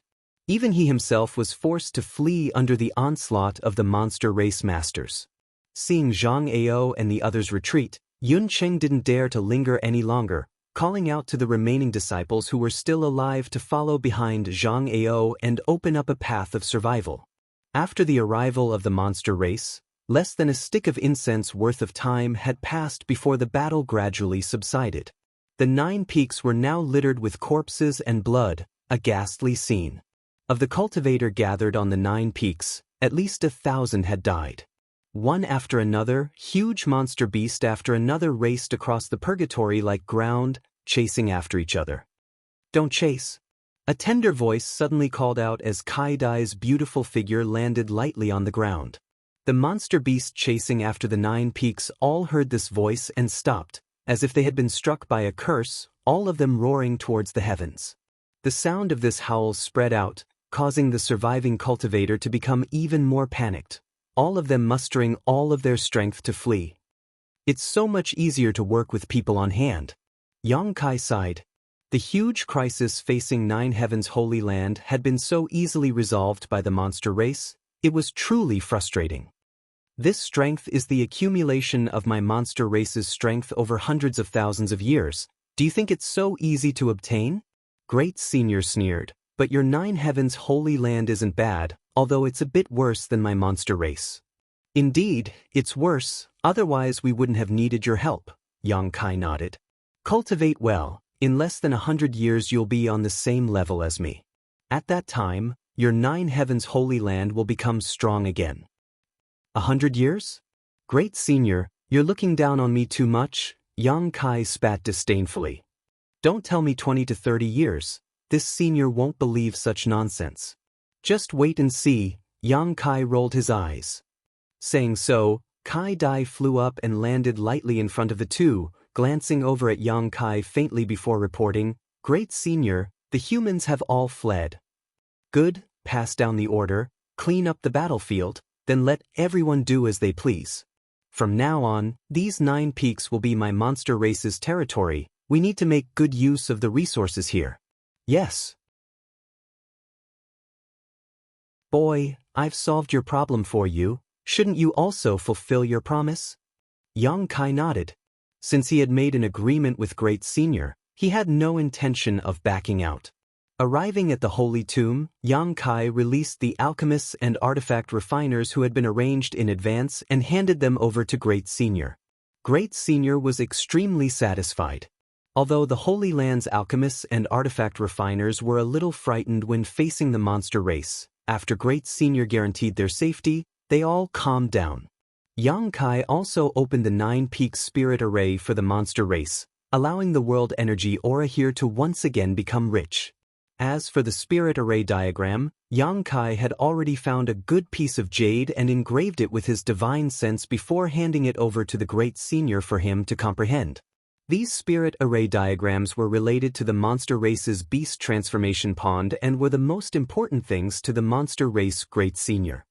Even he himself was forced to flee under the onslaught of the monster race masters. Seeing Zhang Ao and the others retreat, Yun Cheng didn't dare to linger any longer, calling out to the remaining disciples who were still alive to follow behind Zhang Ao and open up a path of survival. After the arrival of the monster race, less than a stick of incense worth of time had passed before the battle gradually subsided. The 9 peaks were now littered with corpses and blood, a ghastly scene. Of the cultivator gathered on the 9 peaks, at least 1,000 had died. One after another, huge monster beast after another raced across the purgatory like ground, chasing after each other. Don't chase. A tender voice suddenly called out as Kai Dai's beautiful figure landed lightly on the ground. The monster beast chasing after the 9 peaks all heard this voice and stopped, as if they had been struck by a curse, all of them roaring towards the heavens. The sound of this howl spread out, causing the surviving cultivator to become even more panicked, all of them mustering all of their strength to flee. It's so much easier to work with people on hand. Yang Kai sighed. The huge crisis facing Nine Heavens Holy Land had been so easily resolved by the monster race, it was truly frustrating. This strength is the accumulation of my monster race's strength over hundreds of thousands of years. Do you think it's so easy to obtain? Great Senior sneered, but your Nine Heavens Holy Land isn't bad, although it's a bit worse than my monster race. Indeed, it's worse, otherwise we wouldn't have needed your help, Yang Kai nodded. Cultivate well, in less than 100 years you'll be on the same level as me. At that time, your Nine Heavens Holy Land will become strong again. 100 years? Great Senior, you're looking down on me too much, Yang Kai spat disdainfully. Don't tell me 20 to 30 years, this senior won't believe such nonsense. Just wait and see, Yang Kai rolled his eyes. Saying so, Kai Dai flew up and landed lightly in front of the two, glancing over at Yang Kai faintly before reporting, Great Senior, the humans have all fled. Good, pass down the order, clean up the battlefield, then let everyone do as they please. From now on, these 9 peaks will be my monster race's territory. We need to make good use of the resources here. Yes. Boy, I've solved your problem for you. Shouldn't you also fulfill your promise? Yang Kai nodded. Since he had made an agreement with Great Senior, he had no intention of backing out. Arriving at the Holy Tomb, Yang Kai released the alchemists and artifact refiners who had been arranged in advance and handed them over to Great Senior. Great Senior was extremely satisfied. Although the Holy Land's alchemists and artifact refiners were a little frightened when facing the monster race, after Great Senior guaranteed their safety, they all calmed down. Yang Kai also opened the 9 Peaks Spirit Array for the monster race, allowing the world energy aura here to once again become rich. As for the Spirit Array diagram, Yang Kai had already found a good piece of jade and engraved it with his divine sense before handing it over to the Great Senior for him to comprehend. These Spirit Array diagrams were related to the monster race's beast transformation pond and were the most important things to the monster race Great Senior.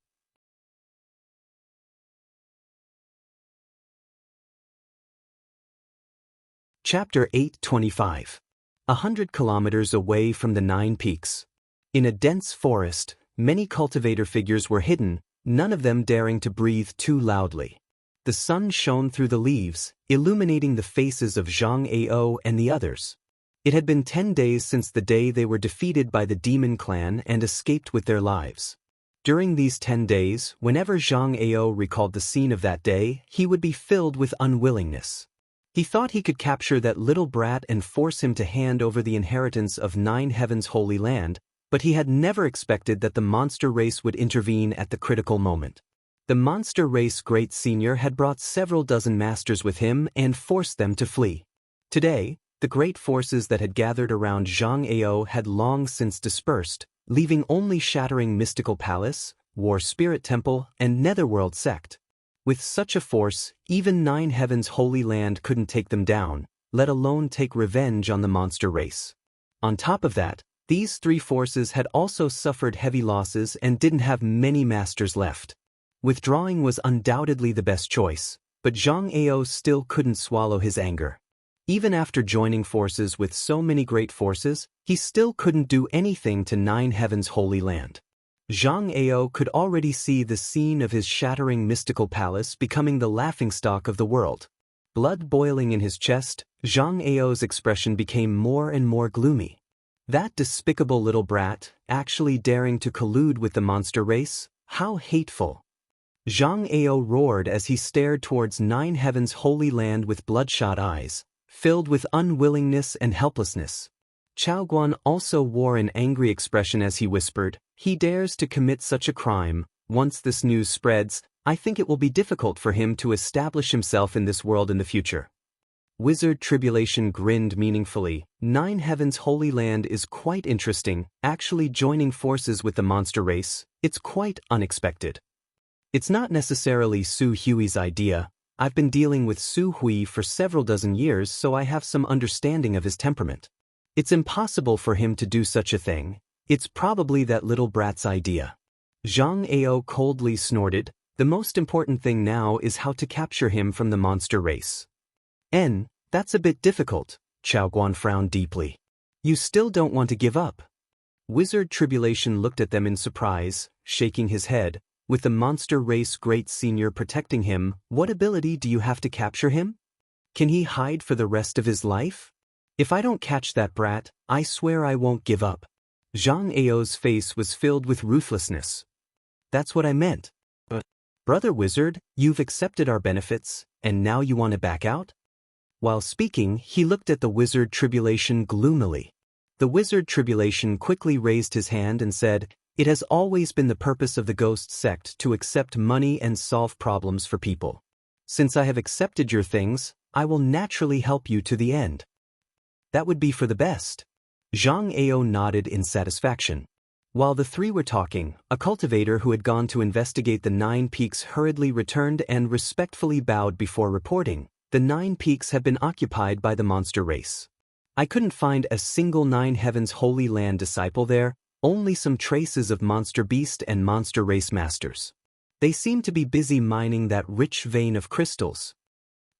Chapter 825. 100 kilometers away from the 9 peaks. In a dense forest, many cultivator figures were hidden, none of them daring to breathe too loudly. The sun shone through the leaves, illuminating the faces of Zhang Ao and the others. It had been 10 days since the day they were defeated by the demon clan and escaped with their lives. During these 10 days, whenever Zhang Ao recalled the scene of that day, he would be filled with unwillingness. He thought he could capture that little brat and force him to hand over the inheritance of 9 Heavens' Holy Land, but he had never expected that the monster race would intervene at the critical moment. The monster race Great Senior had brought several dozen masters with him and forced them to flee. Today, the great forces that had gathered around Zhang Ao had long since dispersed, leaving only Shattering Mystical Palace, War Spirit Temple, and Netherworld Sect. With such a force, even 9 Heavens' Holy Land couldn't take them down, let alone take revenge on the monster race. On top of that, these 3 forces had also suffered heavy losses and didn't have many masters left. Withdrawing was undoubtedly the best choice, but Zhang Ao still couldn't swallow his anger. Even after joining forces with so many great forces, he still couldn't do anything to 9 Heavens' Holy Land. Zhang Ao could already see the scene of his Shattering Mystical Palace becoming the laughingstock of the world. Blood boiling in his chest, Zhang Ao's expression became more and more gloomy. That despicable little brat, actually daring to collude with the monster race? How hateful! Zhang Ao roared as he stared towards 9 Heavens' Holy Land with bloodshot eyes, filled with unwillingness and helplessness. Chao Guan also wore an angry expression as he whispered, "He dares to commit such a crime. Once this news spreads, I think it will be difficult for him to establish himself in this world in the future." Wizard Tribulation grinned meaningfully. 9 Heavens' Holy Land is quite interesting, actually joining forces with the monster race. It's quite unexpected. It's not necessarily Su Hui's idea. I've been dealing with Su Hui for several dozen years, so I have some understanding of his temperament. It's impossible for him to do such a thing. It's probably that little brat's idea. Zhang Ao coldly snorted. The most important thing now is how to capture him from the monster race. That's a bit difficult. Chao Guan frowned deeply. You still don't want to give up? Wizard Tribulation looked at them in surprise, shaking his head. With the monster race Great Senior protecting him, what ability do you have to capture him? Can he hide for the rest of his life? If I don't catch that brat, I swear I won't give up. Zhang Ao's face was filled with ruthlessness. That's what I meant. But, Brother Wizard, you've accepted our benefits, and now you want to back out? While speaking, he looked at the Wizard Tribulation gloomily. The Wizard Tribulation quickly raised his hand and said, "It has always been the purpose of the Ghost Sect to accept money and solve problems for people. Since I have accepted your things, I will naturally help you to the end." That would be for the best. Zhang Ao nodded in satisfaction. While the 3 were talking, a cultivator who had gone to investigate the 9 peaks hurriedly returned and respectfully bowed before reporting, "The 9 peaks have been occupied by the monster race. I couldn't find a single 9 Heavens' Holy Land disciple there, only some traces of monster beast and monster race masters. They seem to be busy mining that rich vein of crystals."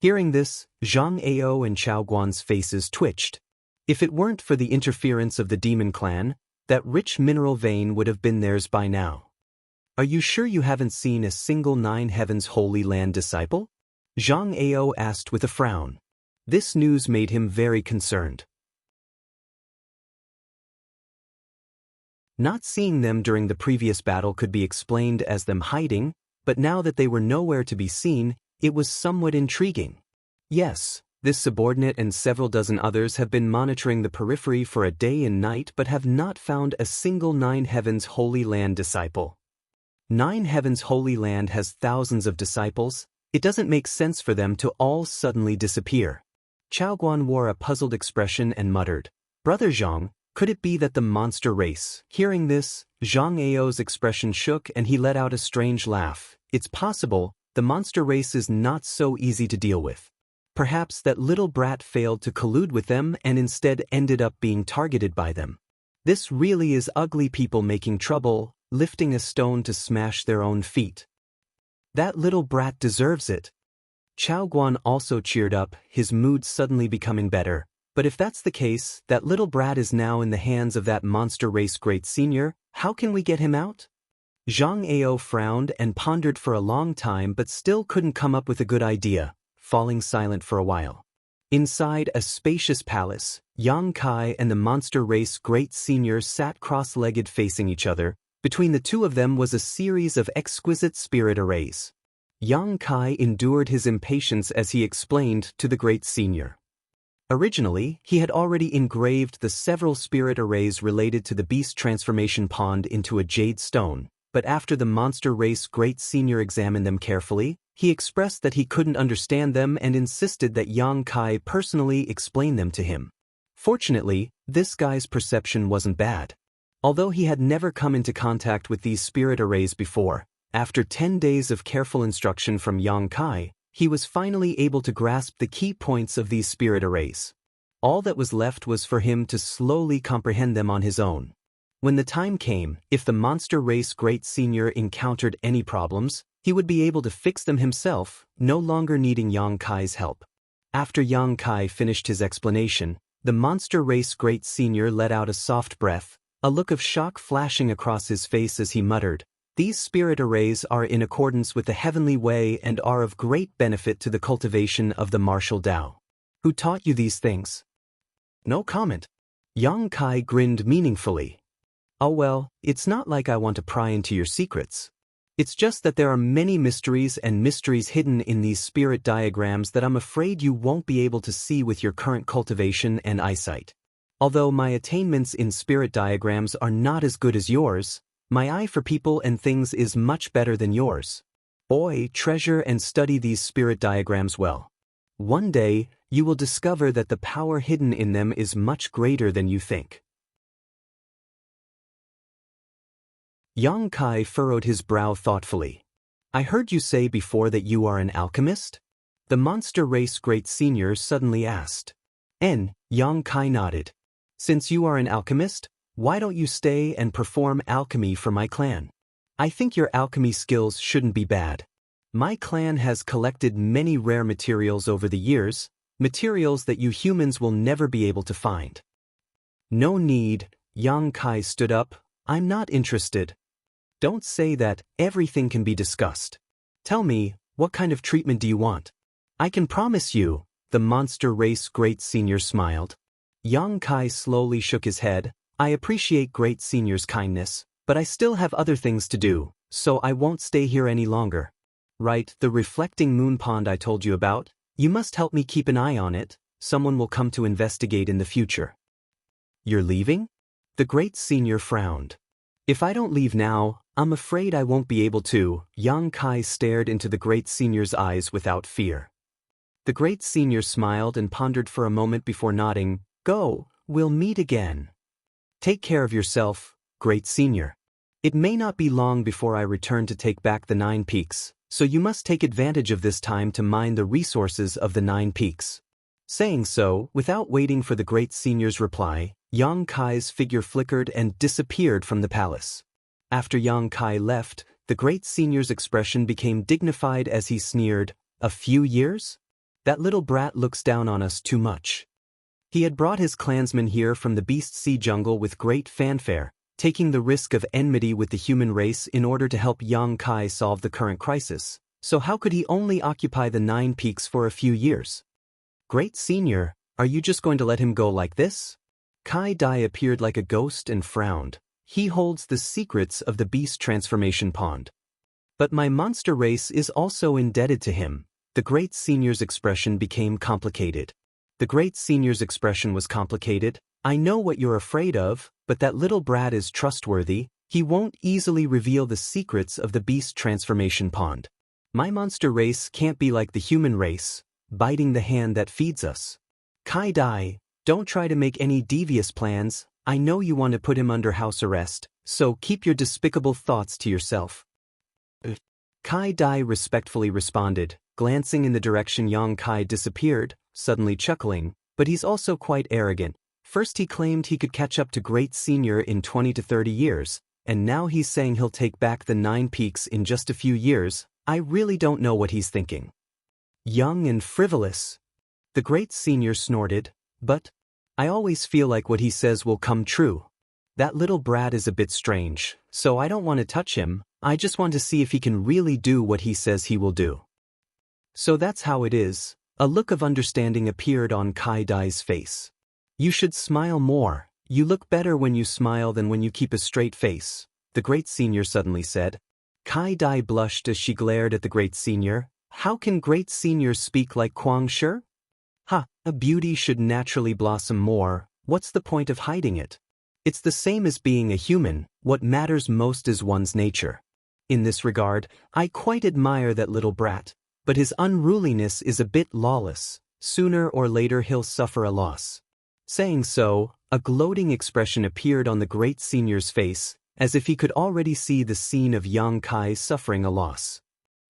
Hearing this, Zhang Ao and Chao Guan's faces twitched. If it weren't for the interference of the demon clan, that rich mineral vein would have been theirs by now. "Are you sure you haven't seen a single 9 Heavens' Holy Land disciple?" Zhang Ao asked with a frown. This news made him very concerned. Not seeing them during the previous battle could be explained as them hiding, but now that they were nowhere to be seen, it was somewhat intriguing. Yes, this subordinate and several dozen others have been monitoring the periphery for a day and night but have not found a single Nine Heavens Holy Land disciple. Nine Heavens Holy Land has thousands of disciples. It doesn't make sense for them to all suddenly disappear. Chaoguan wore a puzzled expression and muttered, "Brother Zhang, could it be that the monster race?" Hearing this, Zhang Ao's expression shook and he let out a strange laugh. It's possible, the monster race is not so easy to deal with. Perhaps that little brat failed to collude with them and instead ended up being targeted by them. This really is ugly people making trouble, lifting a stone to smash their own feet. That little brat deserves it. Chaoguan also cheered up, his mood suddenly becoming better. But if that's the case, that little brat is now in the hands of that monster race great senior, how can we get him out? Zhang Ao frowned and pondered for a long time but still couldn't come up with a good idea, falling silent for a while. Inside a spacious palace, Yang Kai and the monster race great senior sat cross-legged facing each other. Between the two of them was a series of exquisite spirit arrays. Yang Kai endured his impatience as he explained to the great senior. Originally, he had already engraved the several spirit arrays related to the beast transformation pond into a jade stone, but after the monster race great senior examined them carefully, he expressed that he couldn't understand them and insisted that Yang Kai personally explain them to him. Fortunately, this guy's perception wasn't bad. Although he had never come into contact with these spirit arrays before, after 10 days of careful instruction from Yang Kai, he was finally able to grasp the key points of these spirit arrays. All that was left was for him to slowly comprehend them on his own. When the time came, if the monster race great senior encountered any problems, he would be able to fix them himself, no longer needing Yang Kai's help. After Yang Kai finished his explanation, the monster race great senior let out a soft breath, a look of shock flashing across his face as he muttered, "These spirit arrays are in accordance with the heavenly way and are of great benefit to the cultivation of the martial Tao. Who taught you these things?" No comment. Yang Kai grinned meaningfully. "Oh well, it's not like I want to pry into your secrets. It's just that there are many mysteries and mysteries hidden in these spirit diagrams that I'm afraid you won't be able to see with your current cultivation and eyesight. Although my attainments in spirit diagrams are not as good as yours, my eye for people and things is much better than yours. Boy, treasure and study these spirit diagrams well. One day, you will discover that the power hidden in them is much greater than you think." Yang Kai furrowed his brow thoughtfully. "I heard you say before that you are an alchemist?" The monster race great senior suddenly asked. Yang Kai nodded. "Since you are an alchemist, why don't you stay and perform alchemy for my clan? I think your alchemy skills shouldn't be bad. My clan has collected many rare materials over the years, materials that you humans will never be able to find." "No need," Yang Kai stood up. "I'm not interested." "Don't say that, everything can be discussed. Tell me, what kind of treatment do you want?" "I can promise you," the monster race great senior smiled. Yang Kai slowly shook his head. "I appreciate great senior's kindness, but I still have other things to do, so I won't stay here any longer." "Right, the reflecting moon pond I told you about? You must help me keep an eye on it. Someone will come to investigate in the future." "You're leaving?" The great senior frowned. "If I don't leave now, I'm afraid I won't be able to." Yang Kai stared into the great senior's eyes without fear. The great senior smiled and pondered for a moment before nodding. "Go, we'll meet again. Take care of yourself, great senior. It may not be long before I return to take back the 9 peaks, so you must take advantage of this time to mine the resources of the 9 peaks." Saying so, without waiting for the great senior's reply, Yang Kai's figure flickered and disappeared from the palace. After Yang Kai left, the great senior's expression became dignified as he sneered, "A few years? That little brat looks down on us too much." He had brought his clansmen here from the Beast Sea jungle with great fanfare, taking the risk of enmity with the human race in order to help Yang Kai solve the current crisis. So how could he only occupy the 9 peaks for a few years? Great Senior, are you just going to let him go like this? Kai Dai appeared like a ghost and frowned. He holds the secrets of the beast transformation pond. But my monster race is also indebted to him. The Great Senior's expression became complicated. The Great Senior's expression was complicated. I know what you're afraid of, but that little brat is trustworthy. He won't easily reveal the secrets of the beast transformation pond. My monster race can't be like the human race, biting the hand that feeds us. Kai Dai, don't try to make any devious plans. I know you want to put him under house arrest, so keep your despicable thoughts to yourself. Kai Dai respectfully responded, glancing in the direction Yang Kai disappeared, suddenly chuckling, but he's also quite arrogant. First he claimed he could catch up to Great Senior in 20 to 30 years, and now he's saying he'll take back the 9 peaks in just a few years. I really don't know what he's thinking. Young and frivolous. The Great Senior snorted, but I always feel like what he says will come true. That little brat is a bit strange, so I don't want to touch him. I just want to see if he can really do what he says he will do. So that's how it is. A look of understanding appeared on Kai Dai's face. You should smile more. You look better when you smile than when you keep a straight face, the Great Senior suddenly said. Kai Dai blushed as she glared at the Great Senior. How can Great Senior speak like Kwang Shi? A beauty should naturally blossom more. What's the point of hiding it? It's the same as being a human. What matters most is one's nature. In this regard, I quite admire that little brat, but his unruliness is a bit lawless. Sooner or later he'll suffer a loss. Saying so, a gloating expression appeared on the Great Senior's face, as if he could already see the scene of Yang Kai suffering a loss.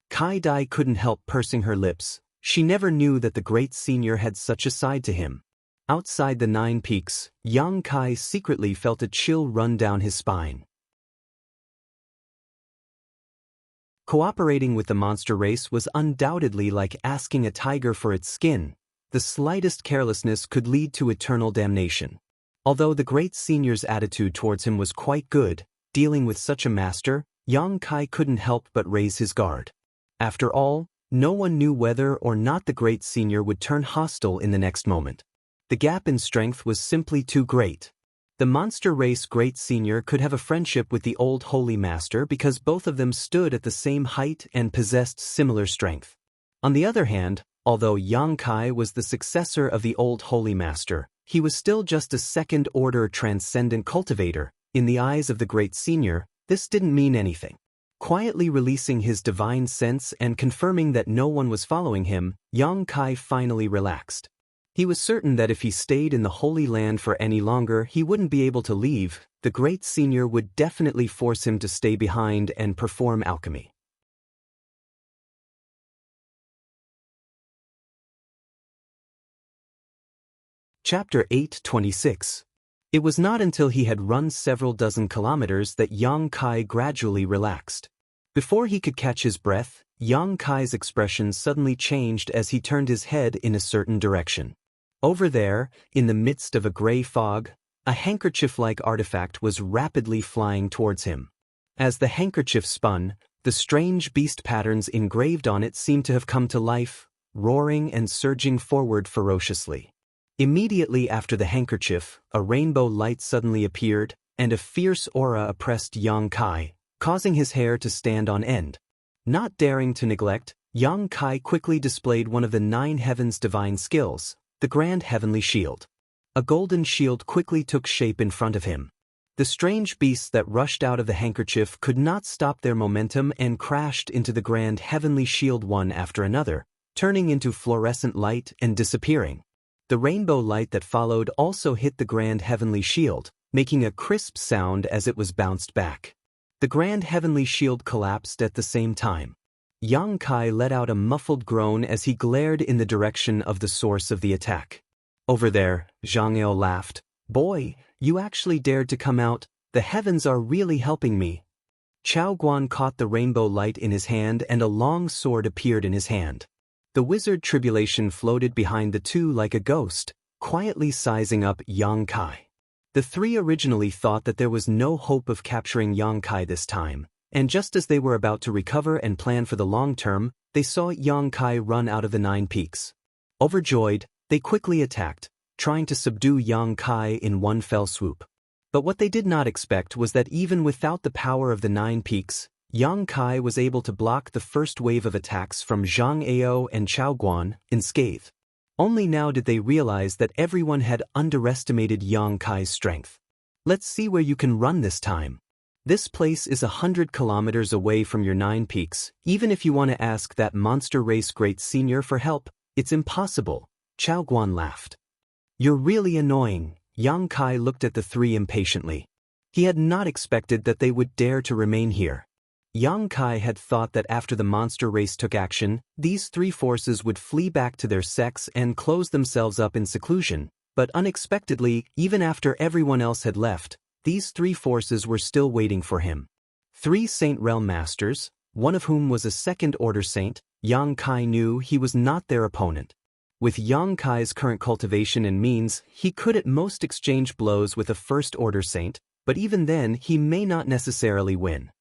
Kai Dai couldn't help pursing her lips. She never knew that the Great Senior had such a side to him. Outside the 9 peaks, Yang Kai secretly felt a chill run down his spine. Cooperating with the monster race was undoubtedly like asking a tiger for its skin. The slightest carelessness could lead to eternal damnation. Although the Great Senior's attitude towards him was quite good, dealing with such a master, Yang Kai couldn't help but raise his guard. After all, no one knew whether or not the Great Senior would turn hostile in the next moment. The gap in strength was simply too great. The monster race Great Senior could have a friendship with the old Holy Master because both of them stood at the same height and possessed similar strength. On the other hand, although Yang Kai was the successor of the old Holy Master, he was still just a second-order transcendent cultivator. In the eyes of the Great Senior, this didn't mean anything. Quietly releasing his divine sense and confirming that no one was following him, Yang Kai finally relaxed. He was certain that if he stayed in the Holy Land for any longer, he wouldn't be able to leave. The Great Senior would definitely force him to stay behind and perform alchemy. Chapter 8:26. It was not until he had run several dozen kilometers that Yang Kai gradually relaxed. Before he could catch his breath, Yang Kai's expression suddenly changed as he turned his head in a certain direction. Over there, in the midst of a gray fog, a handkerchief-like artifact was rapidly flying towards him. As the handkerchief spun, the strange beast patterns engraved on it seemed to have come to life, roaring and surging forward ferociously. Immediately after the handkerchief, a rainbow light suddenly appeared, and a fierce aura oppressed Yang Kai, causing his hair to stand on end. Not daring to neglect, Yang Kai quickly displayed one of the 9 heavens' divine skills, the Grand Heavenly Shield. A golden shield quickly took shape in front of him. The strange beasts that rushed out of the handkerchief could not stop their momentum and crashed into the Grand Heavenly Shield one after another, turning into fluorescent light and disappearing. The rainbow light that followed also hit the Grand Heavenly Shield, making a crisp sound as it was bounced back. The Grand Heavenly Shield collapsed at the same time. Yang Kai let out a muffled groan as he glared in the direction of the source of the attack. Over there, Zhang Eo laughed. Boy, you actually dared to come out. The heavens are really helping me. Chao Guan caught the rainbow light in his hand and a long sword appeared in his hand. The wizard Tribulation floated behind the two like a ghost, quietly sizing up Yang Kai. The three originally thought that there was no hope of capturing Yang Kai this time, And just as they were about to recover and plan for the long term, they saw Yang Kai run out of the 9 peaks. Overjoyed, they quickly attacked, trying to subdue Yang Kai in one fell swoop. But what they did not expect was that even without the power of the 9 peaks, Yang Kai was able to block the first wave of attacks from Zhang Ao and Chao Guan unscathed. Only now did they realize that everyone had underestimated Yang Kai's strength. Let's see where you can run this time. This place is 100 kilometers away from your 9 peaks. Even if you want to ask that monster race great senior for help, it's impossible. Chao Guan laughed. You're really annoying. Yang Kai looked at the 3 impatiently. He had not expected that they would dare to remain here. Yang Kai had thought that after the monster race took action, these 3 forces would flee back to their sects and close themselves up in seclusion, but unexpectedly, even after everyone else had left, these 3 forces were still waiting for him. 3 Saint Realm Masters, one of whom was a second-order saint. Yang Kai knew he was not their opponent. With Yang Kai's current cultivation and means, he could at most exchange blows with a first-order saint, but even then he may not necessarily win.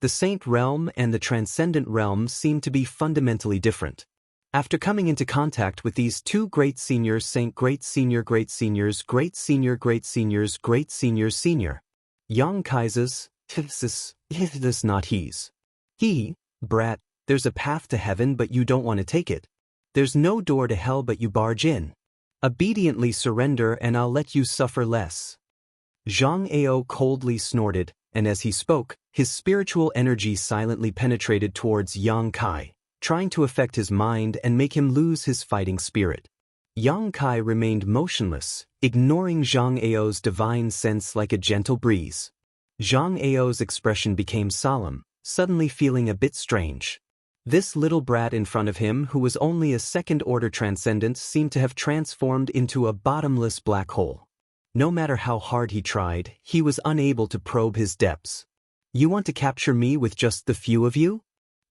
The Saint Realm and the Transcendent Realm seem to be fundamentally different. After coming into contact with these 2 great seniors, Saint Great Senior, Great Seniors, Great Senior, Great Seniors, Great Seniors, Senior, Yang Kai's, this not his. He, brat, there's a path to heaven but you don't want to take it. There's no door to hell but you barge in. Obediently surrender and I'll let you suffer less. Zhang Ao coldly snorted, and as he spoke, his spiritual energy silently penetrated towards Yang Kai, trying to affect his mind and make him lose his fighting spirit. Yang Kai remained motionless, ignoring Zhang Ao's divine sense like a gentle breeze. Zhang Ao's expression became solemn, suddenly feeling a bit strange. This little brat in front of him, who was only a second-order transcendent, seemed to have transformed into a bottomless black hole. No matter how hard he tried, he was unable to probe his depths. You want to capture me with just the few of you?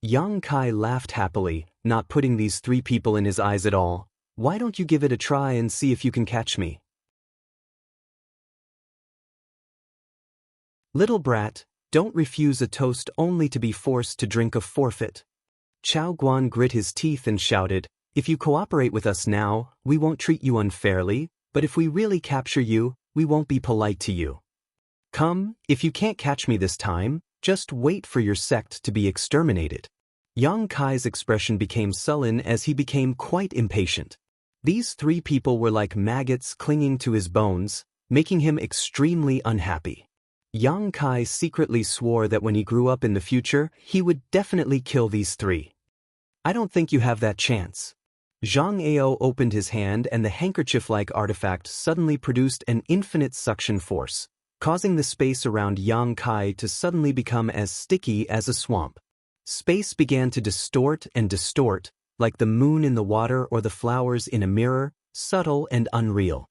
Yang Kai laughed happily, not putting these 3 people in his eyes at all. Why don't you give it a try and see if you can catch me? Little brat, don't refuse a toast only to be forced to drink a forfeit. Chao Guan grit his teeth and shouted, if you cooperate with us now, we won't treat you unfairly, but if we really capture you, we won't be polite to you. Come, if you can't catch me this time, just wait for your sect to be exterminated. Yang Kai's expression became sullen as he became quite impatient. These 3 people were like maggots clinging to his bones, making him extremely unhappy. Yang Kai secretly swore that when he grew up in the future, he would definitely kill these 3. I don't think you have that chance. Zhang Ao opened his hand and the handkerchief-like artifact suddenly produced an infinite suction force, causing the space around Yang Kai to suddenly become as sticky as a swamp. Space began to distort and distort, like the moon in the water or the flowers in a mirror, subtle and unreal.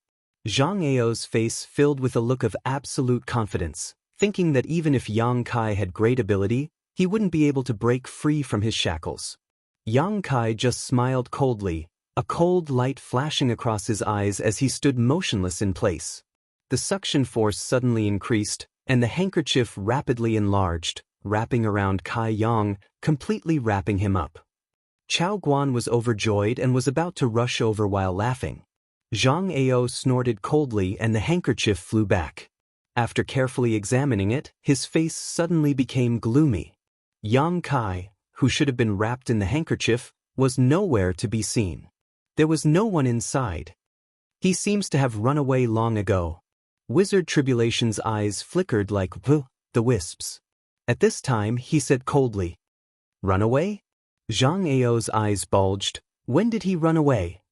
Zhang Ao's face filled with a look of absolute confidence, thinking that even if Yang Kai had great ability, he wouldn't be able to break free from his shackles. Yang Kai just smiled coldly, a cold light flashing across his eyes as he stood motionless in place. The suction force suddenly increased, and the handkerchief rapidly enlarged, wrapping around Kai Yang, completely wrapping him up. Chao Guan was overjoyed and was about to rush over while laughing. Zhang Ao snorted coldly and the handkerchief flew back. After carefully examining it, his face suddenly became gloomy. Yang Kai, who should have been wrapped in the handkerchief, was nowhere to be seen. There was no one inside. He seems to have run away long ago. Wizard Tribulation's eyes flickered like the wisps. At this time, he said coldly, "Run away?" Zhang Ao's eyes bulged. When did he run away?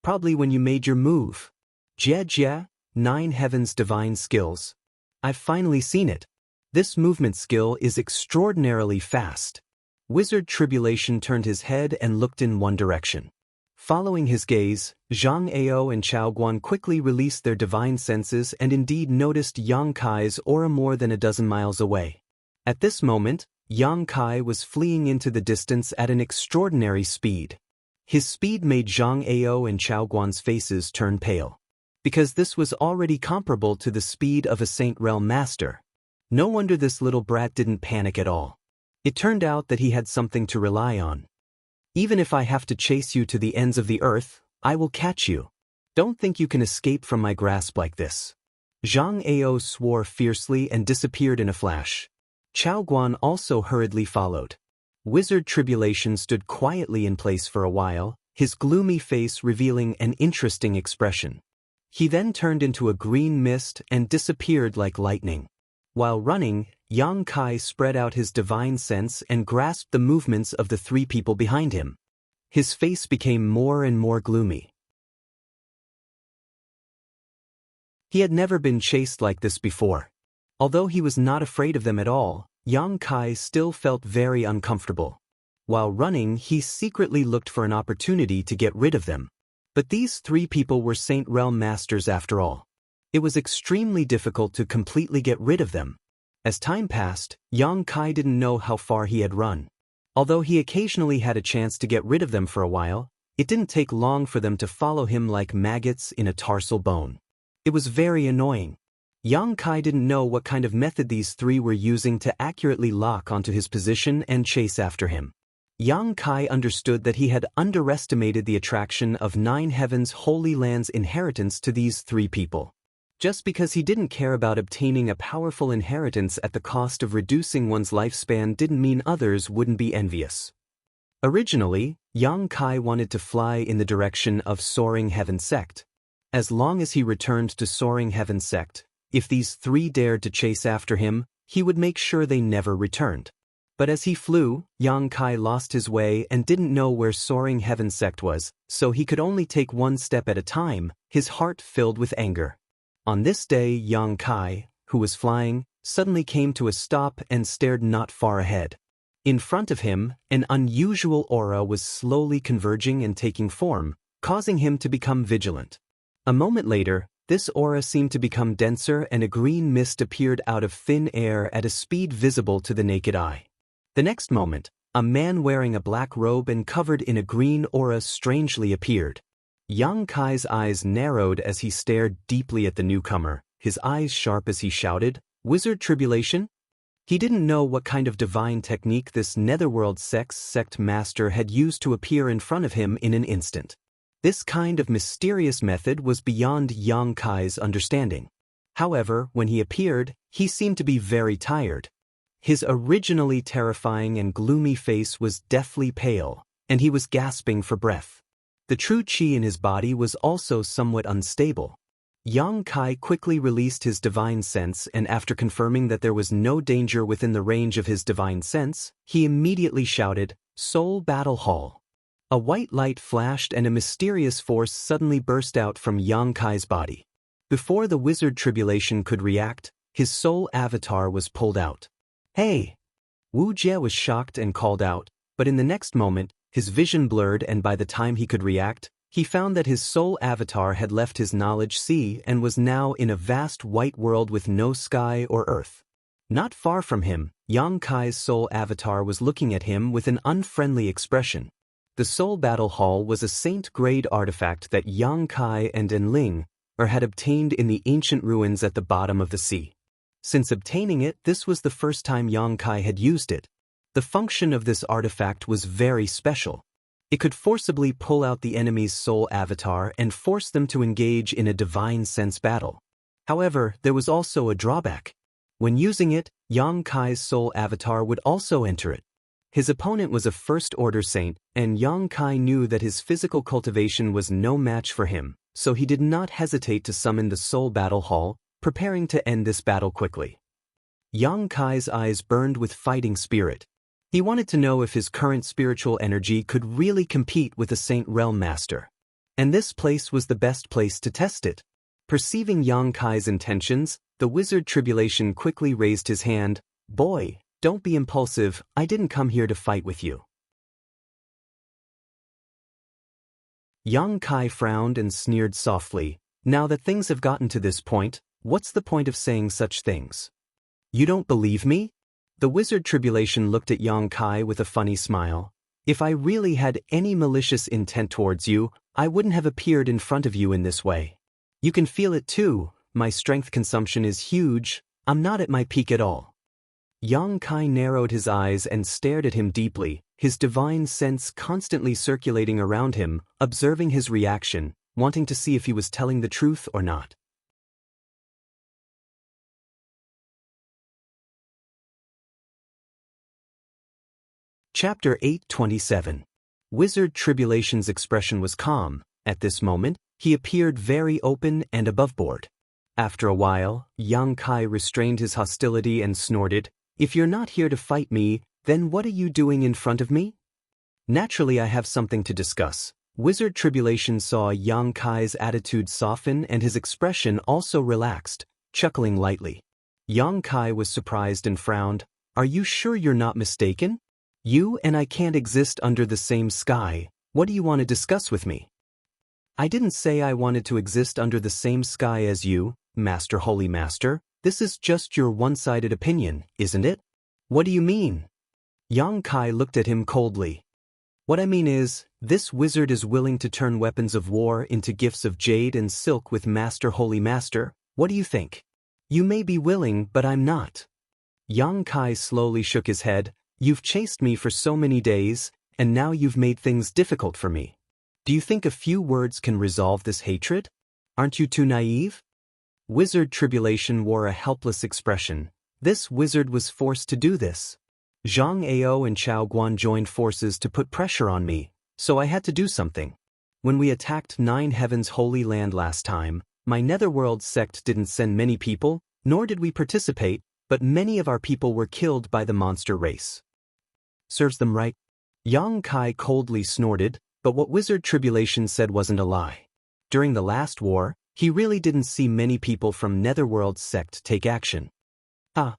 Probably when you made your move. Jia, 9 Heaven's divine skills. I've finally seen it. This movement skill is extraordinarily fast. Wizard Tribulation turned his head and looked in one direction. Following his gaze, Zhang Ao and Chao Guan quickly released their divine senses and indeed noticed Yang Kai's aura more than a dozen miles away. At this moment, Yang Kai was fleeing into the distance at an extraordinary speed. His speed made Zhang Ao and Chao Guan's faces turn pale, because this was already comparable to the speed of a Saint Realm Master. No wonder this little brat didn't panic at all. It turned out that he had something to rely on. Even if I have to chase you to the ends of the earth, I will catch you. Don't think you can escape from my grasp like this. Zhang Ao swore fiercely and disappeared in a flash. Chao Guan also hurriedly followed. Wizard Tribulation stood quietly in place for a while, his gloomy face revealing an interesting expression. He then turned into a green mist and disappeared like lightning. While running, Yang Kai spread out his divine sense and grasped the movements of the three people behind him. His face became more and more gloomy. He had never been chased like this before. Although he was not afraid of them at all, Yang Kai still felt very uncomfortable. While running, he secretly looked for an opportunity to get rid of them. But these three people were Saint Realm Masters after all. It was extremely difficult to completely get rid of them. As time passed, Yang Kai didn't know how far he had run. Although he occasionally had a chance to get rid of them for a while, it didn't take long for them to follow him like maggots in a tarsal bone. It was very annoying. Yang Kai didn't know what kind of method these three were using to accurately lock onto his position and chase after him. Yang Kai understood that he had underestimated the attraction of Nine Heavens Holy Land's inheritance to these three people. Just because he didn't care about obtaining a powerful inheritance at the cost of reducing one's lifespan didn't mean others wouldn't be envious. Originally, Yang Kai wanted to fly in the direction of Soaring Heaven Sect. As long as he returned to Soaring Heaven Sect, if these three dared to chase after him, he would make sure they never returned. But as he flew, Yang Kai lost his way and didn't know where Soaring Heaven Sect was, so he could only take one step at a time, his heart filled with anger. On this day, Yang Kai, who was flying, suddenly came to a stop and stared not far ahead. In front of him, an unusual aura was slowly converging and taking form, causing him to become vigilant. A moment later, this aura seemed to become denser and a green mist appeared out of thin air at a speed visible to the naked eye. The next moment, a man wearing a black robe and covered in a green aura strangely appeared. Yang Kai's eyes narrowed as he stared deeply at the newcomer, his eyes sharp as he shouted, "Wizard Tribulation?" He didn't know what kind of divine technique this netherworld sect master had used to appear in front of him in an instant. This kind of mysterious method was beyond Yang Kai's understanding. However, when he appeared, he seemed to be very tired. His originally terrifying and gloomy face was deathly pale, and he was gasping for breath. The true qi in his body was also somewhat unstable. Yang Kai quickly released his divine sense and after confirming that there was no danger within the range of his divine sense, he immediately shouted, "Soul Battle Hall." A white light flashed and a mysterious force suddenly burst out from Yang Kai's body. Before the Wizard Tribulation could react, his soul avatar was pulled out. "Hey!" Wu Jie was shocked and called out, but in the next moment, his vision blurred and by the time he could react, he found that his soul avatar had left his knowledge sea and was now in a vast white world with no sky or earth. Not far from him, Yang Kai's soul avatar was looking at him with an unfriendly expression. The Soul Battle Hall was a saint-grade artifact that Yang Kai and Enling had obtained in the ancient ruins at the bottom of the sea. Since obtaining it, this was the first time Yang Kai had used it. The function of this artifact was very special. It could forcibly pull out the enemy's soul avatar and force them to engage in a divine sense battle. However, there was also a drawback. When using it, Yang Kai's soul avatar would also enter it. His opponent was a first-order saint, and Yang Kai knew that his physical cultivation was no match for him, so he did not hesitate to summon the Soul Battle Hall, preparing to end this battle quickly. Yang Kai's eyes burned with fighting spirit. He wanted to know if his current spiritual energy could really compete with a Saint Realm Master. And this place was the best place to test it. Perceiving Yang Kai's intentions, the Wizard Tribulation quickly raised his hand. "Boy, don't be impulsive, I didn't come here to fight with you." Yang Kai frowned and sneered softly. "Now that things have gotten to this point, what's the point of saying such things? You don't believe me?" The Wizard Tribulation looked at Yang Kai with a funny smile. "If I really had any malicious intent towards you, I wouldn't have appeared in front of you in this way. You can feel it too, my strength consumption is huge, I'm not at my peak at all. Yang Kai narrowed his eyes and stared at him deeply, his divine sense constantly circulating around him, observing his reaction, wanting to see if he was telling the truth or not. Chapter 8:27. Wizard Tribulation's expression was calm. At this moment, he appeared very open and aboveboard. After a while, Yang Kai restrained his hostility and snorted, "If you're not here to fight me, then what are you doing in front of me?" "Naturally, I have something to discuss." Wizard Tribulation saw Yang Kai's attitude soften and his expression also relaxed, chuckling lightly. Yang Kai was surprised and frowned. "Are you sure you're not mistaken? You and I can't exist under the same sky. What do you want to discuss with me?" "I didn't say I wanted to exist under the same sky as you, Master Holy Master. This is just your one-sided opinion, isn't it?" "What do you mean?" Yang Kai looked at him coldly. "What I mean is, this wizard is willing to turn weapons of war into gifts of jade and silk with Master Holy Master. What do you think?" "You may be willing, but I'm not." Yang Kai slowly shook his head. "You've chased me for so many days, and now you've made things difficult for me. Do you think a few words can resolve this hatred? Aren't you too naive?" Wizard Tribulation wore a helpless expression. This wizard was forced to do this. Zhang Ao and Chao Guan joined forces to put pressure on me, so I had to do something. When we attacked Nine Heavens' Holy Land last time, my Netherworld sect didn't send many people, nor did we participate, but many of our people were killed by the monster race. Serves them right. Yang Kai coldly snorted, but what Wizard Tribulation said wasn't a lie. During the last war, he really didn't see many people from Netherworld's sect take action. "Ah."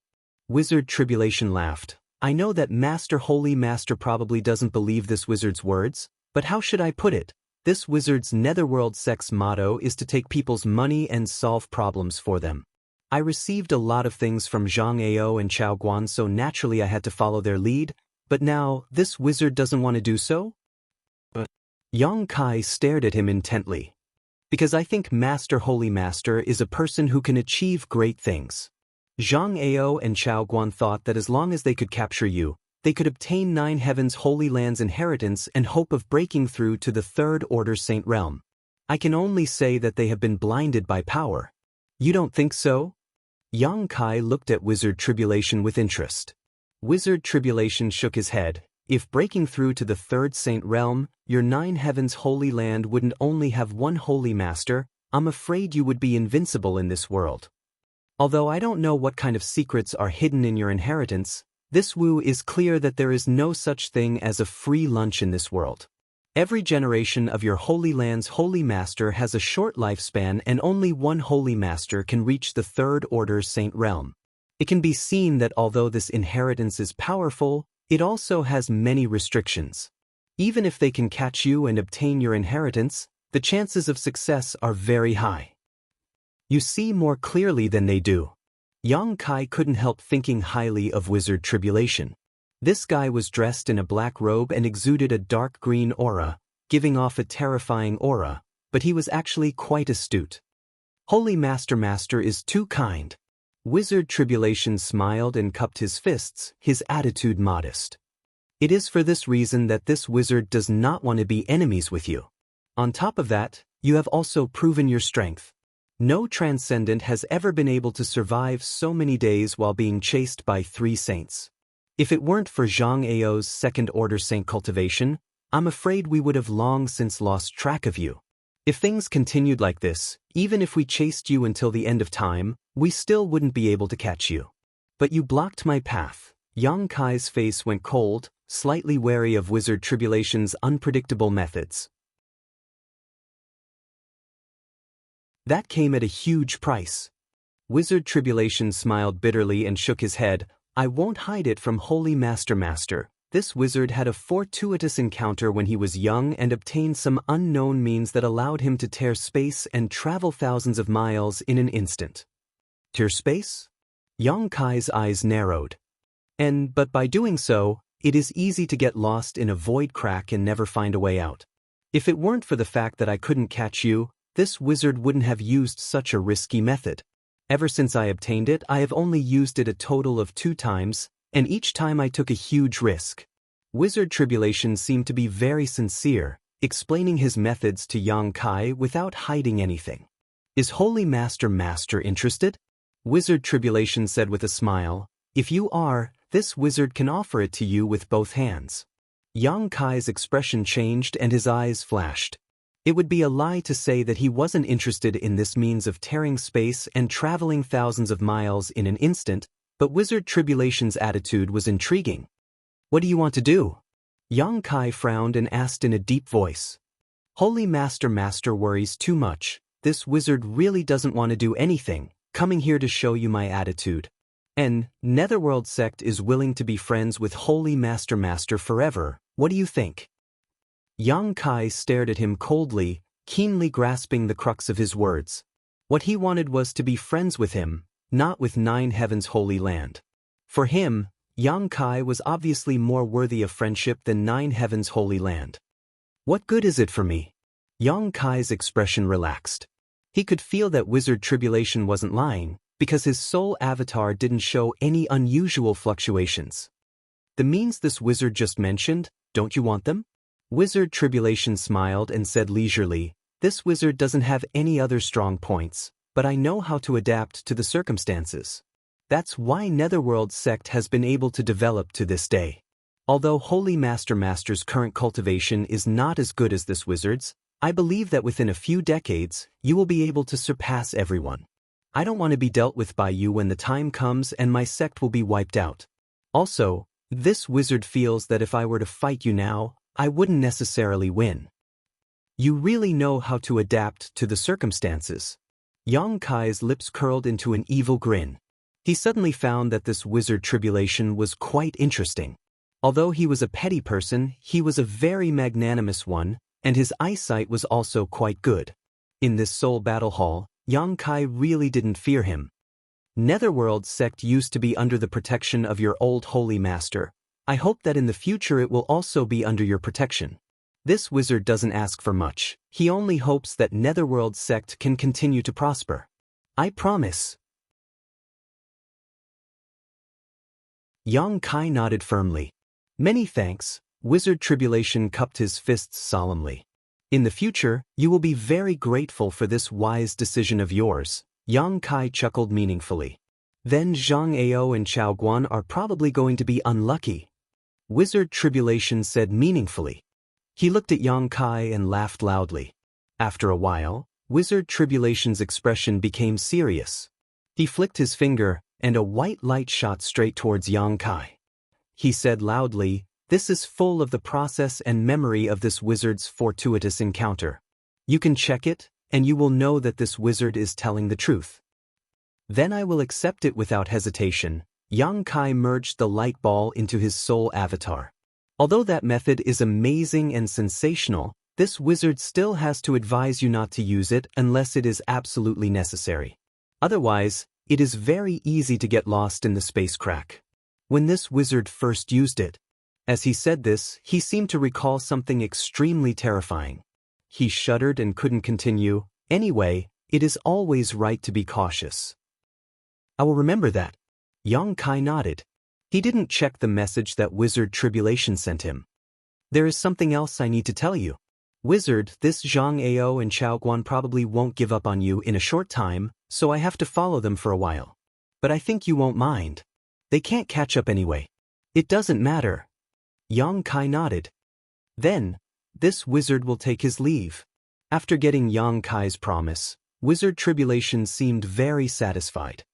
Wizard Tribulation laughed. "I know that Master Holy Master probably doesn't believe this wizard's words, but how should I put it? This wizard's Netherworld sect's motto is to take people's money and solve problems for them. I received a lot of things from Zhang Ao and Chao Guan, so naturally I had to follow their lead. But now, this wizard doesn't want to do so?" "But..." Yang Kai stared at him intently. "Because I think Master Holy Master is a person who can achieve great things. Zhang Ao and Chao Guan thought that as long as they could capture you, they could obtain Nine Heavens' Holy Land's inheritance and hope of breaking through to the Third Order Saint Realm. I can only say that they have been blinded by power. You don't think so?" Yang Kai looked at Wizard Tribulation with interest. Wizard Tribulation shook his head. "If breaking through to the Third Saint Realm, your Nine Heavens' Holy Land wouldn't only have one Holy Master, I'm afraid you would be invincible in this world. Although I don't know what kind of secrets are hidden in your inheritance, this Wu is clear that there is no such thing as a free lunch in this world. Every generation of your Holy Land's Holy Master has a short lifespan and only one Holy Master can reach the Third Order Saint Realm. It can be seen that although this inheritance is powerful, it also has many restrictions. Even if they can catch you and obtain your inheritance, the chances of success are very high. You see more clearly than they do." Yang Kai couldn't help thinking highly of Wizard Tribulation. This guy was dressed in a black robe and exuded a dark green aura, giving off a terrifying aura, but he was actually quite astute. "Holy Master is too kind." Wizard Tribulation smiled and cupped his fists, his attitude modest. "It is for this reason that this wizard does not want to be enemies with you. On top of that, you have also proven your strength. No transcendent has ever been able to survive so many days while being chased by 3 saints. If it weren't for Zhang Ao's second-order saint cultivation, I'm afraid we would have long since lost track of you. If things continued like this, even if we chased you until the end of time, we still wouldn't be able to catch you. But you blocked my path." Yang Kai's face went cold, slightly wary of Wizard Tribulation's unpredictable methods. "That came at a huge price." Wizard Tribulation smiled bitterly and shook his head. "I won't hide it from Holy Master. This wizard had a fortuitous encounter when he was young and obtained some unknown means that allowed him to tear space and travel thousands of miles in an instant." "Tear space?" Yang Kai's eyes narrowed. But by doing so, it is easy to get lost in a void crack and never find a way out. If it weren't for the fact that I couldn't catch you, this wizard wouldn't have used such a risky method. Ever since I obtained it, I have only used it a total of 2 times, and each time I took a huge risk. Wizard Tribulation seemed to be very sincere, explaining his methods to Yang Kai without hiding anything. Is Holy Master interested? Wizard Tribulation said with a smile, if you are, this wizard can offer it to you with both hands. Yang Kai's expression changed and his eyes flashed. It would be a lie to say that he wasn't interested in this means of tearing space and traveling thousands of miles in an instant, but Wizard Tribulation's attitude was intriguing. What do you want to do? Yang Kai frowned and asked in a deep voice. Holy Master worries too much. This wizard really doesn't want to do anything, coming here to show you my attitude. And Netherworld sect is willing to be friends with Holy Master forever. What do you think? Yang Kai stared at him coldly, keenly grasping the crux of his words. What he wanted was to be friends with him, not with 9 Heavens Holy Land. For him, Yang Kai was obviously more worthy of friendship than 9 Heavens Holy Land. What good is it for me? Yang Kai's expression relaxed. He could feel that Wizard Tribulation wasn't lying, because his soul avatar didn't show any unusual fluctuations. The means this wizard just mentioned, don't you want them? Wizard Tribulation smiled and said leisurely, this wizard doesn't have any other strong points, but I know how to adapt to the circumstances. That's why Netherworld sect has been able to develop to this day. Although Holy Master's current cultivation is not as good as this wizard's, I believe that within a few decades, you will be able to surpass everyone. I don't want to be dealt with by you when the time comes and my sect will be wiped out. Also, this wizard feels that if I were to fight you now, I wouldn't necessarily win. You really know how to adapt to the circumstances. Yang Kai's lips curled into an evil grin. He suddenly found that this Wizard Tribulation was quite interesting. Although he was a petty person, he was a very magnanimous one, and his eyesight was also quite good. In this soul battle hall, Yang Kai really didn't fear him. Netherworld sect used to be under the protection of your old Holy Master. I hope that in the future it will also be under your protection. This wizard doesn't ask for much. He only hopes that Netherworld sect can continue to prosper. I promise. Yang Kai nodded firmly. Many thanks. Wizard Tribulation cupped his fists solemnly. In the future, you will be very grateful for this wise decision of yours. Yang Kai chuckled meaningfully. Then Zhang Ao and Chao Guan are probably going to be unlucky. Wizard Tribulation said meaningfully. He looked at Yang Kai and laughed loudly. After a while, Wizard Tribulation's expression became serious. He flicked his finger, and a white light shot straight towards Yang Kai. He said loudly, "This is full of the process and memory of this wizard's fortuitous encounter. You can check it, and you will know that this wizard is telling the truth." Then I will accept it without hesitation. Yang Kai merged the light ball into his soul avatar. Although that method is amazing and sensational, this wizard still has to advise you not to use it unless it is absolutely necessary. Otherwise, it is very easy to get lost in the space crack. When this wizard first used it, as he said this, he seemed to recall something extremely terrifying. He shuddered and couldn't continue. Anyway, it is always right to be cautious. I will remember that. Yang Kai nodded. He didn't check the message that Wizard Tribulation sent him. There is something else I need to tell you. Wizard, this Zhang Ao and Chao Guan probably won't give up on you in a short time, so I have to follow them for a while. But I think you won't mind. They can't catch up anyway. It doesn't matter. Yang Kai nodded. Then, this wizard will take his leave. After getting Yang Kai's promise, Wizard Tribulation seemed very satisfied.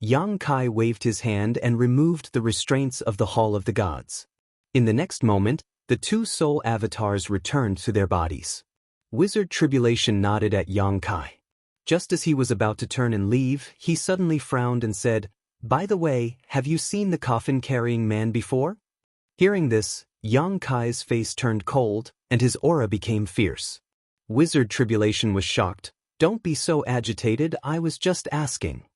Yang Kai waved his hand and removed the restraints of the Hall of the Gods. In the next moment, the 2 soul avatars returned to their bodies. Wizard Tribulation nodded at Yang Kai. Just as he was about to turn and leave, he suddenly frowned and said, "By the way, have you seen the coffin-carrying man before?" Hearing this, Yang Kai's face turned cold, and his aura became fierce. Wizard Tribulation was shocked. "Don't be so agitated, I was just asking."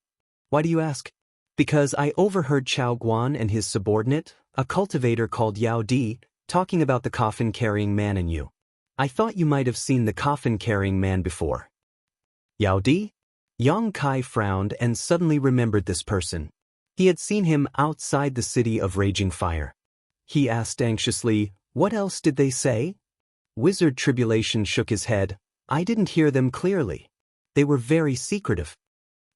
"Why do you ask?" "Because I overheard Chao Guan and his subordinate, a cultivator called Yao Di, talking about the coffin-carrying man and you. I thought you might have seen the coffin-carrying man before." "Yao Di?" Yang Kai frowned and suddenly remembered this person. He had seen him outside the city of raging fire. He asked anxiously, "What else did they say?" Wizard Tribulation shook his head. "I didn't hear them clearly. They were very secretive."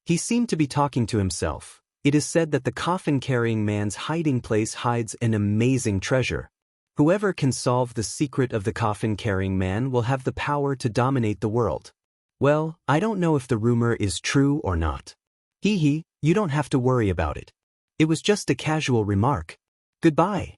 He seemed to be talking to himself. "It is said that the coffin-carrying man's hiding place hides an amazing treasure. Whoever can solve the secret of the coffin-carrying man will have the power to dominate the world." "Well, I don't know if the rumor is true or not." "Hee, you don't have to worry about it. It was just a casual remark. Goodbye."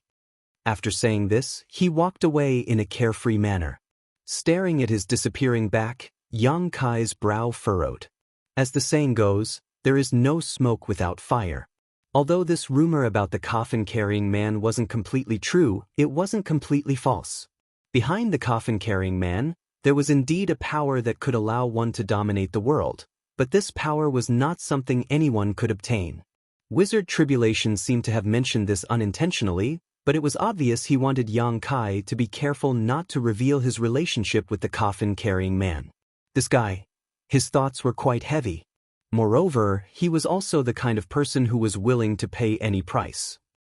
After saying this, he walked away in a carefree manner. Staring at his disappearing back, Yang Kai's brow furrowed. As the saying goes, there is no smoke without fire. Although this rumor about the coffin-carrying man wasn't completely true, it wasn't completely false. Behind the coffin-carrying man, there was indeed a power that could allow one to dominate the world, but this power was not something anyone could obtain. Wizard Tribulation seemed to have mentioned this unintentionally, but it was obvious he wanted Yang Kai to be careful not to reveal his relationship with the coffin-carrying man. This guy, his thoughts were quite heavy. Moreover, he was also the kind of person who was willing to pay any price.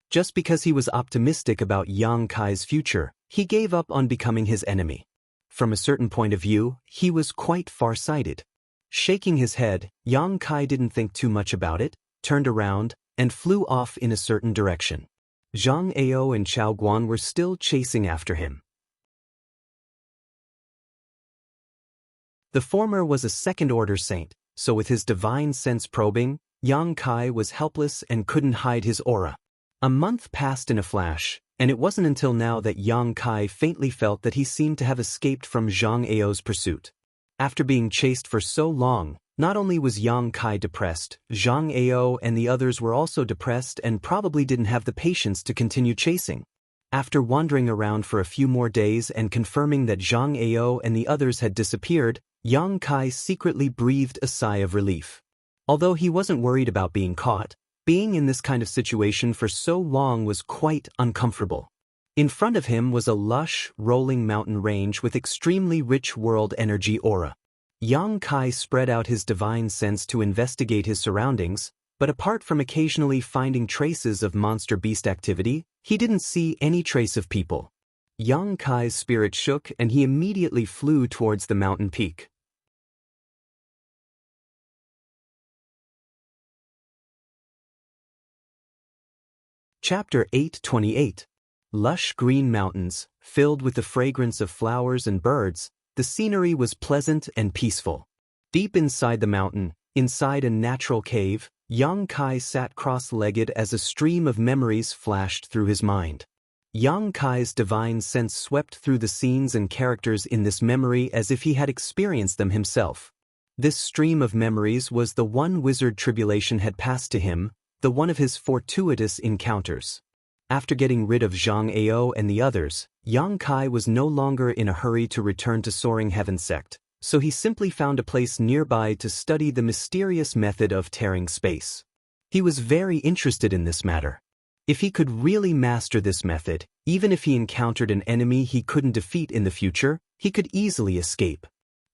Just because he was optimistic about Yang Kai's future, he gave up on becoming his enemy. From a certain point of view, he was quite far-sighted. Shaking his head, Yang Kai didn't think too much about it, turned around, and flew off in a certain direction. Zhang Ao and Chao Guan were still chasing after him. The former was a second-order saint, so with his divine sense probing, Yang Kai was helpless and couldn't hide his aura. A month passed in a flash, and it wasn't until now that Yang Kai faintly felt that he seemed to have escaped from Zhang Ao's pursuit. After being chased for so long, not only was Yang Kai depressed, Zhang Ao and the others were also depressed and probably didn't have the patience to continue chasing. After wandering around for a few more days and confirming that Zhang Ao and the others had disappeared, Yang Kai secretly breathed a sigh of relief. Although he wasn't worried about being caught, being in this kind of situation for so long was quite uncomfortable. In front of him was a lush, rolling mountain range with extremely rich world energy aura. Yang Kai spread out his divine sense to investigate his surroundings, but apart from occasionally finding traces of monster beast activity, he didn't see any trace of people. Yang Kai's spirit shook and he immediately flew towards the mountain peak. Chapter 828. Lush green mountains, filled with the fragrance of flowers and birds, the scenery was pleasant and peaceful. Deep inside the mountain, inside a natural cave, Yang Kai sat cross-legged as a stream of memories flashed through his mind. Yang Kai's divine sense swept through the scenes and characters in this memory as if he had experienced them himself. This stream of memories was the one Wizard Tribulation had passed to him, the one of his fortuitous encounters. After getting rid of Zhang Ao and the others, Yang Kai was no longer in a hurry to return to Soaring Heaven Sect, so he simply found a place nearby to study the mysterious method of tearing space. He was very interested in this matter. If he could really master this method, even if he encountered an enemy he couldn't defeat in the future, he could easily escape.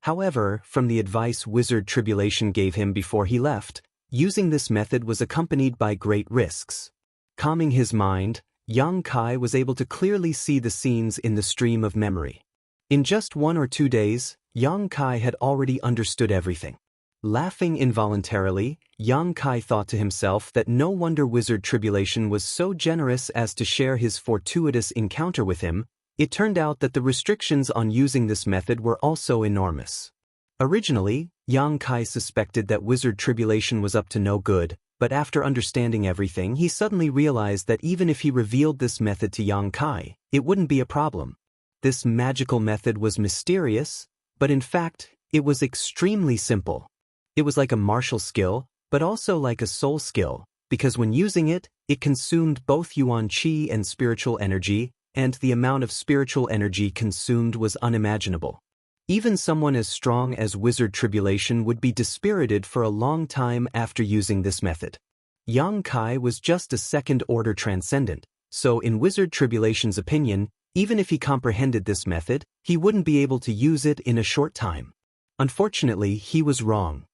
However, from the advice Wizard Tribulation gave him before he left, using this method was accompanied by great risks. Calming his mind, Yang Kai was able to clearly see the scenes in the stream of memory. In just 1 or 2 days, Yang Kai had already understood everything. Laughing involuntarily, Yang Kai thought to himself that no wonder Wizard Tribulation was so generous as to share his fortuitous encounter with him. It turned out that the restrictions on using this method were also enormous. Originally, Yang Kai suspected that Wizard Tribulation was up to no good, but after understanding everything he suddenly realized that even if he revealed this method to Yang Kai, it wouldn't be a problem. This magical method was mysterious, but in fact, it was extremely simple. It was like a martial skill, but also like a soul skill, because when using it, it consumed both Yuan Qi and spiritual energy, and the amount of spiritual energy consumed was unimaginable. Even someone as strong as Wizard Tribulation would be dispirited for a long time after using this method. Yang Kai was just a second-order transcendent, so in Wizard Tribulation's opinion, even if he comprehended this method, he wouldn't be able to use it in a short time. Unfortunately, he was wrong.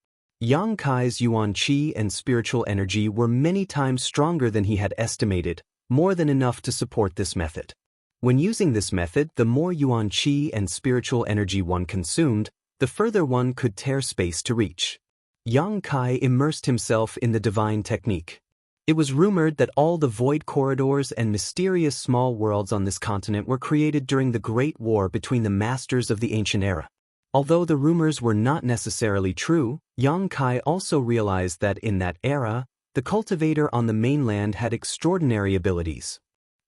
Yang Kai's yuan qi and spiritual energy were many times stronger than he had estimated, more than enough to support this method. When using this method, the more yuan qi and spiritual energy one consumed, the further one could tear space to reach. Yang Kai immersed himself in the divine technique. It was rumored that all the void corridors and mysterious small worlds on this continent were created during the Great War between the masters of the ancient era. Although the rumors were not necessarily true, Yang Kai also realized that in that era, the cultivator on the mainland had extraordinary abilities.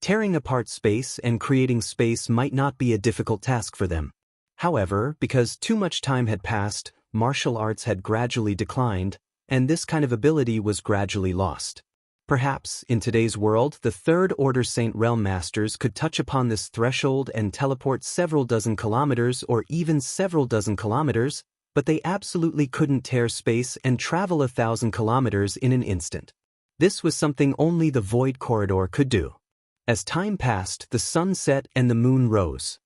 Tearing apart space and creating space might not be a difficult task for them. However, because too much time had passed, martial arts had gradually declined, and this kind of ability was gradually lost. Perhaps, in today's world, the Third Order Saint Realm Masters could touch upon this threshold and teleport several dozen kilometers or even several dozen kilometers, but they absolutely couldn't tear space and travel 1,000 kilometers in an instant. This was something only the Void Corridor could do. As time passed, the sun set and the moon rose.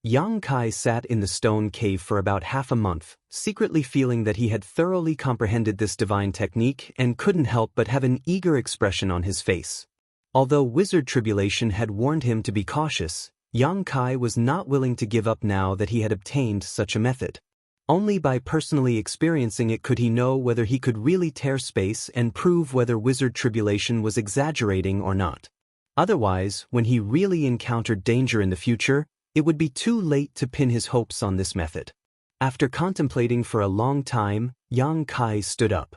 Yang Kai sat in the stone cave for about half a month, secretly feeling that he had thoroughly comprehended this divine technique and couldn't help but have an eager expression on his face. Although Wizard Tribulation had warned him to be cautious, Yang Kai was not willing to give up now that he had obtained such a method. Only by personally experiencing it could he know whether he could really tear space and prove whether Wizard Tribulation was exaggerating or not. Otherwise, when he really encountered danger in the future, it would be too late to pin his hopes on this method. After contemplating for a long time, Yang Kai stood up.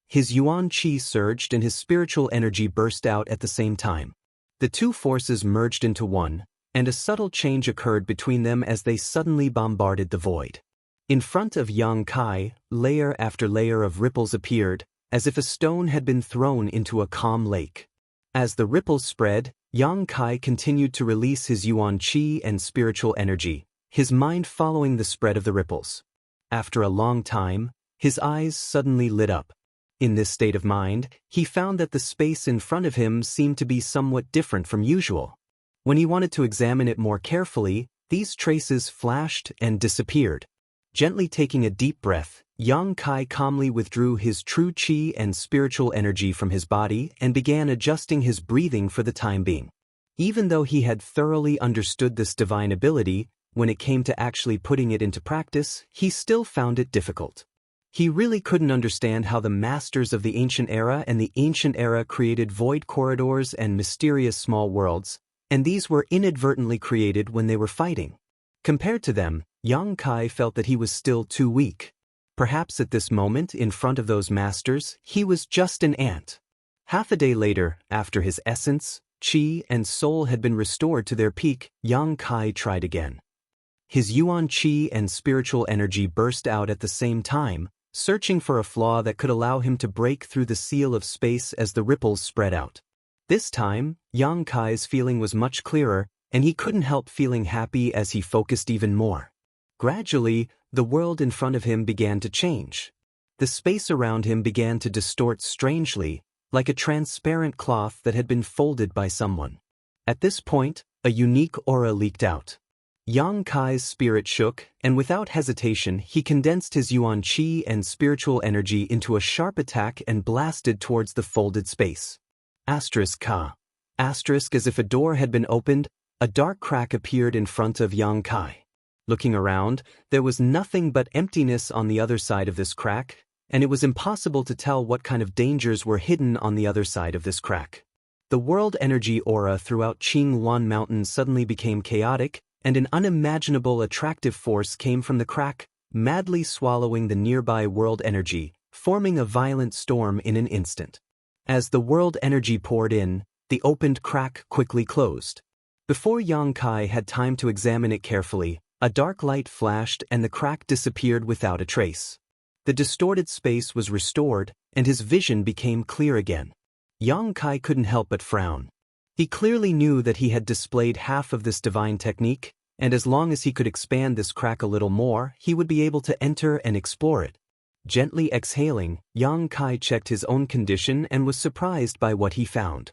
His yuan qi surged and his spiritual energy burst out at the same time. The two forces merged into one, and a subtle change occurred between them as they suddenly bombarded the void. In front of Yang Kai, layer after layer of ripples appeared, as if a stone had been thrown into a calm lake. As the ripples spread, Yang Kai continued to release his yuan qi and spiritual energy, his mind following the spread of the ripples. After a long time, his eyes suddenly lit up. In this state of mind, he found that the space in front of him seemed to be somewhat different from usual. When he wanted to examine it more carefully, these traces flashed and disappeared. Gently taking a deep breath, Yang Kai calmly withdrew his true qi and spiritual energy from his body and began adjusting his breathing for the time being. Even though he had thoroughly understood this divine ability, when it came to actually putting it into practice, he still found it difficult. He really couldn't understand how the masters of the ancient era and the ancient era created void corridors and mysterious small worlds, and these were inadvertently created when they were fighting. Compared to them, Yang Kai felt that he was still too weak. Perhaps at this moment, in front of those masters, he was just an ant. Half a day later, after his essence, qi, and soul had been restored to their peak, Yang Kai tried again. His yuan qi and spiritual energy burst out at the same time, searching for a flaw that could allow him to break through the seal of space as the ripples spread out. This time, Yang Kai's feeling was much clearer, and he couldn't help feeling happy as he focused even more. Gradually, the world in front of him began to change. The space around him began to distort strangely, like a transparent cloth that had been folded by someone. At this point, a unique aura leaked out. Yang Kai's spirit shook, and without hesitation he condensed his yuan qi and spiritual energy into a sharp attack and blasted towards the folded space. Asterisk Ka. Asterisk as if a door had been opened, a dark crack appeared in front of Yang Kai. Looking around, there was nothing but emptiness on the other side of this crack, and it was impossible to tell what kind of dangers were hidden on the other side of this crack. The world energy aura throughout Qingluan Mountain suddenly became chaotic, and an unimaginable attractive force came from the crack, madly swallowing the nearby world energy, forming a violent storm in an instant. As the world energy poured in, the opened crack quickly closed. Before Yang Kai had time to examine it carefully, a dark light flashed and the crack disappeared without a trace. The distorted space was restored, and his vision became clear again. Yang Kai couldn't help but frown. He clearly knew that he had displayed half of this divine technique, and as long as he could expand this crack a little more, he would be able to enter and explore it. Gently exhaling, Yang Kai checked his own condition and was surprised by what he found.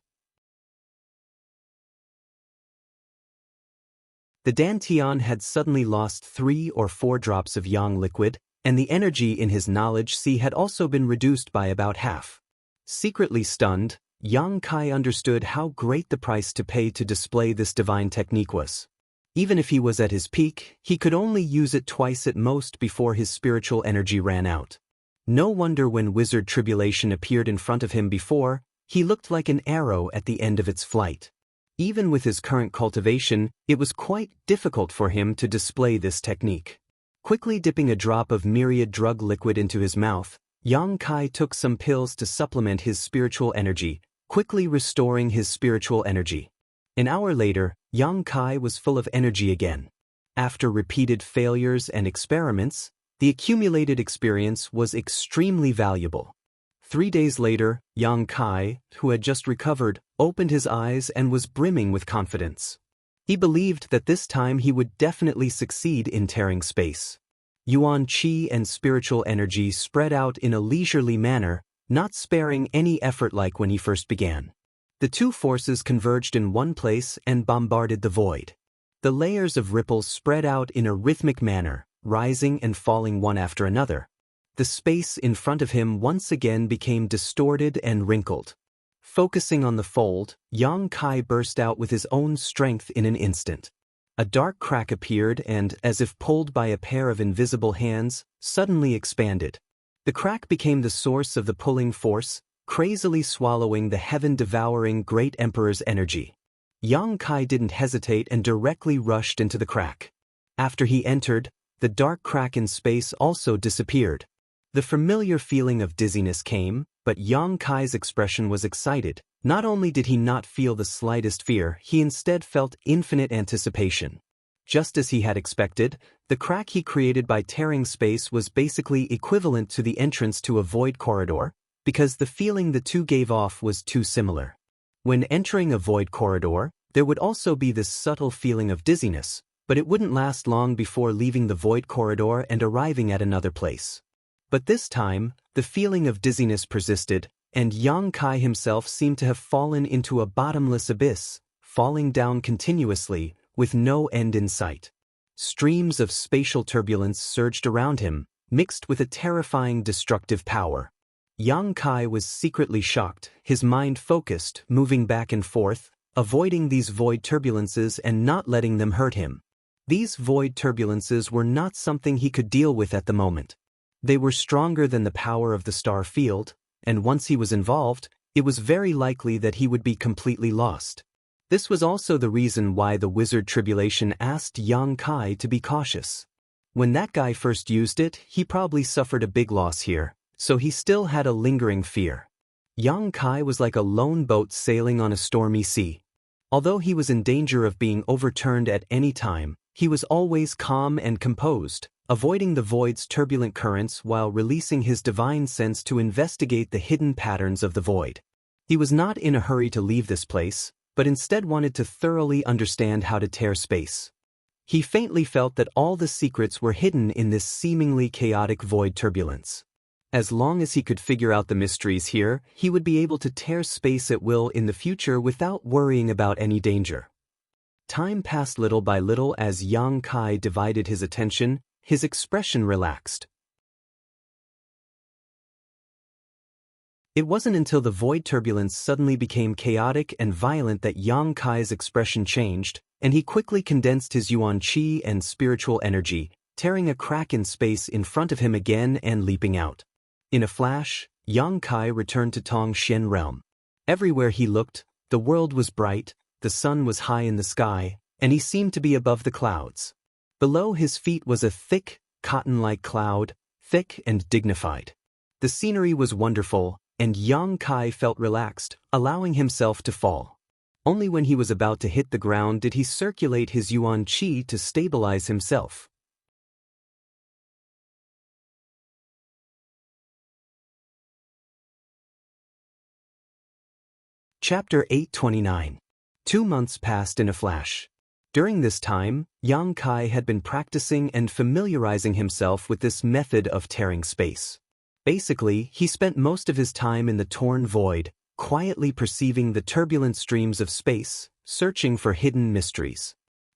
The Dantian had suddenly lost 3 or 4 drops of yang liquid, and the energy in his knowledge sea had also been reduced by about half. Secretly stunned, Yang Kai understood how great the price to pay to display this divine technique was. Even if he was at his peak, he could only use it twice at most before his spiritual energy ran out. No wonder when Wizard Tribulation appeared in front of him before, he looked like an arrow at the end of its flight. Even with his current cultivation, it was quite difficult for him to display this technique. Quickly dipping a drop of myriad drug liquid into his mouth, Yang Kai took some pills to supplement his spiritual energy, quickly restoring his spiritual energy. An hour later, Yang Kai was full of energy again. After repeated failures and experiments, the accumulated experience was extremely valuable. 3 days later, Yang Kai, who had just recovered, opened his eyes and was brimming with confidence. He believed that this time he would definitely succeed in tearing space. Yuan Qi and spiritual energy spread out in a leisurely manner, not sparing any effort like when he first began. The two forces converged in one place and bombarded the void. The layers of ripples spread out in a rhythmic manner, rising and falling one after another. The space in front of him once again became distorted and wrinkled. Focusing on the fold, Yang Kai burst out with his own strength in an instant. A dark crack appeared and, as if pulled by a pair of invisible hands, suddenly expanded. The crack became the source of the pulling force, crazily swallowing the heaven-devouring Great Emperor's energy. Yang Kai didn't hesitate and directly rushed into the crack. After he entered, the dark crack in space also disappeared. The familiar feeling of dizziness came, but Yang Kai's expression was excited. Not only did he not feel the slightest fear, he instead felt infinite anticipation. Just as he had expected, the crack he created by tearing space was basically equivalent to the entrance to a void corridor, because the feeling the two gave off was too similar. When entering a void corridor, there would also be this subtle feeling of dizziness, but it wouldn't last long before leaving the void corridor and arriving at another place. But this time, the feeling of dizziness persisted, and Yang Kai himself seemed to have fallen into a bottomless abyss, falling down continuously, with no end in sight. Streams of spatial turbulence surged around him, mixed with a terrifying destructive power. Yang Kai was secretly shocked, his mind focused, moving back and forth, avoiding these void turbulences and not letting them hurt him. These void turbulences were not something he could deal with at the moment. They were stronger than the power of the star field, and once he was involved, it was very likely that he would be completely lost. This was also the reason why the Wizard Tribulation asked Yang Kai to be cautious. When that guy first used it, he probably suffered a big loss here, so he still had a lingering fear. Yang Kai was like a lone boat sailing on a stormy sea. Although he was in danger of being overturned at any time, he was always calm and composed, avoiding the void's turbulent currents while releasing his divine sense to investigate the hidden patterns of the void. He was not in a hurry to leave this place, but instead wanted to thoroughly understand how to tear space. He faintly felt that all the secrets were hidden in this seemingly chaotic void turbulence. As long as he could figure out the mysteries here, he would be able to tear space at will in the future without worrying about any danger. Time passed little by little as Yang Kai divided his attention. His expression relaxed. It wasn't until the void turbulence suddenly became chaotic and violent that Yang Kai's expression changed, and he quickly condensed his Yuan Qi and spiritual energy, tearing a crack in space in front of him again and leaping out. In a flash, Yang Kai returned to Tong Xian realm. Everywhere he looked, the world was bright, the sun was high in the sky, and he seemed to be above the clouds. Below his feet was a thick, cotton-like cloud, thick and dignified. The scenery was wonderful, and Yang Kai felt relaxed, allowing himself to fall. Only when he was about to hit the ground did he circulate his Yuan Qi to stabilize himself. Chapter 829. 2 months passed in a flash. During this time, Yang Kai had been practicing and familiarizing himself with this method of tearing space. Basically, he spent most of his time in the torn void, quietly perceiving the turbulent streams of space, searching for hidden mysteries.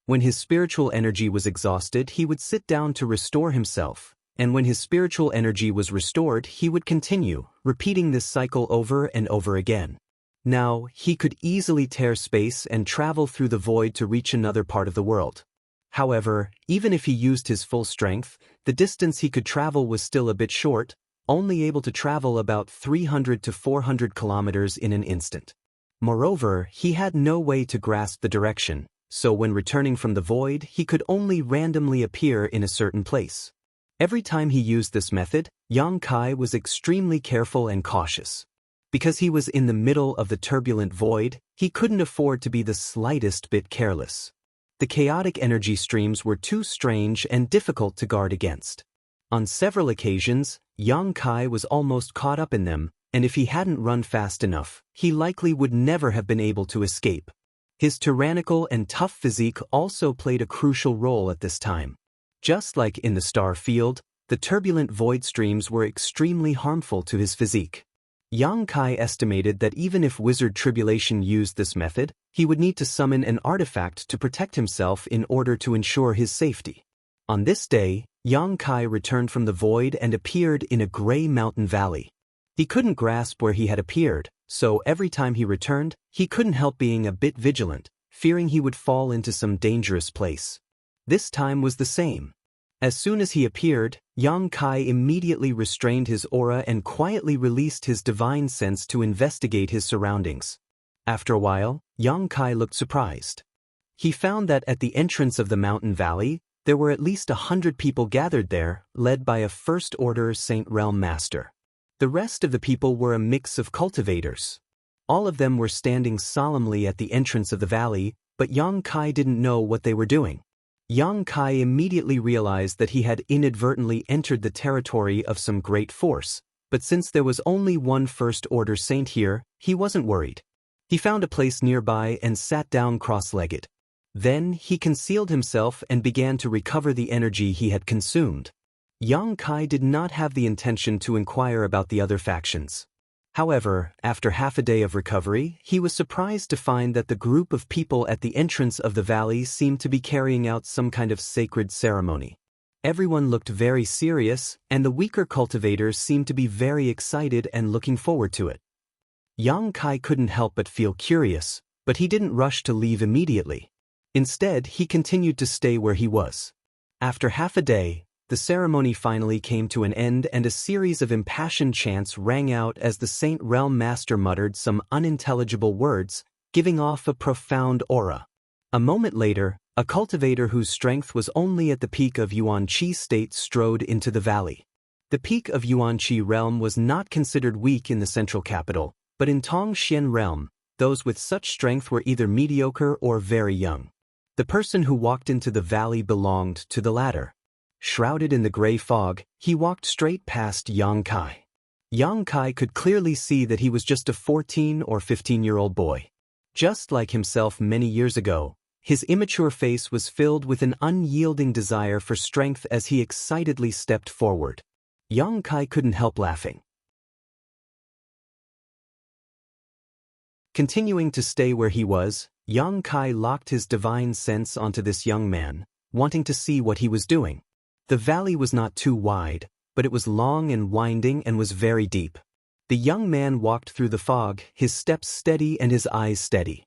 When his spiritual energy was exhausted, he would sit down to restore himself, and when his spiritual energy was restored, he would continue, repeating this cycle over and over again. Now, he could easily tear space and travel through the void to reach another part of the world. However, even if he used his full strength, the distance he could travel was still a bit short, only able to travel about 300 to 400 kilometers in an instant. Moreover, he had no way to grasp the direction, so when returning from the void, he could only randomly appear in a certain place. Every time he used this method, Yang Kai was extremely careful and cautious. Because he was in the middle of the turbulent void, he couldn't afford to be the slightest bit careless. The chaotic energy streams were too strange and difficult to guard against. On several occasions, Yang Kai was almost caught up in them, and if he hadn't run fast enough, he likely would never have been able to escape. His tyrannical and tough physique also played a crucial role at this time. Just like in the star field, the turbulent void streams were extremely harmful to his physique. Yang Kai estimated that even if Wizard Tribulation used this method, he would need to summon an artifact to protect himself in order to ensure his safety. On this day, Yang Kai returned from the void and appeared in a gray mountain valley. He couldn't grasp where he had appeared, so every time he returned, he couldn't help being a bit vigilant, fearing he would fall into some dangerous place. This time was the same. As soon as he appeared, Yang Kai immediately restrained his aura and quietly released his divine sense to investigate his surroundings. After a while, Yang Kai looked surprised. He found that at the entrance of the mountain valley, there were at least 100 people gathered there, led by a First Order Saint Realm Master. The rest of the people were a mix of cultivators. All of them were standing solemnly at the entrance of the valley, but Yang Kai didn't know what they were doing. Yang Kai immediately realized that he had inadvertently entered the territory of some great force, but since there was only one First Order Saint here, he wasn't worried. He found a place nearby and sat down cross-legged. Then he concealed himself and began to recover the energy he had consumed. Yang Kai did not have the intention to inquire about the other factions. However, after half a day of recovery, he was surprised to find that the group of people at the entrance of the valley seemed to be carrying out some kind of sacred ceremony. Everyone looked very serious, and the weaker cultivators seemed to be very excited and looking forward to it. Yang Kai couldn't help but feel curious, but he didn't rush to leave immediately. Instead, he continued to stay where he was. After half a day, the ceremony finally came to an end and a series of impassioned chants rang out as the Saint Realm Master muttered some unintelligible words, giving off a profound aura. A moment later, a cultivator whose strength was only at the peak of Yuan-Chi state strode into the valley. The peak of Yuan-Chi realm was not considered weak in the central capital, but in Tong-Xian realm, those with such strength were either mediocre or very young. The person who walked into the valley belonged to the latter. Shrouded in the gray fog, he walked straight past Yang Kai. Yang Kai could clearly see that he was just a 14 or 15-year-old boy. Just like himself many years ago, his immature face was filled with an unyielding desire for strength as he excitedly stepped forward. Yang Kai couldn't help laughing. Continuing to stay where he was, Yang Kai locked his divine sense onto this young man, wanting to see what he was doing. The valley was not too wide, but it was long and winding and was very deep. The young man walked through the fog, his steps steady and his eyes steady.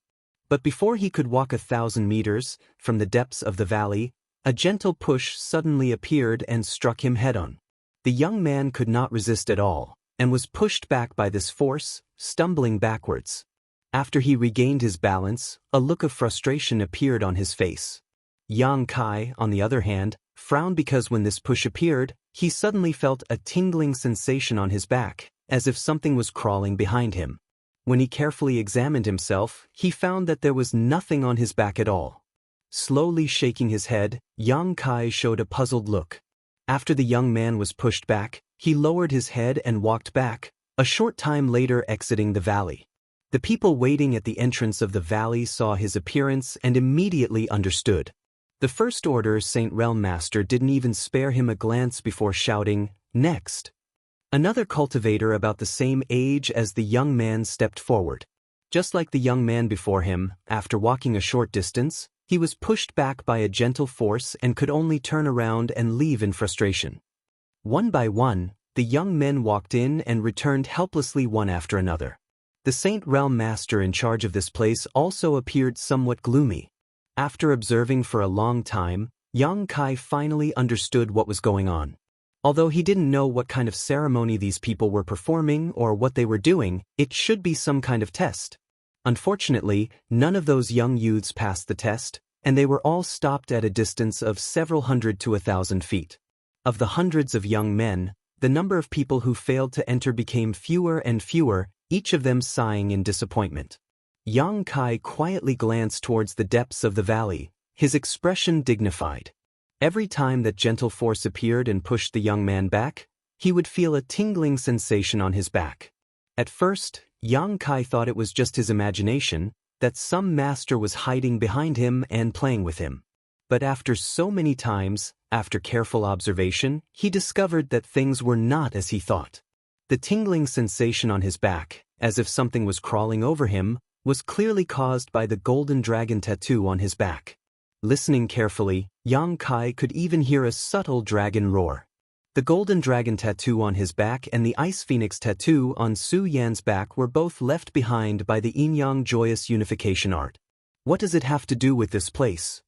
But before he could walk 1,000 meters, from the depths of the valley, a gentle push suddenly appeared and struck him head-on. The young man could not resist at all, and was pushed back by this force, stumbling backwards. After he regained his balance, a look of frustration appeared on his face. Yang Kai, on the other hand, frowned because when this push appeared, he suddenly felt a tingling sensation on his back, as if something was crawling behind him. When he carefully examined himself, he found that there was nothing on his back at all. Slowly shaking his head, Yang Kai showed a puzzled look. After the young man was pushed back, he lowered his head and walked back, a short time later exiting the valley. The people waiting at the entrance of the valley saw his appearance and immediately understood. The First Order Saint Realm Master didn't even spare him a glance before shouting, "Next!" Another cultivator about the same age as the young man stepped forward. Just like the young man before him, after walking a short distance, He was pushed back by a gentle force and could only turn around and leave in frustration. One by one, the young men walked in and returned helplessly one after another. The Saint Realm Master in charge of this place also appeared somewhat gloomy. After observing for a long time, Yang Kai finally understood what was going on. Although he didn't know what kind of ceremony these people were performing or what they were doing, it should be some kind of test. Unfortunately, none of those young youths passed the test, and they were all stopped at a distance of several hundred to 1,000 feet. Of the hundreds of young men, the number of people who failed to enter became fewer and fewer, each of them sighing in disappointment. Yang Kai quietly glanced towards the depths of the valley, his expression dignified. Every time that gentle force appeared and pushed the young man back, he would feel a tingling sensation on his back. At first, Yang Kai thought it was just his imagination, that some master was hiding behind him and playing with him. But after so many times, after careful observation, he discovered that things were not as he thought. The tingling sensation on his back, as if something was crawling over him, was clearly caused by the golden dragon tattoo on his back. Listening carefully, Yang Kai could even hear a subtle dragon roar. The golden dragon tattoo on his back and the ice phoenix tattoo on Su Yan's back were both left behind by the yin-yang joyous unification art. What does it have to do with this place?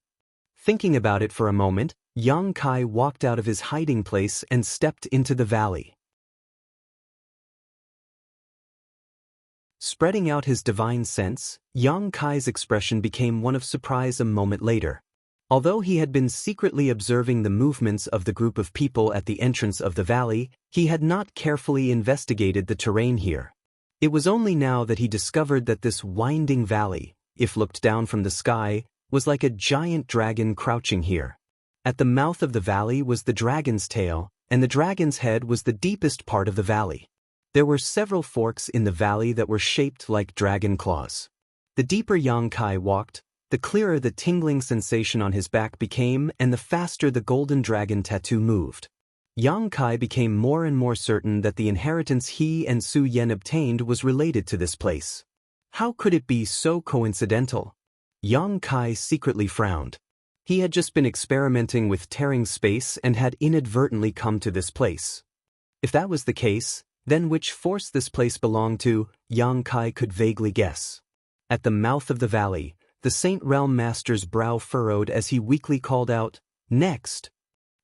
Thinking about it for a moment, Yang Kai walked out of his hiding place and stepped into the valley. Spreading out his divine sense, Yang Kai's expression became one of surprise a moment later. Although he had been secretly observing the movements of the group of people at the entrance of the valley, he had not carefully investigated the terrain here. It was only now that he discovered that this winding valley, if looked down from the sky, was like a giant dragon crouching here. At the mouth of the valley was the dragon's tail, and the dragon's head was the deepest part of the valley. There were several forks in the valley that were shaped like dragon claws. The deeper Yang Kai walked, the clearer the tingling sensation on his back became and the faster the golden dragon tattoo moved. Yang Kai became more and more certain that the inheritance he and Su Yan obtained was related to this place. How could it be so coincidental? Yang Kai secretly frowned. He had just been experimenting with tearing space and had inadvertently come to this place. If that was the case, then which force this place belonged to, Yang Kai could vaguely guess. At the mouth of the valley, the Saint Realm Master's brow furrowed as he weakly called out, "Next!"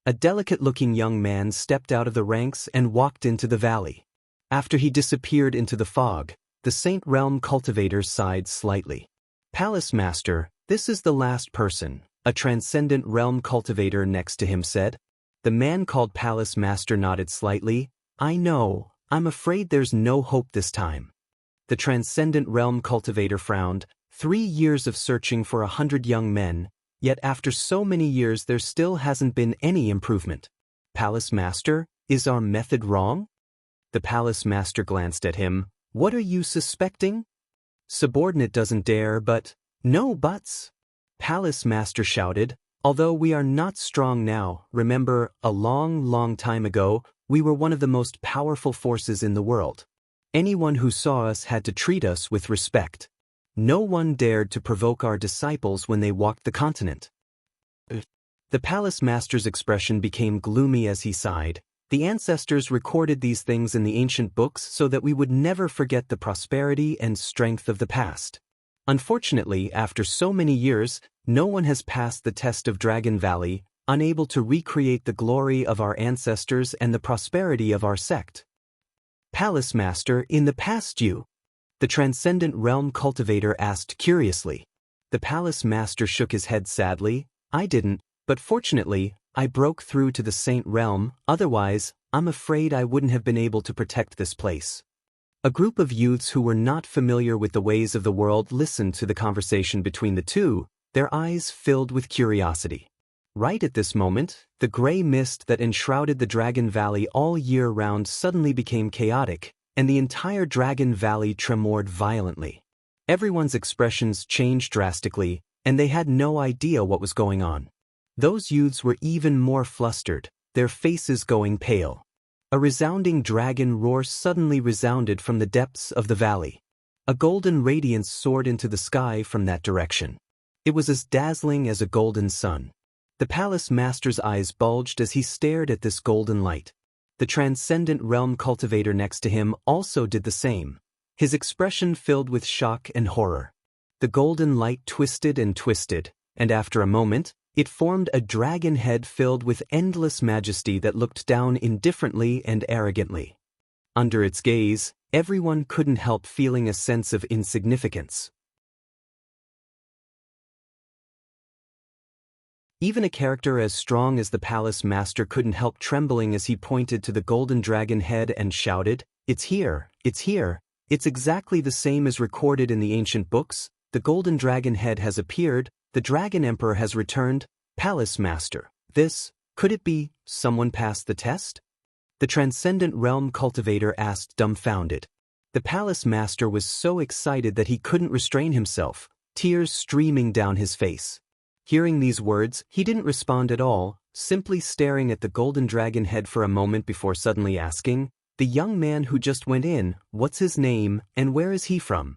A delicate-looking young man stepped out of the ranks and walked into the valley. After he disappeared into the fog, the Saint Realm cultivator sighed slightly. "Palace Master, this is the last person," a transcendent realm cultivator next to him said. The man called Palace Master nodded slightly. "I know. I'm afraid there's no hope this time." The transcendent realm cultivator frowned. 3 years of searching for 100 young men, yet after so many years there still hasn't been any improvement. "Palace Master, is our method wrong?" The Palace Master glanced at him. "What are you suspecting?" "Subordinate doesn't dare, but—" "No buts!" Palace Master shouted. "Although we are not strong now, remember, a long, long time ago, we were one of the most powerful forces in the world. Anyone who saw us had to treat us with respect. No one dared to provoke our disciples when they walked the continent." The Palace Master's expression became gloomy as he sighed. "The ancestors recorded these things in the ancient books so that we would never forget the prosperity and strength of the past. Unfortunately, after so many years, no one has passed the test of Dragon Valley, unable to recreate the glory of our ancestors and the prosperity of our sect." "Palace Master, in the past the Transcendent Realm Cultivator asked curiously. The Palace Master shook his head sadly. "I didn't, but fortunately, I broke through to the Saint Realm, otherwise, I'm afraid I wouldn't have been able to protect this place." A group of youths who were not familiar with the ways of the world listened to the conversation between the two, their eyes filled with curiosity. Right at this moment, the gray mist that enshrouded the Dragon Valley all year round suddenly became chaotic, and the entire Dragon Valley tremored violently. Everyone's expressions changed drastically, and they had no idea what was going on. Those youths were even more flustered, their faces going pale. A resounding dragon roar suddenly resounded from the depths of the valley. A golden radiance soared into the sky from that direction. It was as dazzling as a golden sun. The palace master's eyes bulged as he stared at this golden light. The transcendent realm cultivator next to him also did the same, his expression filled with shock and horror. The golden light twisted, and after a moment, it formed a dragon head filled with endless majesty that looked down indifferently and arrogantly. Under its gaze, everyone couldn't help feeling a sense of insignificance. Even a character as strong as the palace master couldn't help trembling as he pointed to the golden dragon head and shouted, "It's here, it's here, it's exactly the same as recorded in the ancient books, the golden dragon head has appeared, the dragon emperor has returned, palace master, could it be, someone passed the test?" The transcendent realm cultivator asked, dumbfounded. The palace master was so excited that he couldn't restrain himself, tears streaming down his face. Hearing these words, he didn't respond at all, simply staring at the golden dragon head for a moment before suddenly asking, "The young man who just went in, what's his name, and where is he from?"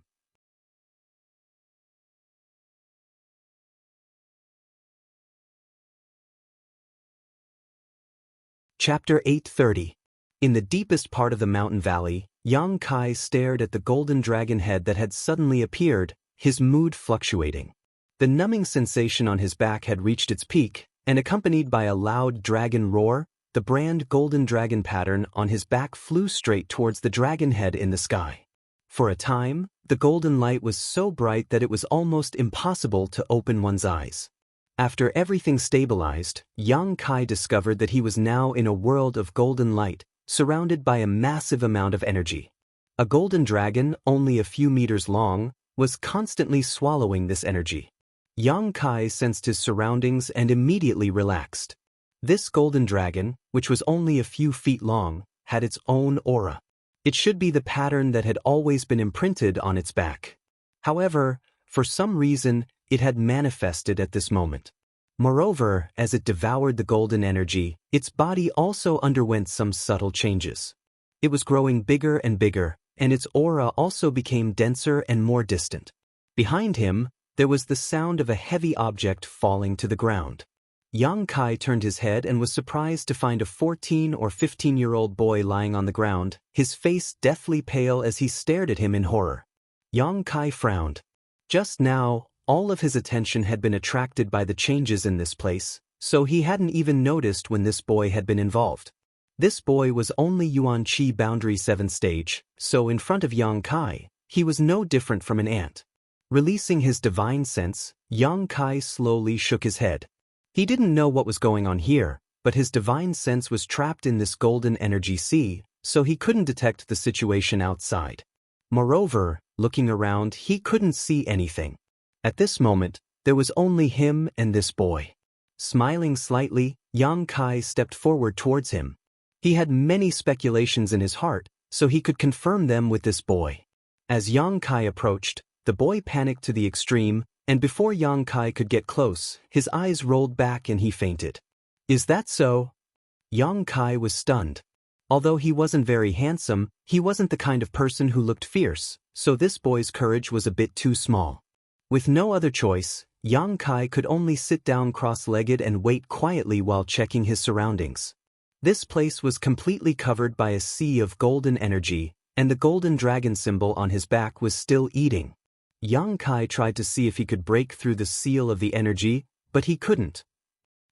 Chapter 830. In the deepest part of the mountain valley, Yang Kai stared at the golden dragon head that had suddenly appeared, his mood fluctuating. The numbing sensation on his back had reached its peak, and accompanied by a loud dragon roar, the brand golden dragon pattern on his back flew straight towards the dragon head in the sky. For a time, the golden light was so bright that it was almost impossible to open one's eyes. After everything stabilized, Yang Kai discovered that he was now in a world of golden light, surrounded by a massive amount of energy. A golden dragon, only a few meters long, was constantly swallowing this energy. Yang Kai sensed his surroundings and immediately relaxed. This golden dragon, which was only a few feet long, had its own aura. It should be the pattern that had always been imprinted on its back. However, for some reason, it had manifested at this moment. Moreover, as it devoured the golden energy, its body also underwent some subtle changes. It was growing bigger, and its aura also became denser and more distant. Behind him, there was the sound of a heavy object falling to the ground. Yang Kai turned his head and was surprised to find a 14 or 15-year-old boy lying on the ground, his face deathly pale as he stared at him in horror. Yang Kai frowned. Just now, all of his attention had been attracted by the changes in this place, so he hadn't even noticed when this boy had been involved. This boy was only Yuan Qi Boundary 7th stage, so in front of Yang Kai, he was no different from an ant. Releasing his divine sense, Yang Kai slowly shook his head. He didn't know what was going on here, but his divine sense was trapped in this golden energy sea, so he couldn't detect the situation outside. Moreover, looking around, he couldn't see anything. At this moment, there was only him and this boy. Smiling slightly, Yang Kai stepped forward towards him. He had many speculations in his heart, so he could confirm them with this boy. As Yang Kai approached, the boy panicked to the extreme, and before Yang Kai could get close, his eyes rolled back and he fainted. "Is that so?" Yang Kai was stunned. Although he wasn't very handsome, he wasn't the kind of person who looked fierce, so this boy's courage was a bit too small. With no other choice, Yang Kai could only sit down cross-legged and wait quietly while checking his surroundings. This place was completely covered by a sea of golden energy, and the golden dragon symbol on his back was still eating. Yang Kai tried to see if he could break through the seal of the energy, but he couldn't.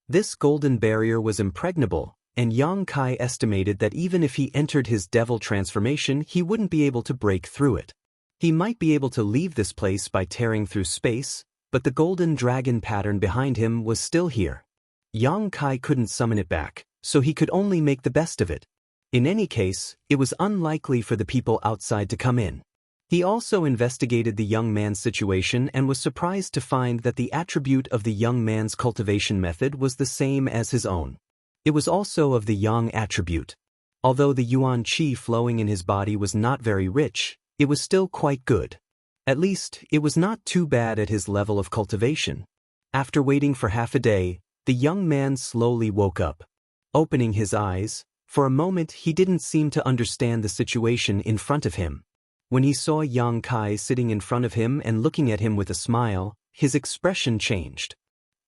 This golden barrier was impregnable, and Yang Kai estimated that even if he entered his devil transformation, he wouldn't be able to break through it. He might be able to leave this place by tearing through space, but the golden dragon pattern behind him was still here. Yang Kai couldn't summon it back, so he could only make the best of it. In any case, it was unlikely for the people outside to come in. He also investigated the young man's situation and was surprised to find that the attribute of the young man's cultivation method was the same as his own. It was also of the yang attribute. Although the yuan qi flowing in his body was not very rich, it was still quite good. At least, it was not too bad at his level of cultivation. After waiting for half a day, the young man slowly woke up. Opening his eyes, for a moment he didn't seem to understand the situation in front of him. When he saw Yang Kai sitting in front of him and looking at him with a smile, his expression changed.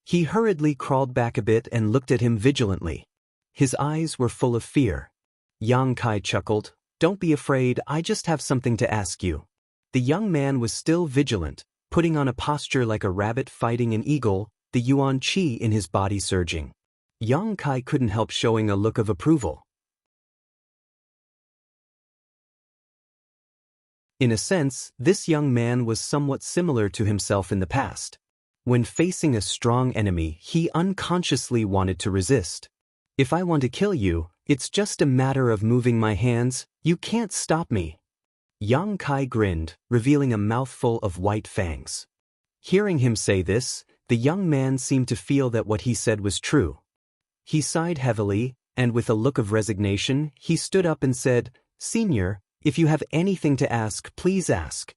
He hurriedly crawled back a bit and looked at him vigilantly. His eyes were full of fear. Yang Kai chuckled, "Don't be afraid, I just have something to ask you." The young man was still vigilant, putting on a posture like a rabbit fighting an eagle, the yuan qi in his body surging. Yang Kai couldn't help showing a look of approval. In a sense, this young man was somewhat similar to himself in the past. When facing a strong enemy, he unconsciously wanted to resist. "If I want to kill you, it's just a matter of moving my hands, you can't stop me." Yang Kai grinned, revealing a mouthful of white fangs. Hearing him say this, the young man seemed to feel that what he said was true. He sighed heavily, and with a look of resignation, he stood up and said, "Senior, if you have anything to ask, please ask."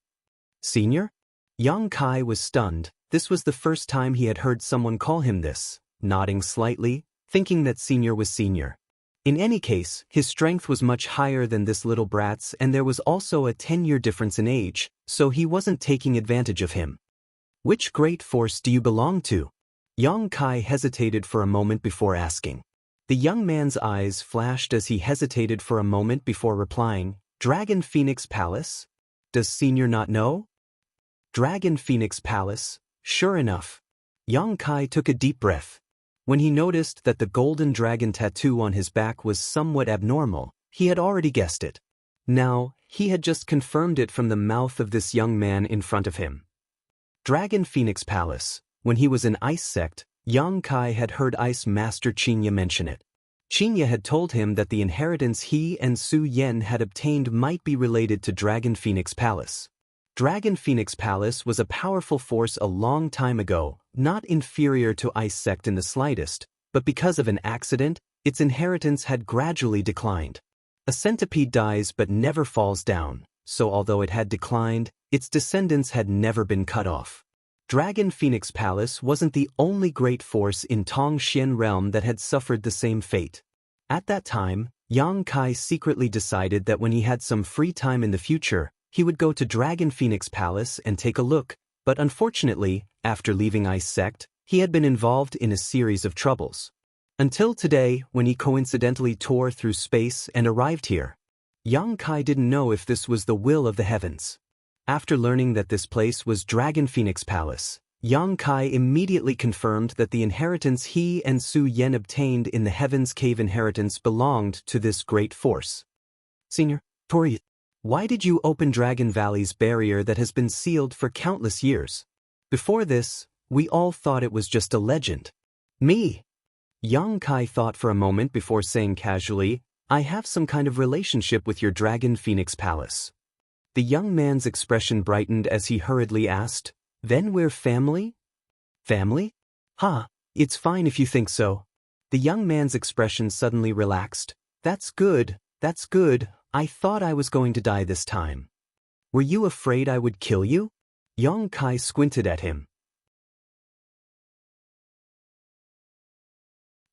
"Senior?" Yang Kai was stunned. This was the first time he had heard someone call him this, nodding slightly, thinking that senior was senior. In any case, his strength was much higher than this little brat's, and there was also a 10-year difference in age, so he wasn't taking advantage of him. "Which great force do you belong to?" Yang Kai hesitated for a moment before asking. The young man's eyes flashed as he hesitated for a moment before replying, "Dragon Phoenix Palace? Does senior not know?" Dragon Phoenix Palace, sure enough. Yang Kai took a deep breath. When he noticed that the golden dragon tattoo on his back was somewhat abnormal, he had already guessed it. Now, he had just confirmed it from the mouth of this young man in front of him. Dragon Phoenix Palace. When he was in Ice Sect, Yang Kai had heard Ice Master Qinya mention it. Qinya had told him that the inheritance he and Su Yen had obtained might be related to Dragon Phoenix Palace. Dragon Phoenix Palace was a powerful force a long time ago, not inferior to Ice Sect in the slightest, but because of an accident, its inheritance had gradually declined. A centipede dies but never falls down, so although it had declined, its descendants had never been cut off. Dragon Phoenix Palace wasn't the only great force in Tongxian realm that had suffered the same fate. At that time, Yang Kai secretly decided that when he had some free time in the future, he would go to Dragon Phoenix Palace and take a look, but unfortunately, after leaving Ice Sect, he had been involved in a series of troubles. Until today, when he coincidentally tore through space and arrived here. Yang Kai didn't know if this was the will of the heavens. After learning that this place was Dragon Phoenix Palace, Yang Kai immediately confirmed that the inheritance he and Su Yen obtained in the Heaven's Cave inheritance belonged to this great force. "Senior, Tori, why did you open Dragon Valley's barrier that has been sealed for countless years? Before this, we all thought it was just a legend." "Me?" Yang Kai thought for a moment before saying casually, "I have some kind of relationship with your Dragon Phoenix Palace." The young man's expression brightened as he hurriedly asked, "Then we're family?" "Family? Ha, it's fine if you think so." The young man's expression suddenly relaxed. That's good, I thought I was going to die this time." "Were you afraid I would kill you?" Yang Kai squinted at him.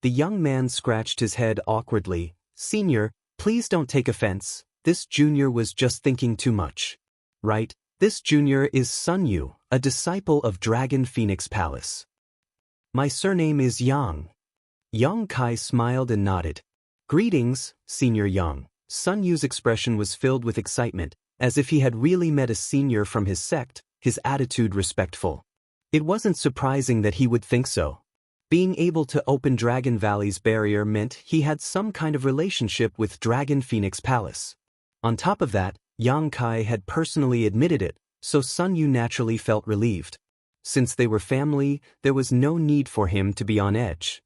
The young man scratched his head awkwardly. "Senior, please don't take offense. This junior was just thinking too much. Right, this junior is Sun Yu, a disciple of Dragon Phoenix Palace. My surname is Yang." Yang Kai smiled and nodded. "Greetings, Senior Yang." Sun Yu's expression was filled with excitement, as if he had really met a senior from his sect, his attitude respectful. It wasn't surprising that he would think so. Being able to open Dragon Valley's barrier meant he had some kind of relationship with Dragon Phoenix Palace. On top of that, Yang Kai had personally admitted it, so Sun Yu naturally felt relieved. Since they were family, there was no need for him to be on edge.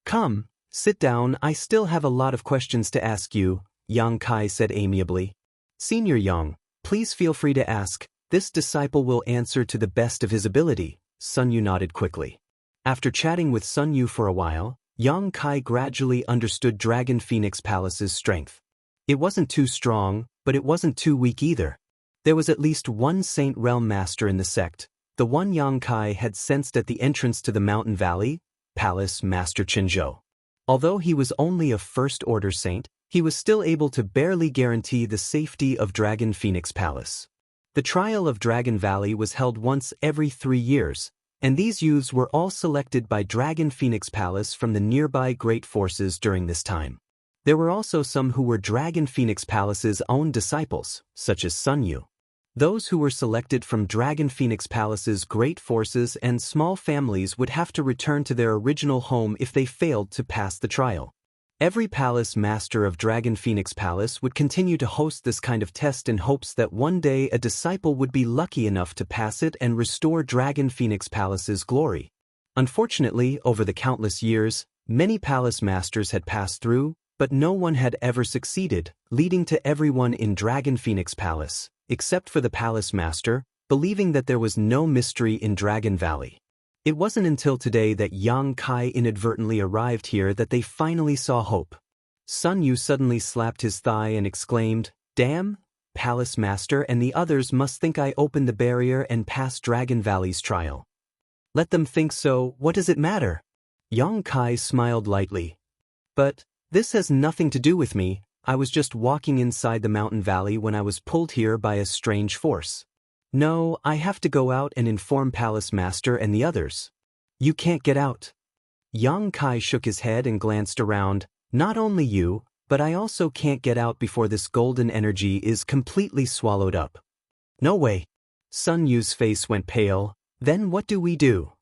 "Come, sit down, I still have a lot of questions to ask you," Yang Kai said amiably. "Senior Yang, please feel free to ask, this disciple will answer to the best of his ability." Sun Yu nodded quickly. After chatting with Sun Yu for a while, Yang Kai gradually understood Dragon Phoenix Palace's strength. It wasn't too strong, but it wasn't too weak either. There was at least one Saint Realm Master in the sect, the one Yang Kai had sensed at the entrance to the mountain valley, Palace Master Chinzhou. Although he was only a first-order saint, he was still able to barely guarantee the safety of Dragon Phoenix Palace. The trial of Dragon Valley was held once every 3 years, and these youths were all selected by Dragon Phoenix Palace from the nearby great forces during this time. There were also some who were Dragon Phoenix Palace's own disciples, such as Sun Yu. Those who were selected from Dragon Phoenix Palace's great forces and small families would have to return to their original home if they failed to pass the trial. Every palace master of Dragon Phoenix Palace would continue to host this kind of test in hopes that one day a disciple would be lucky enough to pass it and restore Dragon Phoenix Palace's glory. Unfortunately, over the countless years, many palace masters had passed through, but no one had ever succeeded, leading to everyone in Dragon Phoenix Palace, except for the palace master, believing that there was no mystery in Dragon Valley. It wasn't until today that Yang Kai inadvertently arrived here that they finally saw hope. Sun Yu suddenly slapped his thigh and exclaimed, "Damn, Palace Master and the others must think I opened the barrier and passed Dragon Valley's trial. Let them think so, what does it matter?" Yang Kai smiled lightly. "But this has nothing to do with me. I was just walking inside the mountain valley when I was pulled here by a strange force. No, I have to go out and inform Palace Master and the others." "You can't get out." Yang Kai shook his head and glanced around. "Not only you, but I also can't get out before this golden energy is completely swallowed up." "No way." Sun Yu's face went pale. "Then what do we do?"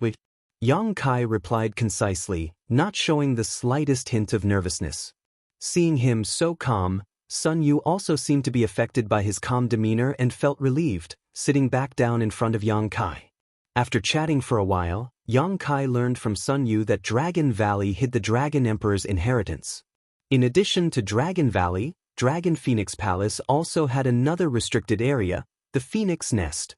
"Wait." Yang Kai replied concisely, not showing the slightest hint of nervousness. Seeing him so calm, Sun Yu also seemed to be affected by his calm demeanor and felt relieved, sitting back down in front of Yang Kai. After chatting for a while, Yang Kai learned from Sun Yu that Dragon Valley hid the Dragon Emperor's inheritance. In addition to Dragon Valley, Dragon Phoenix Palace also had another restricted area, the Phoenix Nest.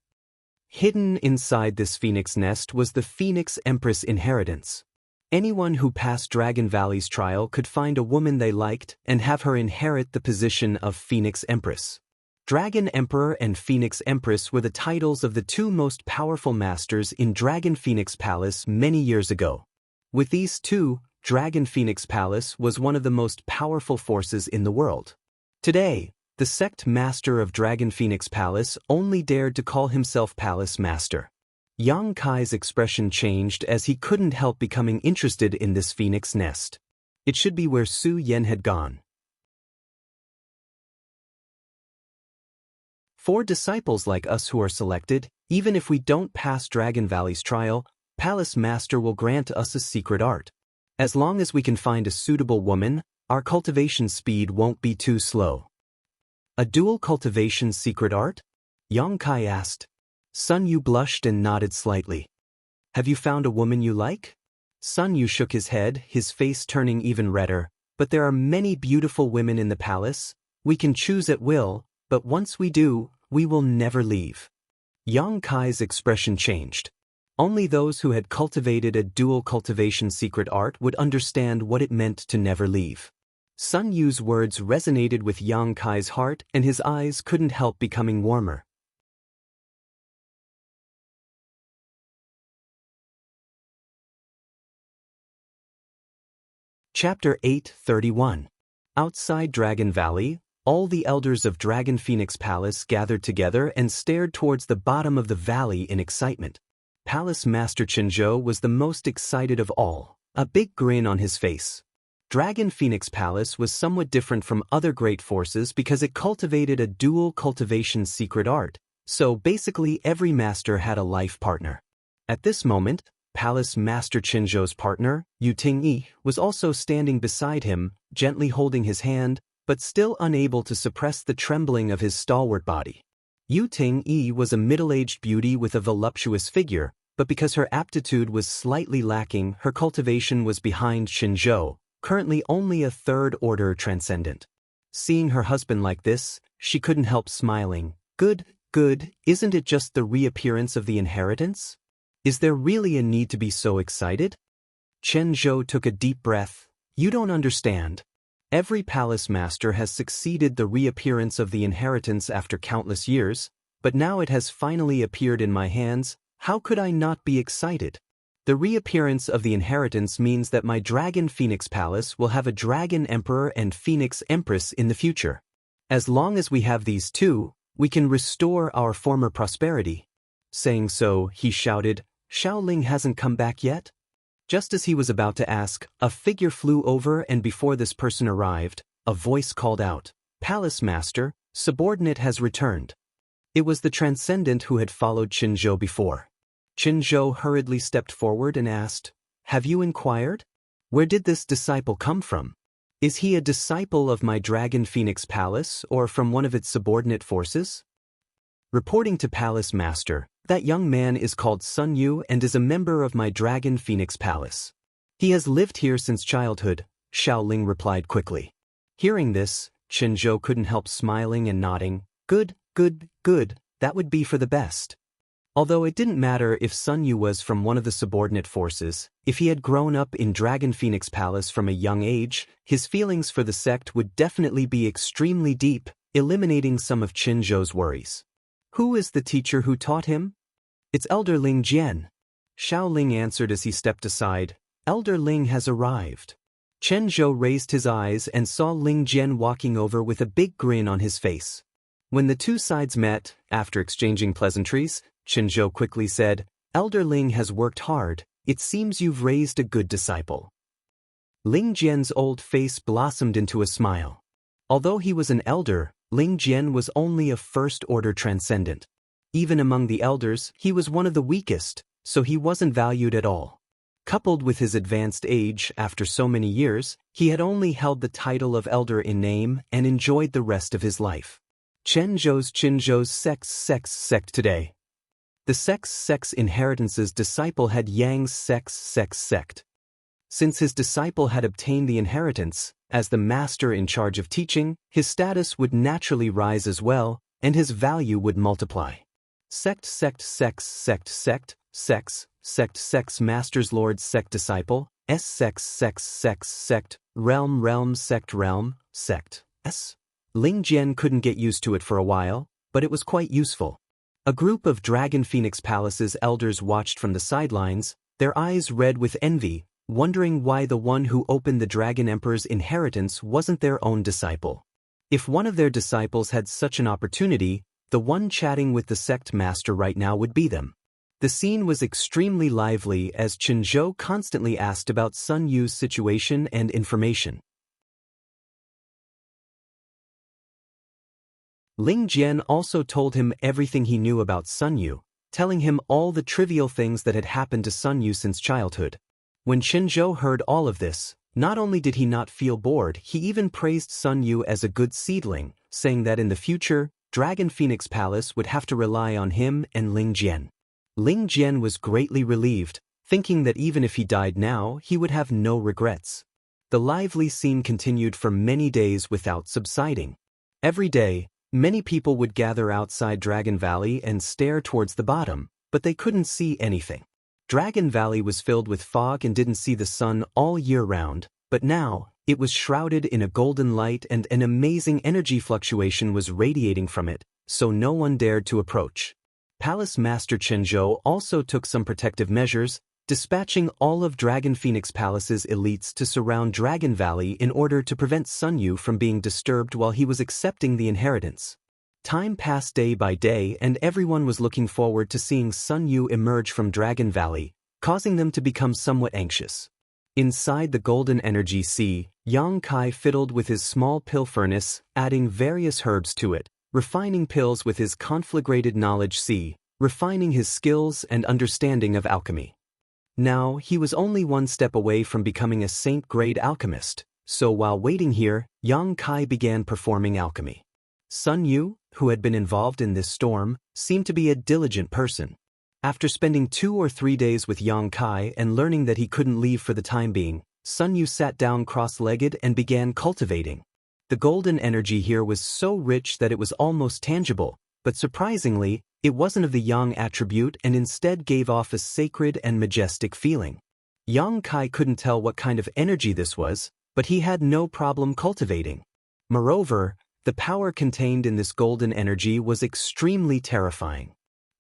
Hidden inside this Phoenix Nest was the Phoenix Empress inheritance. Anyone who passed Dragon Valley's trial could find a woman they liked and have her inherit the position of Phoenix Empress. Dragon Emperor and Phoenix Empress were the titles of the two most powerful masters in Dragon Phoenix Palace many years ago. With these two, Dragon Phoenix Palace was one of the most powerful forces in the world. Today, the sect master of Dragon Phoenix Palace only dared to call himself Palace Master. Yang Kai's expression changed as he couldn't help becoming interested in this Phoenix Nest. It should be where Su Yan had gone. For disciples like us who are selected, even if we don't pass Dragon Valley's trial, Palace Master will grant us a secret art. As long as we can find a suitable woman, our cultivation speed won't be too slow. "A dual cultivation secret art?" Yang Kai asked. Sun Yu blushed and nodded slightly. "Have you found a woman you like?" Sun Yu shook his head, his face turning even redder. "But there are many beautiful women in the palace. We can choose at will, but once we do, we will never leave." Yang Kai's expression changed. Only those who had cultivated a dual cultivation secret art would understand what it meant to never leave. Sun Yu's words resonated with Yang Kai's heart, and his eyes couldn't help becoming warmer. Chapter 8:31. Outside Dragon Valley, all the elders of Dragon Phoenix Palace gathered together and stared towards the bottom of the valley in excitement. Palace Master Chenzhou was the most excited of all, a big grin on his face. Dragon Phoenix Palace was somewhat different from other great forces because it cultivated a dual cultivation secret art, so basically every master had a life partner. At this moment, Palace Master Chenzhou's partner, Yu Ting-yi, was also standing beside him, gently holding his hand, but still unable to suppress the trembling of his stalwart body. Yu Ting-yi was a middle-aged beauty with a voluptuous figure, but because her aptitude was slightly lacking, her cultivation was behind Chenzhou, currently only a third-order transcendent. Seeing her husband like this, she couldn't help smiling. Good, isn't it just the reappearance of the inheritance? Is there really a need to be so excited? Chenzhou took a deep breath. You don't understand. Every palace master has succeeded the reappearance of the inheritance after countless years, but now it has finally appeared in my hands. How could I not be excited? The reappearance of the inheritance means that my Dragon Phoenix Palace will have a Dragon Emperor and Phoenix Empress in the future. As long as we have these two, we can restore our former prosperity. Saying so, he shouted, Xiaoling hasn't come back yet? Just as he was about to ask, a figure flew over, and before this person arrived, a voice called out, "Palace Master, subordinate has returned." It was the transcendent who had followed Qinzhou before. Qinzhou hurriedly stepped forward and asked, "Have you inquired? Where did this disciple come from? Is he a disciple of my Dragon Phoenix Palace or from one of its subordinate forces?" Reporting to Palace Master, "That young man is called Sun Yu and is a member of my Dragon Phoenix Palace. He has lived here since childhood," Xiaoling replied quickly. Hearing this, Qinzhou couldn't help smiling and nodding. Good, good, good, that would be for the best. Although it didn't matter if Sun Yu was from one of the subordinate forces, if he had grown up in Dragon Phoenix Palace from a young age, his feelings for the sect would definitely be extremely deep, eliminating some of Qinzhou's worries. "Who is the teacher who taught him?" "It's Elder Ling Jian." Xiaoling answered as he stepped aside. "Elder Ling has arrived." Qinzhou raised his eyes and saw Ling Jian walking over with a big grin on his face. When the two sides met, after exchanging pleasantries, Qinzhou quickly said, "Elder Ling has worked hard. It seems you've raised a good disciple." Ling Jian's old face blossomed into a smile. Although he was an elder, Ling Jian was only a first-order transcendent. Even among the elders, he was one of the weakest, so he wasn't valued at all. Coupled with his advanced age, after so many years, he had only held the title of elder in name and enjoyed the rest of his life. Qinzhou's sect today. The sect's inheritance's disciple had Yang's sect. Since his disciple had obtained the inheritance, as the master in charge of teaching, his status would naturally rise as well, and his value would multiply. Sect, master's lord's sect disciple, sect, realm, sect. Ling Jian couldn't get used to it for a while, but it was quite useful. A group of Dragon Phoenix Palace's elders watched from the sidelines, their eyes red with envy, wondering why the one who opened the Dragon Emperor's inheritance wasn't their own disciple. If one of their disciples had such an opportunity, the one chatting with the sect master right now would be them. The scene was extremely lively as Qinzhou constantly asked about Sun Yu's situation and information. Ling Jian also told him everything he knew about Sun Yu, telling him all the trivial things that had happened to Sun Yu since childhood. When Qinzhou heard all of this, not only did he not feel bored, he even praised Sun Yu as a good seedling, saying that in the future, Dragon Phoenix Palace would have to rely on him and Ling Jian. Ling Jian was greatly relieved, thinking that even if he died now, he would have no regrets. The lively scene continued for many days without subsiding. Every day, many people would gather outside Dragon Valley and stare towards the bottom, but they couldn't see anything. Dragon Valley was filled with fog and didn't see the sun all year round, but now, it was shrouded in a golden light and an amazing energy fluctuation was radiating from it, so no one dared to approach. Palace Master Qinzhou also took some protective measures, dispatching all of Dragon Phoenix Palace's elites to surround Dragon Valley in order to prevent Sun Yu from being disturbed while he was accepting the inheritance. Time passed day by day and everyone was looking forward to seeing Sun Yu emerge from Dragon Valley, causing them to become somewhat anxious. Inside the Golden Energy Sea, Yang Kai fiddled with his small pill furnace, adding various herbs to it, refining pills with his conflagrated knowledge sea, refining his skills and understanding of alchemy. Now, he was only one step away from becoming a saint-grade alchemist, so while waiting here, Yang Kai began performing alchemy. Sun Yu, who had been involved in this storm, seemed to be a diligent person. After spending 2 or 3 days with Yang Kai and learning that he couldn't leave for the time being, Sun Yu sat down cross-legged and began cultivating. The golden energy here was so rich that it was almost tangible, but surprisingly, it wasn't of the yang attribute and instead gave off a sacred and majestic feeling. Yang Kai couldn't tell what kind of energy this was, but he had no problem cultivating. Moreover, the power contained in this golden energy was extremely terrifying.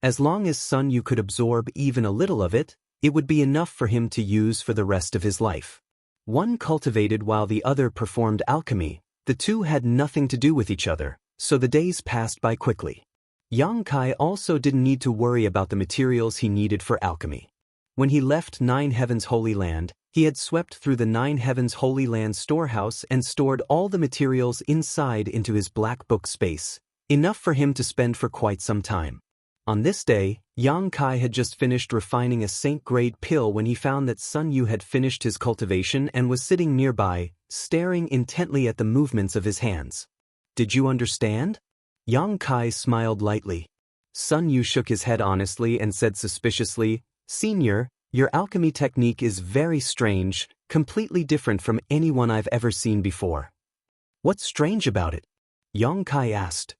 As long as Sun Yu could absorb even a little of it, it would be enough for him to use for the rest of his life. One cultivated while the other performed alchemy. The two had nothing to do with each other, so the days passed by quickly. Yang Kai also didn't need to worry about the materials he needed for alchemy. When he left Nine Heavens Holy Land, he had swept through the Nine Heavens Holy Land storehouse and stored all the materials inside into his black book space, enough for him to spend for quite some time. On this day, Yang Kai had just finished refining a saint-grade pill when he found that Sun Yu had finished his cultivation and was sitting nearby, staring intently at the movements of his hands. "Did you understand?" Yang Kai smiled lightly. Sun Yu shook his head honestly and said suspiciously, "Senior, your alchemy technique is very strange, completely different from anyone I've ever seen before." "What's strange about it?" Yang Kai asked.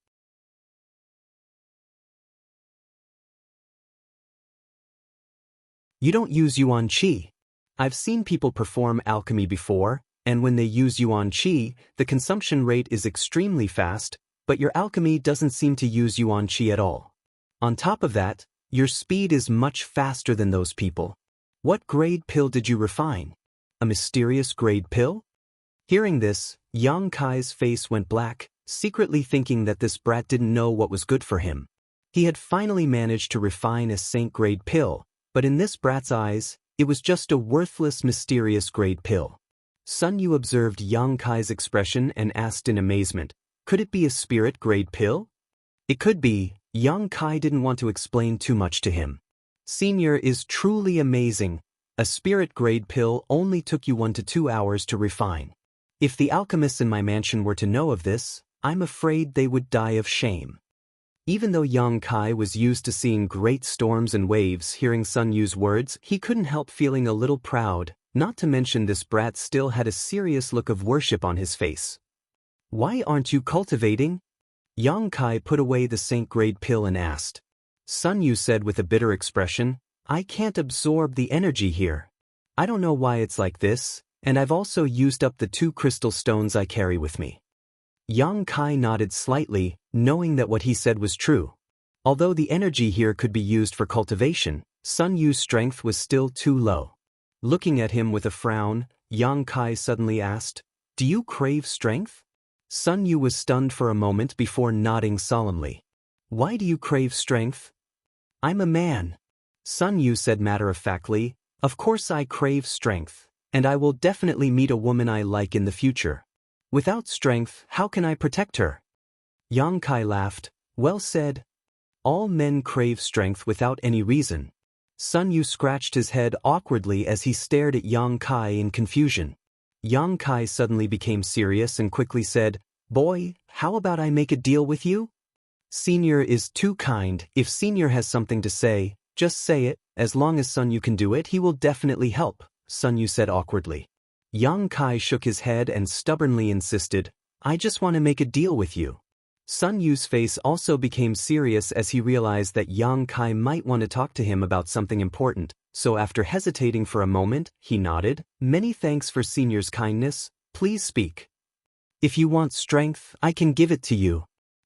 "You don't use Yuan Qi. I've seen people perform alchemy before, and when they use Yuan Qi, the consumption rate is extremely fast, but your alchemy doesn't seem to use Yuan Qi at all. On top of that, your speed is much faster than those people. What grade pill did you refine? A mysterious grade pill?" Hearing this, Yang Kai's face went black, secretly thinking that this brat didn't know what was good for him. He had finally managed to refine a saint-grade pill, but in this brat's eyes, it was just a worthless mysterious grade pill. Sun Yu observed Yang Kai's expression and asked in amazement, "Could it be a spirit grade pill?" "It could be." Yang Kai didn't want to explain too much to him. "Senior is truly amazing. A spirit grade pill only took you 1 to 2 hours to refine. If the alchemists in my mansion were to know of this, I'm afraid they would die of shame." Even though Yang Kai was used to seeing great storms and waves, hearing Sun Yu's words, he couldn't help feeling a little proud, not to mention this brat still had a serious look of worship on his face. "Why aren't you cultivating?" Yang Kai put away the saint-grade pill and asked. Sun Yu said with a bitter expression, "I can't absorb the energy here. I don't know why it's like this, and I've also used up the 2 crystal stones I carry with me." Yang Kai nodded slightly, knowing that what he said was true. Although the energy here could be used for cultivation, Sun Yu's strength was still too low. Looking at him with a frown, Yang Kai suddenly asked, "Do you crave strength?" Sun Yu was stunned for a moment before nodding solemnly. "Why do you crave strength?" "I'm a man." Sun Yu said matter-of-factly, "Of course I crave strength, and I will definitely meet a woman I like in the future. Without strength, how can I protect her?" Yang Kai laughed. "Well said. All men crave strength without any reason." Sun Yu scratched his head awkwardly as he stared at Yang Kai in confusion. Yang Kai suddenly became serious and quickly said, "Boy, how about I make a deal with you?" "Senior is too kind. If Senior has something to say, just say it. As long as Sun Yu can do it, he will definitely help," Sun Yu said awkwardly. Yang Kai shook his head and stubbornly insisted, "I just want to make a deal with you." Sun Yu's face also became serious as he realized that Yang Kai might want to talk to him about something important, so after hesitating for a moment, he nodded, "Many thanks for Senior's kindness. Please speak." "If you want strength, I can give it to you."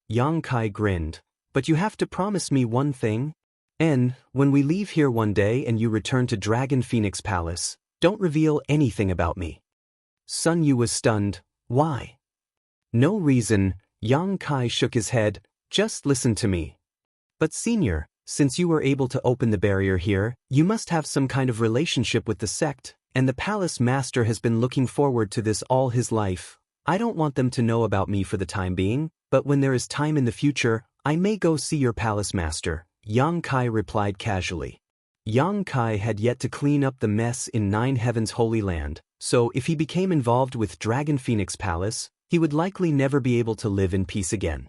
Yang Kai grinned, "But you have to promise me one thing. When we leave here one day and you return to Dragon Phoenix Palace, don't reveal anything about me." Sun Yu was stunned. "Why?" "No reason." Yang Kai shook his head, "Just listen to me." "But Senior, since you were able to open the barrier here, you must have some kind of relationship with the sect, and the palace master has been looking forward to this all his life. I don't want them to know about me for the time being, but when there is time in the future, I may go see your palace master," Yang Kai replied casually. Yang Kai had yet to clean up the mess in Nine Heavens Holy Land, so if he became involved with Dragon Phoenix Palace, he would likely never be able to live in peace again.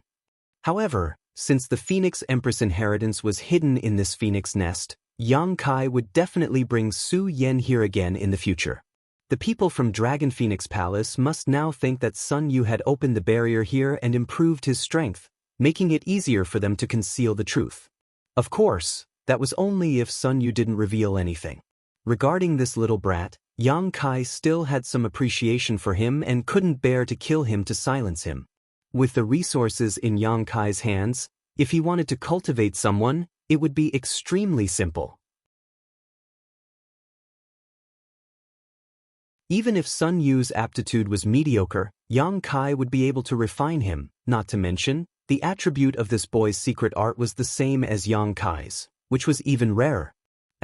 However, since the Phoenix Empress inheritance was hidden in this phoenix nest, Yang Kai would definitely bring Su Yen here again in the future. The people from Dragon Phoenix Palace must now think that Sun Yu had opened the barrier here and improved his strength, making it easier for them to conceal the truth. Of course, that was only if Sun Yu didn't reveal anything. Regarding this little brat, Yang Kai still had some appreciation for him and couldn't bear to kill him to silence him. With the resources in Yang Kai's hands, if he wanted to cultivate someone, it would be extremely simple. Even if Sun Yu's aptitude was mediocre, Yang Kai would be able to refine him, not to mention, the attribute of this boy's secret art was the same as Yang Kai's, which was even rarer.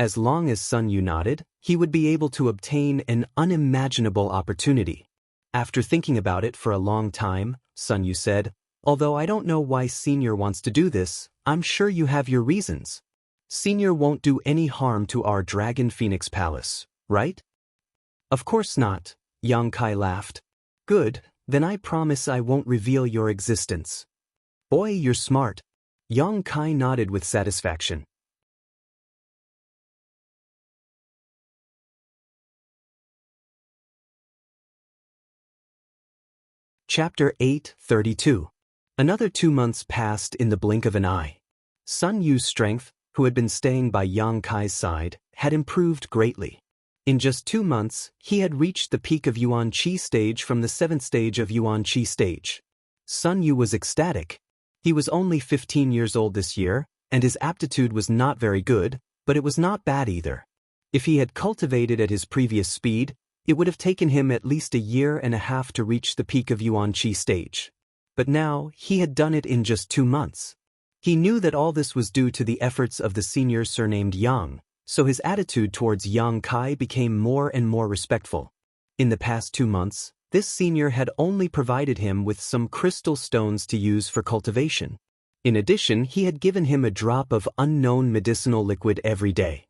As long as Sun Yu nodded, he would be able to obtain an unimaginable opportunity. After thinking about it for a long time, Sun Yu said, "Although I don't know why Senior wants to do this, I'm sure you have your reasons. Senior won't do any harm to our Dragon Phoenix Palace, right?" "Of course not," Yang Kai laughed. "Good, then I promise I won't reveal your existence." "Boy, you're smart." Yang Kai nodded with satisfaction. Chapter 8:32. Another 2 months passed in the blink of an eye. Sun Yu's strength, who had been staying by Yang Kai's side, had improved greatly. In just 2 months, he had reached the peak of Yuan Qi stage from the 7th stage of Yuan Qi stage. Sun Yu was ecstatic. He was only 15 years old this year, and his aptitude was not very good, but it was not bad either. If he had cultivated at his previous speed, it would have taken him at least a year and a half to reach the peak of Yuan Qi stage. But now, he had done it in just 2 months. He knew that all this was due to the efforts of the senior surnamed Yang, so his attitude towards Yang Kai became more and more respectful. In the past 2 months, this senior had only provided him with some crystal stones to use for cultivation. In addition, he had given him a drop of unknown medicinal liquid every day.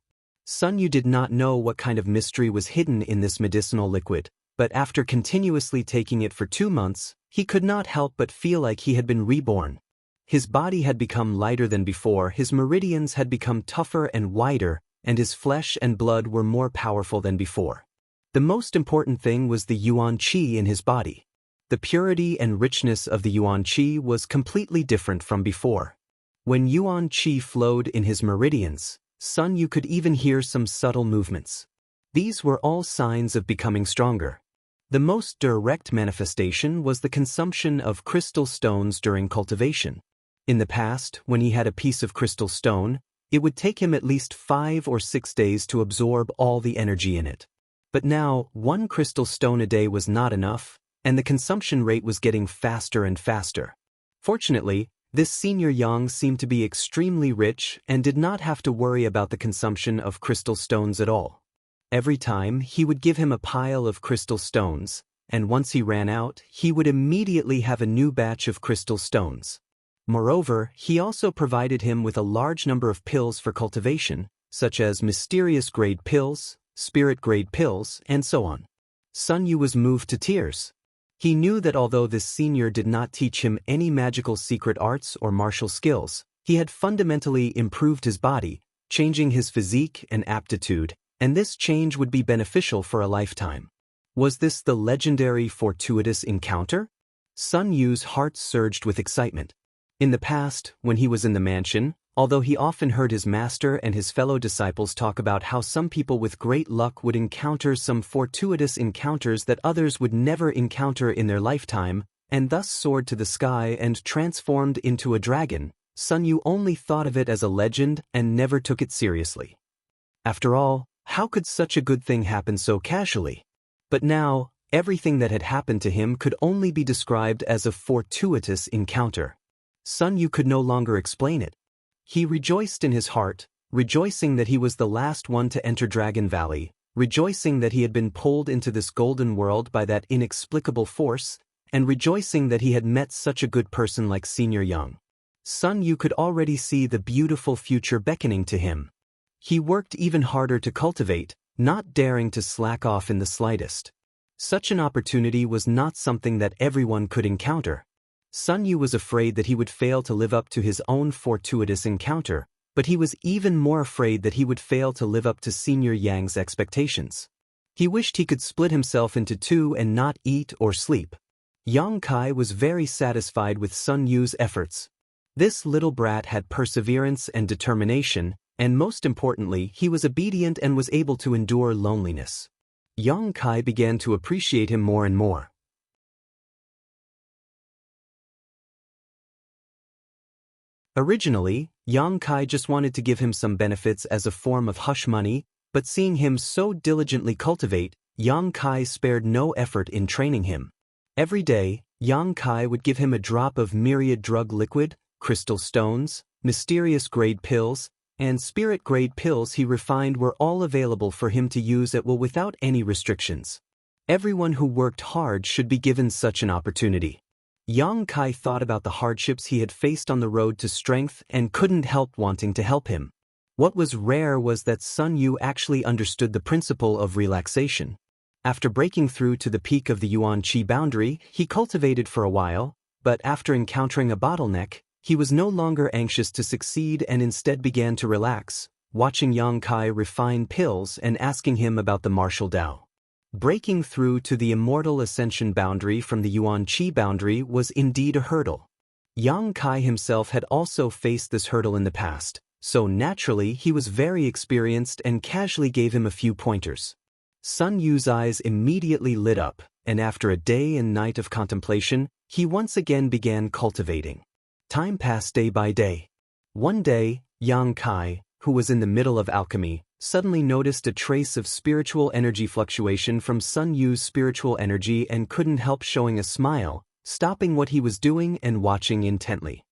Sun Yu did not know what kind of mystery was hidden in this medicinal liquid, but after continuously taking it for 2 months, he could not help but feel like he had been reborn. His body had become lighter than before, his meridians had become tougher and wider, and his flesh and blood were more powerful than before. The most important thing was the Yuan Qi in his body. The purity and richness of the Yuan Qi was completely different from before. When Yuan Qi flowed in his meridians, Sun Yu could even hear some subtle movements. These were all signs of becoming stronger. The most direct manifestation was the consumption of crystal stones during cultivation. In the past, when he had a piece of crystal stone, it would take him at least 5 or 6 days to absorb all the energy in it. But now, 1 crystal stone a day was not enough, and the consumption rate was getting faster and faster. Fortunately, this senior Yang seemed to be extremely rich and did not have to worry about the consumption of crystal stones at all. Every time, he would give him a pile of crystal stones, and once he ran out, he would immediately have a new batch of crystal stones. Moreover, he also provided him with a large number of pills for cultivation, such as mysterious-grade pills, spirit-grade pills, and so on. Sun Yu was moved to tears. He knew that although this senior did not teach him any magical secret arts or martial skills, he had fundamentally improved his body, changing his physique and aptitude, and this change would be beneficial for a lifetime. Was this the legendary fortuitous encounter? Sun Yu's heart surged with excitement. In the past, when he was in the mansion, although he often heard his master and his fellow disciples talk about how some people with great luck would encounter some fortuitous encounters that others would never encounter in their lifetime, and thus soared to the sky and transformed into a dragon, Sun Yu only thought of it as a legend and never took it seriously. After all, how could such a good thing happen so casually? But now, everything that had happened to him could only be described as a fortuitous encounter. Sun Yu could no longer explain it. He rejoiced in his heart, rejoicing that he was the last one to enter Dragon Valley, rejoicing that he had been pulled into this golden world by that inexplicable force, and rejoicing that he had met such a good person like Senior Yang. Sun Yu could already see the beautiful future beckoning to him. He worked even harder to cultivate, not daring to slack off in the slightest. Such an opportunity was not something that everyone could encounter. Sun Yu was afraid that he would fail to live up to his own fortuitous encounter, but he was even more afraid that he would fail to live up to Senior Yang's expectations. He wished he could split himself into 2 and not eat or sleep. Yang Kai was very satisfied with Sun Yu's efforts. This little brat had perseverance and determination, and most importantly, he was obedient and was able to endure loneliness. Yang Kai began to appreciate him more and more. Originally, Yang Kai just wanted to give him some benefits as a form of hush money, but seeing him so diligently cultivate, Yang Kai spared no effort in training him. Every day, Yang Kai would give him a drop of myriad drug liquid, crystal stones, mysterious grade pills, and spirit-grade pills he refined were all available for him to use at will without any restrictions. Everyone who worked hard should be given such an opportunity. Yang Kai thought about the hardships he had faced on the road to strength and couldn't help wanting to help him. What was rare was that Sun Yu actually understood the principle of relaxation. After breaking through to the peak of the Yuan Qi boundary, he cultivated for a while, but after encountering a bottleneck, he was no longer anxious to succeed and instead began to relax, watching Yang Kai refine pills and asking him about the martial Tao. Breaking through to the immortal ascension boundary from the Yuan Qi boundary was indeed a hurdle. Yang Kai himself had also faced this hurdle in the past, so naturally he was very experienced and casually gave him a few pointers. Sun Yu's eyes immediately lit up, and after a day and night of contemplation, he once again began cultivating. Time passed day by day. One day, Yang Kai, who was in the middle of alchemy, suddenly noticed a trace of spiritual energy fluctuation from Sun Yu's spiritual energy and couldn't help showing a smile, stopping what he was doing and watching intently.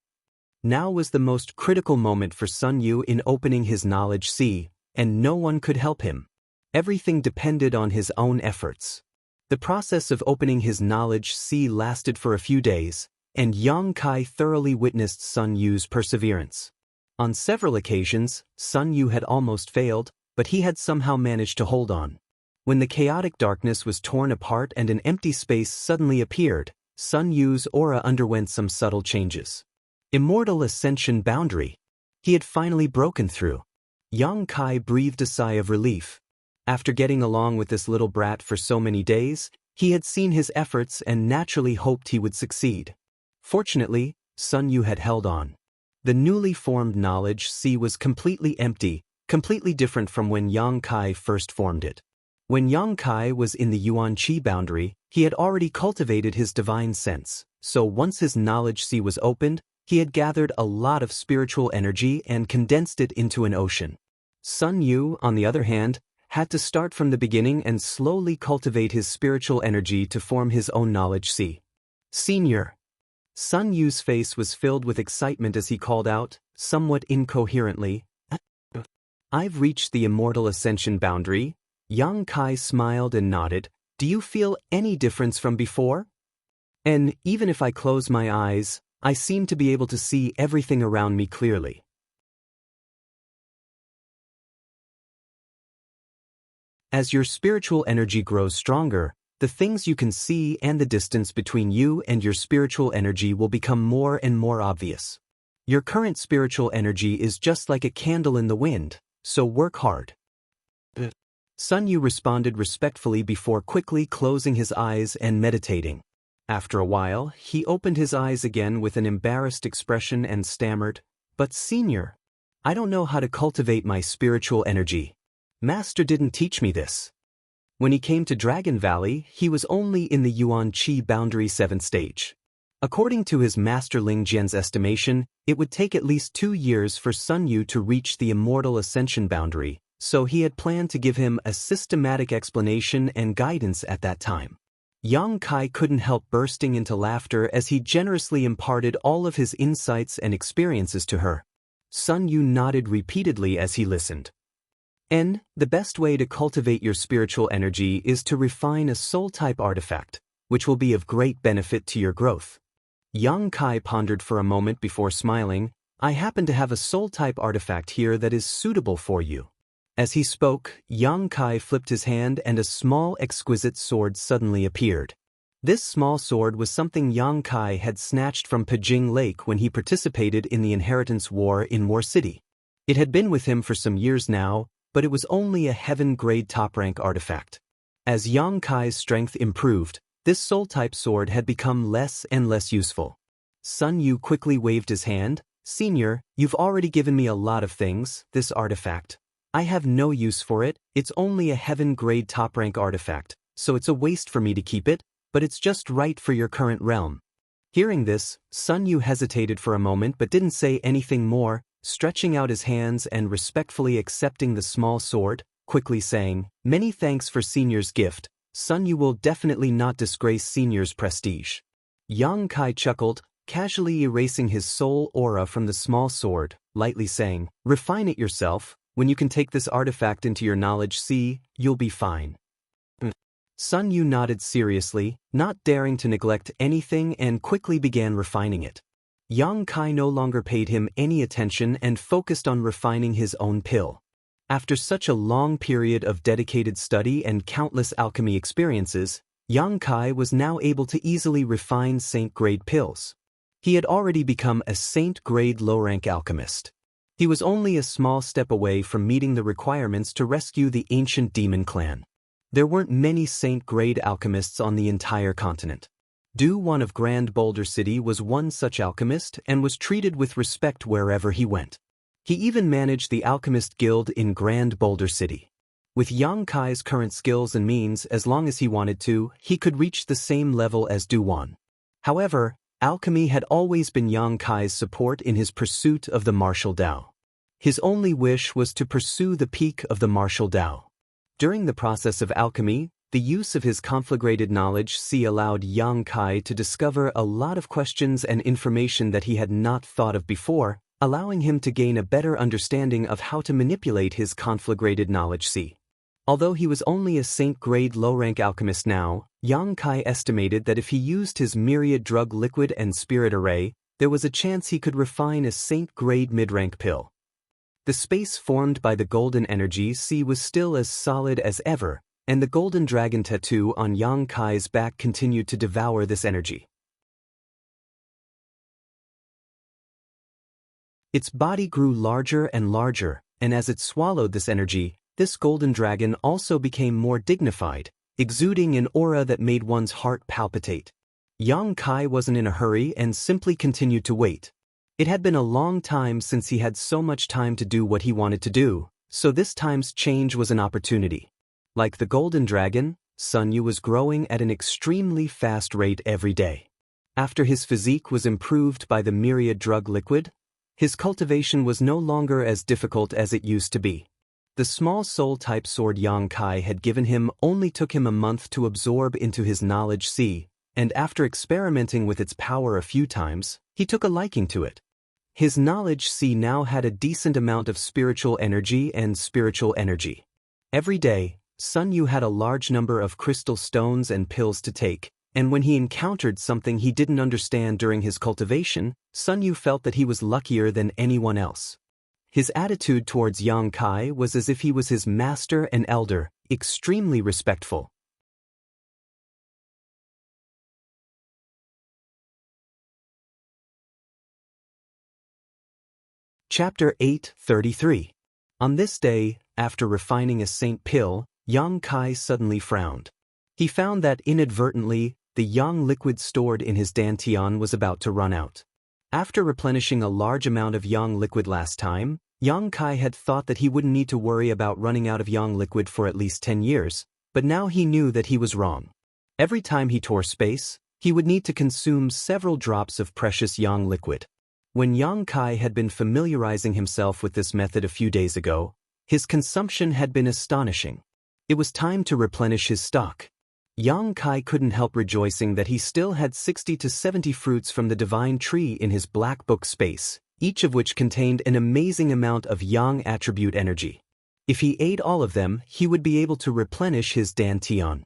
Now was the most critical moment for Sun Yu in opening his knowledge sea, and no one could help him. Everything depended on his own efforts. The process of opening his knowledge sea lasted for a few days, and Yang Kai thoroughly witnessed Sun Yu's perseverance. On several occasions, Sun Yu had almost failed, but he had somehow managed to hold on. When the chaotic darkness was torn apart and an empty space suddenly appeared, Sun Yu's aura underwent some subtle changes. Immortal ascension boundary. He had finally broken through. Yang Kai breathed a sigh of relief. After getting along with this little brat for so many days, he had seen his efforts and naturally hoped he would succeed. Fortunately, Sun Yu had held on. The newly formed knowledge sea was completely empty, completely different from when Yang Kai first formed it. When Yang Kai was in the Yuan Qi boundary, he had already cultivated his divine sense, so once his knowledge sea was opened, he had gathered a lot of spiritual energy and condensed it into an ocean. Sun Yu, on the other hand, had to start from the beginning and slowly cultivate his spiritual energy to form his own knowledge sea. Senior. Sun Yu's face was filled with excitement as he called out, somewhat incoherently, "I've reached the immortal ascension boundary." Yang Kai smiled and nodded. "Do you feel any difference from before?" "And even if I close my eyes, I seem to be able to see everything around me clearly." As your spiritual energy grows stronger, the things you can see and the distance between you and your spiritual energy will become more and more obvious. Your current spiritual energy is just like a candle in the wind, so work hard. Sun Yu responded respectfully before quickly closing his eyes and meditating. After a while, he opened his eyes again with an embarrassed expression and stammered, "But Senior, I don't know how to cultivate my spiritual energy. Master didn't teach me this." When he came to Dragon Valley, he was only in the Yuan Qi boundary 7th stage. According to his master Ling Jian's estimation, it would take at least 2 years for Sun Yu to reach the immortal ascension boundary, so he had planned to give him a systematic explanation and guidance at that time. Yang Kai couldn't help bursting into laughter as he generously imparted all of his insights and experiences to her. Sun Yu nodded repeatedly as he listened. The best way to cultivate your spiritual energy is to refine a soul-type artifact, which will be of great benefit to your growth. Yang Kai pondered for a moment before smiling. "I happen to have a soul-type artifact here that is suitable for you." As he spoke, Yang Kai flipped his hand and a small exquisite sword suddenly appeared. This small sword was something Yang Kai had snatched from Pijing Lake when he participated in the Inheritance War in War City. It had been with him for some years now, but it was only a heaven-grade top-rank artifact. As Yang Kai's strength improved, this soul-type sword had become less and less useful. Sun Yu quickly waved his hand. "Senior, you've already given me a lot of things, this artifact. I have no use for it, it's only a heaven-grade top-rank artifact, so it's a waste for me to keep it, but it's just right for your current realm." Hearing this, Sun Yu hesitated for a moment but didn't say anything more, stretching out his hands and respectfully accepting the small sword, quickly saying, "Many thanks for Senior's gift. Sun Yu will definitely not disgrace Senior's prestige." Yang Kai chuckled. casually erasing his soul aura from the small sword, lightly saying, "Refine it yourself. When you can take this artifact into your knowledge sea, you'll be fine." Sun Yu nodded seriously, not daring to neglect anything, and quickly began refining it. Yang Kai no longer paid him any attention and focused on refining his own pill. After such a long period of dedicated study and countless alchemy experiences, Yang Kai was now able to easily refine saint-grade pills. He had already become a saint-grade low-rank alchemist. He was only a small step away from meeting the requirements to rescue the ancient demon clan. There weren't many saint-grade alchemists on the entire continent. Du One of Grand Boulder City was one such alchemist and was treated with respect wherever he went. He even managed the Alchemist Guild in Grand Boulder City. With Yang Kai's current skills and means, as long as he wanted to, he could reach the same level as Du One. However, alchemy had always been Yang Kai's support in his pursuit of the martial Dao. His only wish was to pursue the peak of the martial Dao. During the process of alchemy, the use of his conflagrated knowledge allowed Yang Kai to discover a lot of questions and information that he had not thought of before, allowing him to gain a better understanding of how to manipulate his conflagrated knowledge. Although he was only a saint-grade low-rank alchemist now, Yang Kai estimated that if he used his myriad drug liquid and spirit array, there was a chance he could refine a saint-grade mid-rank pill. The space formed by the golden energy was still as solid as ever, and the golden dragon tattoo on Yang Kai's back continued to devour this energy. Its body grew larger and larger, and as it swallowed this energy, this golden dragon also became more dignified, exuding an aura that made one's heart palpitate. Yang Kai wasn't in a hurry and simply continued to wait. It had been a long time since he had so much time to do what he wanted to do, so this time's change was an opportunity. Like the golden dragon, Sun Yu was growing at an extremely fast rate every day. After his physique was improved by the myriad drug liquid, his cultivation was no longer as difficult as it used to be. The small soul-type sword Yang Kai had given him only took him a month to absorb into his knowledge and after experimenting with its power a few times, he took a liking to it. His knowledge now had a decent amount of spiritual energy and spiritual energy. Every day, Sun Yu had a large number of crystal stones and pills to take, and when he encountered something he didn't understand during his cultivation, Sun Yu felt that he was luckier than anyone else. His attitude towards Yang Kai was as if he was his master and elder, extremely respectful. Chapter 8:33. On this day, after refining a saint pill, Yang Kai suddenly frowned. He found that inadvertently, the yang liquid stored in his dantian was about to run out. After replenishing a large amount of yang liquid last time, Yang Kai had thought that he wouldn't need to worry about running out of yang liquid for at least 10 years, but now he knew that he was wrong. Every time he tore space, he would need to consume several drops of precious yang liquid. When Yang Kai had been familiarizing himself with this method a few days ago, his consumption had been astonishing. It was time to replenish his stock. Yang Kai couldn't help rejoicing that he still had 60 to 70 fruits from the divine tree in his black book space, each of which contained an amazing amount of yang attribute energy. If he ate all of them, he would be able to replenish his dantian.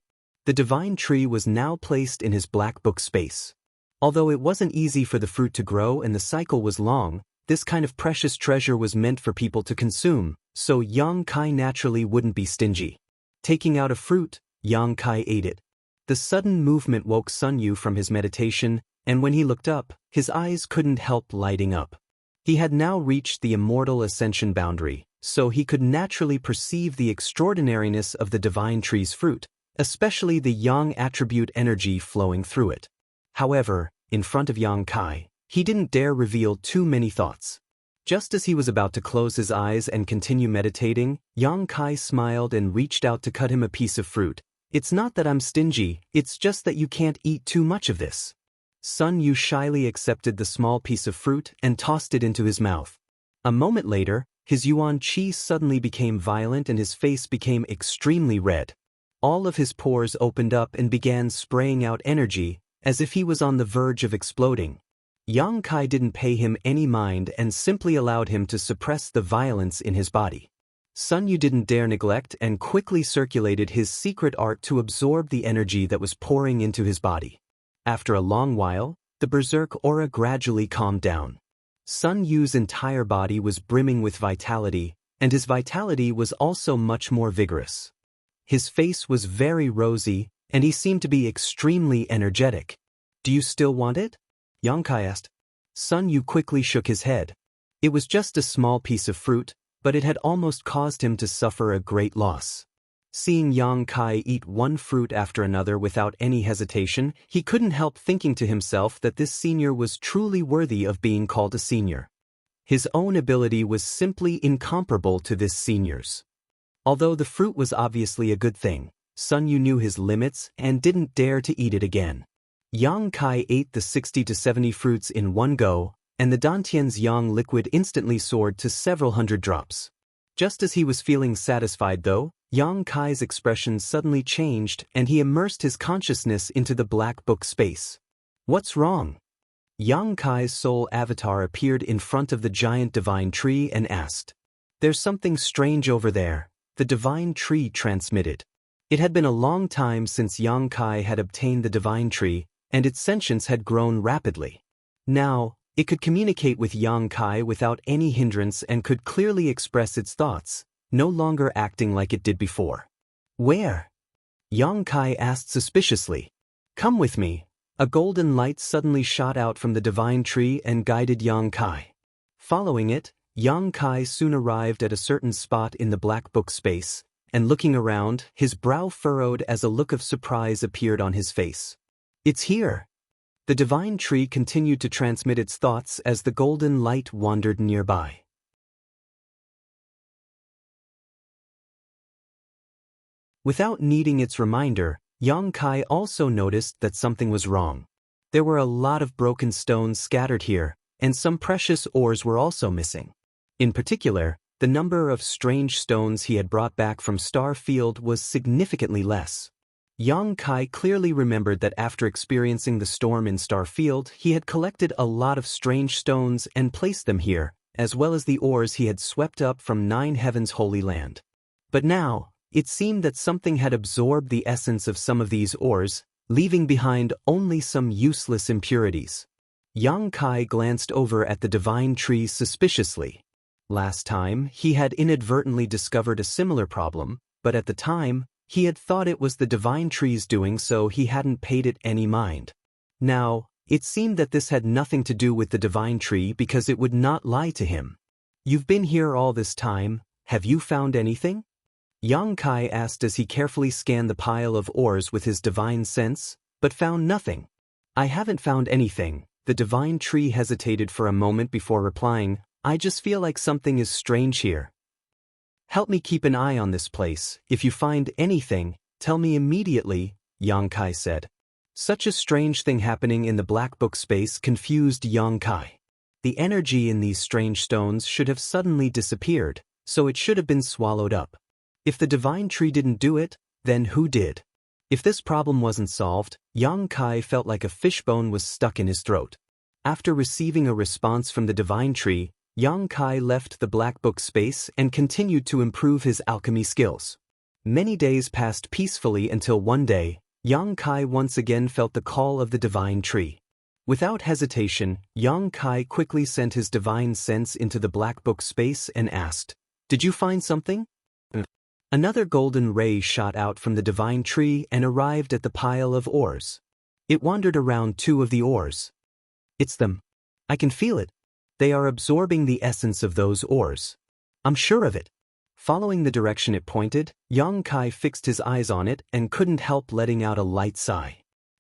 The divine tree was now placed in his black book space. Although it wasn't easy for the fruit to grow and the cycle was long, this kind of precious treasure was meant for people to consume, so Yang Kai naturally wouldn't be stingy. Taking out a fruit, Yang Kai ate it. The sudden movement woke Sun Yu from his meditation, and when he looked up, his eyes couldn't help lighting up. He had now reached the immortal ascension boundary, so he could naturally perceive the extraordinariness of the divine tree's fruit, especially the yang attribute energy flowing through it. However, in front of Yang Kai, he didn't dare reveal too many thoughts. Just as he was about to close his eyes and continue meditating, Yang Kai smiled and reached out to cut him a piece of fruit. "It's not that I'm stingy, it's just that you can't eat too much of this." Sun Yu shyly accepted the small piece of fruit and tossed it into his mouth. A moment later, his yuan qi suddenly became violent and his face became extremely red. All of his pores opened up and began spraying out energy, as if he was on the verge of exploding. Yang Kai didn't pay him any mind and simply allowed him to suppress the violence in his body. Sun Yu didn't dare neglect and quickly circulated his secret art to absorb the energy that was pouring into his body. After a long while, the berserk aura gradually calmed down. Sun Yu's entire body was brimming with vitality, and his vitality was also much more vigorous. His face was very rosy, and he seemed to be extremely energetic. "Do you still want it?" Yang Kai asked. Sun Yu quickly shook his head. It was just a small piece of fruit, but it had almost caused him to suffer a great loss. Seeing Yang Kai eat one fruit after another without any hesitation, he couldn't help thinking to himself that this senior was truly worthy of being called a senior. His own ability was simply incomparable to this senior's. Although the fruit was obviously a good thing, Sun Yu knew his limits and didn't dare to eat it again. Yang Kai ate the 60 to 70 fruits in one go, and the Dantian's yang liquid instantly soared to several hundred drops. Just as he was feeling satisfied though, Yang Kai's expression suddenly changed and he immersed his consciousness into the black book space. "What's wrong?" Yang Kai's soul avatar appeared in front of the giant divine tree and asked. "There's something strange over there," the divine tree transmitted. It had been a long time since Yang Kai had obtained the divine tree, and its sentience had grown rapidly. Now, it could communicate with Yang Kai without any hindrance and could clearly express its thoughts, no longer acting like it did before. "Where?" Yang Kai asked suspiciously. "Come with me." A golden light suddenly shot out from the divine tree and guided Yang Kai. Following it, Yang Kai soon arrived at a certain spot in the black book space, and looking around, his brow furrowed as a look of surprise appeared on his face. "It's here." The divine tree continued to transmit its thoughts as the golden light wandered nearby. Without needing its reminder, Yang Kai also noticed that something was wrong. There were a lot of broken stones scattered here, and some precious ores were also missing. In particular, the number of strange stones he had brought back from Star Field was significantly less. Yang Kai clearly remembered that after experiencing the storm in Star Field, he had collected a lot of strange stones and placed them here, as well as the ores he had swept up from Nine Heavens' Holy Land. But now, it seemed that something had absorbed the essence of some of these ores, leaving behind only some useless impurities. Yang Kai glanced over at the divine tree suspiciously. Last time, he had inadvertently discovered a similar problem, but at the time, he had thought it was the divine tree's doing, so he hadn't paid it any mind. Now, it seemed that this had nothing to do with the divine tree because it would not lie to him. "You've been here all this time, have you found anything?" Yang Kai asked as he carefully scanned the pile of ores with his divine sense, but found nothing. "I haven't found anything." The divine tree hesitated for a moment before replying, "I just feel like something is strange here. Help me keep an eye on this place. If you find anything, tell me immediately," Yang Kai said. Such a strange thing happening in the black book space confused Yang Kai. The energy in these strange stones should have suddenly disappeared, so it should have been swallowed up. If the divine tree didn't do it, then who did? If this problem wasn't solved, Yang Kai felt like a fishbone was stuck in his throat. After receiving a response from the divine tree, Yang Kai left the black book space and continued to improve his alchemy skills. Many days passed peacefully until one day, Yang Kai once again felt the call of the divine tree. Without hesitation, Yang Kai quickly sent his divine sense into the black book space and asked, "Did you find something?" Another golden ray shot out from the divine tree and arrived at the pile of ores. It wandered around two of the ores. "It's them. I can feel it. They are absorbing the essence of those ores. I'm sure of it." Following the direction it pointed, Yang Kai fixed his eyes on it and couldn't help letting out a light sigh.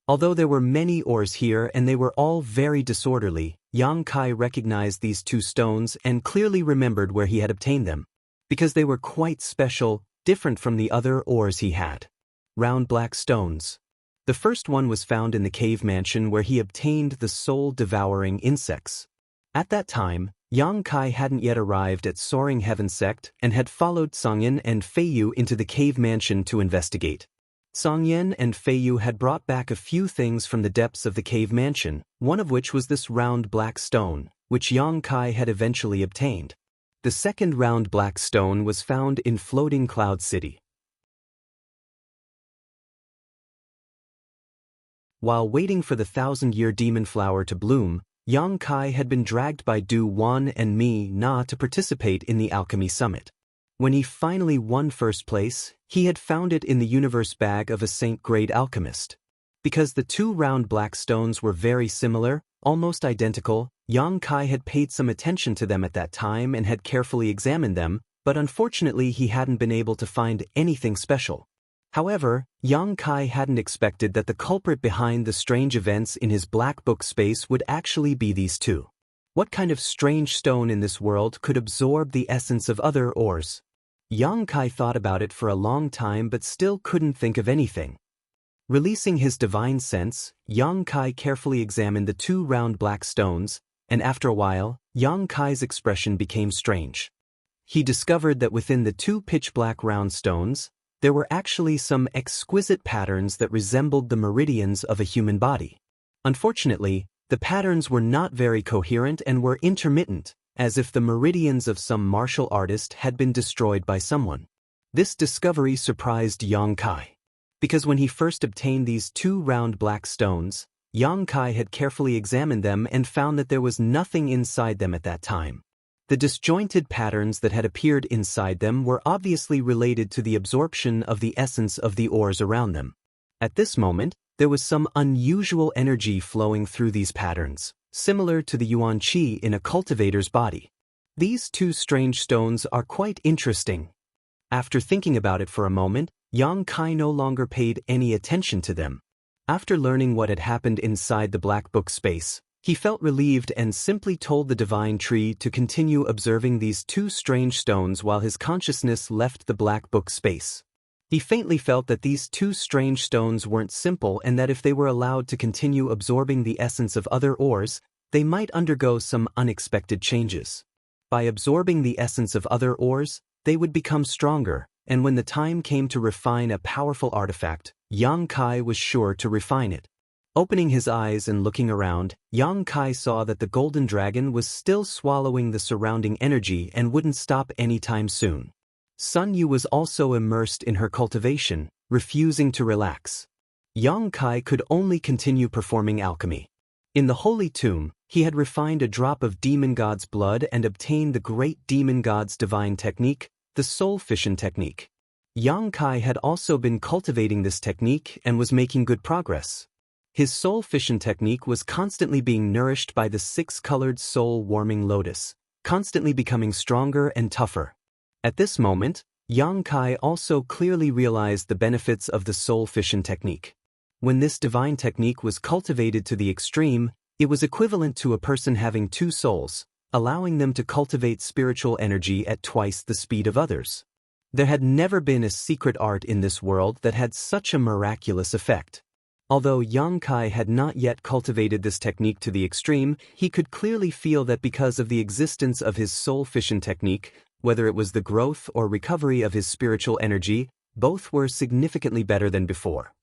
Although there were many ores here and they were all very disorderly, Yang Kai recognized these two stones and clearly remembered where he had obtained them. Because they were quite special, different from the other ores he had. Round black stones. The first one was found in the cave mansion where he obtained the soul-devouring insects. At that time, Yang Kai hadn't yet arrived at Soaring Heaven Sect and had followed Songyin and Feiyu into the cave mansion to investigate. Songyen and Feiyu had brought back a few things from the depths of the cave mansion, one of which was this round black stone, which Yang Kai had eventually obtained. The second round black stone was found in Floating Cloud City. While waiting for the 1,000-year demon flower to bloom, Yang Kai had been dragged by Du Wan and Mi Na to participate in the alchemy summit. When he finally won first place, he had found it in the universe bag of a saint-grade alchemist. Because the two round black stones were very similar, almost identical, Yang Kai had paid some attention to them at that time and had carefully examined them, but unfortunately he hadn't been able to find anything special. However, Yang Kai hadn't expected that the culprit behind the strange events in his black book space would actually be these two. What kind of strange stone in this world could absorb the essence of other ores? Yang Kai thought about it for a long time but still couldn't think of anything. Releasing his divine sense, Yang Kai carefully examined the two round black stones, and after a while, Yang Kai's expression became strange. He discovered that within the two pitch-black round stones, there were actually some exquisite patterns that resembled the meridians of a human body. Unfortunately, the patterns were not very coherent and were intermittent, as if the meridians of some martial artist had been destroyed by someone. This discovery surprised Yang Kai. Because when he first obtained these two round black stones, Yang Kai had carefully examined them and found that there was nothing inside them at that time. The disjointed patterns that had appeared inside them were obviously related to the absorption of the essence of the ores around them. At this moment, there was some unusual energy flowing through these patterns, similar to the yuan qi in a cultivator's body. These two strange stones are quite interesting. After thinking about it for a moment, Yang Kai no longer paid any attention to them. After learning what had happened inside the black book space, he felt relieved and simply told the divine tree to continue observing these two strange stones while his consciousness left the black book space. He faintly felt that these two strange stones weren't simple and that if they were allowed to continue absorbing the essence of other ores, they might undergo some unexpected changes. By absorbing the essence of other ores, they would become stronger, and when the time came to refine a powerful artifact, Yang Kai was sure to refine it. Opening his eyes and looking around, Yang Kai saw that the golden dragon was still swallowing the surrounding energy and wouldn't stop anytime soon. Sun Yu was also immersed in her cultivation, refusing to relax. Yang Kai could only continue performing alchemy. In the holy tomb, he had refined a drop of demon god's blood and obtained the great demon god's divine technique, the soul fission technique. Yang Kai had also been cultivating this technique and was making good progress. His soul fission technique was constantly being nourished by the six-colored soul-warming lotus, constantly becoming stronger and tougher. At this moment, Yang Kai also clearly realized the benefits of the soul fission technique. When this divine technique was cultivated to the extreme, it was equivalent to a person having two souls, allowing them to cultivate spiritual energy at twice the speed of others. There had never been a secret art in this world that had such a miraculous effect. Although Yang Kai had not yet cultivated this technique to the extreme, he could clearly feel that because of the existence of his soul fission technique, whether it was the growth or recovery of his spiritual energy, both were significantly better than before.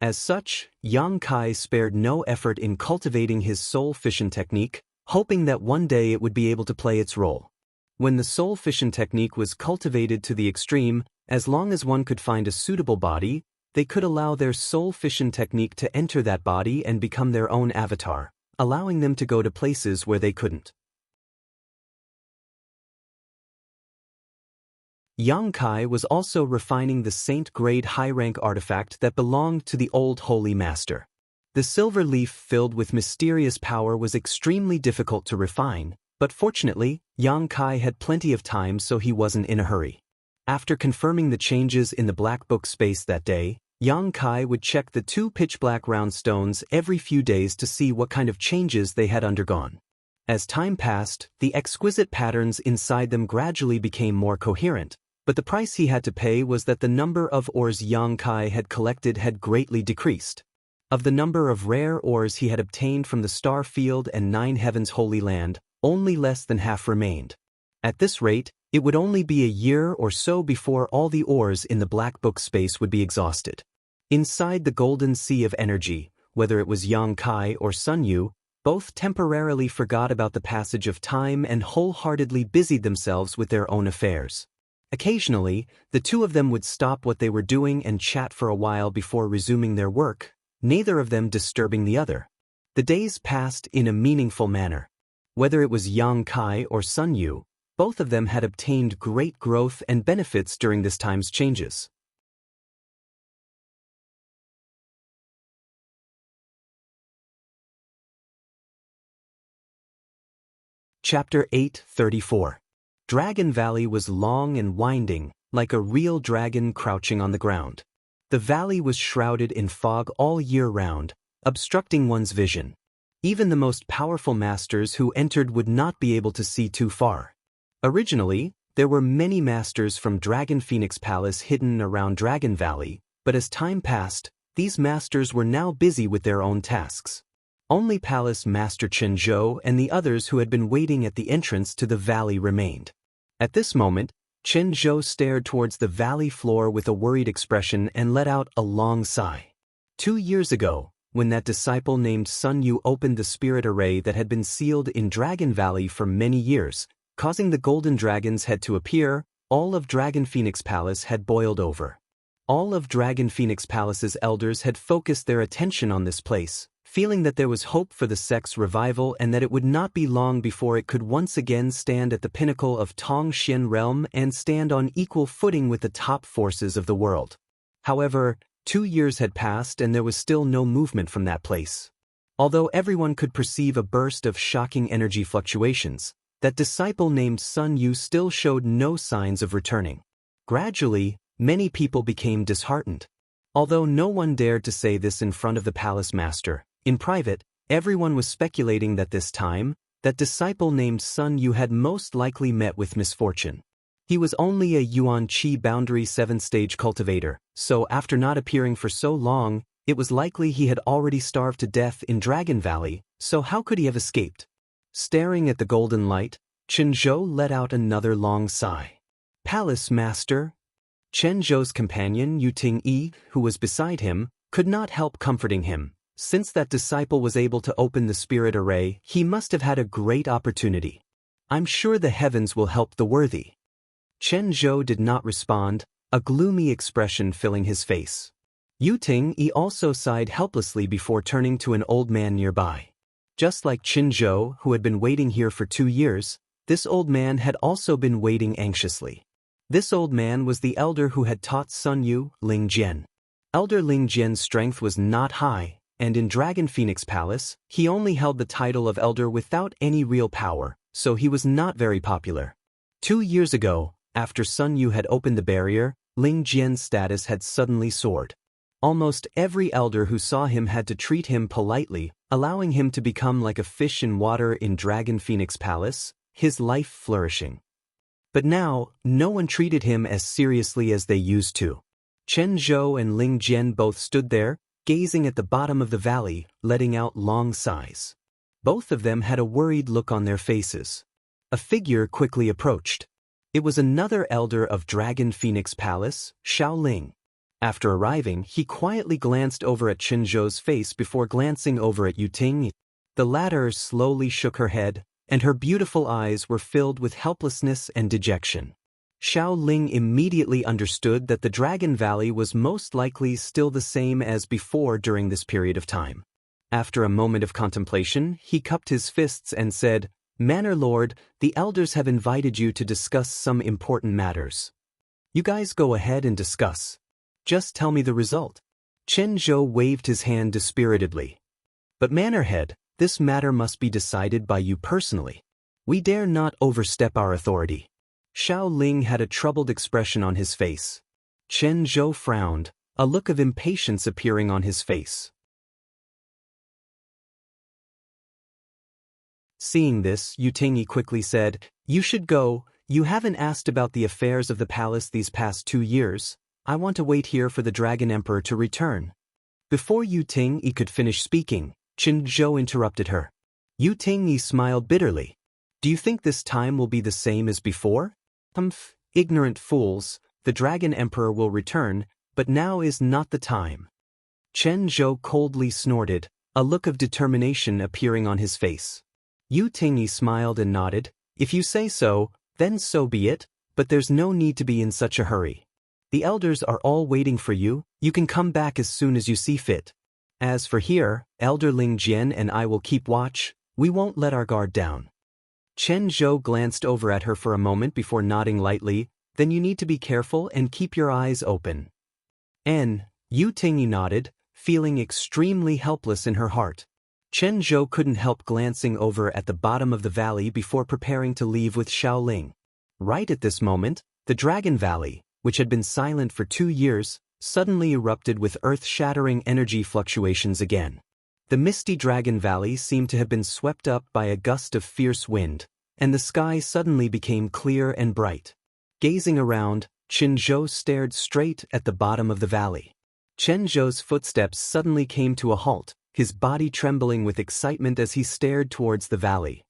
As such, Yang Kai spared no effort in cultivating his soul fission technique, hoping that one day it would be able to play its role. When the soul fission technique was cultivated to the extreme, as long as one could find a suitable body, they could allow their soul fission technique to enter that body and become their own avatar, allowing them to go to places where they couldn't. Yang Kai was also refining the saint-grade high-rank artifact that belonged to the old holy master. The silver leaf filled with mysterious power was extremely difficult to refine, but fortunately, Yang Kai had plenty of time so he wasn't in a hurry. After confirming the changes in the black book space that day, Yang Kai would check the two pitch-black round stones every few days to see what kind of changes they had undergone. As time passed, the exquisite patterns inside them gradually became more coherent, but the price he had to pay was that the number of ores Yang Kai had collected had greatly decreased. Of the number of rare ores he had obtained from the Star Field and Nine Heavens Holy Land, only less than half remained. At this rate, it would only be a year or so before all the ores in the black book space would be exhausted. Inside the golden sea of energy, whether it was Yang Kai or Sun Yu, both temporarily forgot about the passage of time and wholeheartedly busied themselves with their own affairs. Occasionally, the two of them would stop what they were doing and chat for a while before resuming their work, neither of them disturbing the other. The days passed in a meaningful manner. Whether it was Yang Kai or Sun Yu, both of them had obtained great growth and benefits during this time's changes. Chapter 8:34. Dragon Valley was long and winding, like a real dragon crouching on the ground. The valley was shrouded in fog all year round, obstructing one's vision. Even the most powerful masters who entered would not be able to see too far. Originally, there were many masters from Dragon Phoenix Palace hidden around Dragon Valley, but as time passed, these masters were now busy with their own tasks. Only Palace Master Zhou and the others who had been waiting at the entrance to the valley remained. At this moment, Zhou stared towards the valley floor with a worried expression and let out a long sigh. 2 years ago, when that disciple named Sun Yu opened the spirit array that had been sealed in Dragon Valley for many years, causing the golden dragon's head to appear, all of Dragon Phoenix Palace had boiled over. All of Dragon Phoenix Palace's elders had focused their attention on this place, feeling that there was hope for the sect's revival and that it would not be long before it could once again stand at the pinnacle of Tongxian realm and stand on equal footing with the top forces of the world. However, 2 years had passed and there was still no movement from that place. Although everyone could perceive a burst of shocking energy fluctuations, that disciple named Sun Yu still showed no signs of returning. Gradually, many people became disheartened. Although no one dared to say this in front of the palace master, in private, everyone was speculating that this time, that disciple named Sun Yu had most likely met with misfortune. He was only a Yuan Qi Boundary 7-stage cultivator, so after not appearing for so long, it was likely he had already starved to death in Dragon Valley, so how could he have escaped? Staring at the golden light, Zhou let out another long sigh. Palace Master? Zhou's companion Yi, who was beside him, could not help comforting him. Since that disciple was able to open the spirit array, he must have had a great opportunity. I'm sure the heavens will help the worthy. Zhou did not respond, a gloomy expression filling his face. Yi also sighed helplessly before turning to an old man nearby. Just like Zhou, who had been waiting here for 2 years, this old man had also been waiting anxiously. This old man was the elder who had taught Sun Yu, Ling Jian. Elder Ling Jian's strength was not high, and in Dragon Phoenix Palace, he only held the title of elder without any real power, so he was not very popular. 2 years ago, after Sun Yu had opened the barrier, Ling Jian's status had suddenly soared. Almost every elder who saw him had to treat him politely, allowing him to become like a fish in water in Dragon Phoenix Palace, his life flourishing. But now, no one treated him as seriously as they used to. Zhou and Ling Jian both stood there, gazing at the bottom of the valley, letting out long sighs. Both of them had a worried look on their faces. A figure quickly approached. It was another elder of Dragon Phoenix Palace, Xiaoling. After arriving, he quietly glanced over at Zhou's face before glancing over at Yi. The latter slowly shook her head, and her beautiful eyes were filled with helplessness and dejection. Xiaoling immediately understood that the Dragon Valley was most likely still the same as before during this period of time. After a moment of contemplation, he cupped his fists and said, "Manor Lord, the elders have invited you to discuss some important matters. You guys go ahead and discuss. Just tell me the result." Zhou waved his hand dispiritedly. "But Manorhead, this matter must be decided by you personally. We dare not overstep our authority." Xiaoling had a troubled expression on his face. Zhou frowned, a look of impatience appearing on his face. Seeing this, Yi quickly said, "You should go. You haven't asked about the affairs of the palace these past 2 years. I want to wait here for the Dragon Emperor to return." Before Yi could finish speaking, Zhou interrupted her. Yi smiled bitterly. "Do you think this time will be the same as before? Ignorant fools, the Dragon Emperor will return, but now is not the time. Chen Zhou coldly snorted, a look of determination appearing on his face. Yu Tingyi smiled and nodded. If you say so, then so be it, but there's no need to be in such a hurry. The elders are all waiting for you, you can come back as soon as you see fit. As for here, Elder Ling Jian and I will keep watch, we won't let our guard down. Chen Zhou glanced over at her for a moment before nodding lightly. Then you need to be careful and keep your eyes open. Yu Tingyi nodded, feeling extremely helpless in her heart. Chen Zhou couldn't help glancing over at the bottom of the valley before preparing to leave with Xiaoling. Right at this moment, the Dragon Valley, which had been silent for 2 years, suddenly erupted with earth-shattering energy fluctuations again. The misty Dragon Valley seemed to have been swept up by a gust of fierce wind, and the sky suddenly became clear and bright. Gazing around, Chen Zhou stared straight at the bottom of the valley. Chen Zhou's footsteps suddenly came to a halt, his body trembling with excitement as he stared towards the valley.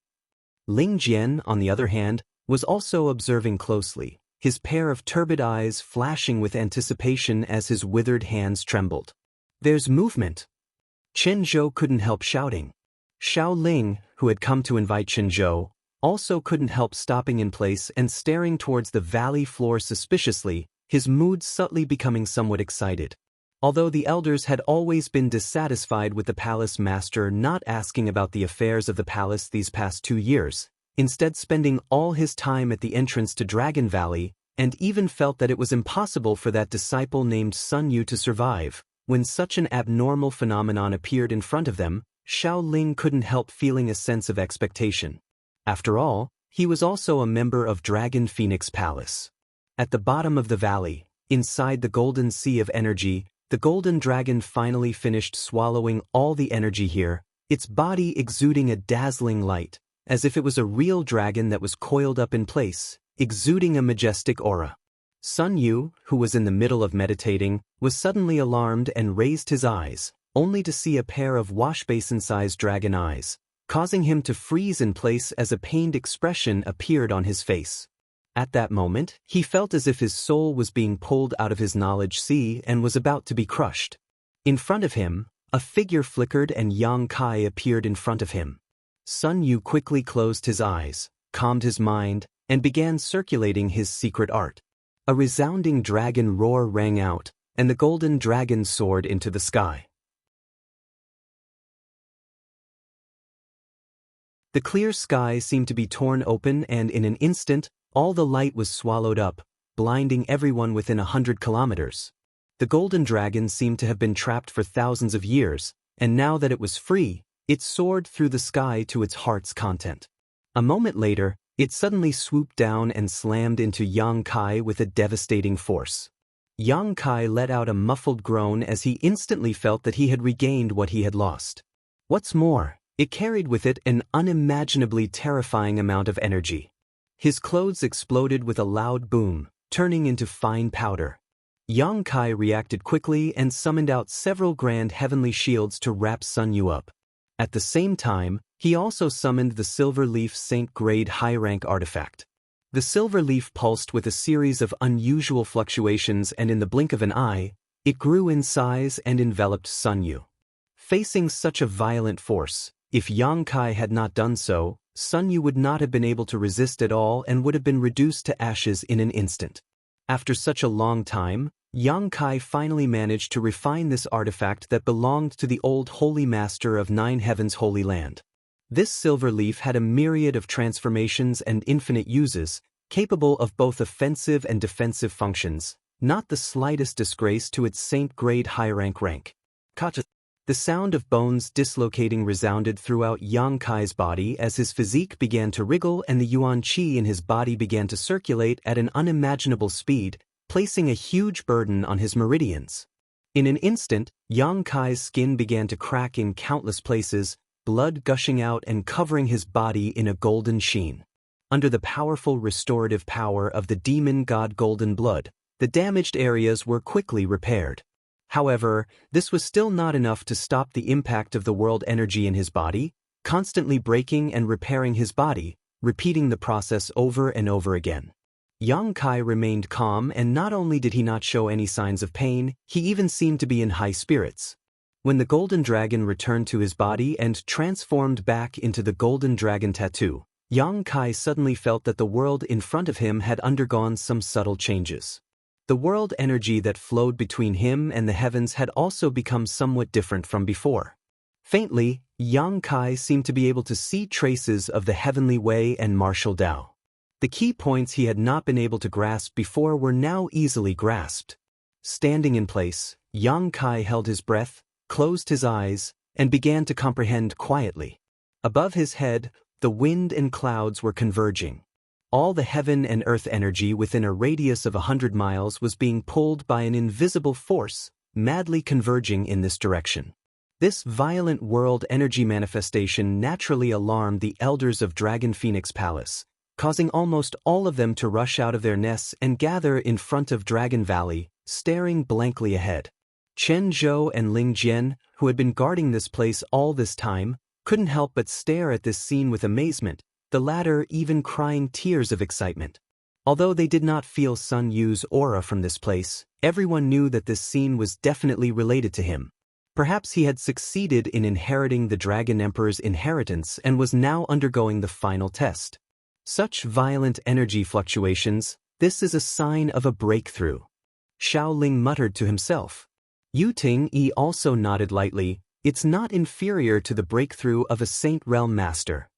Ling Jian, on the other hand, was also observing closely, his pair of turbid eyes flashing with anticipation as his withered hands trembled. There's movement! Chen Zhou couldn't help shouting. Xiaoling, who had come to invite Chen Zhou, also couldn't help stopping in place and staring towards the valley floor suspiciously, his mood subtly becoming somewhat excited. Although the elders had always been dissatisfied with the palace master not asking about the affairs of the palace these past 2 years, instead spending all his time at the entrance to Dragon Valley, and even felt that it was impossible for that disciple named Sun Yu to survive, when such an abnormal phenomenon appeared in front of them, Xiaoling couldn't help feeling a sense of expectation. After all, he was also a member of Dragon Phoenix Palace. At the bottom of the valley, inside the golden sea of energy, the golden dragon finally finished swallowing all the energy here, its body exuding a dazzling light, as if it was a real dragon that was coiled up in place, exuding a majestic aura. Sun Yu, who was in the middle of meditating, was suddenly alarmed and raised his eyes, only to see a pair of wash-basin-sized dragon eyes, causing him to freeze in place as a pained expression appeared on his face. At that moment, he felt as if his soul was being pulled out of his knowledge sea and was about to be crushed. In front of him, a figure flickered and Yang Kai appeared in front of him. Sun Yu quickly closed his eyes, calmed his mind, and began circulating his secret art. A resounding dragon roar rang out, and the golden dragon soared into the sky. The clear sky seemed to be torn open, and in an instant, all the light was swallowed up, blinding everyone within 100 kilometers. The golden dragon seemed to have been trapped for thousands of years, and now that it was free, it soared through the sky to its heart's content. A moment later, it suddenly swooped down and slammed into Yang Kai with a devastating force. Yang Kai let out a muffled groan as he instantly felt that he had regained what he had lost. What's more, it carried with it an unimaginably terrifying amount of energy. His clothes exploded with a loud boom, turning into fine powder. Yang Kai reacted quickly and summoned out several grand heavenly shields to wrap Sun Yu up. At the same time, he also summoned the Silver Leaf Saint-grade high-rank artifact. The silver leaf pulsed with a series of unusual fluctuations, and in the blink of an eye, it grew in size and enveloped Sun Yu. Facing such a violent force, if Yang Kai had not done so, Sun Yu would not have been able to resist at all and would have been reduced to ashes in an instant. After such a long time, Yang Kai finally managed to refine this artifact that belonged to the old Holy Master of 9 Heavens Holy Land. This silver leaf had a myriad of transformations and infinite uses, capable of both offensive and defensive functions, not the slightest disgrace to its saint-grade high-rank rank. The sound of bones dislocating resounded throughout Yang Kai's body as his physique began to wriggle and the yuan qi in his body began to circulate at an unimaginable speed, placing a huge burden on his meridians. In an instant, Yang Kai's skin began to crack in countless places, blood gushing out and covering his body in a golden sheen. Under the powerful restorative power of the demon god Golden Blood, the damaged areas were quickly repaired. However, this was still not enough to stop the impact of the world energy in his body, constantly breaking and repairing his body, repeating the process over and over again. Yang Kai remained calm, and not only did he not show any signs of pain, he even seemed to be in high spirits. When the golden dragon returned to his body and transformed back into the golden dragon tattoo, Yang Kai suddenly felt that the world in front of him had undergone some subtle changes. The world energy that flowed between him and the heavens had also become somewhat different from before. Faintly, Yang Kai seemed to be able to see traces of the heavenly way and martial Tao. The key points he had not been able to grasp before were now easily grasped. Standing in place, Yang Kai held his breath, closed his eyes, and began to comprehend quietly. Above his head, the wind and clouds were converging. All the heaven and earth energy within a radius of 100 miles was being pulled by an invisible force, madly converging in this direction. This violent world energy manifestation naturally alarmed the elders of Dragon Phoenix Palace, causing almost all of them to rush out of their nests and gather in front of Dragon Valley, staring blankly ahead. Chen Zhou and Ling Jian, who had been guarding this place all this time, couldn't help but stare at this scene with amazement, the latter even crying tears of excitement. Although they did not feel Sun Yu's aura from this place, everyone knew that this scene was definitely related to him. Perhaps he had succeeded in inheriting the Dragon Emperor's inheritance and was now undergoing the final test. Such violent energy fluctuations, this is a sign of a breakthrough. Xiao Ling muttered to himself. Yu Ting-yi also nodded lightly. It's not inferior to the breakthrough of a Saint Realm master.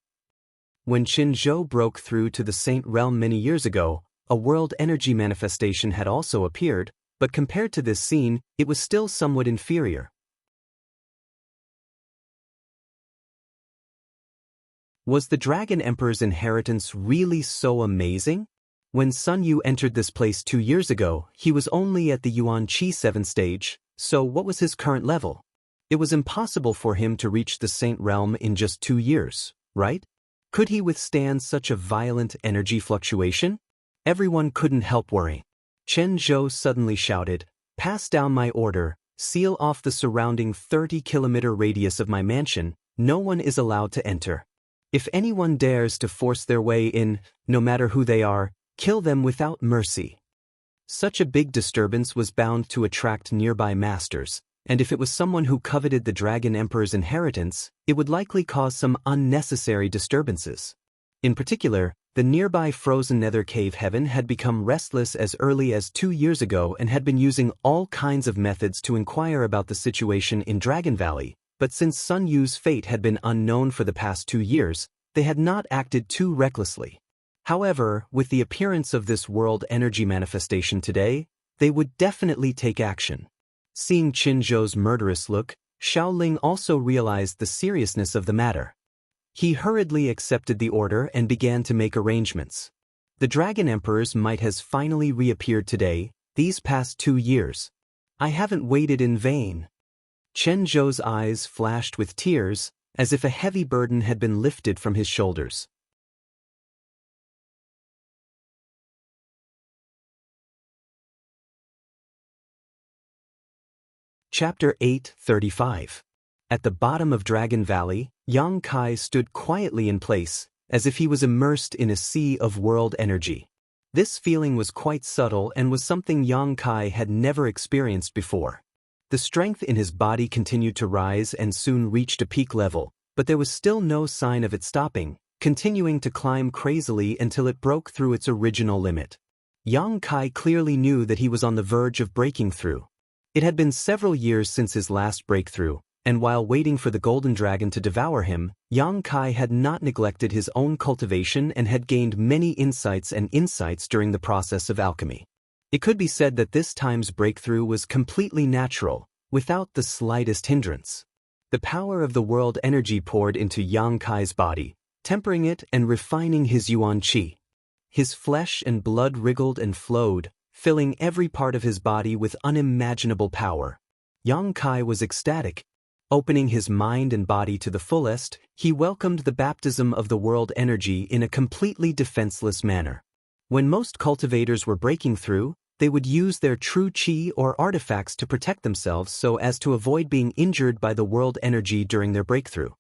When Qin Zhou broke through to the Saint Realm many years ago, a world energy manifestation had also appeared, but compared to this scene, it was still somewhat inferior. Was the Dragon Emperor's inheritance really so amazing? When Sun Yu entered this place 2 years ago, he was only at the Yuan Qi 7th stage, so what was his current level? It was impossible for him to reach the Saint Realm in just 2 years, right? Could he withstand such a violent energy fluctuation? Everyone couldn't help worrying. Chen Zhou suddenly shouted, "Pass down my order, seal off the surrounding 30-kilometer radius of my mansion, no one is allowed to enter. If anyone dares to force their way in, no matter who they are, kill them without mercy." Such a big disturbance was bound to attract nearby masters, and if it was someone who coveted the Dragon Emperor's inheritance, it would likely cause some unnecessary disturbances. In particular, the nearby frozen nether cave heaven had become restless as early as 2 years ago and had been using all kinds of methods to inquire about the situation in Dragon Valley, but since Sun Yu's fate had been unknown for the past 2 years, they had not acted too recklessly. However, with the appearance of this world energy manifestation today, they would definitely take action. Seeing Qin Zhou's murderous look, Xiao Ling also realized the seriousness of the matter. He hurriedly accepted the order and began to make arrangements. The Dragon Emperor's might has finally reappeared today, these past 2 years. I haven't waited in vain. Chen Zhou's eyes flashed with tears, as if a heavy burden had been lifted from his shoulders. Chapter 8:35. At the bottom of Dragon Valley, Yang Kai stood quietly in place, as if he was immersed in a sea of world energy. This feeling was quite subtle and was something Yang Kai had never experienced before. The strength in his body continued to rise and soon reached a peak level, but there was still no sign of it stopping, continuing to climb crazily until it broke through its original limit. Yang Kai clearly knew that he was on the verge of breaking through. It had been several years since his last breakthrough, and while waiting for the golden dragon to devour him, Yang Kai had not neglected his own cultivation and had gained many insights during the process of alchemy. It could be said that this time's breakthrough was completely natural, without the slightest hindrance. The power of the world energy poured into Yang Kai's body, tempering it and refining his Yuan Qi. His flesh and blood wriggled and flowed, filling every part of his body with unimaginable power. Yang Kai was ecstatic. Opening his mind and body to the fullest, he welcomed the baptism of the world energy in a completely defenseless manner. When most cultivators were breaking through, they would use their true qi or artifacts to protect themselves so as to avoid being injured by the world energy during their breakthrough.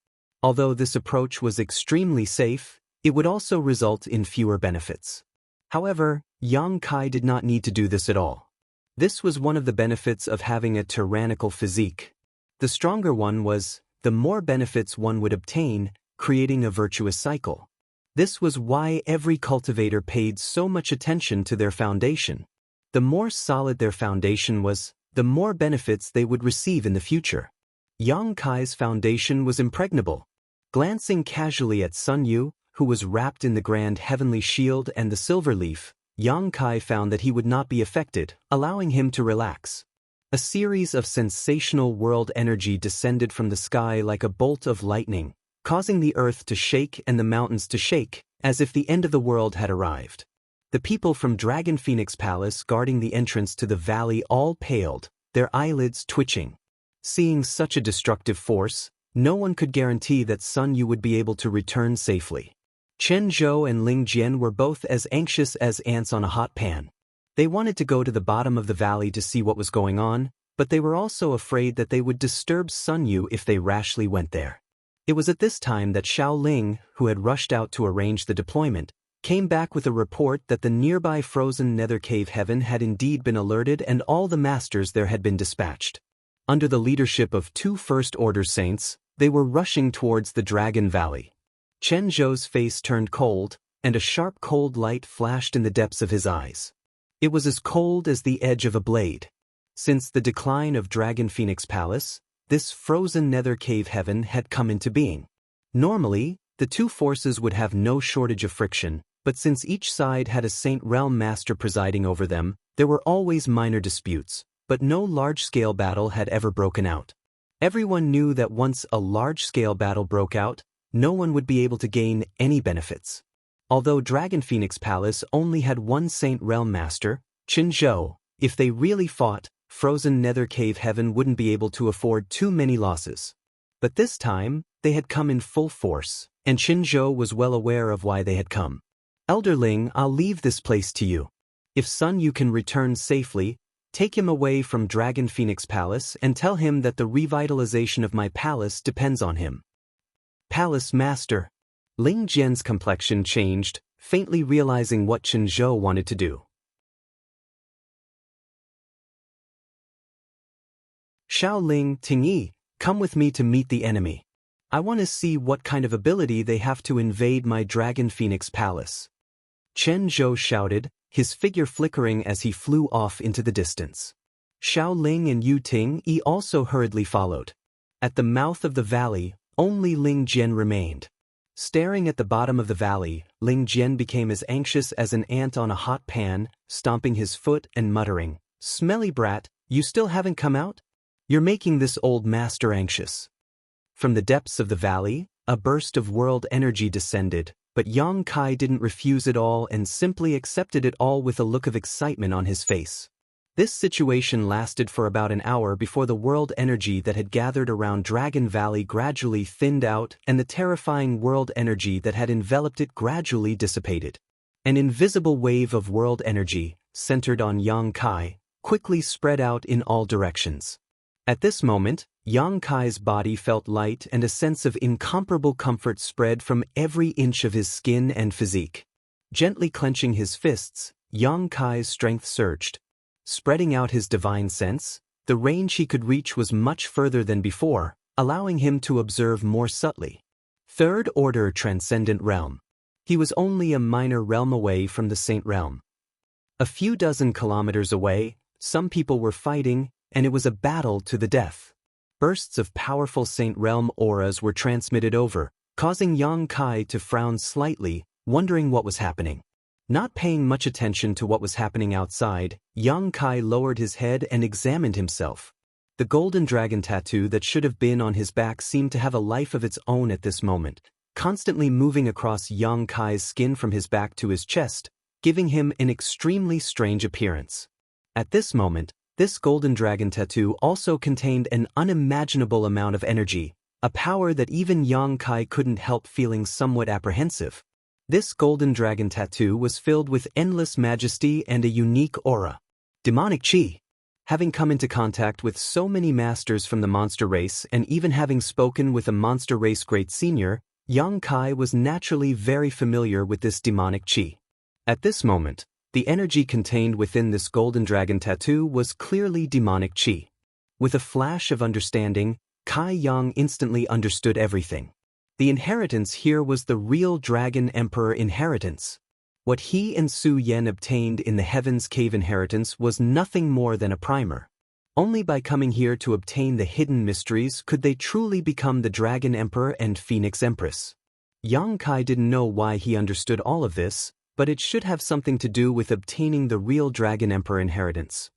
Although this approach was extremely safe, it would also result in fewer benefits. However, Yang Kai did not need to do this at all. This was one of the benefits of having a tyrannical physique. The stronger one was, the more benefits one would obtain, creating a virtuous cycle. This was why every cultivator paid so much attention to their foundation. The more solid their foundation was, the more benefits they would receive in the future. Yang Kai's foundation was impregnable. Glancing casually at Sun Yu, who was wrapped in the grand heavenly shield and the silver leaf, Yang Kai found that he would not be affected, allowing him to relax. A series of sensational world energy descended from the sky like a bolt of lightning, causing the earth to shake and the mountains to shake, as if the end of the world had arrived. The people from Dragon Phoenix Palace guarding the entrance to the valley all paled, their eyelids twitching. Seeing such a destructive force, no one could guarantee that Sun Yu would be able to return safely. Chen Zhou and Ling Jian were both as anxious as ants on a hot pan. They wanted to go to the bottom of the valley to see what was going on, but they were also afraid that they would disturb Sun Yu if they rashly went there. It was at this time that Xiao Ling, who had rushed out to arrange the deployment, came back with a report that the nearby frozen nether cave heaven had indeed been alerted and all the masters there had been dispatched. Under the leadership of 2 first-order saints, they were rushing towards the Dragon Valley. Chen Zhou's face turned cold, and a sharp cold light flashed in the depths of his eyes. It was as cold as the edge of a blade. Since the decline of Dragon Phoenix Palace, this frozen nether cave heaven had come into being. Normally, the 2 forces would have no shortage of friction, but since each side had a Saint Realm Master presiding over them, there were always minor disputes, but no large-scale battle had ever broken out. Everyone knew that once a large-scale battle broke out, no one would be able to gain any benefits. Although Dragon Phoenix Palace only had 1 Saint Realm Master, Qin Zhou, if they really fought, frozen nether cave heaven wouldn't be able to afford too many losses. But this time, they had come in full force, and Qin Zhou was well aware of why they had come. Elder Ling, I'll leave this place to you. If Sun Yu can return safely, take him away from Dragon Phoenix Palace and tell him that the revitalization of my palace depends on him. Palace Master. Ling Jian's complexion changed, faintly realizing what Qin Zhou wanted to do. Xiao Ling, Tingyi, come with me to meet the enemy. I want to see what kind of ability they have to invade my Dragon Phoenix Palace. Chen Zhou shouted, his figure flickering as he flew off into the distance. Xiao Ling and Yu Ting-yi also hurriedly followed. At the mouth of the valley, only Ling Jian remained. Staring at the bottom of the valley, Ling Jian became as anxious as an ant on a hot pan, stomping his foot and muttering, "Smelly brat, you still haven't come out? You're making this old master anxious." From the depths of the valley, a burst of world energy descended, but Yang Kai didn't refuse it all and simply accepted it all with a look of excitement on his face. This situation lasted for about an hour before the world energy that had gathered around Dragon Valley gradually thinned out and the terrifying world energy that had enveloped it gradually dissipated. An invisible wave of world energy, centered on Yang Kai, quickly spread out in all directions. At this moment, Yang Kai's body felt light and a sense of incomparable comfort spread from every inch of his skin and physique. Gently clenching his fists, Yang Kai's strength surged. Spreading out his divine sense, the range he could reach was much further than before, allowing him to observe more subtly. Third Order Transcendent Realm. He was only a minor realm away from the Saint Realm. A few dozen kilometers away, some people were fighting, and it was a battle to the death. Bursts of powerful Saint Realm auras were transmitted over, causing Yang Kai to frown slightly, wondering what was happening. Not paying much attention to what was happening outside, Yang Kai lowered his head and examined himself. The golden dragon tattoo that should have been on his back seemed to have a life of its own at this moment, constantly moving across Yang Kai's skin from his back to his chest, giving him an extremely strange appearance. At this moment, this golden dragon tattoo also contained an unimaginable amount of energy, a power that even Yang Kai couldn't help feeling somewhat apprehensive. This golden dragon tattoo was filled with endless majesty and a unique aura. Demonic Chi. Having come into contact with so many masters from the monster race and even having spoken with a monster race great senior, Yang Kai was naturally very familiar with this demonic Chi. At this moment, the energy contained within this golden dragon tattoo was clearly demonic Chi. With a flash of understanding, Kai Yang instantly understood everything. The inheritance here was the real Dragon Emperor inheritance. What he and Su Yen obtained in the Heaven's Cave inheritance was nothing more than a primer. Only by coming here to obtain the hidden mysteries could they truly become the Dragon Emperor and Phoenix Empress. Yang Kai didn't know why he understood all of this, but it should have something to do with obtaining the real Dragon Emperor inheritance.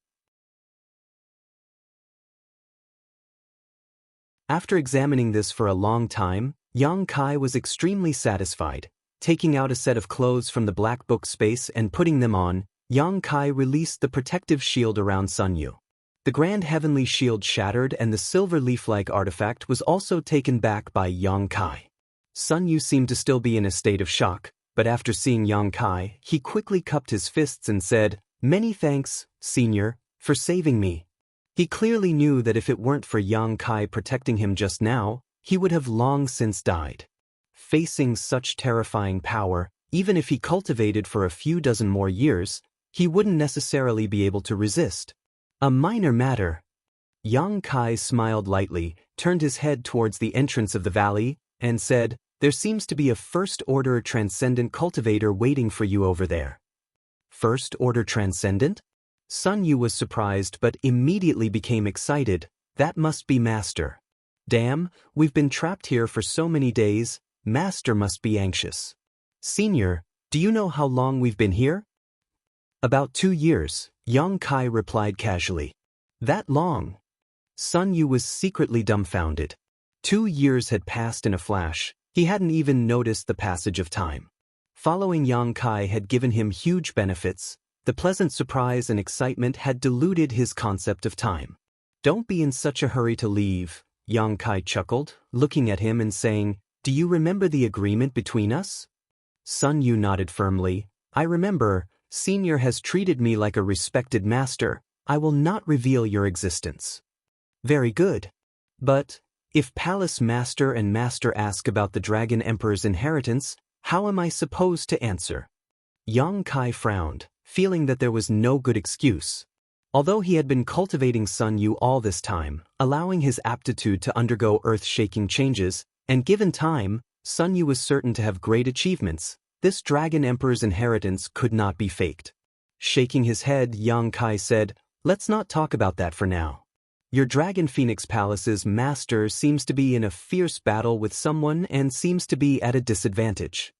After examining this for a long time, Yang Kai was extremely satisfied. Taking out a set of clothes from the black book space and putting them on, Yang Kai released the protective shield around Sun Yu. The grand heavenly shield shattered and the silver leaf-like artifact was also taken back by Yang Kai. Sun Yu seemed to still be in a state of shock, but after seeing Yang Kai, he quickly cupped his fists and said, "Many thanks, Senior, for saving me." He clearly knew that if it weren't for Yang Kai protecting him just now, he would have long since died. Facing such terrifying power, even if he cultivated for a few dozen more years, he wouldn't necessarily be able to resist. A minor matter. Yang Kai smiled lightly, turned his head towards the entrance of the valley, and said, "There seems to be a first-order transcendent cultivator waiting for you over there." First-order transcendent? Sun Yu was surprised but immediately became excited. That must be Master. Damn, we've been trapped here for so many days, Master must be anxious. Senior, do you know how long we've been here? About 2 years, Yang Kai replied casually. That long? Sun Yu was secretly dumbfounded. 2 years had passed in a flash. He hadn't even noticed the passage of time. Following Yang Kai had given him huge benefits. The pleasant surprise and excitement had diluted his concept of time. Don't be in such a hurry to leave, Yang Kai chuckled, looking at him and saying, "Do you remember the agreement between us?" Sun Yu nodded firmly. "I remember. Senior has treated me like a respected master. I will not reveal your existence." Very good. But, if Palace Master and Master ask about the Dragon Emperor's inheritance, how am I supposed to answer? Yang Kai frowned, feeling that there was no good excuse. Although he had been cultivating Sun Yu all this time, allowing his aptitude to undergo earth-shaking changes, and given time, Sun Yu was certain to have great achievements. This Dragon Emperor's inheritance could not be faked. Shaking his head, Yang Kai said, "Let's not talk about that for now. Your Dragon Phoenix Palace's master seems to be in a fierce battle with someone and seems to be at a disadvantage."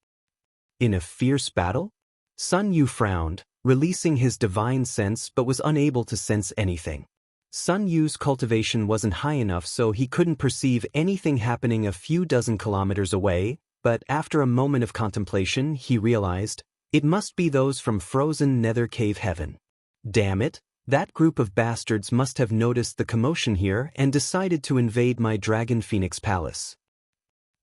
In a fierce battle? Sun Yu frowned, releasing his divine sense but was unable to sense anything. Sun Yu's cultivation wasn't high enough so he couldn't perceive anything happening a few dozen kilometers away, but after a moment of contemplation he realized, it must be those from frozen nether cave heaven. Damn it, that group of bastards must have noticed the commotion here and decided to invade my Dragon Phoenix Palace.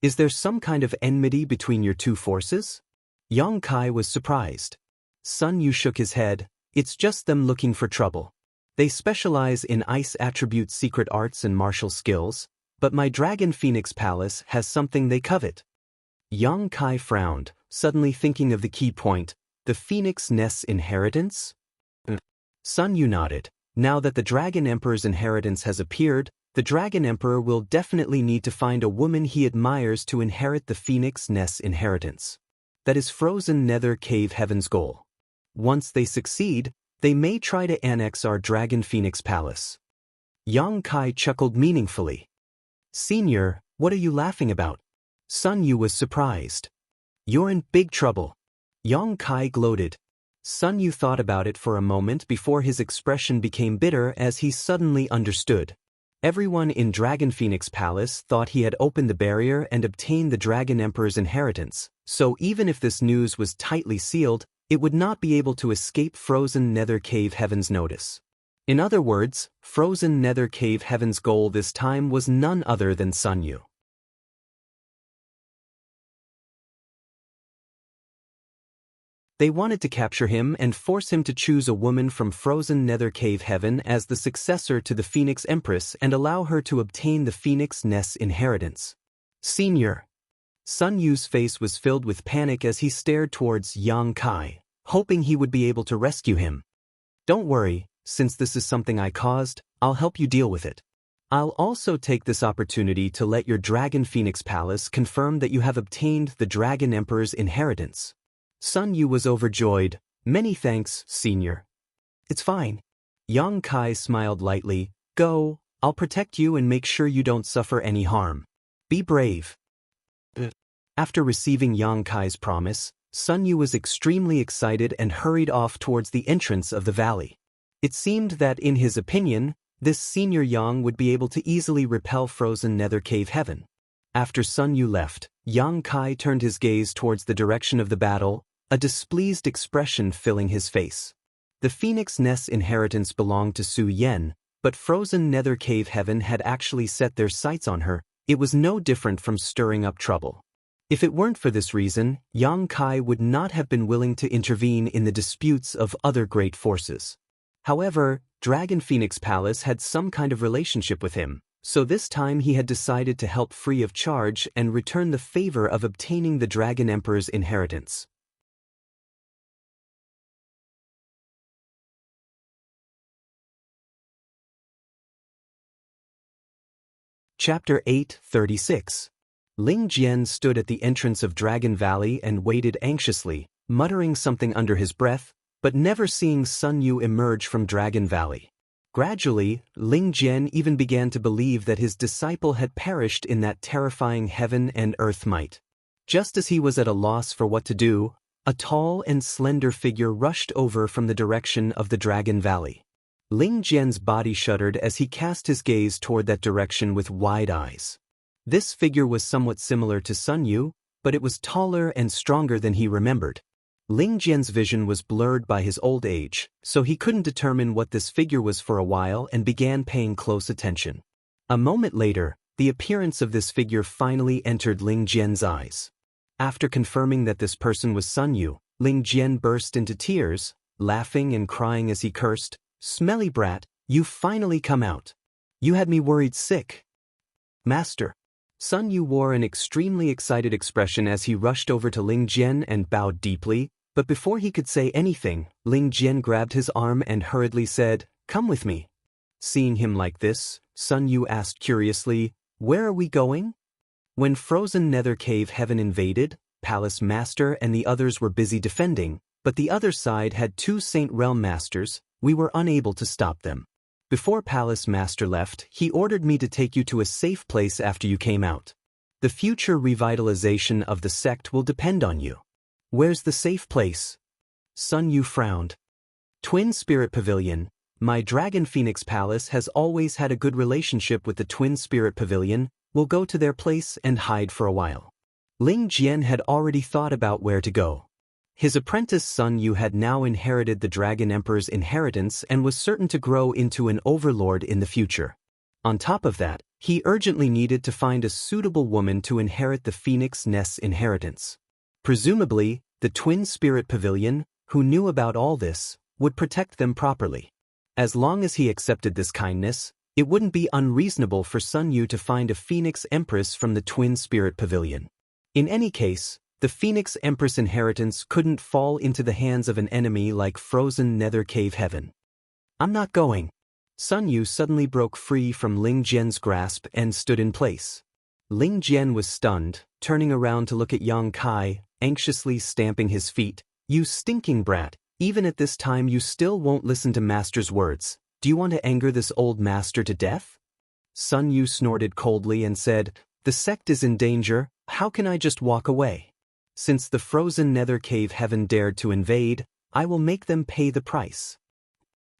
Is there some kind of enmity between your two forces? Yang Kai was surprised. Sun Yu shook his head. It's just them looking for trouble. They specialize in ice attribute secret arts and martial skills, but my Dragon Phoenix Palace has something they covet. Yang Kai frowned, suddenly thinking of the key point, the Phoenix Nest's inheritance? Sun Yu nodded. Now that the Dragon Emperor's inheritance has appeared, the Dragon Emperor will definitely need to find a woman he admires to inherit the Phoenix Nest's inheritance. That is frozen nether cave heaven's goal. Once they succeed, they may try to annex our Dragon Phoenix Palace. Yang Kai chuckled meaningfully. Senior, what are you laughing about? Sun Yu was surprised. You're in big trouble. Yang Kai gloated. Sun Yu thought about it for a moment before his expression became bitter as he suddenly understood. Everyone in Dragon Phoenix Palace thought he had opened the barrier and obtained the Dragon Emperor's inheritance, so even if this news was tightly sealed, it would not be able to escape frozen nether cave heaven's notice. In other words, frozen nether cave heaven's goal this time was none other than Sun Yu. They wanted to capture him and force him to choose a woman from frozen nether cave heaven as the successor to the Phoenix Empress and allow her to obtain the Phoenix Nest's inheritance. Senior. Sun Yu's face was filled with panic as he stared towards Yang Kai, hoping he would be able to rescue him. Don't worry, since this is something I caused, I'll help you deal with it. I'll also take this opportunity to let your Dragon Phoenix Palace confirm that you have obtained the Dragon Emperor's inheritance. Sun Yu was overjoyed. Many thanks, Senior. It's fine. Yang Kai smiled lightly. Go, I'll protect you and make sure you don't suffer any harm. Be brave. After receiving Yang Kai's promise, Sun Yu was extremely excited and hurried off towards the entrance of the valley. It seemed that, in his opinion, this Senior Yang would be able to easily repel frozen Nether Cave Heaven. After Sun Yu left, Yang Kai turned his gaze towards the direction of the battle, a displeased expression filling his face. The Phoenix Nest's inheritance belonged to Su Yen, but frozen Nether Cave Heaven had actually set their sights on her. It was no different from stirring up trouble. If it weren't for this reason, Yang Kai would not have been willing to intervene in the disputes of other great forces. However, Dragon Phoenix Palace had some kind of relationship with him, so this time he had decided to help free of charge and return the favor of obtaining the Dragon Emperor's inheritance. Chapter 8:36. Ling Jian stood at the entrance of Dragon Valley and waited anxiously, muttering something under his breath, but never seeing Sun Yu emerge from Dragon Valley. Gradually, Ling Jian even began to believe that his disciple had perished in that terrifying heaven and earth might. Just as he was at a loss for what to do, a tall and slender figure rushed over from the direction of the Dragon Valley. Ling Jian's body shuddered as he cast his gaze toward that direction with wide eyes. This figure was somewhat similar to Sun Yu, but it was taller and stronger than he remembered. Ling Jian's vision was blurred by his old age, so he couldn't determine what this figure was for a while and began paying close attention. A moment later, the appearance of this figure finally entered Ling Jian's eyes. After confirming that this person was Sun Yu, Ling Jian burst into tears, laughing and crying as he cursed, "Smelly brat, you finally come out. You had me worried sick." "Master." Sun Yu wore an extremely excited expression as he rushed over to Ling Jian and bowed deeply, but before he could say anything, Ling Jian grabbed his arm and hurriedly said, "Come with me." Seeing him like this, Sun Yu asked curiously, "Where are we going?" When frozen Nether Cave Heaven invaded, Palace Master and the others were busy defending, but the other side had 2 Saint Realm Masters. We were unable to stop them. Before Palace Master left, he ordered me to take you to a safe place after you came out. The future revitalization of the sect will depend on you. Where's the safe place? Sun Yu frowned. Twin Spirit Pavilion. My Dragon Phoenix Palace has always had a good relationship with the Twin Spirit Pavilion. We'll go to their place and hide for a while. Ling Jian had already thought about where to go. His apprentice Sun Yu had now inherited the Dragon Emperor's inheritance and was certain to grow into an overlord in the future. On top of that, he urgently needed to find a suitable woman to inherit the Phoenix Nest's inheritance. Presumably, the Twin Spirit Pavilion, who knew about all this, would protect them properly. As long as he accepted this kindness, it wouldn't be unreasonable for Sun Yu to find a Phoenix Empress from the Twin Spirit Pavilion. In any case, the Phoenix Empress inheritance couldn't fall into the hands of an enemy like frozen Nether Cave Heaven. "I'm not going." Sun Yu suddenly broke free from Ling Jian's grasp and stood in place. Ling Jian was stunned, turning around to look at Yang Kai, anxiously stamping his feet. "You stinking brat, even at this time you still won't listen to Master's words. Do you want to anger this old master to death?" Sun Yu snorted coldly and said, "The sect is in danger, how can I just walk away? Since the frozen Nether Cave Heaven dared to invade, I will make them pay the price."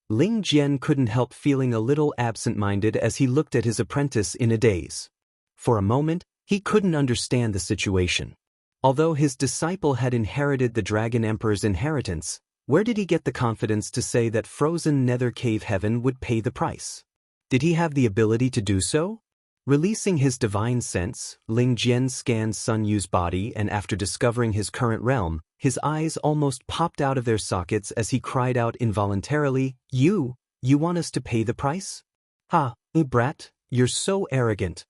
Ling Jian couldn't help feeling a little absent-minded as he looked at his apprentice in a daze. For a moment, he couldn't understand the situation. Although his disciple had inherited the Dragon Emperor's inheritance, where did he get the confidence to say that frozen Nether Cave Heaven would pay the price? Did he have the ability to do so? Releasing his divine sense, Ling Jian scanned Sun Yu's body, and after discovering his current realm, his eyes almost popped out of their sockets as he cried out involuntarily, You want us to pay the price? Ha, brat, you're so arrogant."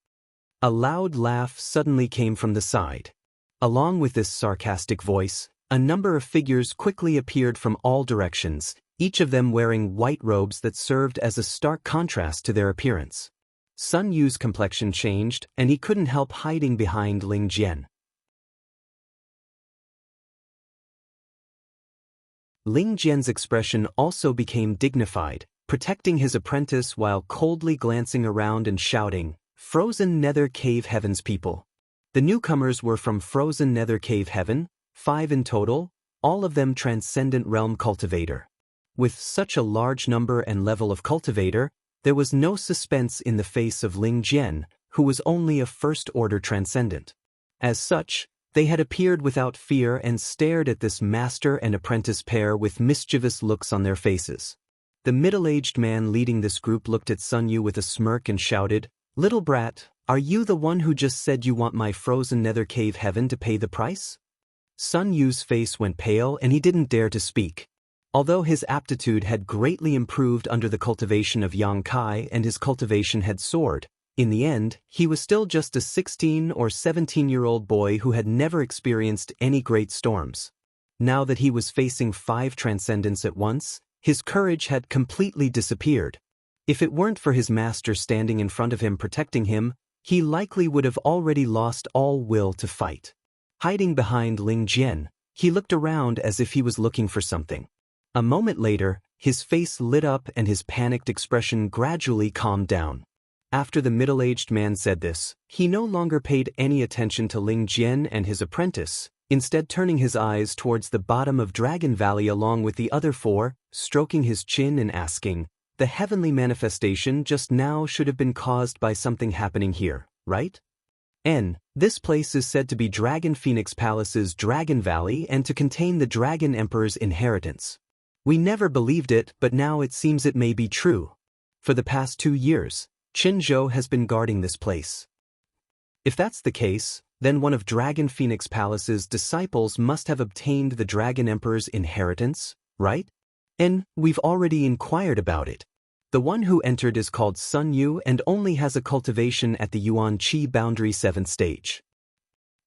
A loud laugh suddenly came from the side. Along with this sarcastic voice, a number of figures quickly appeared from all directions, each of them wearing white robes that served as a stark contrast to their appearance. Sun Yu's complexion changed, and he couldn't help hiding behind Ling Jian. Ling Jian's expression also became dignified, protecting his apprentice while coldly glancing around and shouting, "Frozen Nether Cave Heaven's people." The newcomers were from Frozen Nether Cave Heaven, 5 in total, all of them Transcendent Realm Cultivator. With such a large number and level of cultivator, there was no suspense in the face of Ling Jian, who was only a first-order Transcendent. As such, they had appeared without fear and stared at this master and apprentice pair with mischievous looks on their faces. The middle-aged man leading this group looked at Sun Yu with a smirk and shouted, "Little brat, are you the one who just said you want my Frozen Nether Cave Heaven to pay the price?" Sun Yu's face went pale and he didn't dare to speak. Although his aptitude had greatly improved under the cultivation of Yang Kai and his cultivation had soared, in the end, he was still just a 16 or 17-year-old boy who had never experienced any great storms. Now that he was facing 5 transcendents at once, his courage had completely disappeared. If it weren't for his master standing in front of him protecting him, he likely would have already lost all will to fight. Hiding behind Ling Jian, he looked around as if he was looking for something. A moment later, his face lit up and his panicked expression gradually calmed down. After the middle-aged man said this, he no longer paid any attention to Ling Jian and his apprentice, instead turning his eyes towards the bottom of Dragon Valley along with the other 4, stroking his chin and asking, "The heavenly manifestation just now should have been caused by something happening here, right? This place is said to be Dragon Phoenix Palace's Dragon Valley and to contain the Dragon Emperor's inheritance. We never believed it, but now it seems it may be true. For the past 2 years, Qinzhou has been guarding this place. If that's the case, then one of Dragon Phoenix Palace's disciples must have obtained the Dragon Emperor's inheritance, right? And we've already inquired about it. The one who entered is called Sun Yu and only has a cultivation at the Yuan Qi boundary 7th stage.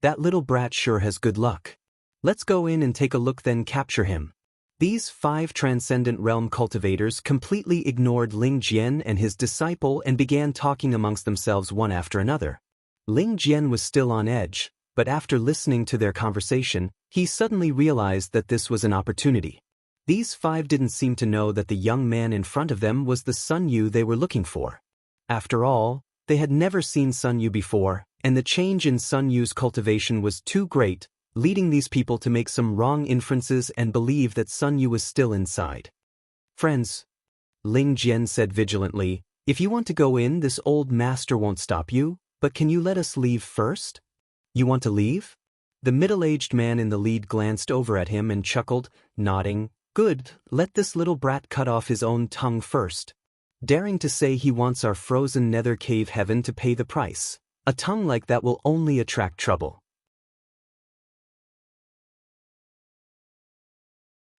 That little brat sure has good luck. Let's go in and take a look then capture him." These 5 Transcendent Realm cultivators completely ignored Ling Jian and his disciple and began talking amongst themselves one after another. Ling Jian was still on edge, but after listening to their conversation, he suddenly realized that this was an opportunity. These 5 didn't seem to know that the young man in front of them was the Sun Yu they were looking for. After all, they had never seen Sun Yu before, and the change in Sun Yu's cultivation was too great, leading these people to make some wrong inferences and believe that Sun Yu was still inside. "Friends," Ling Jian said vigilantly, "if you want to go in, this old master won't stop you, but can you let us leave first?" "You want to leave?" The middle-aged man in the lead glanced over at him and chuckled, nodding. "Good, let this little brat cut off his own tongue first. Daring to say he wants our Frozen Nether Cave Heaven to pay the price. A tongue like that will only attract trouble.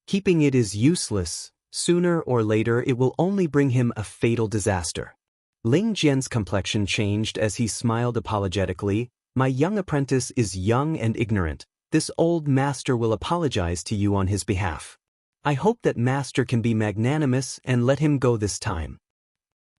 Keeping it is useless. Sooner or later it will only bring him a fatal disaster." Ling Jian's complexion changed as he smiled apologetically. "My young apprentice is young and ignorant. This old master will apologize to you on his behalf. I hope that master can be magnanimous and let him go this time."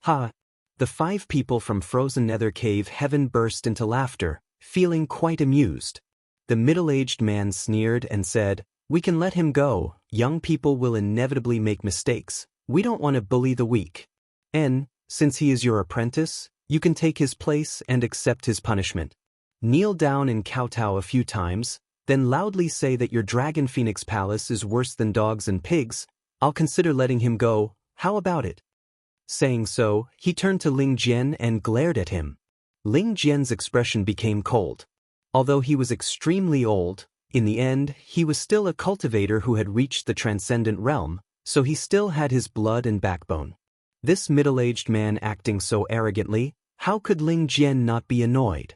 "Ha!" The 5 people from Frozen Nether Cave Heaven burst into laughter, feeling quite amused. The middle-aged man sneered and said, "We can let him go. Young people will inevitably make mistakes. We don't want to bully the weak. And, since he is your apprentice, you can take his place and accept his punishment. Kneel down and kowtow a few times, then loudly say that your Dragon Phoenix Palace is worse than dogs and pigs. I'll consider letting him go. How about it?" Saying so, he turned to Ling Jian and glared at him. Ling Jian's expression became cold. Although he was extremely old, in the end, he was still a cultivator who had reached the Transcendent Realm, so he still had his blood and backbone. This middle-aged man acting so arrogantly, how could Ling Jian not be annoyed?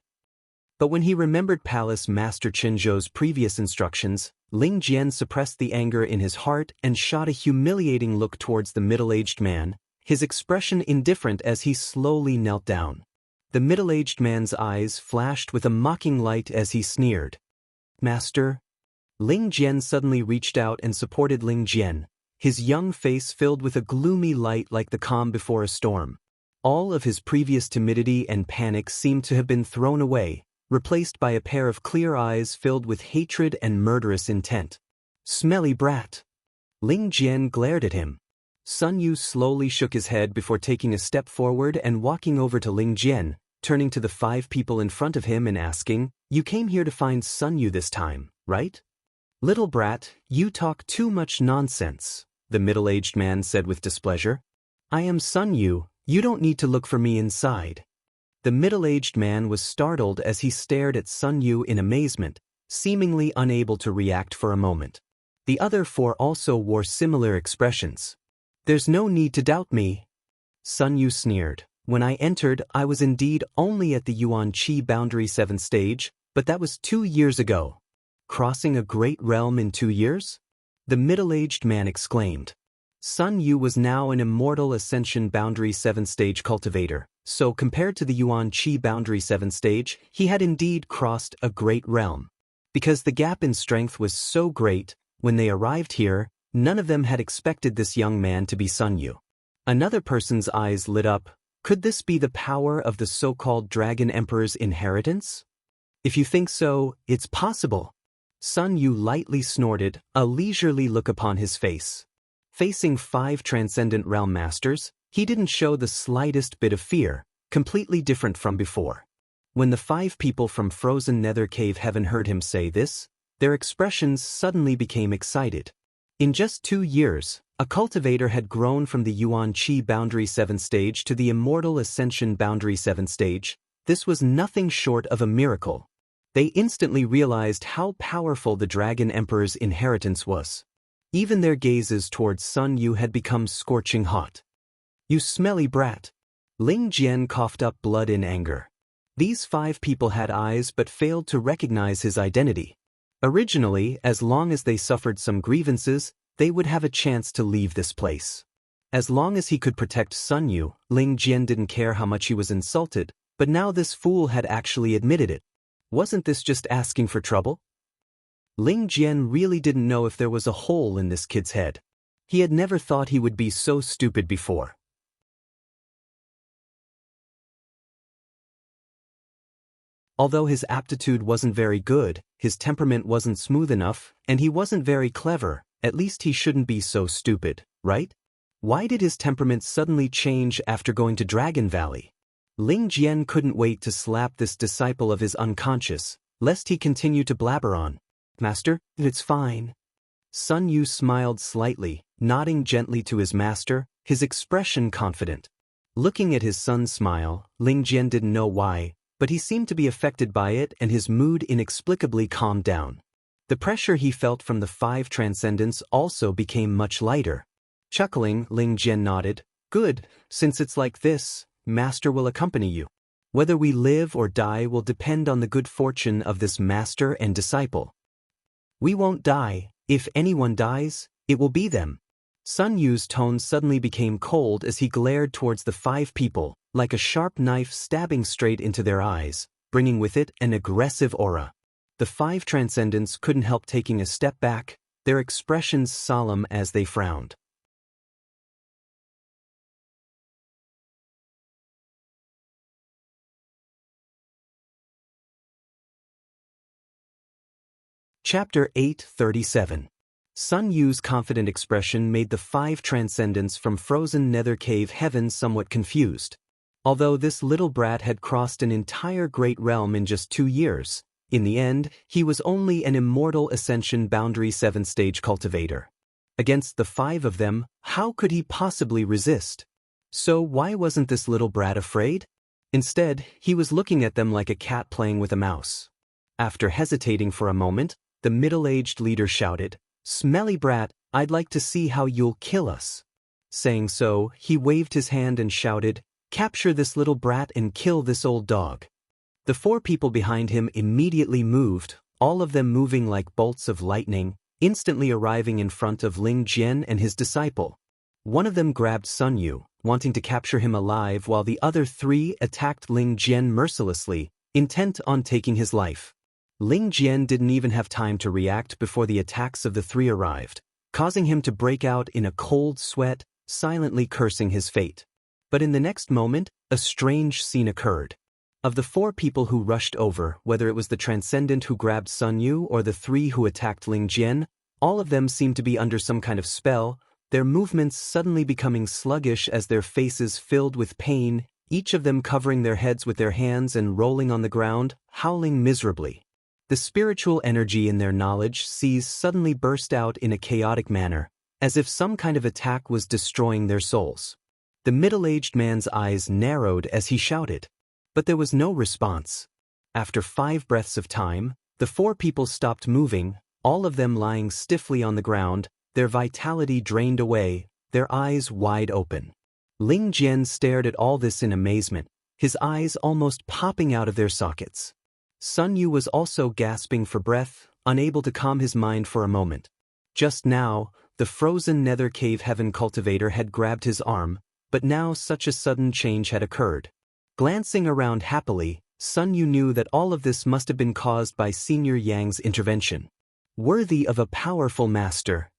But when he remembered Palace Master Qinzhou's previous instructions, Ling Jian suppressed the anger in his heart and shot a humiliating look towards the middle-aged man, his expression indifferent as he slowly knelt down. The middle-aged man's eyes flashed with a mocking light as he sneered. "Master?" Ling Jian suddenly reached out and supported Ling Jian, his young face filled with a gloomy light like the calm before a storm. All of his previous timidity and panic seemed to have been thrown away, replaced by a pair of clear eyes filled with hatred and murderous intent. "Smelly brat!" Ling Jian glared at him. Sun Yu slowly shook his head before taking a step forward and walking over to Ling Jian, turning to the 5 people in front of him and asking, "You came here to find Sun Yu this time, right?" "Little brat, you talk too much nonsense," the middle-aged man said with displeasure. "I am Sun Yu, you don't need to look for me inside." The middle-aged man was startled as he stared at Sun Yu in amazement, seemingly unable to react for a moment. The other 4 also wore similar expressions. "There's no need to doubt me," Sun Yu sneered. "When I entered, I was indeed only at the Yuan Qi Boundary 7th stage, but that was 2 years ago." "Crossing a great realm in 2 years?" the middle-aged man exclaimed. Sun Yu was now an immortal Ascension Boundary 7th stage cultivator, so compared to the Yuan Qi Boundary 7th stage, he had indeed crossed a great realm. Because the gap in strength was so great, when they arrived here, none of them had expected this young man to be Sun Yu. Another person's eyes lit up. Could this be the power of the so-called Dragon Emperor's inheritance? "If you think so, it's possible." Sun Yu lightly snorted, a leisurely look upon his face. Facing 5 transcendent realm masters, he didn't show the slightest bit of fear, completely different from before. When the 5 people from frozen nether cave heaven heard him say this, their expressions suddenly became excited. In just 2 years, a cultivator had grown from the Yuan Qi Boundary 7th stage to the Immortal Ascension Boundary 7th stage. This was nothing short of a miracle. They instantly realized how powerful the Dragon Emperor's inheritance was. Even their gazes towards Sun Yu had become scorching hot. "You smelly brat!" Ling Jian coughed up blood in anger. These 5 people had eyes but failed to recognize his identity. Originally, as long as they suffered some grievances, they would have a chance to leave this place. As long as he could protect Sun Yu, Ling Jian didn't care how much he was insulted, but now this fool had actually admitted it. Wasn't this just asking for trouble? Ling Jian really didn't know if there was a hole in this kid's head. He had never thought he would be so stupid before. Although his aptitude wasn't very good, his temperament wasn't smooth enough, and he wasn't very clever, at least he shouldn't be so stupid, right? Why did his temperament suddenly change after going to Dragon Valley? Ling Jian couldn't wait to slap this disciple of his unconscious, lest he continue to blabber on. "Master, it's fine." Sun Yu smiled slightly, nodding gently to his master, his expression confident. Looking at his son's smile, Ling Jian didn't know why, but he seemed to be affected by it and his mood inexplicably calmed down. The pressure he felt from the 5 transcendents also became much lighter. Chuckling, Ling Jian nodded. "Good, since it's like this, Master will accompany you. Whether we live or die will depend on the good fortune of this master and disciple." "We won't die. If anyone dies, it will be them." Sun Yu's tone suddenly became cold as he glared towards the 5 people, like a sharp knife stabbing straight into their eyes, bringing with it an aggressive aura. The 5 transcendents couldn't help taking a step back, their expressions solemn as they frowned. Chapter 837. Sun Yu's confident expression made the 5 transcendents from frozen nether cave heaven somewhat confused. Although this little brat had crossed an entire great realm in just 2 years, in the end, he was only an immortal Ascension Boundary 7th stage cultivator. Against the 5 of them, how could he possibly resist? So why wasn't this little brat afraid? Instead, he was looking at them like a cat playing with a mouse. After hesitating for a moment, the middle-aged leader shouted, "Smelly brat, I'd like to see how you'll kill us." Saying so, he waved his hand and shouted, "Capture this little brat and kill this old dog." The 4 people behind him immediately moved, all of them moving like bolts of lightning, instantly arriving in front of Ling Jian and his disciple. One of them grabbed Sun Yu, wanting to capture him alive, while the other 3 attacked Ling Jian mercilessly, intent on taking his life. Ling Jian didn't even have time to react before the attacks of the 3 arrived, causing him to break out in a cold sweat, silently cursing his fate. But in the next moment, a strange scene occurred. Of the 4 people who rushed over, whether it was the Transcendent who grabbed Sun Yu or the 3 who attacked Ling Jian, all of them seemed to be under some kind of spell, their movements suddenly becoming sluggish as their faces filled with pain, each of them covering their heads with their hands and rolling on the ground, howling miserably. The spiritual energy in their knowledge seas suddenly burst out in a chaotic manner, as if some kind of attack was destroying their souls. The middle-aged man's eyes narrowed as he shouted. But there was no response. After 5 breaths of time, the 4 people stopped moving, all of them lying stiffly on the ground, their vitality drained away, their eyes wide open. Ling Jian stared at all this in amazement, his eyes almost popping out of their sockets. Sun Yu was also gasping for breath, unable to calm his mind for a moment. Just now, the frozen nether cave heaven cultivator had grabbed his arm, but now such a sudden change had occurred. Glancing around happily, Sun Yu knew that all of this must have been caused by Senior Yang's intervention. Worthy of a powerful master.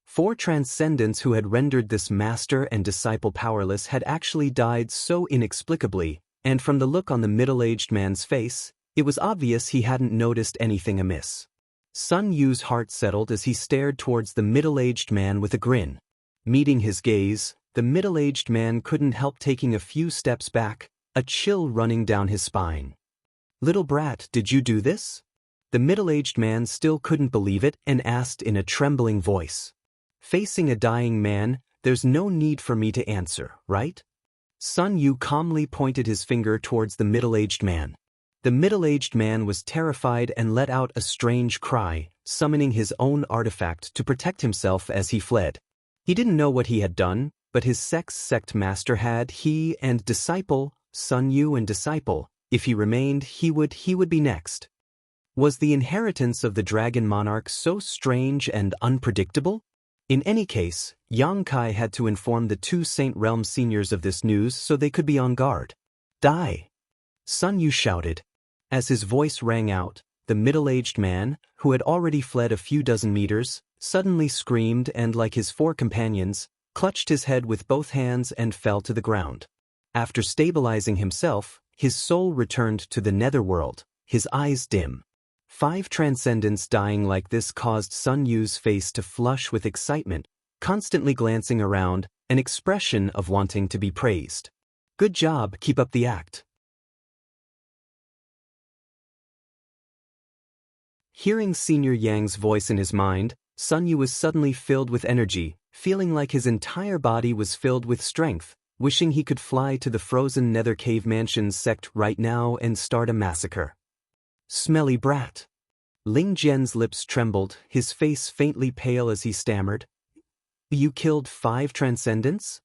4 transcendents who had rendered this master and disciple powerless had actually died so inexplicably, and from the look on the middle-aged man's face, it was obvious he hadn't noticed anything amiss. Sun Yu's heart settled as he stared towards the middle-aged man with a grin. Meeting his gaze, the middle-aged man couldn't help taking a few steps back, a chill running down his spine. "Little brat, did you do this?" The middle-aged man still couldn't believe it and asked in a trembling voice. "Facing a dying man, there's no need for me to answer, right?" Sun Yu calmly pointed his finger towards the middle-aged man. The middle-aged man was terrified and let out a strange cry, summoning his own artifact to protect himself as he fled. He didn't know what he had done, but his sect master had. He and disciple, Sun Yu and disciple, if he remained, he would be next. Was the inheritance of the Dragon Monarch so strange and unpredictable? In any case, Yang Kai had to inform the 2 Saint Realm seniors of this news so they could be on guard. "Die!" Sun Yu shouted. As his voice rang out, the middle-aged man, who had already fled a few dozen meters, suddenly screamed and, like his 4 companions, clutched his head with both hands and fell to the ground. After stabilizing himself, his soul returned to the netherworld, his eyes dim. 5 transcendents dying like this caused Sun Yu's face to flush with excitement, constantly glancing around, an expression of wanting to be praised. "Good job, keep up the act." Hearing Senior Yang's voice in his mind, Sun Yu was suddenly filled with energy, feeling like his entire body was filled with strength, wishing he could fly to the frozen nether cave mansion's sect right now and start a massacre. "Smelly brat." Ling Jian's lips trembled, his face faintly pale as he stammered. "You killed 5 transcendents?"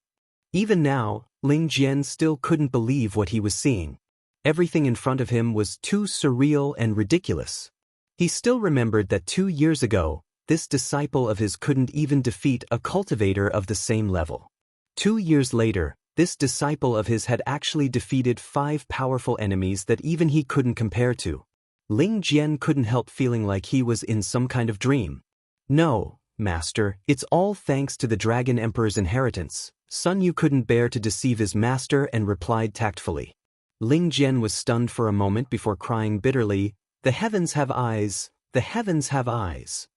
Even now, Ling Jian still couldn't believe what he was seeing. Everything in front of him was too surreal and ridiculous. He still remembered that 2 years ago, this disciple of his couldn't even defeat a cultivator of the same level. 2 years later, this disciple of his had actually defeated 5 powerful enemies that even he couldn't compare to. Ling Jian couldn't help feeling like he was in some kind of dream. "No, master, it's all thanks to the Dragon Emperor's inheritance." Sun Yu couldn't bear to deceive his master and replied tactfully. Ling Jian was stunned for a moment before crying bitterly, "The heavens have eyes, the heavens have eyes."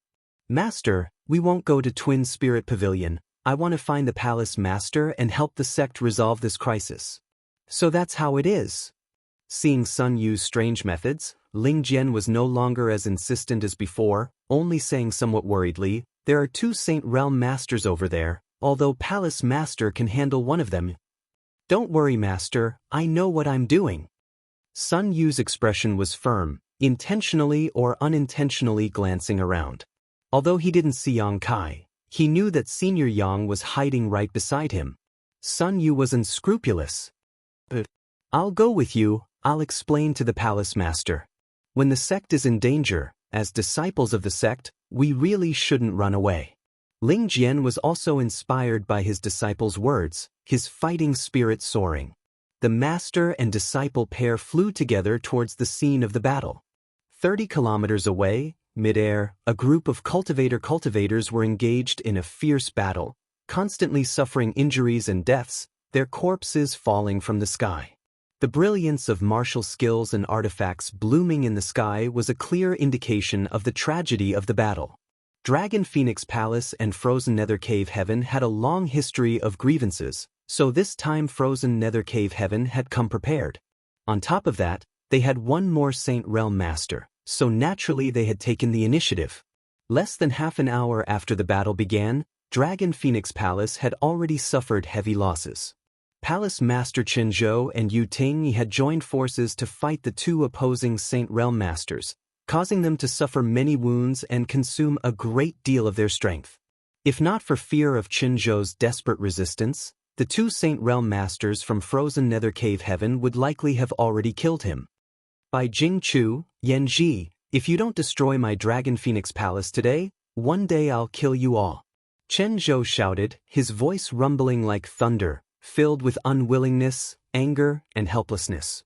"Master, we won't go to Twin Spirit Pavilion. I want to find the palace master and help the sect resolve this crisis." "So that's how it is." Seeing Sun Yu's strange methods, Ling Jian was no longer as insistent as before, only saying somewhat worriedly, "There are 2 Saint Realm masters over there, although Palace Master can handle one of them." "Don't worry, Master, I know what I'm doing." Sun Yu's expression was firm, intentionally or unintentionally glancing around. Although he didn't see Yang Kai, he knew that Senior Yang was hiding right beside him. Sun Yu was unscrupulous. "I'll go with you, I'll explain to the Palace Master. When the sect is in danger, as disciples of the sect, we really shouldn't run away." Ling Jian was also inspired by his disciple's words, his fighting spirit soaring. The master and disciple pair flew together towards the scene of the battle. 30 kilometers away, mid-air, a group of cultivators were engaged in a fierce battle, constantly suffering injuries and deaths, their corpses falling from the sky. The brilliance of martial skills and artifacts blooming in the sky was a clear indication of the tragedy of the battle. Dragon Phoenix Palace and Frozen Nether Cave Heaven had a long history of grievances, so this time Frozen Nether Cave Heaven had come prepared. On top of that, they had one more Saint Realm Master, so naturally they had taken the initiative. Less than half an hour after the battle began, Dragon Phoenix Palace had already suffered heavy losses. Palace Master Qinzhou and Yu Ting had joined forces to fight the two opposing Saint Realm Masters, causing them to suffer many wounds and consume a great deal of their strength. If not for fear of Qinzhou's desperate resistance, the two Saint Realm Masters from Frozen Nether Cave Heaven would likely have already killed him. By Jing Chu, Yan Ji, if you don't destroy my Dragon Phoenix Palace today, one day I'll kill you all. Qinzhou shouted, his voice rumbling like thunder, filled with unwillingness, anger, and helplessness.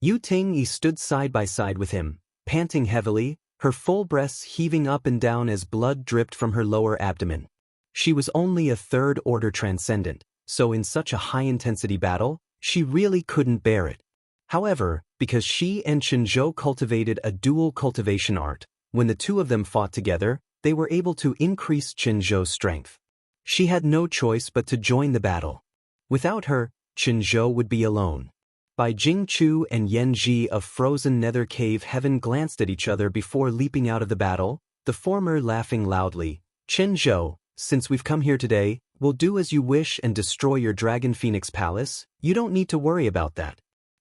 Yu Ting stood side by side with him, panting heavily, her full breasts heaving up and down as blood dripped from her lower abdomen. She was only a third-order transcendent, so in such a high-intensity battle, she really couldn't bear it. However, because she and Qinzhou cultivated a dual cultivation art, when the two of them fought together, they were able to increase Qinzhou's strength. She had no choice but to join the battle. Without her, Qinzhou would be alone. Bai Jingchu and Yan Ji of Frozen Nether Cave Heaven glanced at each other before leaping out of the battle, the former laughing loudly. Qinzhou, since we've come here today, we'll do as you wish and destroy your Dragon Phoenix Palace. You don't need to worry about that.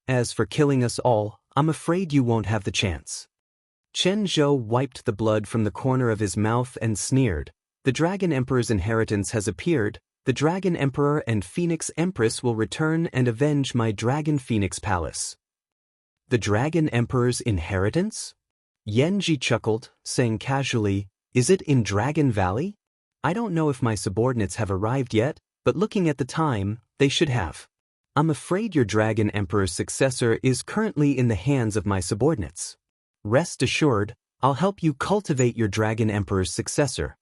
As for killing us all, I'm afraid you won't have the chance. Qinzhou wiped the blood from the corner of his mouth and sneered. The Dragon Emperor's inheritance has appeared. The Dragon Emperor and Phoenix Empress will return and avenge my Dragon Phoenix Palace. The Dragon Emperor's inheritance? Yanji chuckled, saying casually, is it in Dragon Valley? I don't know if my subordinates have arrived yet, but looking at the time, they should have. I'm afraid your Dragon Emperor's successor is currently in the hands of my subordinates. Rest assured, I'll help you cultivate your Dragon Emperor's successor.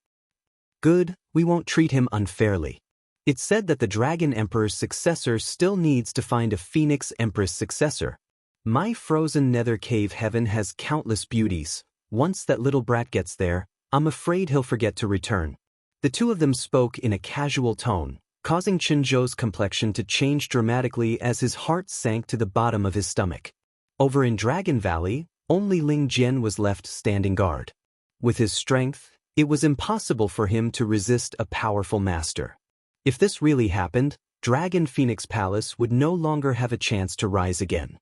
Good, we won't treat him unfairly. It's said that the Dragon Emperor's successor still needs to find a Phoenix Empress successor. My Frozen Nether Cave Heaven has countless beauties. Once that little brat gets there, I'm afraid he'll forget to return. The two of them spoke in a casual tone, causing Qinzhou's complexion to change dramatically as his heart sank to the bottom of his stomach. Over in Dragon Valley, only Ling Jian was left standing guard. With his strength, it was impossible for him to resist a powerful master. If this really happened, Dragon Phoenix Palace would no longer have a chance to rise again.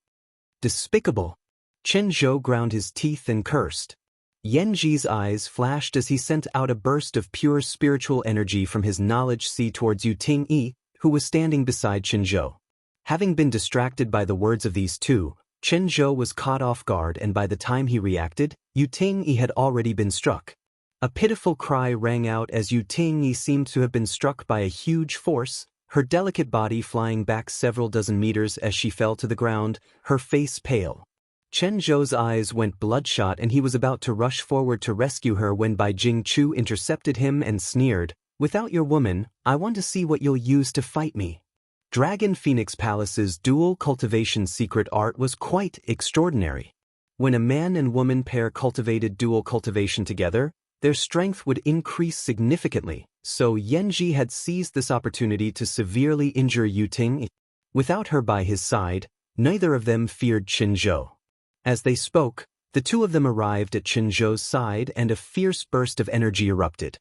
Despicable! Qinzhou ground his teeth and cursed. Yanji's eyes flashed as he sent out a burst of pure spiritual energy from his knowledge sea towards Yu Ting, who was standing beside Qinzhou. Having been distracted by the words of these two, Qinzhou was caught off guard, and by the time he reacted, Yu Ting had already been struck. A pitiful cry rang out as Yu Ting seemed to have been struck by a huge force, her delicate body flying back several dozen meters as she fell to the ground, her face pale. Qinzhou's eyes went bloodshot and he was about to rush forward to rescue her when Bai Jingchu intercepted him and sneered, "Without your woman, I want to see what you'll use to fight me." Dragon Phoenix Palace's dual cultivation secret art was quite extraordinary. When a man and woman pair cultivated dual cultivation together, their strength would increase significantly, so Yanji had seized this opportunity to severely injure Yu Ting. Without her by his side, neither of them feared Qinzhou. As they spoke, the two of them arrived at Qinzhou's side and a fierce burst of energy erupted.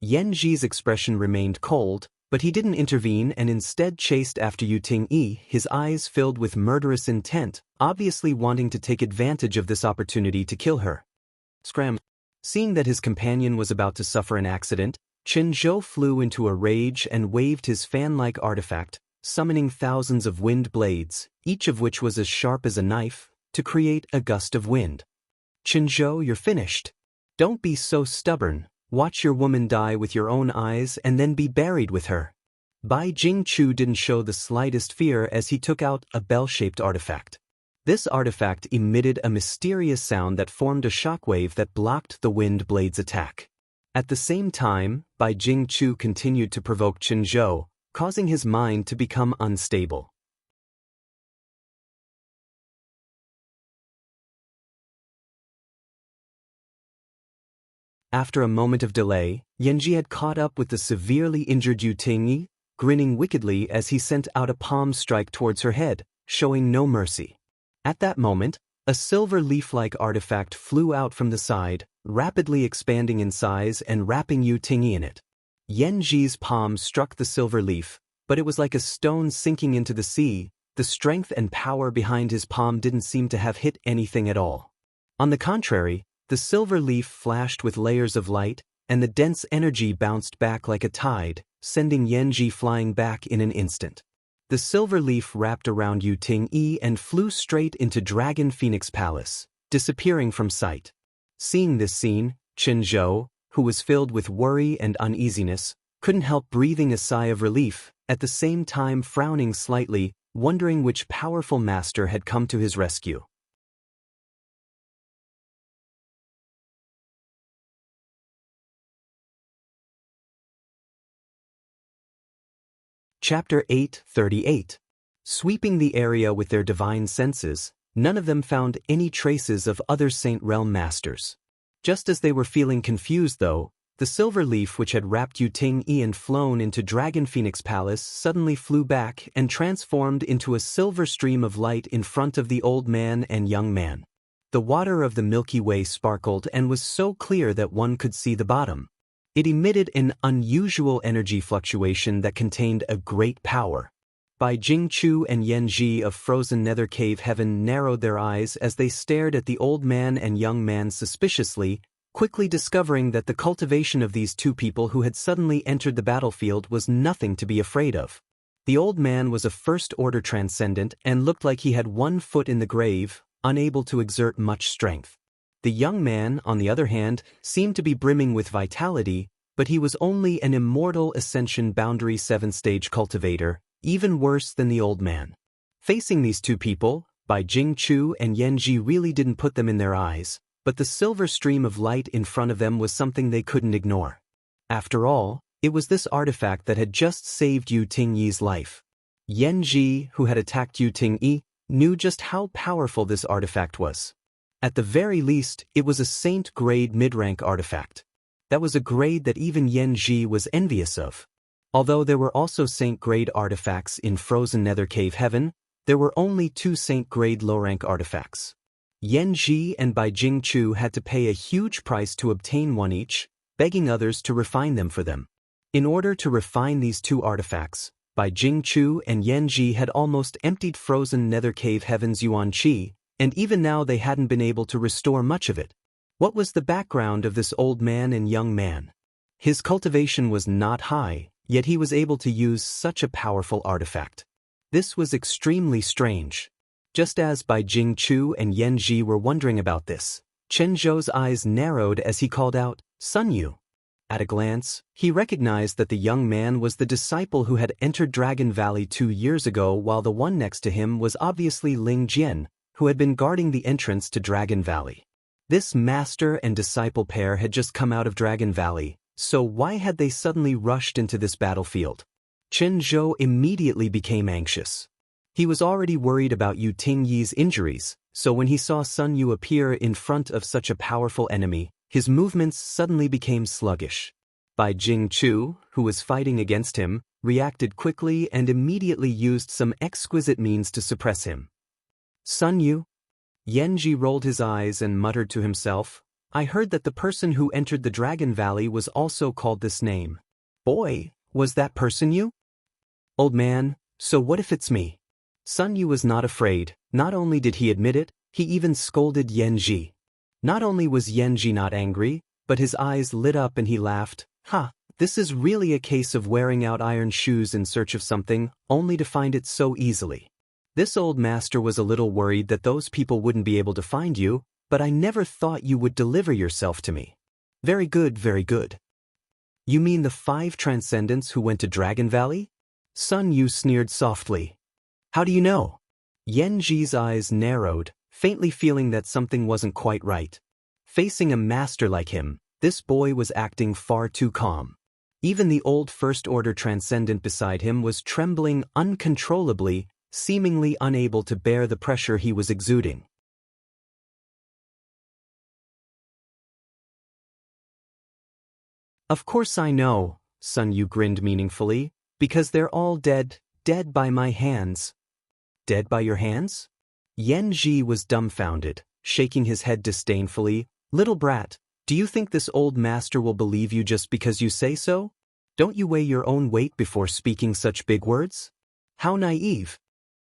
Yanji's expression remained cold, but he didn't intervene and instead chased after Yu Ting, his eyes filled with murderous intent, obviously wanting to take advantage of this opportunity to kill her. Scram! Seeing that his companion was about to suffer an accident, Qinzhou flew into a rage and waved his fan-like artifact, summoning thousands of wind blades, each of which was as sharp as a knife, to create a gust of wind. Qinzhou, you're finished. Don't be so stubborn. Watch your woman die with your own eyes and then be buried with her. Bai Jingchu didn't show the slightest fear as he took out a bell-shaped artifact. This artifact emitted a mysterious sound that formed a shockwave that blocked the wind blade's attack. At the same time, Bai Jingchu continued to provoke Chen Zhou, causing his mind to become unstable. After a moment of delay, Yanji had caught up with the severely injured Yu Tingyi, grinning wickedly as he sent out a palm strike towards her head, showing no mercy. At that moment, a silver leaf-like artifact flew out from the side, rapidly expanding in size and wrapping Yu Tingyi in it. Yanji's palm struck the silver leaf, but it was like a stone sinking into the sea. The strength and power behind his palm didn't seem to have hit anything at all. On the contrary, the silver leaf flashed with layers of light, and the dense energy bounced back like a tide, sending Yanji flying back in an instant. The silver leaf wrapped around Yu Tingyi and flew straight into Dragon Phoenix Palace, disappearing from sight. Seeing this scene, Chen Zhou, who was filled with worry and uneasiness, couldn't help breathing a sigh of relief, at the same time frowning slightly, wondering which powerful master had come to his rescue. Chapter 8:38. Sweeping the area with their divine senses, none of them found any traces of other Saint Realm masters. Just as they were feeling confused though, the silver leaf which had wrapped Yu Tingyi and flown into Dragon Phoenix Palace suddenly flew back and transformed into a silver stream of light in front of the old man and young man. The water of the Milky Way sparkled and was so clear that one could see the bottom. It emitted an unusual energy fluctuation that contained a great power. Bai Jingchu and Yanji of Frozen Nether Cave Heaven narrowed their eyes as they stared at the old man and young man suspiciously, quickly discovering that the cultivation of these two people who had suddenly entered the battlefield was nothing to be afraid of. The old man was a first-order transcendent and looked like he had one foot in the grave, unable to exert much strength. The young man, on the other hand, seemed to be brimming with vitality, but he was only an immortal Ascension Boundary 7-stage cultivator, even worse than the old man. Facing these two people, Bai Jingchu and Yanji really didn't put them in their eyes, but the silver stream of light in front of them was something they couldn't ignore. After all, it was this artifact that had just saved Yu Tingyi's life. Yanji, who had attacked Yu Tingyi, knew just how powerful this artifact was. At the very least, it was a Saint-grade mid-rank artifact. That was a grade that even Yanji was envious of. Although there were also Saint-grade artifacts in Frozen Nether Cave Heaven, there were only 2 Saint-grade low-rank artifacts. Yanji and Bai Jingchu had to pay a huge price to obtain one each, begging others to refine them for them. In order to refine these 2 artifacts, Bai Jingchu and Yanji had almost emptied Frozen Nether Cave Heaven's Yuan Qi, and even now they hadn't been able to restore much of it. What was the background of this old man and young man? His cultivation was not high, yet he was able to use such a powerful artifact. This was extremely strange. Just as Bai Jingchu and Yanji were wondering about this, Chen Zhou's eyes narrowed as he called out, "Sun Yu." At a glance, he recognized that the young man was the disciple who had entered Dragon Valley 2 years ago, while the one next to him was obviously Ling Jian, who had been guarding the entrance to Dragon Valley. This master and disciple pair had just come out of Dragon Valley, so why had they suddenly rushed into this battlefield? Chen Zhou immediately became anxious. He was already worried about Yu Tingyi's injuries, so when he saw Sun Yu appear in front of such a powerful enemy, his movements suddenly became sluggish. Bai Jingchu, who was fighting against him, reacted quickly and immediately used some exquisite means to suppress him. "Sun Yu?" Yanji rolled his eyes and muttered to himself, "I heard that the person who entered the Dragon Valley was also called this name. Boy, was that person you?" "Old man, so what if it's me?" Sun Yu was not afraid. Not only did he admit it, he even scolded Yanji. Not only was Yanji not angry, but his eyes lit up and he laughed. "Ha, this is really a case of wearing out iron shoes in search of something, only to find it so easily. This old master was a little worried that those people wouldn't be able to find you, but I never thought you would deliver yourself to me. Very good, very good." "You mean the 5 transcendents who went to Dragon Valley?" Sun Yu sneered softly. "How do you know?" Yanji's eyes narrowed, faintly feeling that something wasn't quite right. Facing a master like him, This boy was acting far too calm. Even the old First Order Transcendent beside him was trembling uncontrollably, seemingly unable to bear the pressure he was exuding. Of course I know, Sun Yu grinned meaningfully, because they're all dead, dead by my hands. Dead by your hands? Yan Ji was dumbfounded, shaking his head disdainfully. Little brat, do you think this old master will believe you just because you say so? Don't you weigh your own weight before speaking such big words? How naive.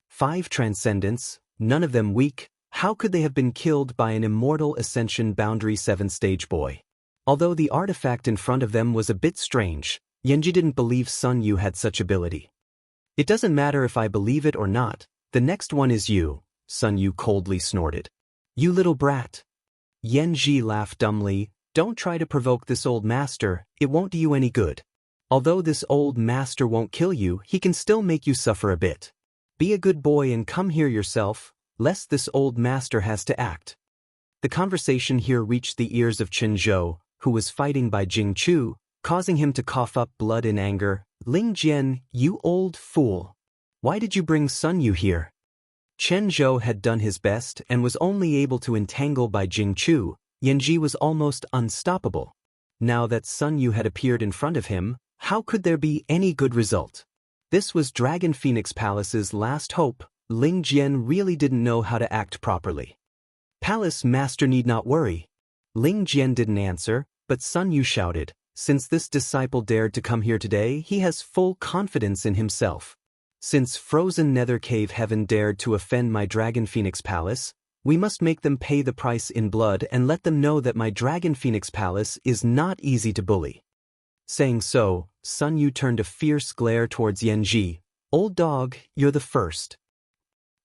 5 transcendents, none of them weak, how could they have been killed by an immortal Ascension Boundary 7-stage boy? Although the artifact in front of them was a bit strange, Yanji didn't believe Sun Yu had such ability. It doesn't matter if I believe it or not, the next one is you, Sun Yu coldly snorted. You little brat. Yanji laughed dumbly. Don't try to provoke this old master, it won't do you any good. Although this old master won't kill you, he can still make you suffer a bit. Be a good boy and come here yourself, lest this old master has to act. The conversation here reached the ears of Chen Zhou, who was fighting by Jing Chu, causing him to cough up blood in anger. Ling Jian, you old fool. Why did you bring Sun Yu here? Chen Zhou had done his best and was only able to entangle by Jing Chu. Yanji was almost unstoppable. Now that Sun Yu had appeared in front of him, how could there be any good result? This was Dragon Phoenix Palace's last hope. Ling Jian really didn't know how to act properly. Palace Master need not worry. Ling Jian didn't answer, but Sun Yu shouted, since this disciple dared to come here today, he has full confidence in himself. Since Frozen Nether Cave Heaven dared to offend my Dragon Phoenix Palace, we must make them pay the price in blood and let them know that my Dragon Phoenix Palace is not easy to bully. Saying so, Sun Yu turned a fierce glare towards Yanji. Old dog, you're the first.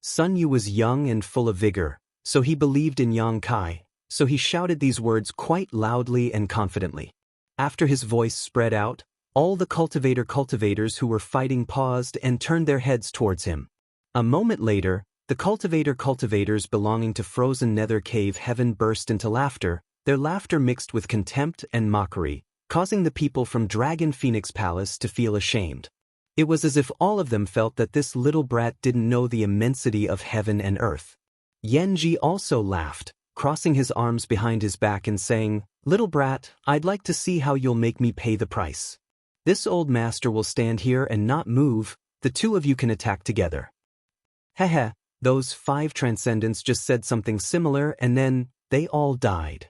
Sun Yu was young and full of vigor, so he believed in Yang Kai, so he shouted these words quite loudly and confidently. After his voice spread out, all the cultivators who were fighting paused and turned their heads towards him. A moment later, the cultivators belonging to Frozen Nether Cave Heaven burst into laughter, their laughter mixed with contempt and mockery, causing the people from Dragon Phoenix Palace to feel ashamed. It was as if all of them felt that this little brat didn't know the immensity of heaven and earth. Yanji also laughed, crossing his arms behind his back and saying, Little brat, I'd like to see how you'll make me pay the price. This old master will stand here and not move, the two of you can attack together. Heh, those 5 transcendents just said something similar and then, they all died.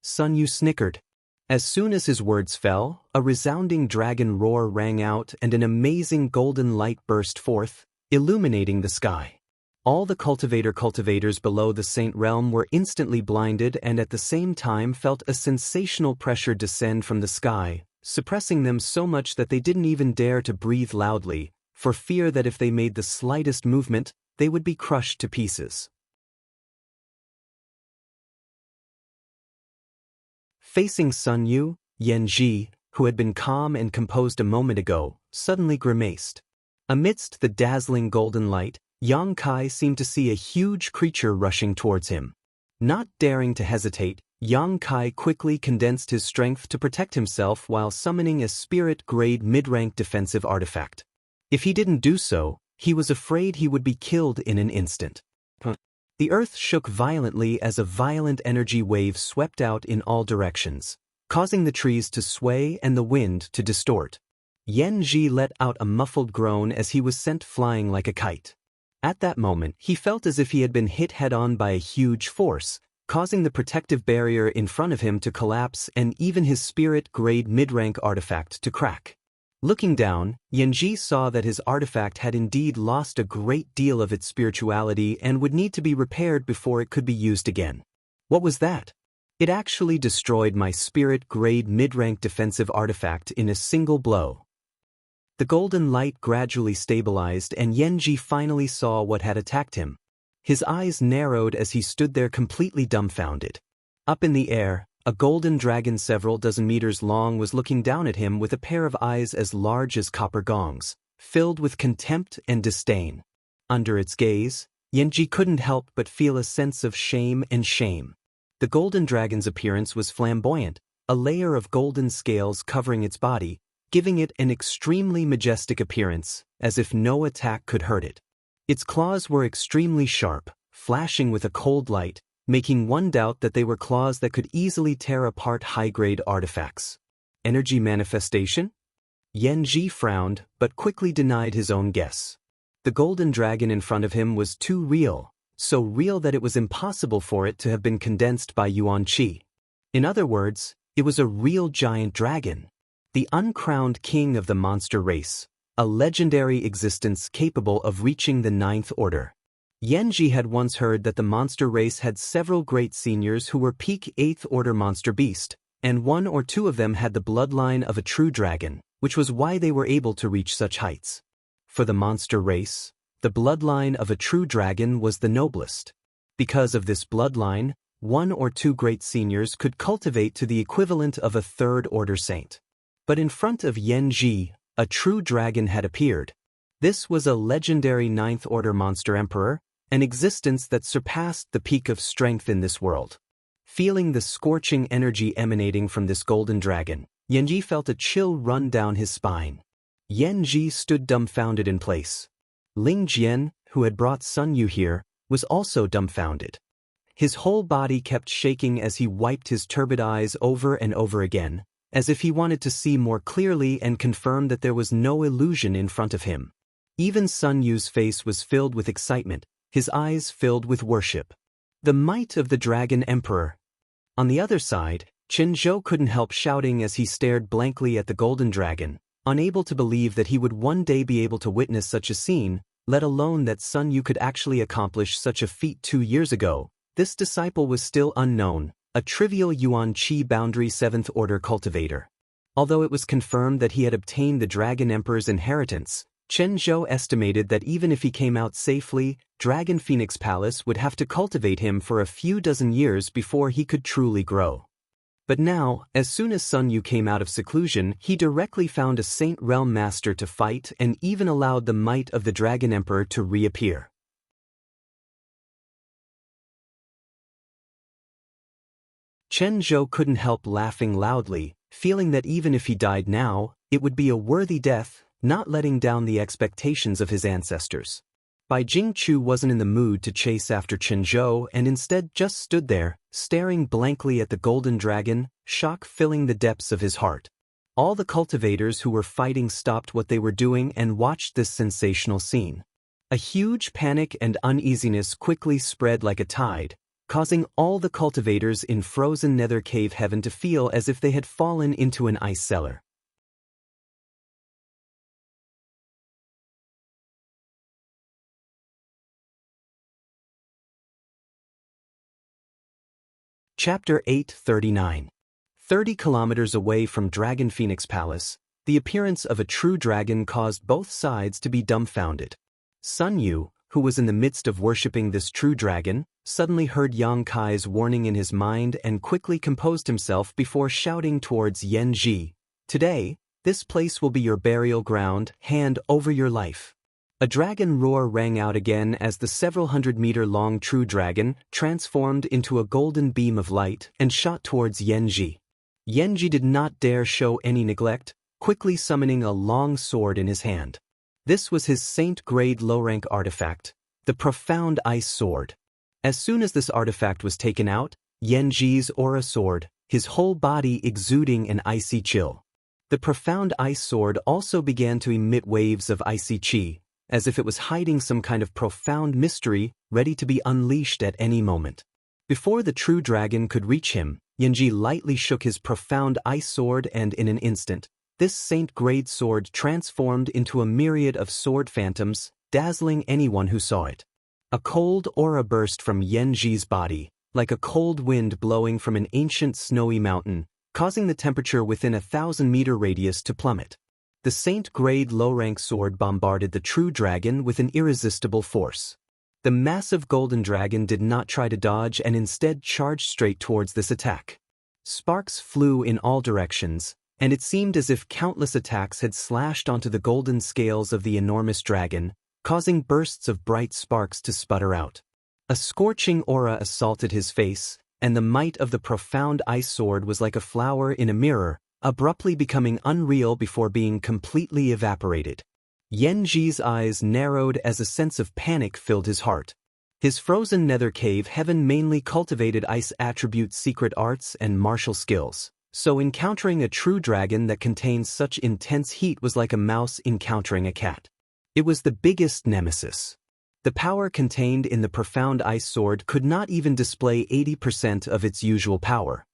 Sun Yu snickered. As soon as his words fell, a resounding dragon roar rang out and an amazing golden light burst forth, illuminating the sky. All the cultivators below the Saint Realm were instantly blinded and at the same time felt a sensational pressure descend from the sky, suppressing them so much that they didn't even dare to breathe loudly, for fear that if they made the slightest movement, they would be crushed to pieces. Facing Sun Yu, Yanji, who had been calm and composed a moment ago, suddenly grimaced. Amidst the dazzling golden light, Yang Kai seemed to see a huge creature rushing towards him. Not daring to hesitate, Yang Kai quickly condensed his strength to protect himself while summoning a spirit-grade mid-rank defensive artifact. If he didn't do so, he was afraid he would be killed in an instant. The earth shook violently as a violent energy wave swept out in all directions, causing the trees to sway and the wind to distort. Yanji let out a muffled groan as he was sent flying like a kite. At that moment, he felt as if he had been hit head-on by a huge force, causing the protective barrier in front of him to collapse and even his spirit-grade mid-rank artifact to crack. Looking down, Yanji saw that his artifact had indeed lost a great deal of its spirituality and would need to be repaired before it could be used again. What was that? It actually destroyed my spirit-grade mid-rank defensive artifact in a single blow. The golden light gradually stabilized and Yanji finally saw what had attacked him. His eyes narrowed as he stood there completely dumbfounded. Up in the air, a golden dragon several dozen meters long was looking down at him with a pair of eyes as large as copper gongs, filled with contempt and disdain. Under its gaze, Yanji couldn't help but feel a sense of shame and shame. The golden dragon's appearance was flamboyant, a layer of golden scales covering its body, giving it an extremely majestic appearance, as if no attack could hurt it. Its claws were extremely sharp, flashing with a cold light, making one doubt that they were claws that could easily tear apart high-grade artifacts. Energy manifestation? Yanji frowned, but quickly denied his own guess. The golden dragon in front of him was too real, so real that it was impossible for it to have been condensed by Yuan Qi. In other words, it was a real giant dragon, the uncrowned king of the monster race, a legendary existence capable of reaching the 9th order. Yanji had once heard that the monster race had several great seniors who were peak 8th order monster beast, and 1 or 2 of them had the bloodline of a true dragon, which was why they were able to reach such heights. For the monster race, the bloodline of a true dragon was the noblest. Because of this bloodline, 1 or 2 great seniors could cultivate to the equivalent of a 3rd order saint. But in front of Yanji, a true dragon had appeared. This was a legendary 9th order monster emperor, an existence that surpassed the peak of strength in this world. Feeling the scorching energy emanating from this golden dragon, Yanji felt a chill run down his spine. Yanji stood dumbfounded in place. Ling Jian, who had brought Sun Yu here, was also dumbfounded. His whole body kept shaking as he wiped his turbid eyes over and over again, as if he wanted to see more clearly and confirm that there was no illusion in front of him. Even Sun Yu's face was filled with excitement, his eyes filled with worship. The might of the Dragon Emperor. On the other side, Chen Zhou couldn't help shouting as he stared blankly at the golden dragon, unable to believe that he would one day be able to witness such a scene, let alone that Sun Yu could actually accomplish such a feat 2 years ago. This disciple was still unknown, a trivial Yuan Qi boundary 7th order cultivator. Although it was confirmed that he had obtained the Dragon Emperor's inheritance, Chen Zhou estimated that even if he came out safely, Dragon Phoenix Palace would have to cultivate him for a few dozen years before he could truly grow. But now, as soon as Sun Yu came out of seclusion, he directly found a Saint Realm Master to fight and even allowed the might of the Dragon Emperor to reappear. Chen Zhou couldn't help laughing loudly, feeling that even if he died now, it would be a worthy death, not letting down the expectations of his ancestors. Bai Jingchu wasn't in the mood to chase after Chen Zhou and instead just stood there, staring blankly at the golden dragon, shock filling the depths of his heart. All the cultivators who were fighting stopped what they were doing and watched this sensational scene. A huge panic and uneasiness quickly spread like a tide, causing all the cultivators in frozen nether cave heaven to feel as if they had fallen into an ice cellar. Chapter 839. 30 kilometers away from Dragon Phoenix Palace, the appearance of a true dragon caused both sides to be dumbfounded. Sun Yu, who was in the midst of worshipping this true dragon, suddenly heard Yang Kai's warning in his mind and quickly composed himself before shouting towards Yanji, "Today, this place will be your burial ground, hand over your life." A dragon roar rang out again as the several hundred-meter-long true dragon transformed into a golden beam of light and shot towards Yanji. Yanji did not dare show any neglect, quickly summoning a long sword in his hand. This was his saint-grade low-rank artifact, the Profound Ice Sword. As soon as this artifact was taken out, Yanji's aura soared, his whole body exuding an icy chill. The Profound Ice Sword also began to emit waves of icy chi, as if it was hiding some kind of profound mystery ready to be unleashed at any moment. Before the true dragon could reach him, Yanji lightly shook his Profound Ice Sword and in an instant, this saint-grade sword transformed into a myriad of sword phantoms, dazzling anyone who saw it. A cold aura burst from Yanji's body, like a cold wind blowing from an ancient snowy mountain, causing the temperature within a 1,000-meter radius to plummet. The saint-grade low-rank sword bombarded the true dragon with an irresistible force. The massive golden dragon did not try to dodge and instead charged straight towards this attack. Sparks flew in all directions, and it seemed as if countless attacks had slashed onto the golden scales of the enormous dragon, causing bursts of bright sparks to sputter out. A scorching aura assaulted his face, and the might of the profound ice sword was like a flower in a mirror, abruptly becoming unreal before being completely evaporated. Yanji's eyes narrowed as a sense of panic filled his heart. His frozen nether cave heaven mainly cultivated ice attributes, secret arts, and martial skills, so encountering a true dragon that contains such intense heat was like a mouse encountering a cat. It was the biggest nemesis. The power contained in the profound ice sword could not even display 80% of its usual power.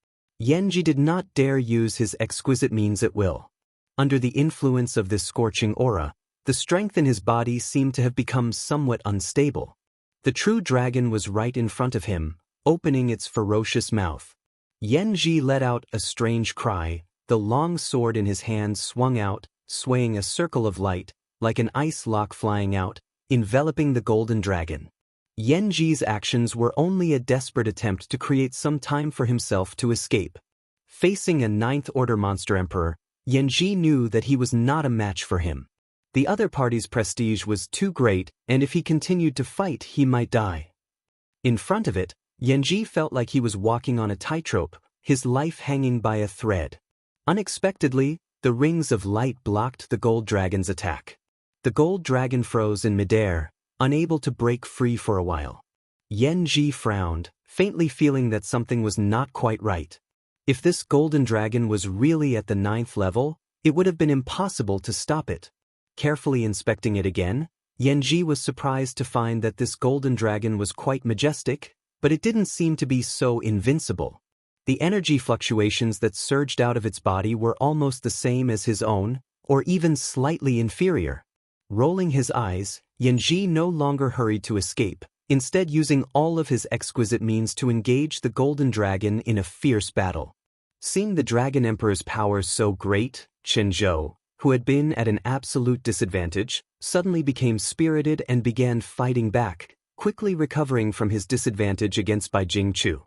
Yanji did not dare use his exquisite means at will. Under the influence of this scorching aura, the strength in his body seemed to have become somewhat unstable. The true dragon was right in front of him, opening its ferocious mouth. Yanji let out a strange cry, the long sword in his hand swung out, swaying a circle of light, like an ice lock flying out, enveloping the golden dragon. Yanji's actions were only a desperate attempt to create some time for himself to escape. Facing a ninth-order monster emperor, Yanji knew that he was not a match for him. The other party's prestige was too great, and if he continued to fight, he might die. In front of it, Yanji felt like he was walking on a tightrope, his life hanging by a thread. Unexpectedly, the rings of light blocked the gold dragon's attack. The gold dragon froze in midair, unable to break free for a while. Yanji frowned, faintly feeling that something was not quite right. If this golden dragon was really at the 9th level, it would have been impossible to stop it. Carefully inspecting it again, Yanji was surprised to find that this golden dragon was quite majestic, but it didn't seem to be so invincible. The energy fluctuations that surged out of its body were almost the same as his own, or even slightly inferior. Rolling his eyes, Yanji no longer hurried to escape, instead using all of his exquisite means to engage the golden dragon in a fierce battle. Seeing the Dragon Emperor's powers so great, Chenzhou, who had been at an absolute disadvantage, suddenly became spirited and began fighting back, quickly recovering from his disadvantage against Bai Jingchu.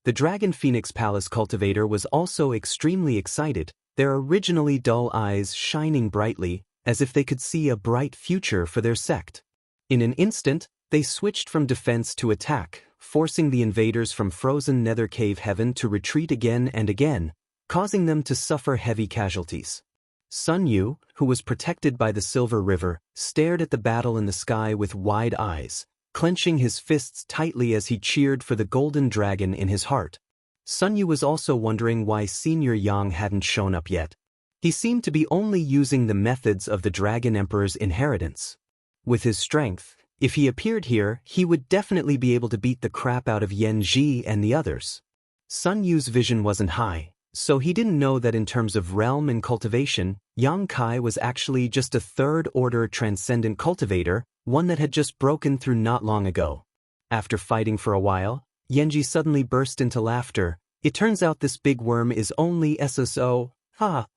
The Dragon Phoenix Palace cultivator was also extremely excited, their originally dull eyes shining brightly, as if they could see a bright future for their sect. In an instant, they switched from defense to attack, forcing the invaders from frozen nether cave heaven to retreat again and again, causing them to suffer heavy casualties. Sun Yu, who was protected by the Silver River, stared at the battle in the sky with wide eyes, clenching his fists tightly as he cheered for the golden dragon in his heart. Sun Yu was also wondering why Senior Yang hadn't shown up yet. He seemed to be only using the methods of the Dragon Emperor's inheritance. With his strength, if he appeared here, he would definitely be able to beat the crap out of Yanji and the others. Sun Yu's vision wasn't high, so he didn't know that in terms of realm and cultivation, Yang Kai was actually just a third-order transcendent cultivator, one that had just broken through not long ago. After fighting for a while, Yanji suddenly burst into laughter. It turns out this big worm is only SSO, ha!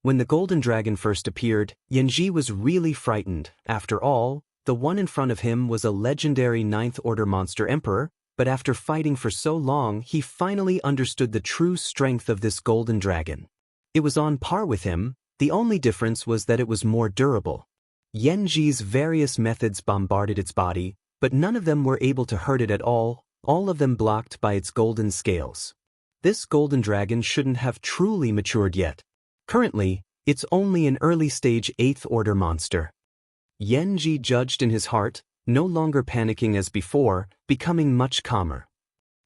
When the golden dragon first appeared, Yanji was really frightened. After all, the one in front of him was a legendary 9th-order monster emperor, but after fighting for so long, he finally understood the true strength of this golden dragon. It was on par with him, the only difference was that it was more durable. Yanji's various methods bombarded its body, but none of them were able to hurt it at all of them blocked by its golden scales. This golden dragon shouldn't have truly matured yet. Currently, it's only an early-stage 8th-order monster. Yanji judged in his heart, no longer panicking as before, becoming much calmer.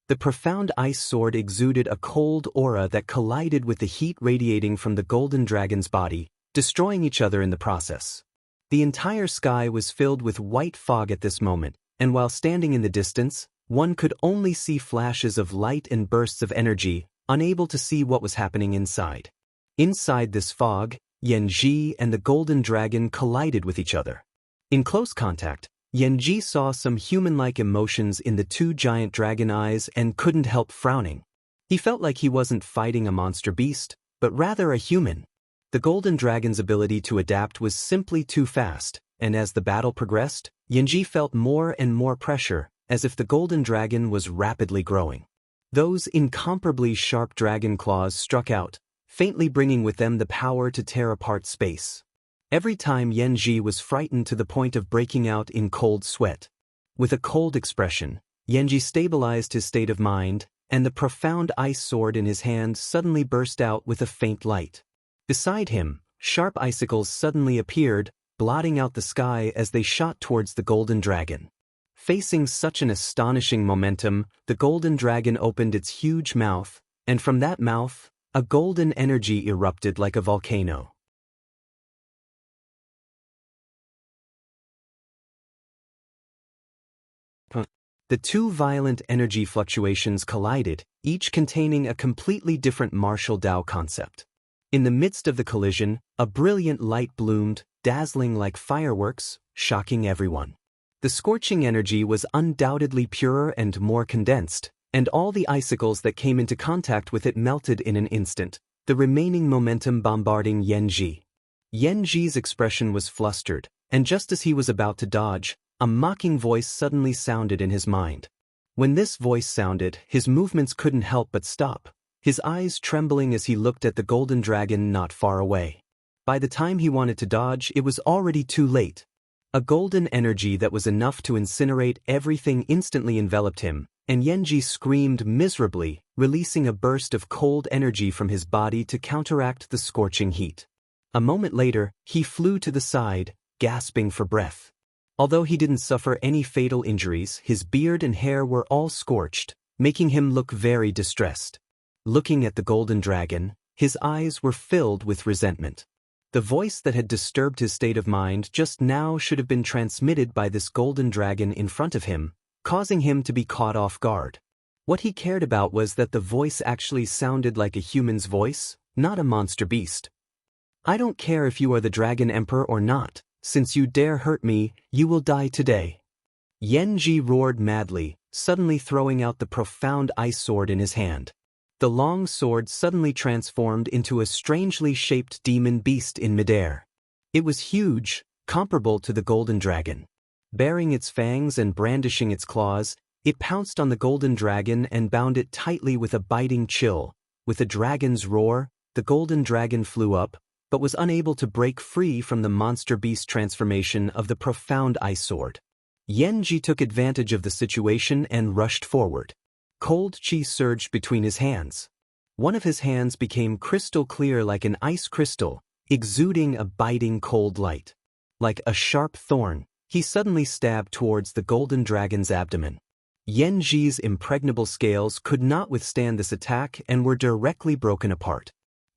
The profound ice sword exuded a cold aura that collided with the heat radiating from the golden dragon's body, destroying each other in the process. The entire sky was filled with white fog at this moment, and while standing in the distance, one could only see flashes of light and bursts of energy, unable to see what was happening inside. Inside this fog, Yanji and the golden dragon collided with each other. In close contact, Yanji saw some human-like emotions in the two giant dragon eyes and couldn't help frowning. He felt like he wasn't fighting a monster beast, but rather a human. The golden dragon's ability to adapt was simply too fast, and as the battle progressed, Yanji felt more and more pressure, as if the golden dragon was rapidly growing. Those incomparably sharp dragon claws struck out, faintly bringing with them the power to tear apart space. Every time Yanji was frightened to the point of breaking out in cold sweat. With a cold expression, Yanji stabilized his state of mind, and the profound ice sword in his hand suddenly burst out with a faint light. Beside him, sharp icicles suddenly appeared, blotting out the sky as they shot towards the golden dragon. Facing such an astonishing momentum, the golden dragon opened its huge mouth, and from that mouth, a golden energy erupted like a volcano. The two violent energy fluctuations collided, each containing a completely different martial Tao concept. In the midst of the collision, a brilliant light bloomed, dazzling like fireworks, shocking everyone. The scorching energy was undoubtedly purer and more condensed, and all the icicles that came into contact with it melted in an instant, the remaining momentum bombarding Yanji. Yanji's expression was flustered, and just as he was about to dodge, a mocking voice suddenly sounded in his mind. When this voice sounded, his movements couldn't help but stop, his eyes trembling as he looked at the golden dragon not far away. By the time he wanted to dodge, it was already too late. A golden energy that was enough to incinerate everything instantly enveloped him, and Yanji screamed miserably, releasing a burst of cold energy from his body to counteract the scorching heat. A moment later, he flew to the side, gasping for breath. Although he didn't suffer any fatal injuries, his beard and hair were all scorched, making him look very distressed. Looking at the golden dragon, his eyes were filled with resentment. The voice that had disturbed his state of mind just now should have been transmitted by this golden dragon in front of him, causing him to be caught off guard. What he cared about was that the voice actually sounded like a human's voice, not a monster beast. "I don't care if you are the Dragon Emperor or not. Since you dare hurt me, you will die today." Yanji roared madly, suddenly throwing out the profound ice sword in his hand. The long sword suddenly transformed into a strangely shaped demon beast in midair. It was huge, comparable to the golden dragon. Baring its fangs and brandishing its claws, it pounced on the golden dragon and bound it tightly with a biting chill. With a dragon's roar, the golden dragon flew up, but was unable to break free from the monster beast transformation of the profound ice sword. Yanji took advantage of the situation and rushed forward. Cold chi surged between his hands. One of his hands became crystal clear like an ice crystal, exuding a biting cold light. Like a sharp thorn, he suddenly stabbed towards the golden dragon's abdomen. Yanji's impregnable scales could not withstand this attack and were directly broken apart.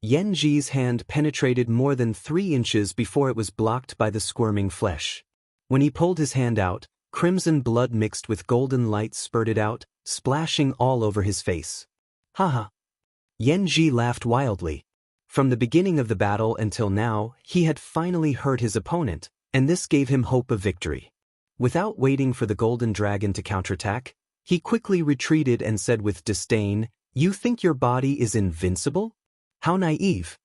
Yanji's hand penetrated more than 3 inches before it was blocked by the squirming flesh. When he pulled his hand out, crimson blood mixed with golden light spurted out, splashing all over his face. "Haha!" Yanji laughed wildly. From the beginning of the battle until now, he had finally hurt his opponent, and this gave him hope of victory. Without waiting for the golden dragon to counterattack, he quickly retreated and said with disdain, "You think your body is invincible? How naive."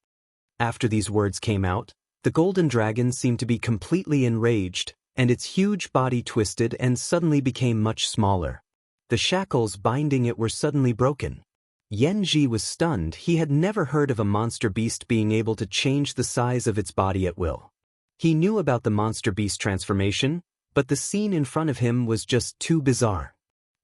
After these words came out, the golden dragon seemed to be completely enraged, and its huge body twisted and suddenly became much smaller. The shackles binding it were suddenly broken. Yanji was stunned. He had never heard of a monster beast being able to change the size of its body at will. He knew about the monster beast transformation, but the scene in front of him was just too bizarre.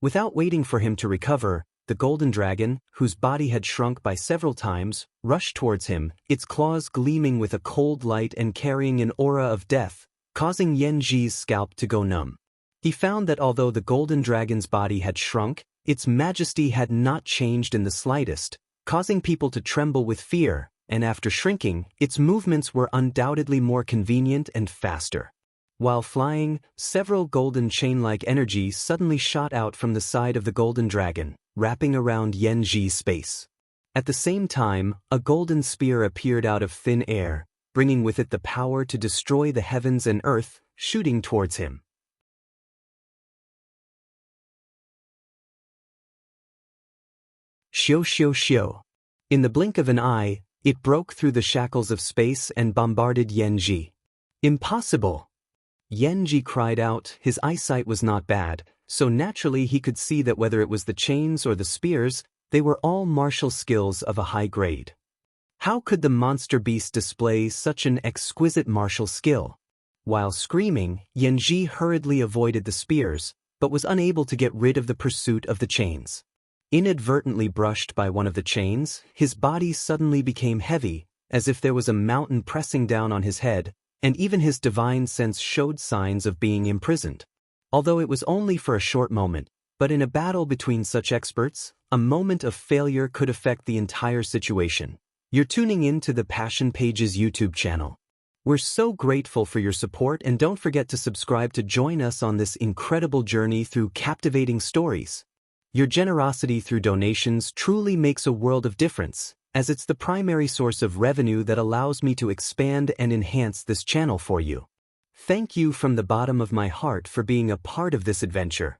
Without waiting for him to recover, the golden dragon, whose body had shrunk by several times, rushed towards him, its claws gleaming with a cold light and carrying an aura of death, causing Yanji's scalp to go numb. He found that although the golden dragon's body had shrunk, its majesty had not changed in the slightest, causing people to tremble with fear, and after shrinking, its movements were undoubtedly more convenient and faster. While flying, several golden chain-like energies suddenly shot out from the side of the golden dragon, wrapping around Yanji's space. At the same time, a golden spear appeared out of thin air, bringing with it the power to destroy the heavens and earth, shooting towards him. Xiu xiu xiu. In the blink of an eye, it broke through the shackles of space and bombarded Yanji. "Impossible!" Yanji cried out. His eyesight was not bad, so naturally he could see that whether it was the chains or the spears, they were all martial skills of a high grade. How could the monster beast display such an exquisite martial skill? While screaming, Yanji hurriedly avoided the spears, but was unable to get rid of the pursuit of the chains. Inadvertently brushed by one of the chains, his body suddenly became heavy, as if there was a mountain pressing down on his head, and even his divine sense showed signs of being imprisoned. Although it was only for a short moment, but in a battle between such experts, a moment of failure could affect the entire situation. You're tuning in to the Passion Pages YouTube channel. We're so grateful for your support, and don't forget to subscribe to join us on this incredible journey through captivating stories. Your generosity through donations truly makes a world of difference, as it's the primary source of revenue that allows me to expand and enhance this channel for you. Thank you from the bottom of my heart for being a part of this adventure.